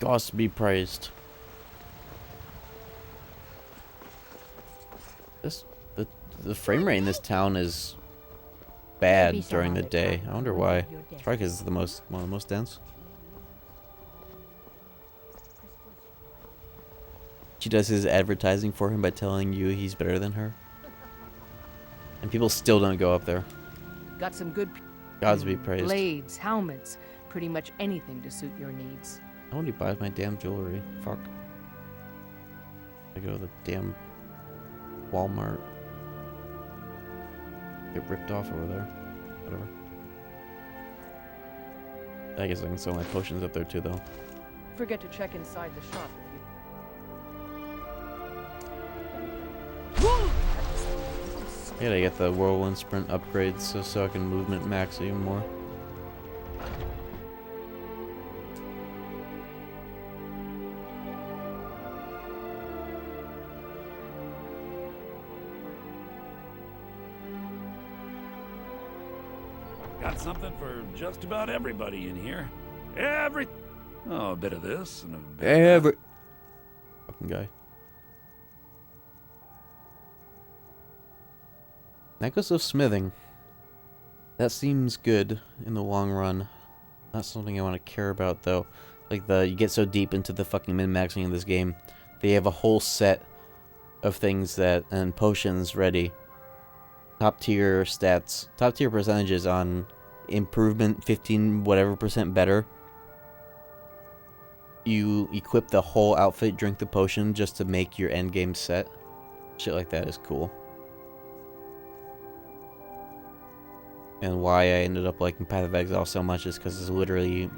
Gods be praised. The frame rate in this town is bad during the day. I wonder why. It's probably because it's one of the most dense. She does his advertising for him by telling you he's better than her. And people still don't go up there. Got some good Gods be praised. blades, helmets, pretty much anything to suit your needs. Nobody buys my damn jewelry. Fuck. I go to the damn Walmart. Get ripped off over there. Whatever. I guess I can sell my potions up there too, though. Forget to check inside the shop if you... I gotta get the whirlwind sprint upgrades so I can movement max even more. Got something for just about everybody in here. Oh, a bit of this and a bit of that. Fucking guy. Necklace of smithing. That seems good in the long run. Not something I want to care about though. Like you get so deep into the fucking min-maxing of this game, they have a whole set of things and potions ready. Top tier stats, top tier percentages on improvement 15 whatever % better. You equip the whole outfit, drink the potion just to make your end game set. Shit like that is cool. And why I ended up liking Path of Exile so much is because it's literally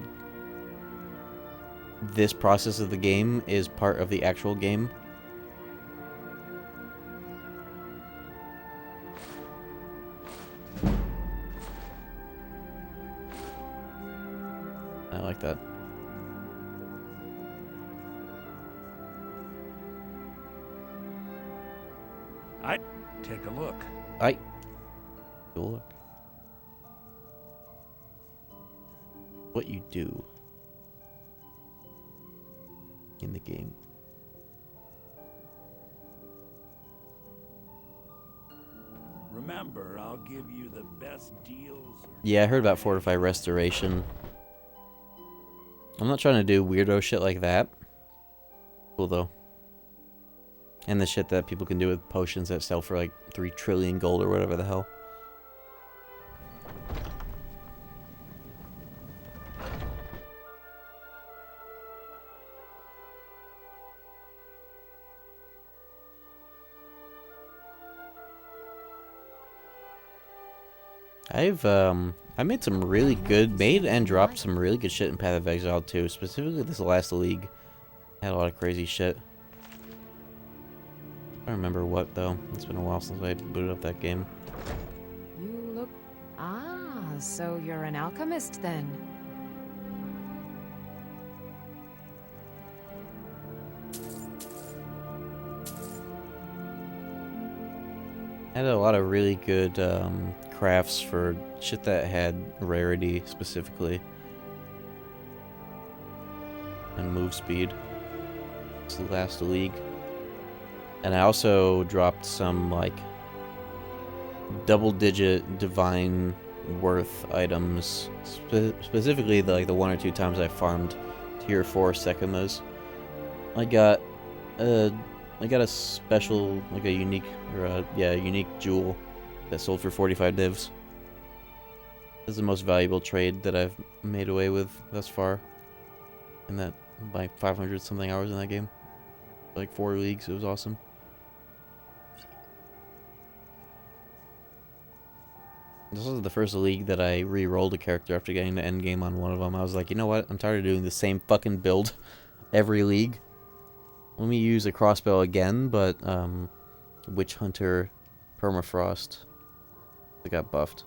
this process of the game is part of the actual game. I like that. Take a look. Cool look. What you do in the game. Remember, I'll give you the best deals. Yeah, I heard about Fortify Restoration. I'm not trying to do weirdo shit like that. Cool though. And the shit that people can do with potions that sell for like 3 trillion gold or whatever the hell. I made some really good, and dropped some really good shit in Path of Exile too. Specifically this last league. Had a lot of crazy shit. I don't remember what though. It's been a while since I booted up that game. You look... Ah, so you're an alchemist then. I had a lot of really good crafts for shit that had rarity specifically. And move speed. It's the last league. And I also dropped some, like, double-digit divine worth items. Specifically, like, the 1 or 2 times I farmed tier 4 Sekimas. I got a special, like a unique, or a unique jewel that sold for 45 divs. This is the most valuable trade that I've made away with thus far. In that, like 500 something hours in that game. Like 4 leagues, it was awesome. This was the first league that I re-rolled a character after getting the end game on one of them. I was like, you know what? I'm tired of doing the same fucking build every league. Let me use a crossbow again, but Witch Hunter Permafrost. They got buffed.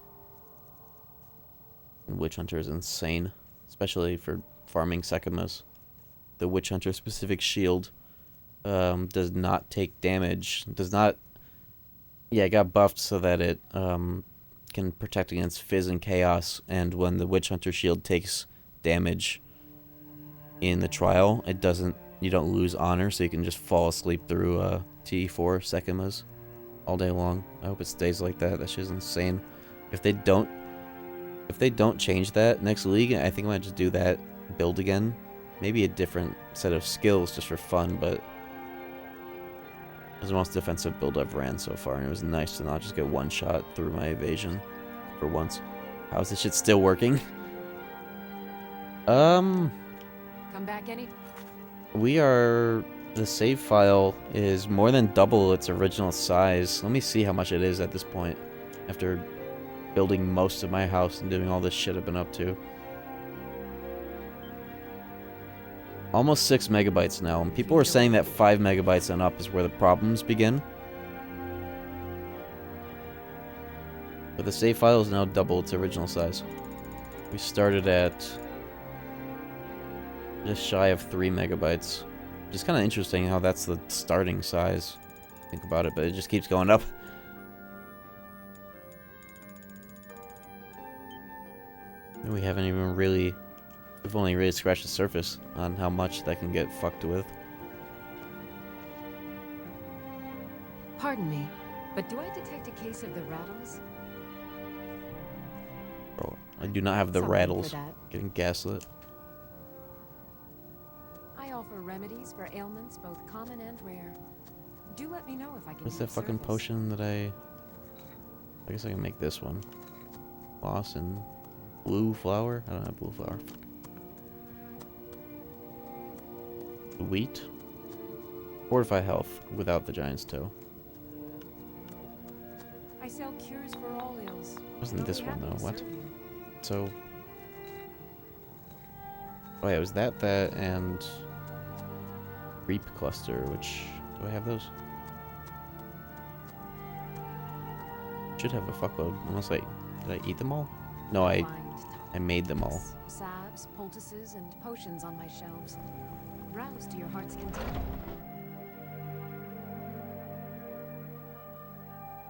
And Witch Hunter is insane, especially for farming Sekimas. The Witch Hunter specific shield does not take damage. Does not. Yeah, it got buffed so that it can protect against Fizz and Chaos, and when the Witch Hunter shield takes damage in the trial, it doesn't. You don't lose honor, so you can just fall asleep through T4 Sekimas all day long. I hope it stays like that. That shit's insane. If they don't change that next league, I think I might just do that build again. Maybe a different set of skills just for fun, but it was the most defensive build I've ran so far, and it was nice to not just get one shot through my evasion for once. How is this shit still working? Come back any. The save file is more than double its original size. Let me see how much it is at this point, after building most of my house and doing all this shit I've been up to. Almost 6 megabytes now, and people are saying that 5 megabytes and up is where the problems begin. But the save file is now double its original size. We started at just shy of 3 megabytes. Just kind of interesting how that's the starting size. Think about it, but it just keeps going up. And we haven't even really... We've only really scratched the surface on how much that can get fucked with. Pardon me, but do I detect a case of the rattles? Bro, I do not have the rattles. Getting gaslit. I offer remedies for ailments both common and rare. Do let me know if I can. What's that fucking potion that I guess I can make this one. Moss and blue flower? I don't have blue flower. Wheat. Fortify health without the giant's toe. I sell cures for all ills. Wasn't this one though? What? So. Oh yeah, it was that and Reap Cluster, which do I have those? Should have a fuckload, unless did I eat them all? No, I made them all. Salves, poultices, and potions on my shelves. Browse to your heart's content.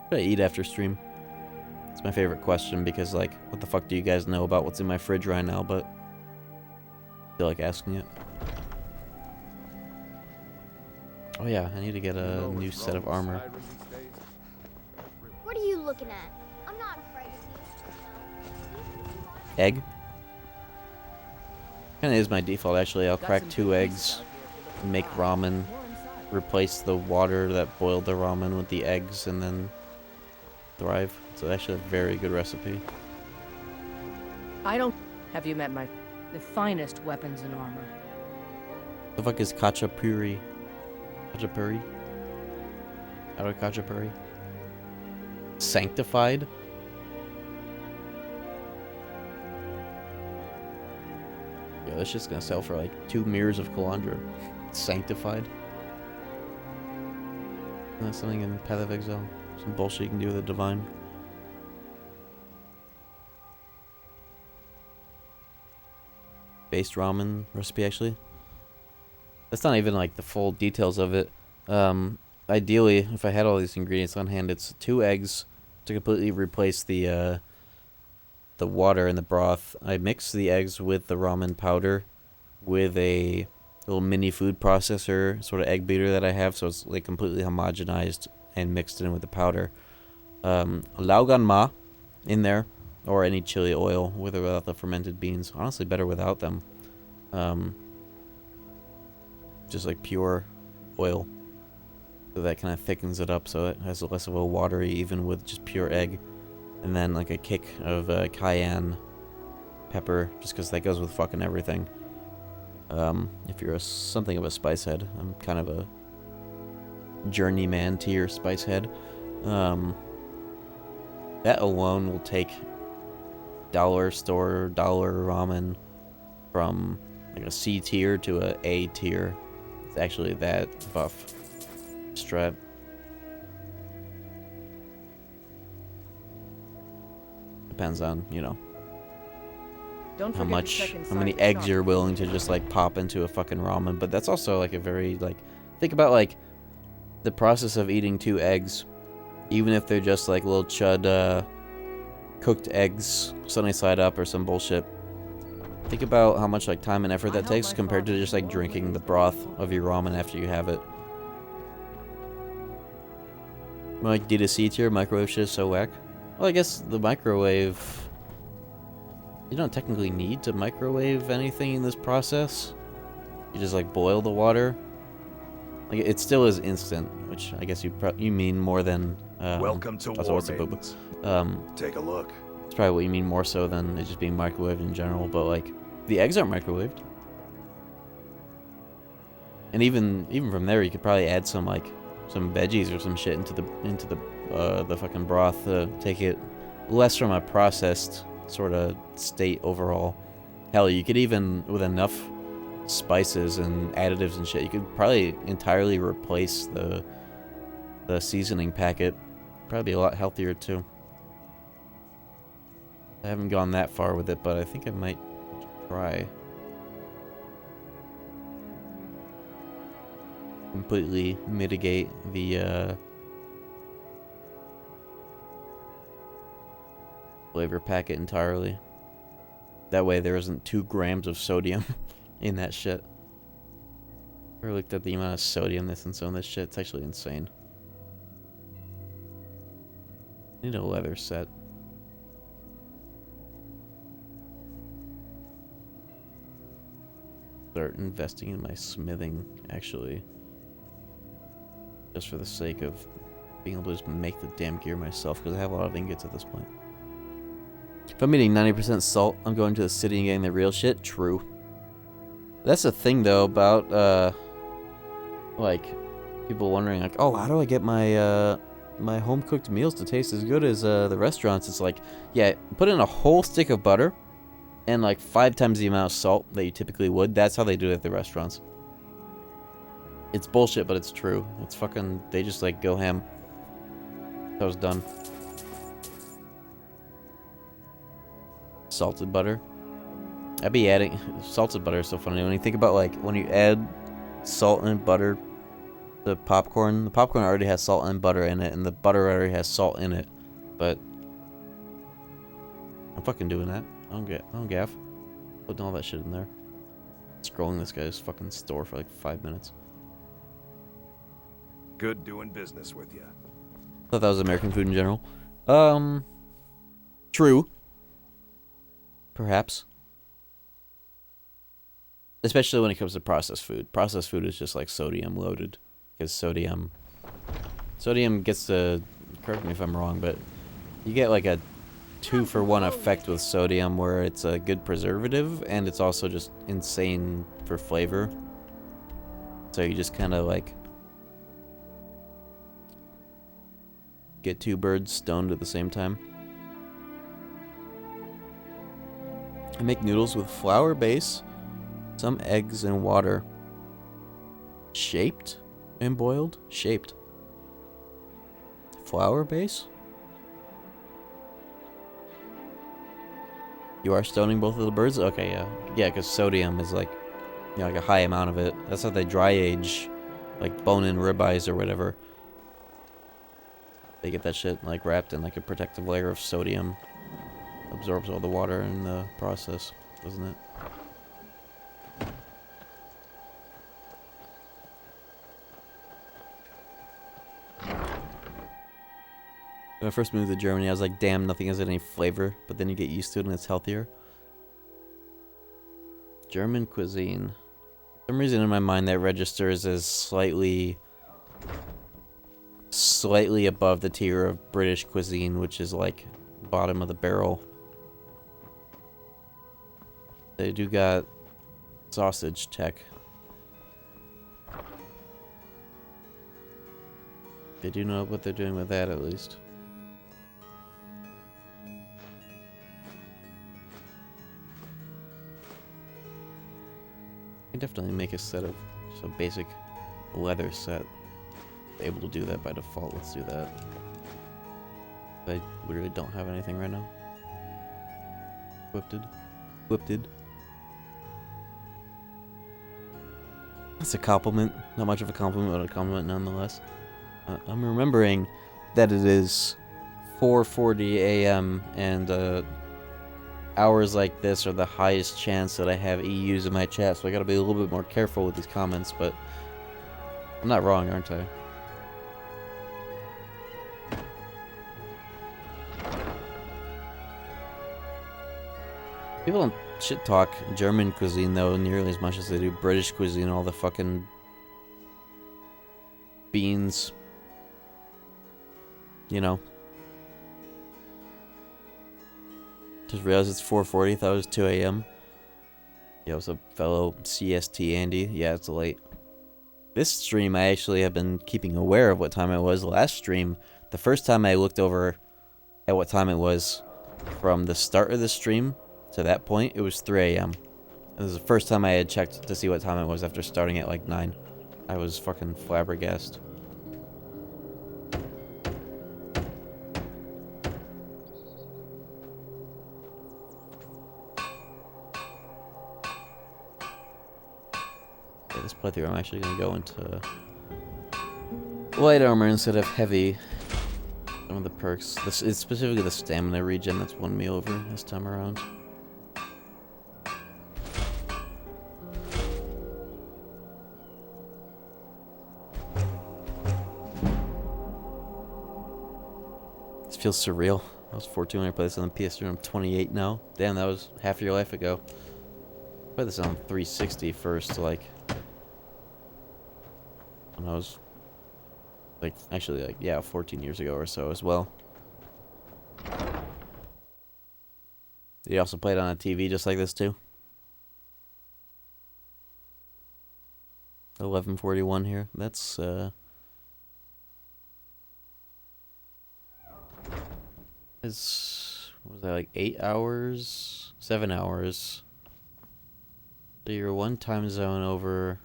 What do I eat after stream? It's my favorite question because, like, what the fuck do you guys know about what's in my fridge right now? But I feel like asking it. Oh yeah, I need to get a new set of armor. What are you looking at? I'm not afraid of you. Egg? Kinda is my default actually. I'll crack 2 eggs, make ramen, replace the water that boiled the ramen with the eggs, and then thrive. It's actually a very good recipe. I don't... Have you met the finest weapons and armor? The fuck is Khachapuri? Khachapuri? How do I Khachapuri? Sanctified? Yeah, that's just gonna sell for like 2 mirrors of Kalandra. Sanctified? And that's something in Path of Exile. Some bullshit you can do with a divine. Based ramen recipe actually. That's not even like the full details of it. ideally, if I had all these ingredients on hand, it's 2 eggs to completely replace the water in the broth. I mix the eggs with the ramen powder with a little mini food processor sort of egg beater that I have, so it's like completely homogenized and mixed in with the powder. Laugan ma in there, or any chili oil with or without the fermented beans. Honestly, better without them. Just like pure oil. So that kind of thickens it up so it has less of a watery, even with just pure egg. And then like a kick of cayenne pepper, just because that goes with fucking everything. If you're something of a spice head, I'm kind of a journeyman tier spice head. That alone will take dollar store ramen from like a C tier to a tier. It's actually that buff. Strap. Depends on, you know, how many eggs you're willing to just like pop into a fucking ramen. But that's also like a very like, think about like the process of eating 2 eggs, even if they're just like little chud cooked eggs sunny side up or some bullshit. Think about how much like time and effort that takes compared to just like drinking the broth of your ramen after you have it. Like D2C tier, microwave shit is so whack. Well, I guess the microwave, you don't technically need to microwave anything in this process. You just like boil the water. Like it still is instant, which I guess you mean more than. Welcome to War Maidens. Take a look. It's probably what you mean more so than it just being microwaved in general. But like the eggs aren't microwaved, and even from there, you could probably add some like some veggies or some shit into the fucking broth to take it less from a processed sort of state overall. Hell, you could even, with enough spices and additives and shit, you could probably entirely replace the seasoning packet. Probably be a lot healthier too. I haven't gone that far with it, but I think I might try. Completely mitigate the flavor packet entirely. That way there isn't 2 grams of sodium in that shit. I looked at the amount of sodium that's in this shit. It's actually insane. I need a leather set. Start investing in my smithing, actually. Just for the sake of being able to just make the damn gear myself, because I have a lot of ingots at this point. If I'm eating 90% salt, I'm going to the city and getting the real shit. True. That's the thing, though, about, like, people wondering, like, oh, how do I get my, my home-cooked meals to taste as good as, the restaurants? It's like, yeah, put in a whole stick of butter and, like, 5 times the amount of salt that you typically would. That's how they do it at the restaurants. It's bullshit, but it's true. It's fucking, they just, like, go ham. That was done. Salted butter. I'd be adding salted butter is so funny when you think about like when you add salt and butter to popcorn. The popcorn already has salt and butter in it, and the butter already has salt in it. But I'm fucking doing that. I don't gaff. Putting all that shit in there. Scrolling this guy's fucking store for like 5 minutes. Good doing business with you. Thought that was American food in general. True. Perhaps. Especially when it comes to processed food. Processed food is just like sodium loaded. Because sodium gets the, correct me if I'm wrong, but you get like a 2-for-1 effect with sodium where it's a good preservative and it's also just insane for flavor. So you just kind of like get 2 birds stoned at the same time. I make noodles with flour base, some eggs and water. Shaped and boiled? Shaped. Flour base? You are stoning both of the birds? Okay, yeah. Yeah, because sodium is like, you know, like a high amount of it. That's how they dry age, like bone-in ribeyes or whatever. They get that shit like wrapped in like a protective layer of sodium. Absorbs all the water in the process, doesn't it? When I first moved to Germany, I was like, damn, nothing has any flavor. But then you get used to it and it's healthier. German cuisine. For some reason in my mind that registers as slightly above the tier of British cuisine, which is like bottom of the barrel. They do got sausage tech. They do know what they're doing with that, at least. I can definitely make a set of just a basic leather set. Able to do that by default. Let's do that. I literally don't have anything right now. Whipped. That's a compliment. Not much of a compliment, but a compliment nonetheless. I'm remembering that it is 4:40 a.m. and hours like this are the highest chance that I have EUs in my chat, so I gotta be a little bit more careful with these comments, but I'm not wrong, aren't I? People don't shit talk German cuisine though nearly as much as they do British cuisine. All the fucking beans, you know. Just realized it's 4:40. Thought it was 2 a.m. Yeah, what's up, fellow CST Andy? Yeah, it's late. This stream, I actually have been keeping aware of what time it was. Last stream, the first time I looked over at what time it was from the start of the stream to that point, it was 3 a.m. This is the first time I had checked to see what time it was after starting at like 9. I was fucking flabbergasted. Yeah, this playthrough I'm actually going to go into light armor instead of heavy. Some of the perks. It's specifically the stamina regen that's won me over this time around. Feels surreal. I was 14 when I played this on the PS3. I'm 28 now. Damn, that was half your life ago. I played this on 360 first, like when I was like actually like yeah, 14 years ago or so as well. You also played on a TV just like this too. 11:41 here. That's was that like 8 hours? 7 hours. So you're one time zone over.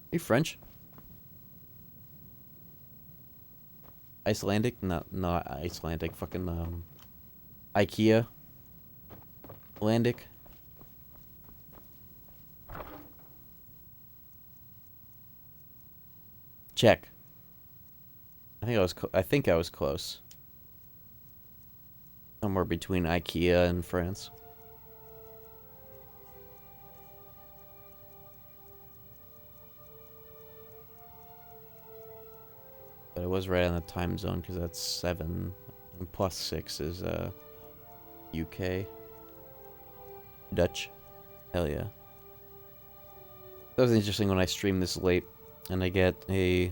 Are you French? Icelandic? Not Icelandic. Fucking IKEA. Landic. Check. I think I was close. Somewhere between IKEA and France. But it was right on the time zone because that's 7 and plus 6 is UK. Dutch. Hell yeah. That was interesting when I stream this late and I get a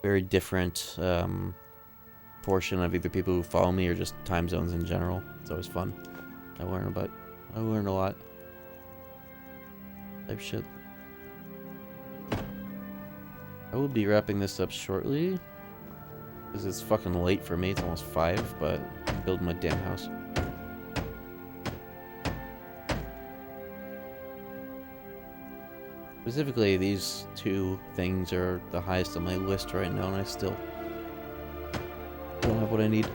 very different portion of either people who follow me or just time zones in general. It's always fun. I learn a lot. Type shit. I will be wrapping this up shortly. Because it's fucking late for me. It's almost 5, but I'm building my damn house. Specifically, these two things are the highest on my list right now, and I still don't have what I need.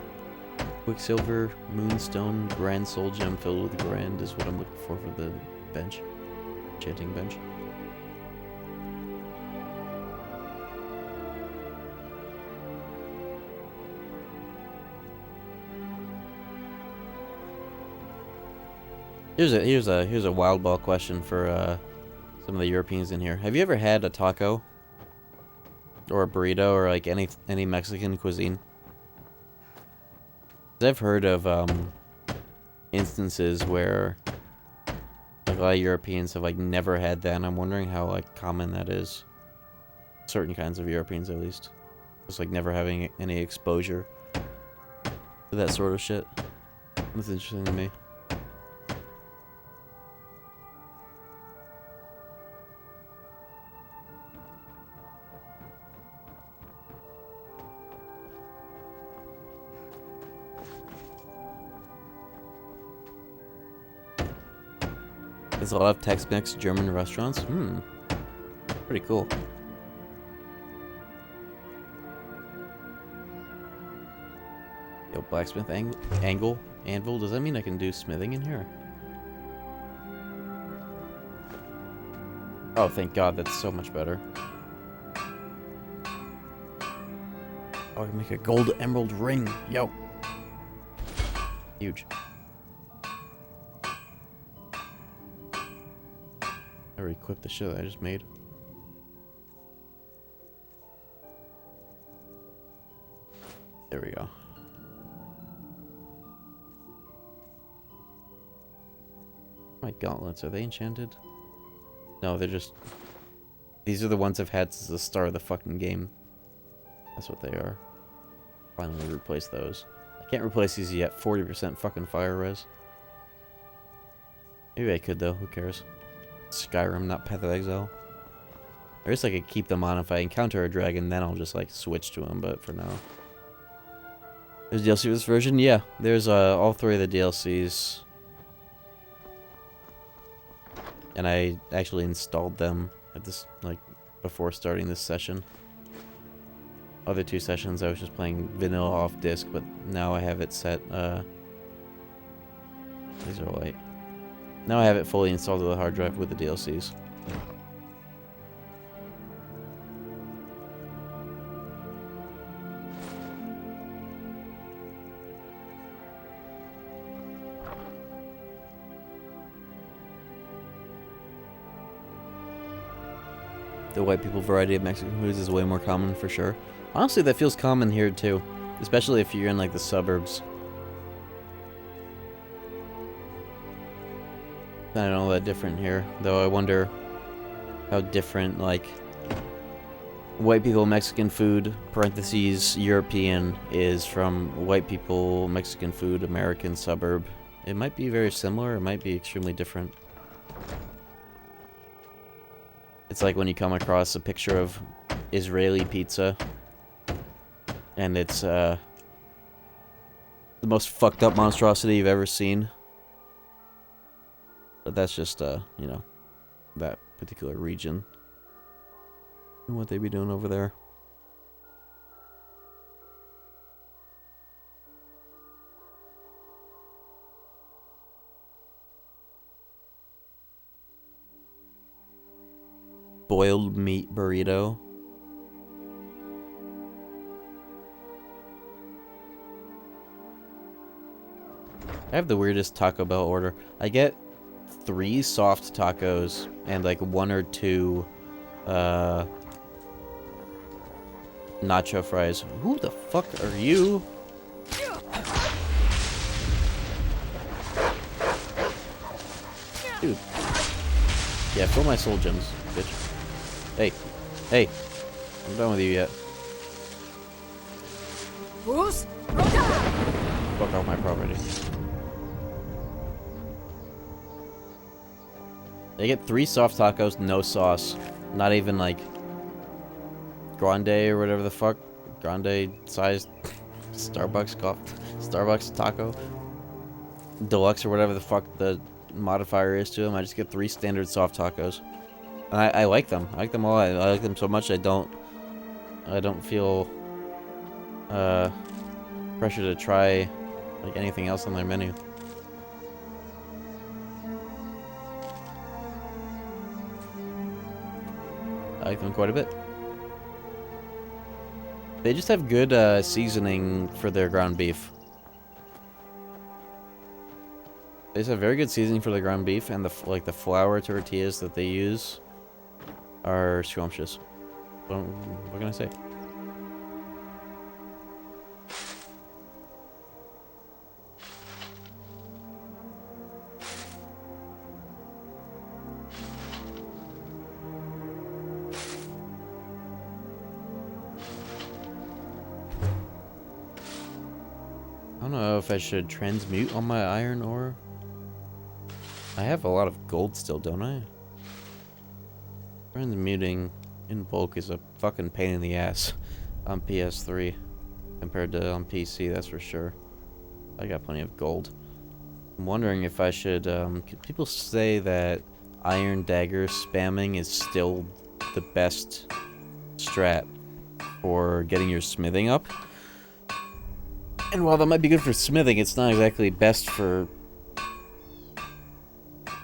Quicksilver, Moonstone, Grand Soul Gem filled with Grand is what I'm looking for the bench. Enchanting bench. Here's a wild ball question for some of the Europeans in here. Have you ever had a taco or a burrito or like any Mexican cuisine? 'Cause I've heard of instances where like, a lot of Europeans have like never had that, and I'm wondering how like common that is. Certain kinds of Europeans, at least, just like never having any exposure to that sort of shit. That's interesting to me. There's a lot of Tex-Mex German restaurants. Pretty cool. Yo, blacksmith anvil? Does that mean I can do smithing in here? Oh, thank God, that's so much better. Oh, I can make a gold emerald ring. Yo. Huge. I equipped the shit that I just made. There we go. My gauntlets, are they enchanted? No, they're just... These are the ones I've had since the start of the fucking game. That's what they are. Finally replace those. I can't replace these yet. 40% fucking fire res. Maybe I could though, who cares? Skyrim, not Path of Exile. I guess I could keep them on if I encounter a dragon, then I'll just like switch to them, but for now. There's DLC for this version? Yeah, there's all 3 of the DLCs. And I actually installed them at this, like, before starting this session. Other 2 sessions I was just playing vanilla off disc, but now I have it set, these are light. Now I have it fully installed to the hard drive with the DLCs. The white people variety of Mexican foods is way more common for sure. Honestly, that feels common here too, especially if you're in like the suburbs. I don't know that different here, though. I wonder how different like white people Mexican food (parentheses European) is from white people Mexican food American suburb. It might be very similar. It might be extremely different. It's like when you come across a picture of Israeli pizza, and it's the most fucked up monstrosity you've ever seen. But that's just, you know, that particular region and what they be doing over there. Boiled meat burrito. I have the weirdest Taco Bell order. I get 3 soft tacos and like 1 or 2 nacho fries. Who the fuck are you? Dude. Yeah, fill my soul gems, bitch. Hey. Hey. I'm done with you yet. Fuck off my property. They get 3 soft tacos, no sauce. Not even like grande or whatever the fuck. Grande sized Starbucks taco. Deluxe or whatever the fuck the modifier is to them. I just get 3 standard soft tacos. And I like them. I like them all. I like them so much I don't feel pressure to try like anything else on their menu. I like them quite a bit. They just have good seasoning for their ground beef. They have very good seasoning for the ground beef, and the flour tortillas that they use are scrumptious. What can I say? I don't know if I should transmute on my iron ore. I have a lot of gold still, don't I? Transmuting in bulk is a fucking pain in the ass on PS3 compared to on PC, that's for sure. I got plenty of gold. I'm wondering if I should, people say that iron dagger spamming is still the best strat for getting your smithing up. And while that might be good for smithing, it's not exactly best for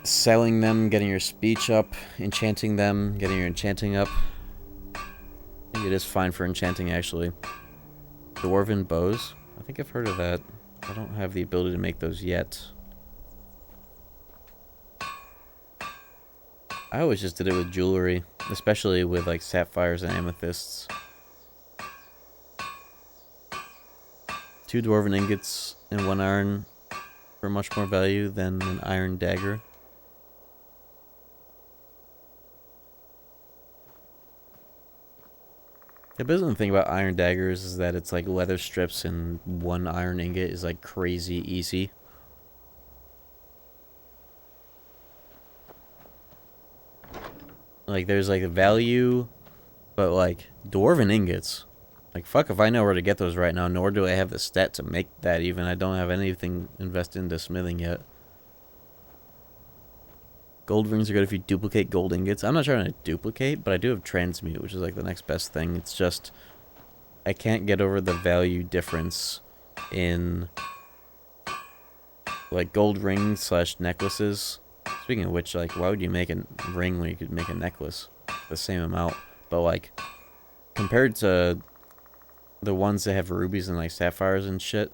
selling them, getting your speech up, enchanting them, getting your enchanting up. I think it is fine for enchanting, actually. Dwarven bows? I think I've heard of that. I don't have the ability to make those yet. I always just did it with jewelry, especially with like sapphires and amethysts. 2 dwarven ingots and 1 iron for much more value than an iron dagger. The best thing about iron daggers is that it's like leather strips, and 1 iron ingot is like crazy easy. Like there's like a value, but like dwarven ingots, like fuck if I know where to get those right now, nor do I have the stat to make that even. I don't have anything invested into smithing yet. Gold rings are good if you duplicate gold ingots. I'm not trying to duplicate, but I do have transmute, which is like the next best thing. It's just I can't get over the value difference in like gold rings / necklaces. Speaking of which, like, why would you make a ring when you could make a necklace the same amount? But like compared to the ones that have rubies and like sapphires and shit,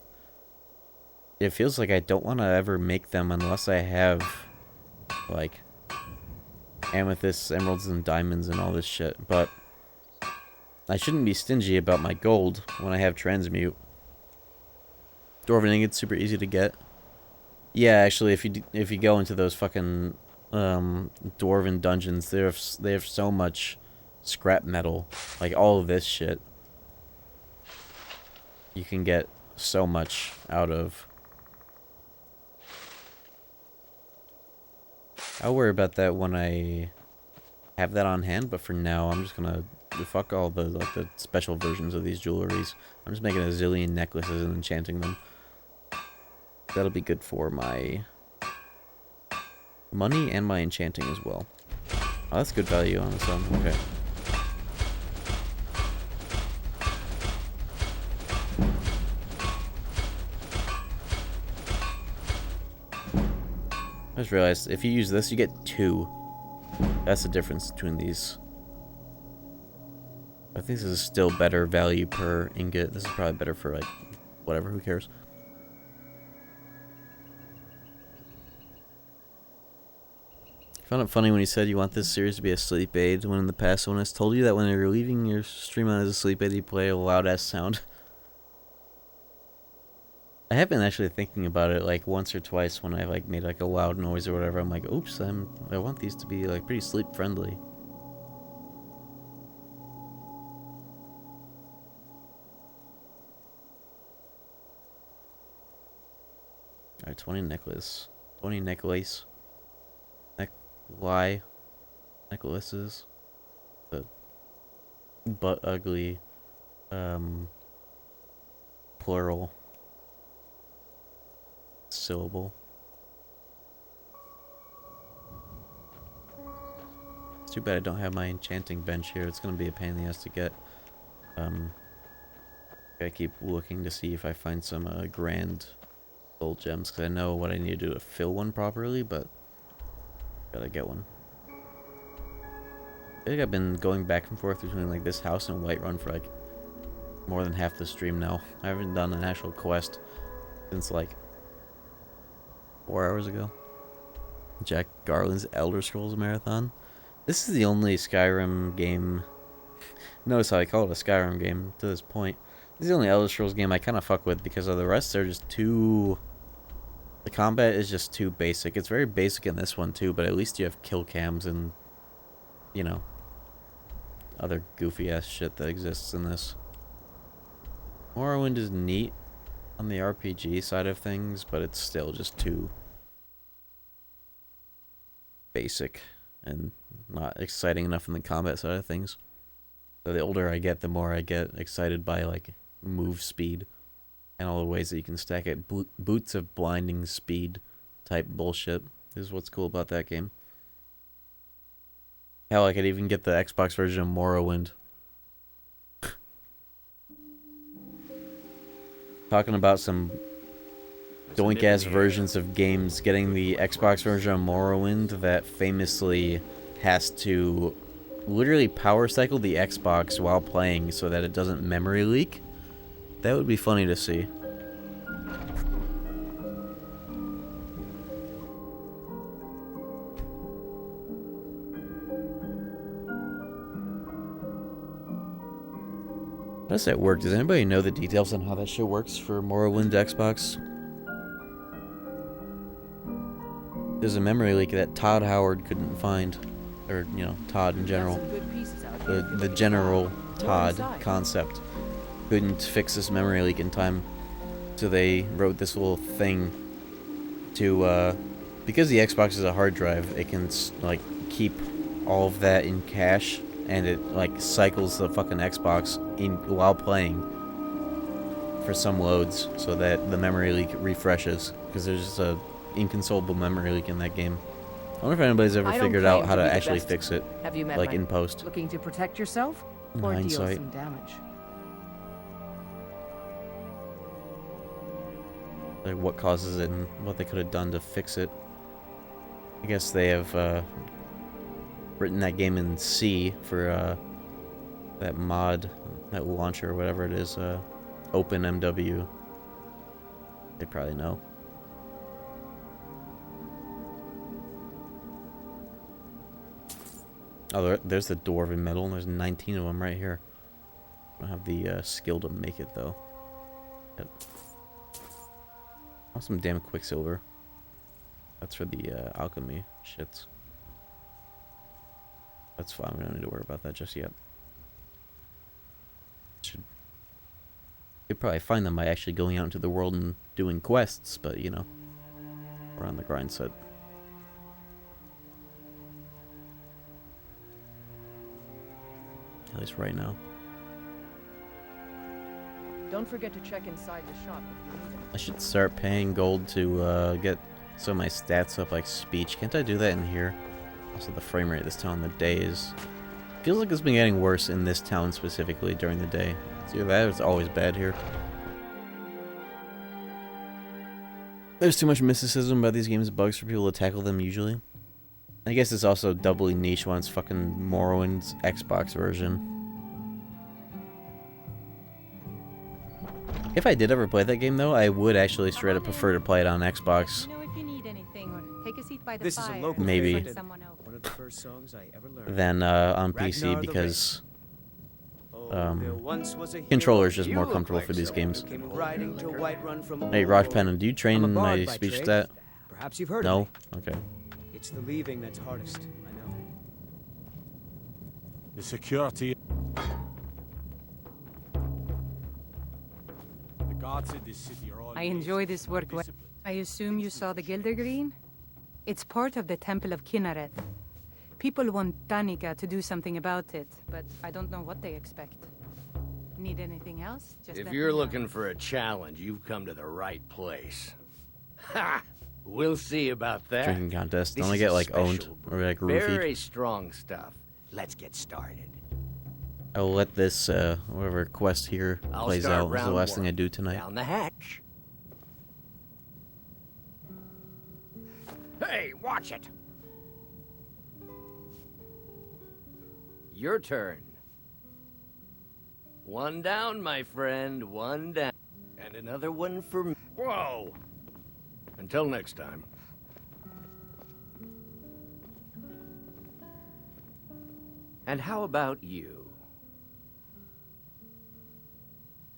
it feels like I don't want to ever make them unless I have like amethysts, emeralds, and diamonds and all this shit. But I shouldn't be stingy about my gold when I have transmute. Dwarven ingots super easy to get. Yeah, actually, if you go into those fucking dwarven dungeons, they have so much scrap metal, like all of this shit. You can get so much out of. I'll worry about that when I have that on hand, but for now, I'm just gonna fuck all the like the special versions of these jewelries. I'm just making a zillion necklaces and enchanting them. That'll be good for my money and my enchanting as well. Oh, that's good value on its own. Okay. I just realized if you use this, you get 2. That's the difference between these. I think this is still better value per ingot. This is probably better for like whatever. Who cares? I found it funny when you said you want this series to be a sleep aid, when in the past someone has told you that when you're leaving your stream on as a sleep aid, you play a loud ass sound. I have been actually thinking about it like once or twice when I like made like a loud noise or whatever. I'm like, oops, I want these to be like pretty sleep friendly. Alright, 20 necklace. 20 necklace. Necklaces. The butt ugly plural syllable. It's too bad I don't have my enchanting bench here. It's gonna be a pain in the ass to get. I keep looking to see if I find some grand gold gems, because I know what I need to do to fill one properly, but gotta get one. I think I've been going back and forth between like this house and Whiterun for like more than half the stream now. I haven't done an actual quest since like 4 hours ago. Jack Garland's Elder Scrolls Marathon. This is the only Skyrim game. Notice how I call it a Skyrim game to this point. This is the only Elder Scrolls game I kind of fuck with because of the rest. They're just too. The combat is just too basic. It's very basic in this one too, but at least you have kill cams and, you know, other goofy ass shit that exists in this. Morrowind is neat on the RPG side of things, but it's still just too basic and not exciting enough in the combat side of things. So the older I get, the more I get excited by like move speed and all the ways that you can stack it. Boots of blinding speed type bullshit is what's cool about that game. Hell, I could even get the Xbox version of Morrowind. Talking about some doink-ass versions of games, getting the Xbox version of Morrowind that famously has to literally power cycle the Xbox while playing so that it doesn't memory leak. That would be funny to see. How does that work? Does anybody know the details on how that shit works for Morrowind Xbox? There's a memory leak that Todd Howard couldn't find. Or, you know, Todd in general. The general Todd concept couldn't fix this memory leak in time. So they wrote this little thing to, because the Xbox is a hard drive, it can, like, keep all of that in cache. And it, like, cycles the fucking Xbox in while playing for some loads so that the memory leak refreshes. Because there's just a inconsolable memory leak in that game. I wonder if anybody's ever figured out how to actually fix it, Have you met like my in post. Looking to protect yourself or deal some damage? Like what causes it and what they could have done to fix it. I guess they have written that game in C for that mod, that launcher, or whatever it is, OpenMW. They probably know. Oh, there's the dwarven metal, and there's 19 of them right here. I don't have the skill to make it, though. Yep. I want some damn quicksilver. That's for the alchemy shits. That's fine, we don't need to worry about that just yet. You'd probably find them by actually going out into the world and doing quests, but, you know, we're on the grind set. At least right now. Don't forget to check inside the shop if you need it. I should start paying gold to get some of my stats up, like speech. Can't I do that in here? Also, the frame rate this town, the day is... Feels like it's been getting worse in this town specifically during the day. It's either that or it's always bad here. There's too much mysticism about these games' bugs for people to tackle them usually. I guess it's also doubly niche when it's fucking Morrowind's Xbox version. If I did ever play that game, though, I would actually straight up prefer to play it on Xbox. This is a local Maybe. One of the first songs I ever learned. Than on PC, because controller is just more comfortable for these games. Hey, Rajpan, do you train my speech stat? Perhaps you've heard No? of me. Okay. It's the leaving that's hardest, I know. The security. The guards in this city are all. I enjoy this work. I assume you saw the Gilder Green? It's part of the Temple of Kinnareth. People want Danica to do something about it, but I don't know what they expect. Need anything else? Just If let you're me know. looking for a challenge, you've come to the right place. Ha! We'll see about that. Drinking contest. This Don't I is get a like owned special or like brew. roofied? Very strong stuff. Let's get started. I'll let this whatever quest here I'll plays start out. It's the round last thing one. I do tonight. Down the hatch. Hey, watch it. Your turn. One down, my friend. One down. And another one for me. Whoa! Until next time. And how about you?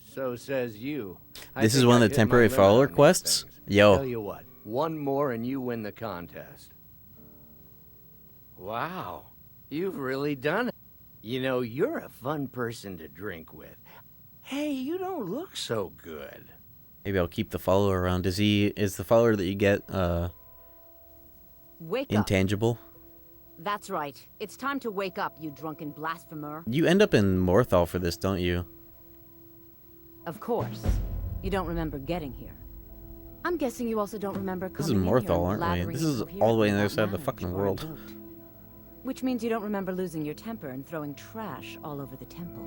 So says you. This is one of the temporary follower quests? Yo. Tell you what, one more and you win the contest. Wow, you've really done it. You know, you're a fun person to drink with. Hey, you don't look so good. Maybe I'll keep the follower around. Is the follower that you get, Wake intangible? Up. That's right. It's time to wake up, you drunken blasphemer. You end up in Morthal for this, don't you? Of course. You don't remember getting here. I'm guessing you also don't remember coming This is in here Morthal, and aren't we? This is blathering all the way on the other incoherently side of the about fucking marriage or world. adult. Which means you don't remember losing your temper and throwing trash all over the temple.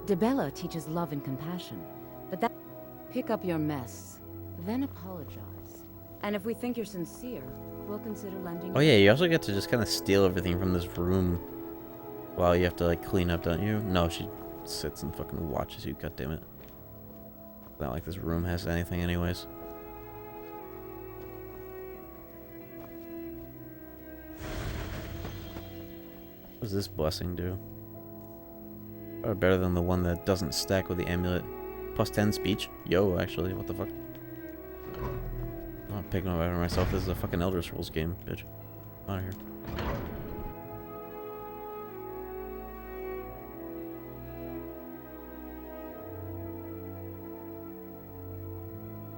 DeBella teaches love and compassion, but that... Pick up your mess, then apologize. And if we think you're sincere, we'll consider lending... Oh yeah, you also get to just kind of steal everything from this room while you have to, like, clean up, don't you? No, she sits and fucking watches you, goddammit. Not like this room has anything anyways. What does this blessing do? Probably better than the one that doesn't stack with the amulet. Plus 10 speech? Yo, actually, what the fuck? I'm not picking up after myself. This is a fucking Elder Scrolls game, bitch. Out of here.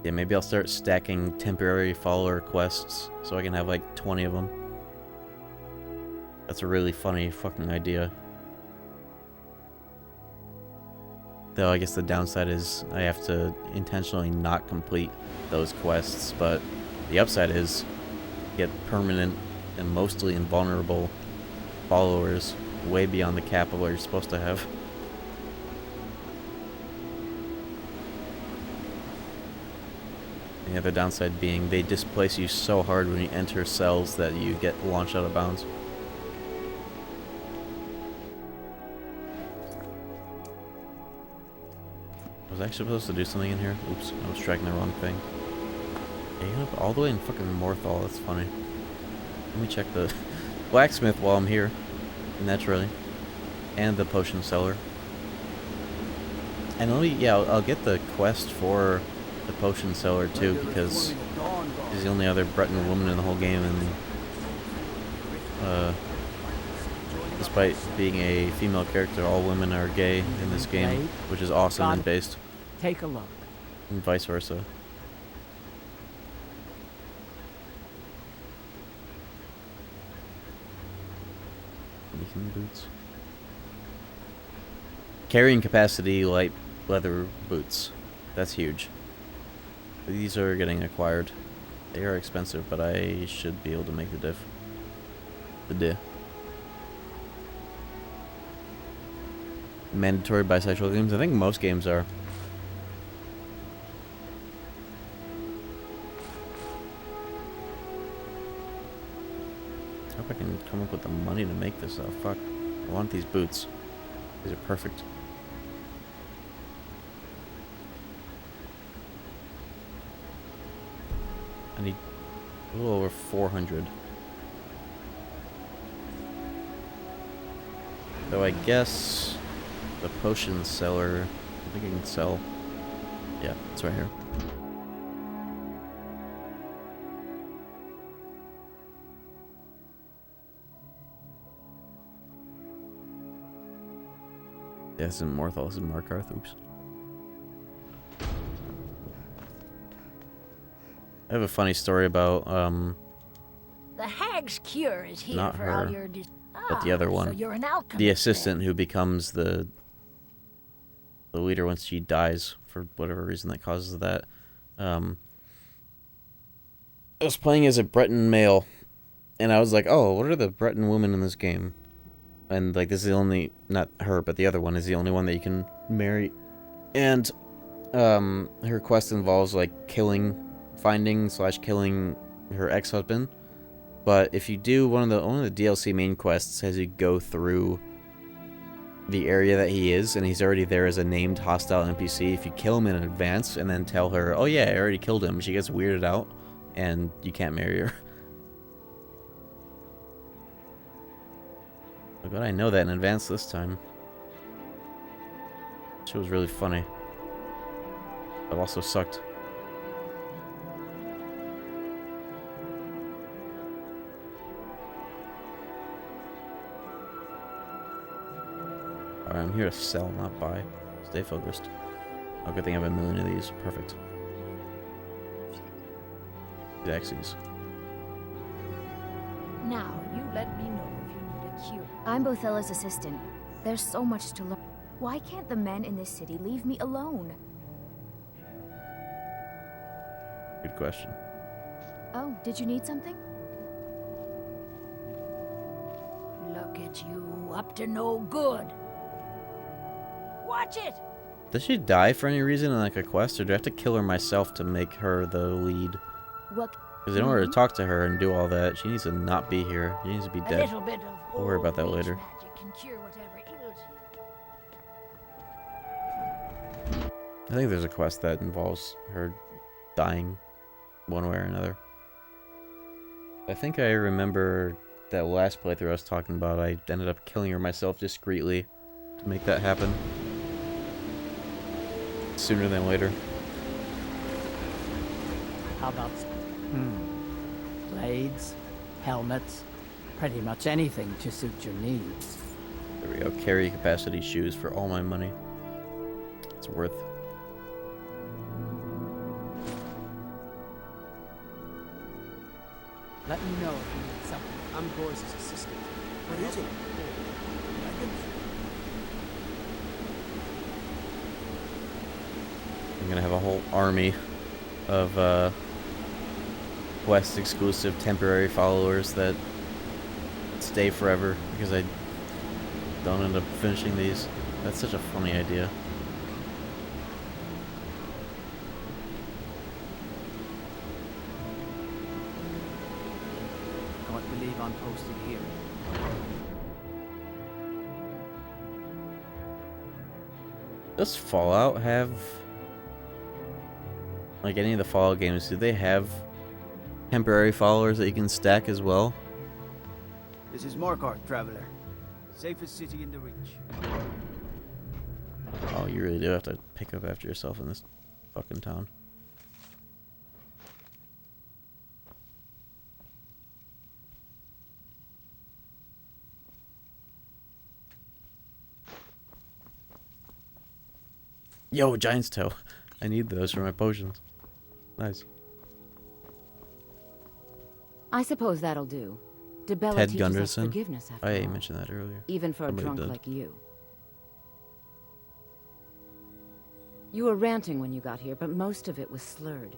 Yeah, maybe I'll start stacking temporary follower quests so I can have like 20 of them. That's a really funny fucking idea. Though I guess the downside is I have to intentionally not complete those quests, but the upside is get permanent and mostly invulnerable followers way beyond the cap of what you're supposed to have. The other downside being they displace you so hard when you enter cells that you get launched out of bounds. Was I actually supposed to do something in here? Oops, I was tracking the wrong thing. Yeah, you up all the way in fucking Morthal, that's funny. Let me check the blacksmith while I'm here, naturally. And the potion seller. And let me, yeah, I'll get the quest for the potion seller too, because she's the only other Breton woman in the whole game, and despite being a female character, all women are gay in this game, which is awesome and based. Take a look. And vice versa. Leaking boots. Carrying capacity light leather boots. That's huge. These are getting acquired. They are expensive, but I should be able to make the diff. The diff. Mandatory bisexual games? I think most games are. I hope I can come up with the money to make this though. Fuck. I want these boots. These are perfect. I need a little over 400. So I guess the potion seller, I think I can sell. Yeah, it's right here. Yeah, this isn't Morthal, this is Markarth. Oops. I have a funny story about, The hag's cure is here not for her, all your but the other one. So you're an alchemist, the assistant who becomes the leader once she dies, for whatever reason that causes that. I was playing as a Breton male, and I was like, oh, what are the Breton women in this game? And, like, this is the only, not her, but the other one is the only one that you can marry. And, her quest involves, like, finding / killing her ex-husband. But if you do one of the DLC main quests as you go through the area that he is, and he's already there as a named hostile NPC, if you kill him in advance and then tell her, oh yeah, I already killed him, she gets weirded out, and you can't marry her. I'm glad I know that in advance this time. She was really funny. But also sucked. Alright, I'm here to sell, not buy. Stay focused. Oh, good thing I have a million of these. Perfect. Axes. Now, you let me know if you need a cure. I'm Bothella's assistant. There's so much to learn. Why can't the men in this city leave me alone? Good question. Oh, did you need something? Look at you, up to no good. Watch it! Does she die for any reason in like a quest, or do I have to kill her myself to make her the lead? What? Because in order to talk to her and do all that, she needs to not be here. She needs to be dead. A little bit of We'll worry about that old later. magic can cure whatever ails you. I think there's a quest that involves her dying one way or another. I think I remember that last playthrough I was talking about. I ended up killing her myself discreetly to make that happen. Sooner than later. How about blades, helmets, pretty much anything to suit your needs. There we go. Carry capacity shoes for all my money. It's worth. Let me know if you need something. I'm Boris's assistant. What is it? I'm gonna have a whole army of Quest exclusive temporary followers that stay forever because I don't end up finishing these. That's such a funny idea. Don't believe I'm posted here. Does Fallout have, like any of the Fallout games, do they have temporary followers that you can stack as well? This is Markarth, traveler. Safest city in the Reach. Oh, you really do have to pick up after yourself in this fucking town. Yo, Giant's Toe. I need those for my potions. Nice. I suppose that'll do. DeBella Ted teaches us Gunderson. forgiveness after I all. mentioned that earlier. Even for a Somebody drunk did. like you. You were ranting when you got here, but most of it was slurred.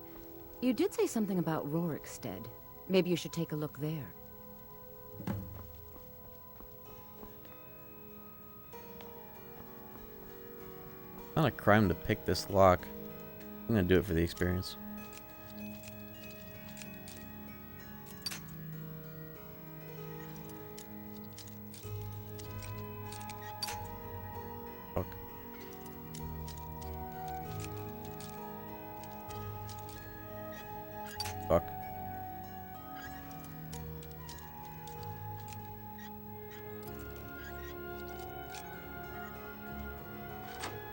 You did say something about Rorikstead. Maybe you should take a look there. Not a crime to pick this lock. I'm gonna do it for the experience. Fuck. Fuck.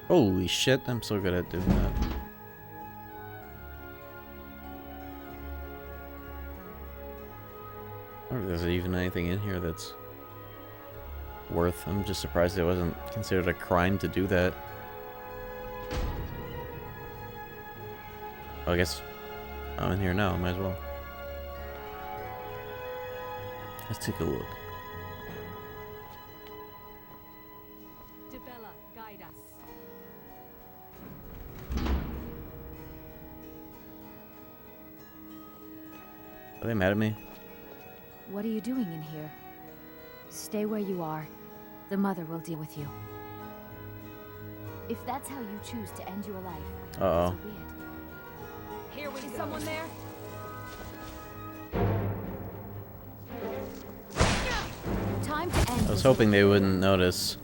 Holy shit, I'm so good at doing that. I wonder if there's even anything in here that's worth. I'm just surprised it wasn't considered a crime to do that. Well, I guess I'm in here now, might as well. Let's take a look. DeBella, guide us. Are they mad at me? What are you doing in here? Stay where you are. The mother will deal with you. If that's how you choose to end your life, Uh-oh. so be it. Here we go. Is someone there? Time to end. I was hoping they wouldn't notice.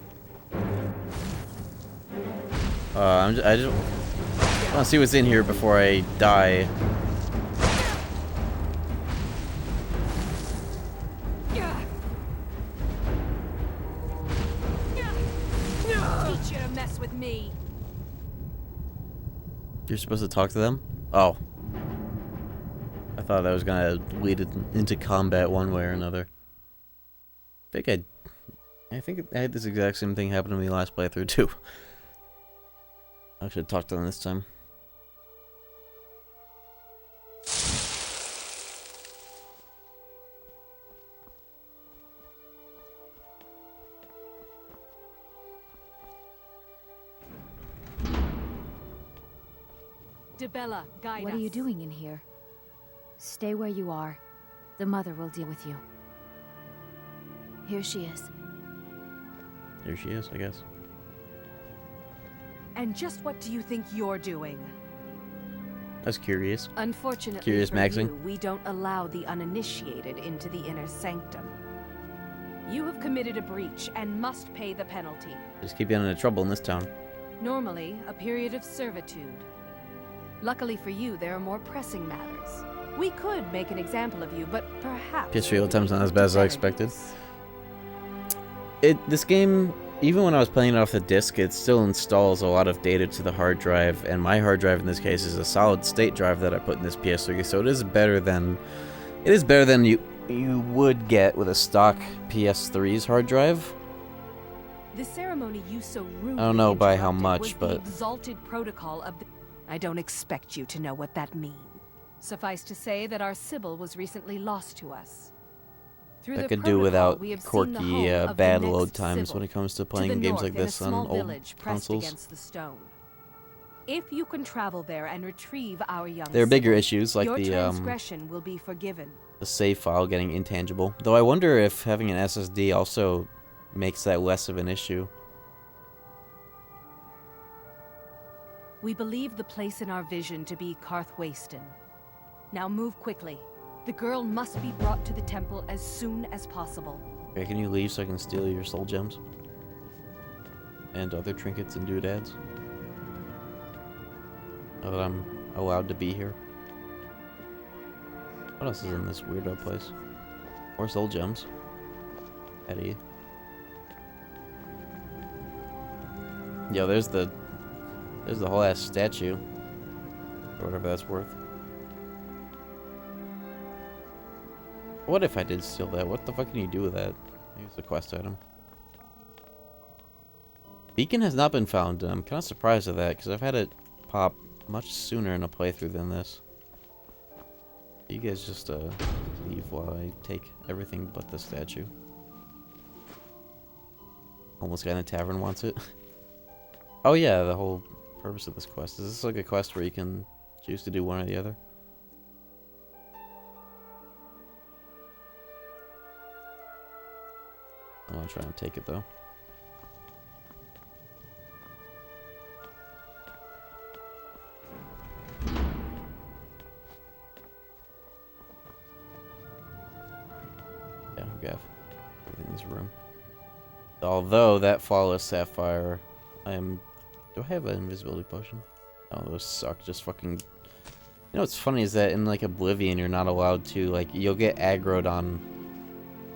I just want to see what's in here before I die. You're supposed to talk to them? Oh. I thought that was gonna lead it into combat one way or another. I think I had this exact same thing happen to me last playthrough too. I should talk to them this time. Debella, guide What us. are you doing in here? Stay where you are. The mother will deal with you. Here she is. Here she is, I guess. And just what do you think you're doing? I was curious. Unfortunately Curious for Maxing. you, we don't allow the uninitiated into the inner sanctum. You have committed a breach and must pay the penalty. Just keep getting into trouble in this town. Normally, a period of servitude. Luckily for you, there are more pressing matters. We could make an example of you, but perhaps... PS3 old time's not as bad as I expected. This game, even when I was playing it off the disc, it still installs a lot of data to the hard drive, and my hard drive in this case is a solid state drive that I put in this PS3, so it is better than you would get with a stock PS3's hard drive. The ceremony you so rudely I don't know by how interrupted much, was but the exalted protocol of the... I don't expect you to know what that means. Suffice to say that our Sybil was recently lost to us. Through I the could do protocol, without we have seen quirky, the home of the bad next load times Sybil, when it comes to to playing the games north like in a this on small old village pressed consoles. against the stone. If you can travel there and retrieve our young There are bigger Sybil, issues, like your the transgression will be forgiven. save file getting intangible. Though I wonder if having an SSD also makes that less of an issue. We believe the place in our vision to be Karthwasten. Now move quickly. The girl must be brought to the temple as soon as possible. Okay, can you leave so I can steal your soul gems? And other trinkets and doodads? Now that I'm allowed to be here. What else is in this weirdo place? More soul gems. Eddie. Yo, there's the whole ass statue. Or whatever that's worth. What if I did steal that? What the fuck can you do with that? Maybe it's a quest item. Beacon has not been found. I'm kind of surprised at that, because I've had it pop much sooner in a playthrough than this. You guys just leave while I take everything but the statue. Homeless guy in the tavern wants it. Oh yeah, the whole purpose of this quest. Is this like a quest where you can choose to do one or the other? I'm gonna try and take it though. Yeah, we have everything in this room. Although that flawless sapphire, do I have an invisibility potion? Oh, those suck. Just fucking. You know what's funny is that in like Oblivion, you're not allowed to like. You'll get aggroed on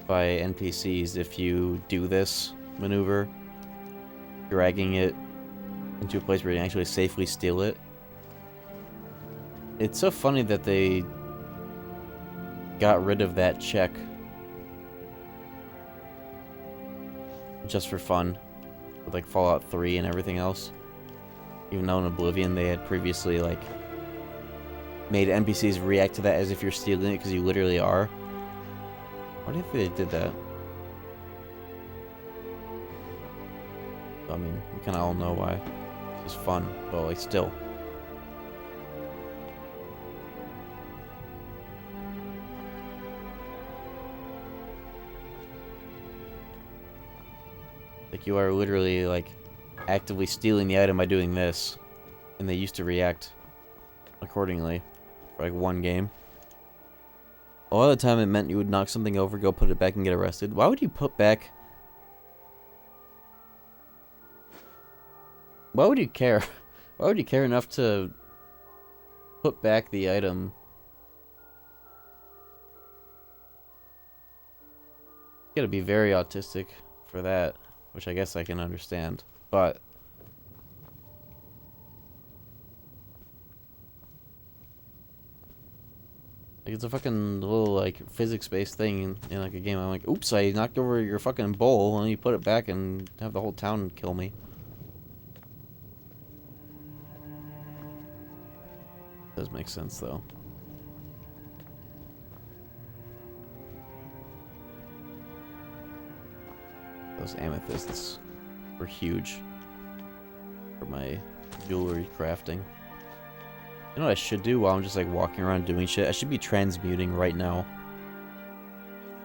by NPCs if you do this maneuver, dragging it into a place where you can actually safely steal it. It's so funny that they got rid of that check just for fun with like Fallout 3 and everything else, even though in Oblivion they had previously like made NPCs react to that as if you're stealing it because you literally are. Why do you think they did that? I mean, we kind of all know why. It's just fun, but like still. Like you are literally like actively stealing the item by doing this, and they used to react accordingly for like one game. A lot of the time it meant you would knock something over, go put it back, and get arrested. Why would you put back... Why would you care? Why would you care enough to put back the item? You gotta be very autistic for that, which I guess I can understand. But Like, it's a fucking little, like, physics-based thing in like a game. I'm like, oops, I knocked over your fucking bowl, and you put it back and have the whole town kill me. Does make sense, though. Those amethysts were huge for my jewelry crafting. You know what I should do while I'm just like walking around doing shit? I should be transmuting right now.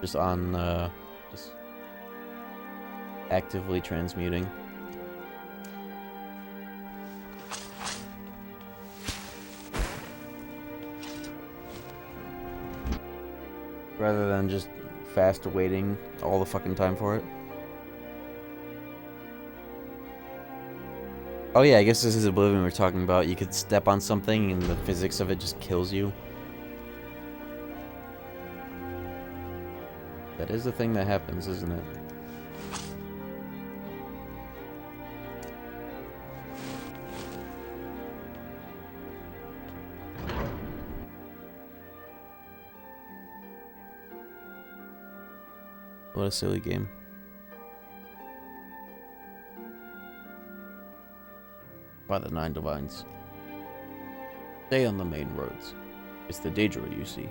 Just on, just actively transmuting. Rather than just fast waiting all the fucking time for it. Oh yeah, I guess this is Oblivion we're talking about. You could step on something and the physics of it just kills you. That is the thing that happens, isn't it? What a silly game. By the Nine Divines. Stay on the main roads. It's the Daedra you see.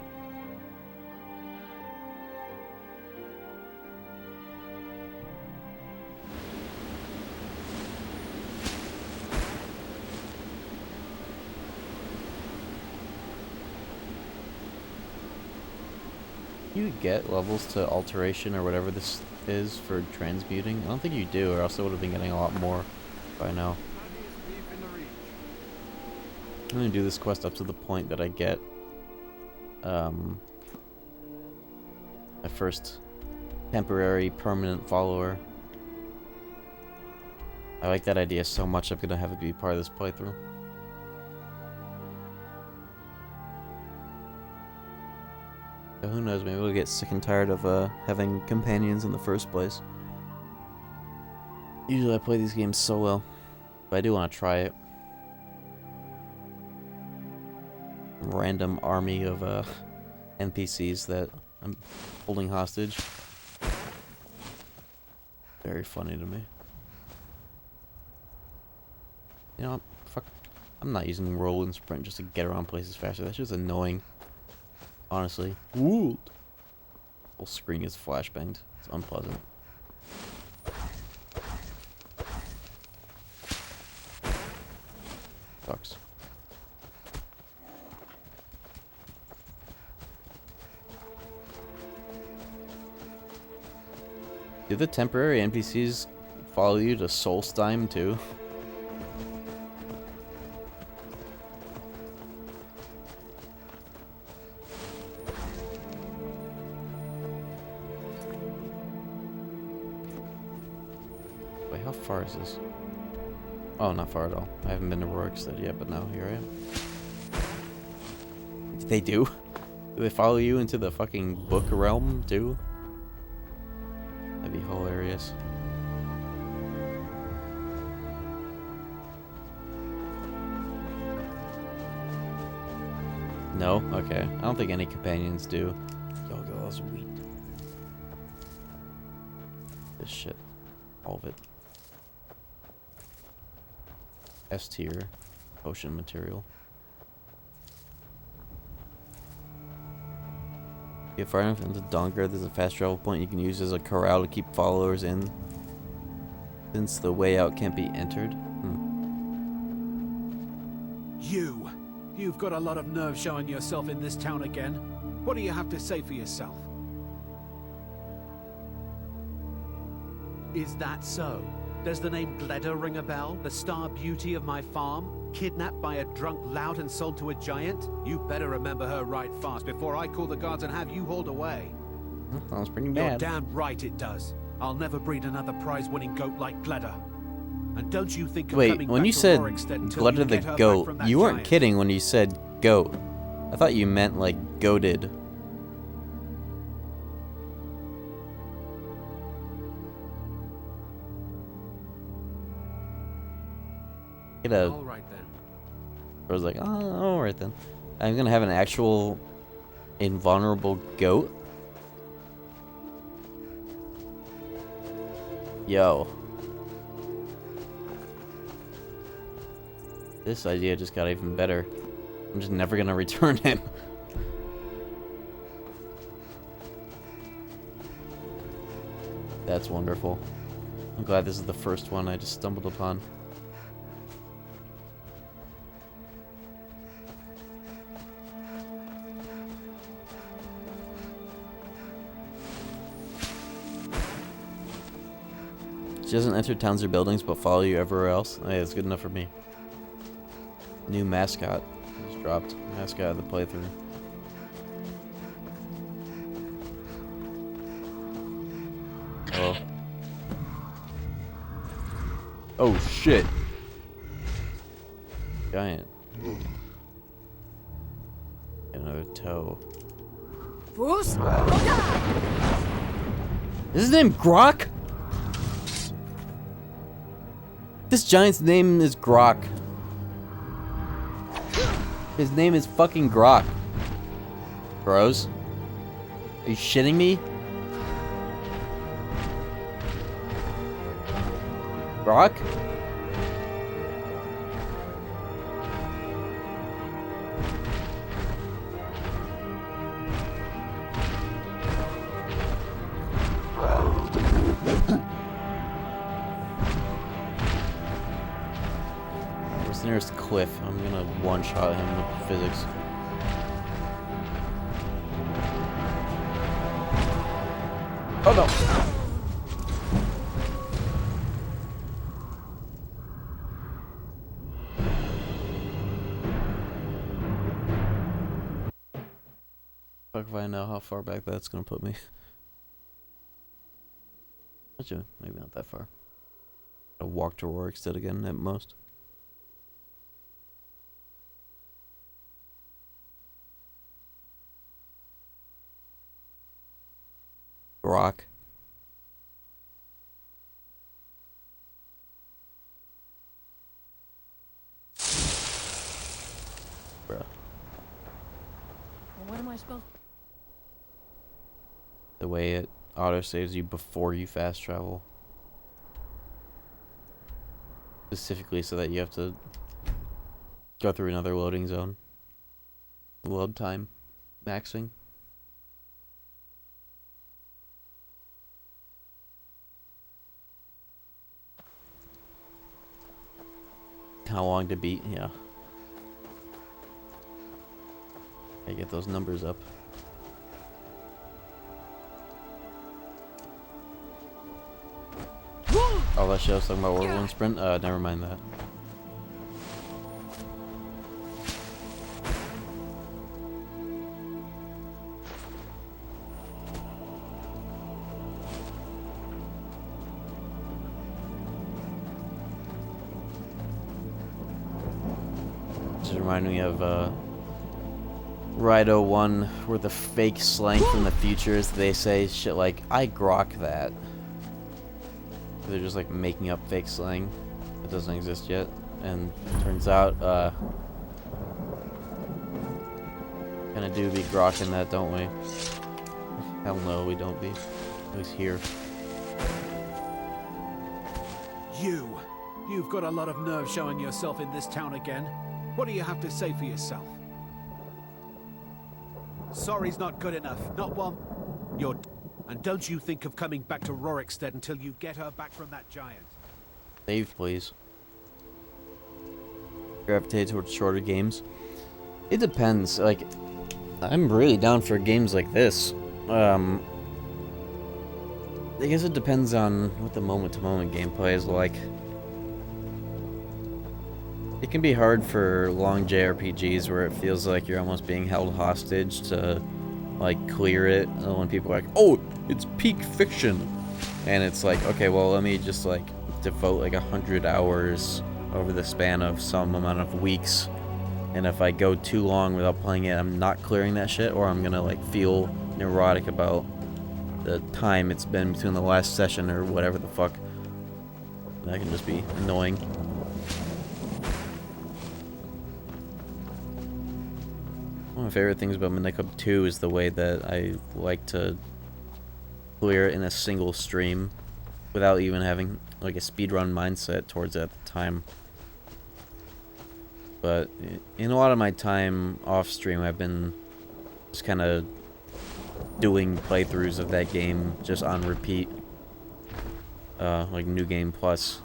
You get levels to alteration or whatever this is for transmuting? I don't think you do, or else I would have been getting a lot more by now. I'm gonna do this quest up to the point that I get my first temporary permanent follower. I like that idea so much I'm gonna have it be part of this playthrough. So who knows, maybe we'll get sick and tired of having companions in the first place. Usually I play these games solo, but I do want to try it. Random army of NPCs that I'm holding hostage. Very funny to me. You know, fuck. I'm not using roll and sprint just to get around places faster. That's just annoying. Honestly. Ooh. Whole screen is flashbanged. It's unpleasant. Sucks. Do the temporary NPCs follow you to Solstheim too? Wait, how far is this? Oh, not far at all. I haven't been to Rorikstead yet, but now here I am. They do? Do they follow you into the fucking book realm too? That'd be hilarious. No? Okay. I don't think any companions do. Yo, look at all this wheat. This shit. All of it. S tier potion material. Get far enough into Dawnguard, there's a fast travel point you can use as a corral to keep followers in, since the way out can't be entered. You've got a lot of nerve showing yourself in this town again. What do you have to say for yourself? Is that so? Does the name Gleda ring a bell? The star beauty of my farm? Kidnapped by a drunk lout and sold to a giant? You better remember her right fast before I call the guards and have you hauled away. That sounds pretty You're bad. damn right it does. I'll never breed another prize-winning goat like Gleda. And don't you think of Wait, coming when back you to said Rorikstead until Gleda you the get her back goat, from that you weren't giant. kidding when you said goat. I thought you meant like goated. All right then. I was like, oh, alright then. I'm gonna have an actual Invulnerable goat? Yo. This idea just got even better. I'm just never gonna return him. That's wonderful. I'm glad this is the first one I just stumbled upon. She doesn't enter towns or buildings, but follow you everywhere else. Oh, yeah, that's good enough for me. New mascot just dropped. Mascot of the playthrough. Oh. Oh shit. Giant. Another toe. Is his name Grok? This giant's name is Grok. His name is fucking Grok. Bros? Are you shitting me? Grok? Where's the nearest cliff? I'm gonna one-shot him with physics. Oh no! Fuck if I know how far back that's gonna put me. Actually, maybe not that far. I'll walk to Rorikstead again at most. Rock. Bruh. Well, what am I supposed? The way it auto saves you before you fast travel. Specifically so that you have to go through another loading zone. Load time maxing. How long to beat? Yeah. I get those numbers up. Oh, that show's talking about Whirlwind Sprint? Never mind that. Just remind me of Rido 1, where the fake slang from the futures, they say shit like, I grok that. They're just like making up fake slang that doesn't exist yet, and turns out kinda do be grokking that, don't we? Hell no, we don't be. At least here. You've got a lot of nerve showing yourself in this town again. What do you have to say for yourself? Sorry's not good enough, not one. You're... And don't you think of coming back to Rorikstead until you get her back from that giant. Save, please. Gravitate towards shorter games. It depends. Like, I'm really down for games like this. I guess it depends on what the moment-to-moment gameplay is like. It can be hard for long JRPGs where it feels like you're almost being held hostage to, like, clear it. When people are like, oh, it's peak fiction. And it's like, okay, well, let me just, like, devote, like, 100 hours over the span of some amount of weeks. And if I go too long without playing it, I'm not clearing that shit, or I'm gonna, like, feel neurotic about the time it's been between the last session or whatever the fuck. That can just be annoying. my favorite things about Midnight Club 2 is the way that I like to clear it in a single stream without even having like a speedrun mindset towards it at the time. But in a lot of my time off stream, I've been just kind of doing playthroughs of that game just on repeat, like New Game Plus,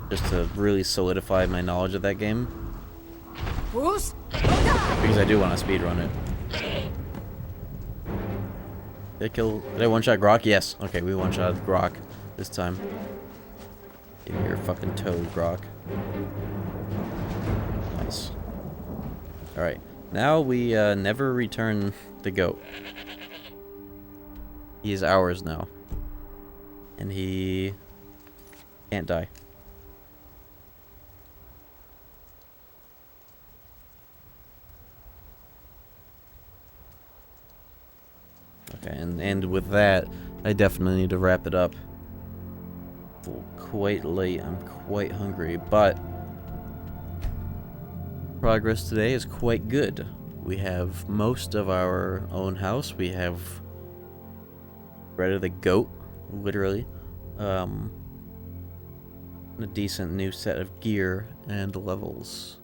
just to really solidify my knowledge of that game. Because I do want to speedrun it. Did I one-shot Grok? Yes. Okay, we one-shot Grok this time. Give me your fucking toe, Grok. Nice. Alright. Now we never return the goat. He is ours now. And he can't die. Okay, and with that, I definitely need to wrap it up. It's quite late, I'm quite hungry, but progress today is quite good. We have most of our own house. We have rid of the goat, literally. A decent new set of gear and levels.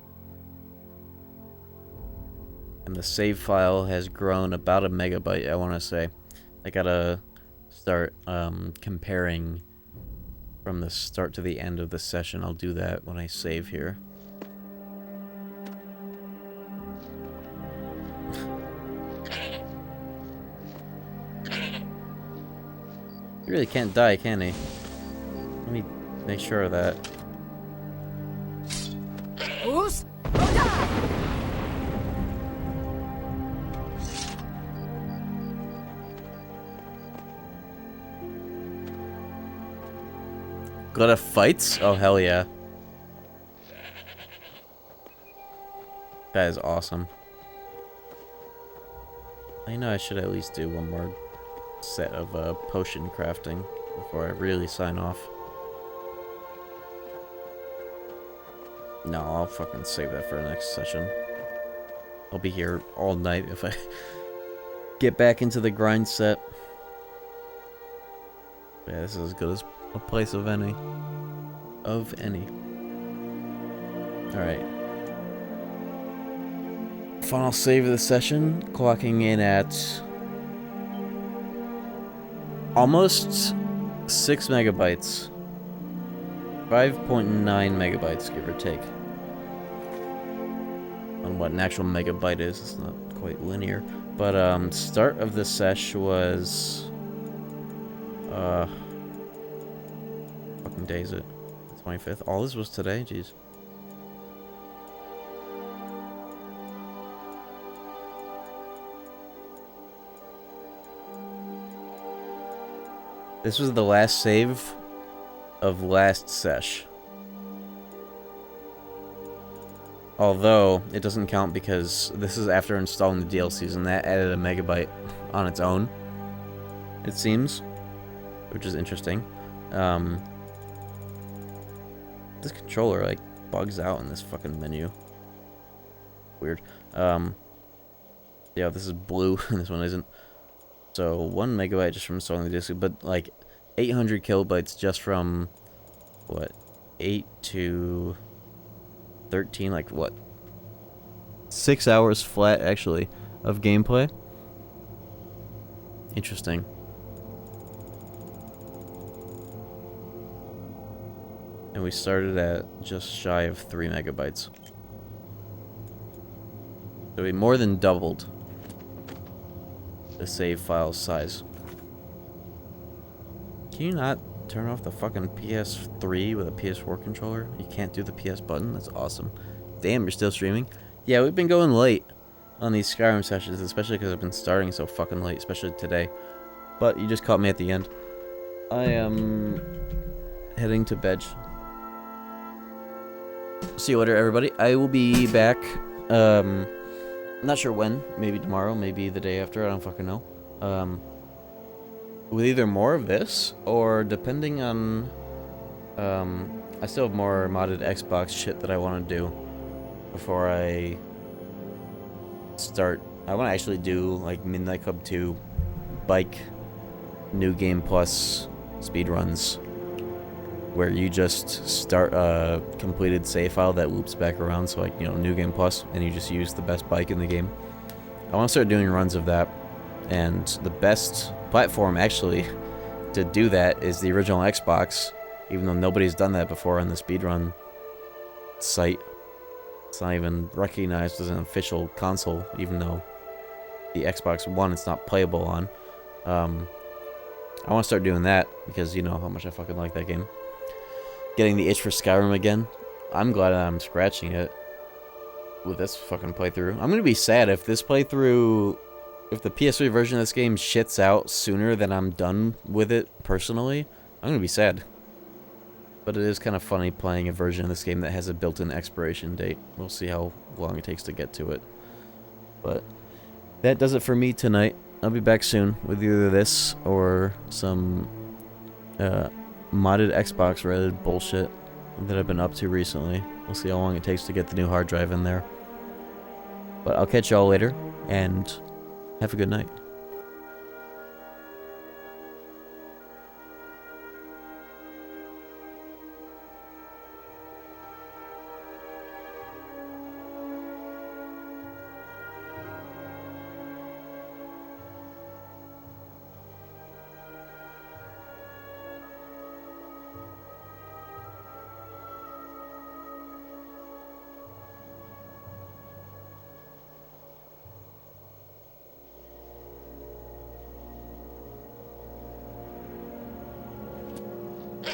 And the save file has grown about 1 megabyte, I want to say. I gotta start comparing from the start to the end of the session. I'll do that when I save here. He really can't die, can he? Let me make sure of that. Got a fights? Oh hell yeah. That is awesome. I know I should at least do one more set of potion crafting before I really sign off. No, I'll fucking save that for the next session. I'll be here all night if I get back into the grind set. Yeah, this is as good as a place of any. Of any. Alright. Final save of the session, clocking in at almost 6 megabytes. 5.9 megabytes, give or take. On what an actual megabyte is, it's not quite linear. But start of the sesh was fucking day is it? The 25th. All this was today? Jeez. This was the last save of last sesh. Although, it doesn't count because this is after installing the DLCs, and that added 1 megabyte on its own, it seems. Which is interesting. This controller, like, bugs out in this fucking menu. Weird. Yeah, this is blue, and this one isn't. So, 1 megabyte just from installing the DLC, but, like, 800 kilobytes just from, what, 8 to 13, like, what? 6 hours flat, actually, of gameplay. Interesting. And we started at just shy of 3 megabytes. So we more than doubled the save file size. Can you not turn off the fucking PS3 with a PS4 controller? You can't do the PS button? That's awesome. Damn, you're still streaming? Yeah, we've been going late on these Skyrim sessions, especially because I've been starting so fucking late, especially today. But you just caught me at the end. I am heading to bed. See you later, everybody. I will be back, not sure when. Maybe tomorrow, maybe the day after, I don't fucking know. With either more of this, or depending on, I still have more modded Xbox shit that I want to do before I I want to actually do like Midnight Club 2 bike New Game Plus speedruns, where you just start a completed save file that loops back around, so like, you know, New Game Plus, and you just use the best bike in the game. I want to start doing runs of that, and the best platform actually to do that is the original Xbox, even though nobody's done that before on the speedrun site. It's not even recognized as an official console, even though the Xbox One it's not playable on. I want to start doing that because you know how much I fucking like that game. Getting the itch for Skyrim again. I'm glad that I'm scratching it with this fucking playthrough. I'm gonna be sad if this playthrough, if the PS3 version of this game shits out sooner than I'm done with it personally. I'm gonna be sad. But it is kind of funny playing a version of this game that has a built-in expiration date. We'll see how long it takes to get to it. But that does it for me tonight. I'll be back soon with either this or some modded Xbox Reddit bullshit that I've been up to recently. We'll see how long it takes to get the new hard drive in there. But I'll catch y'all later, and have a good night.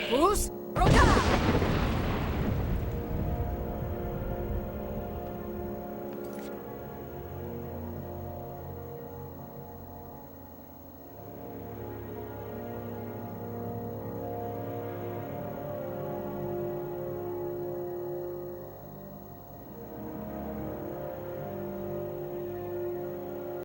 Bruce? Roda!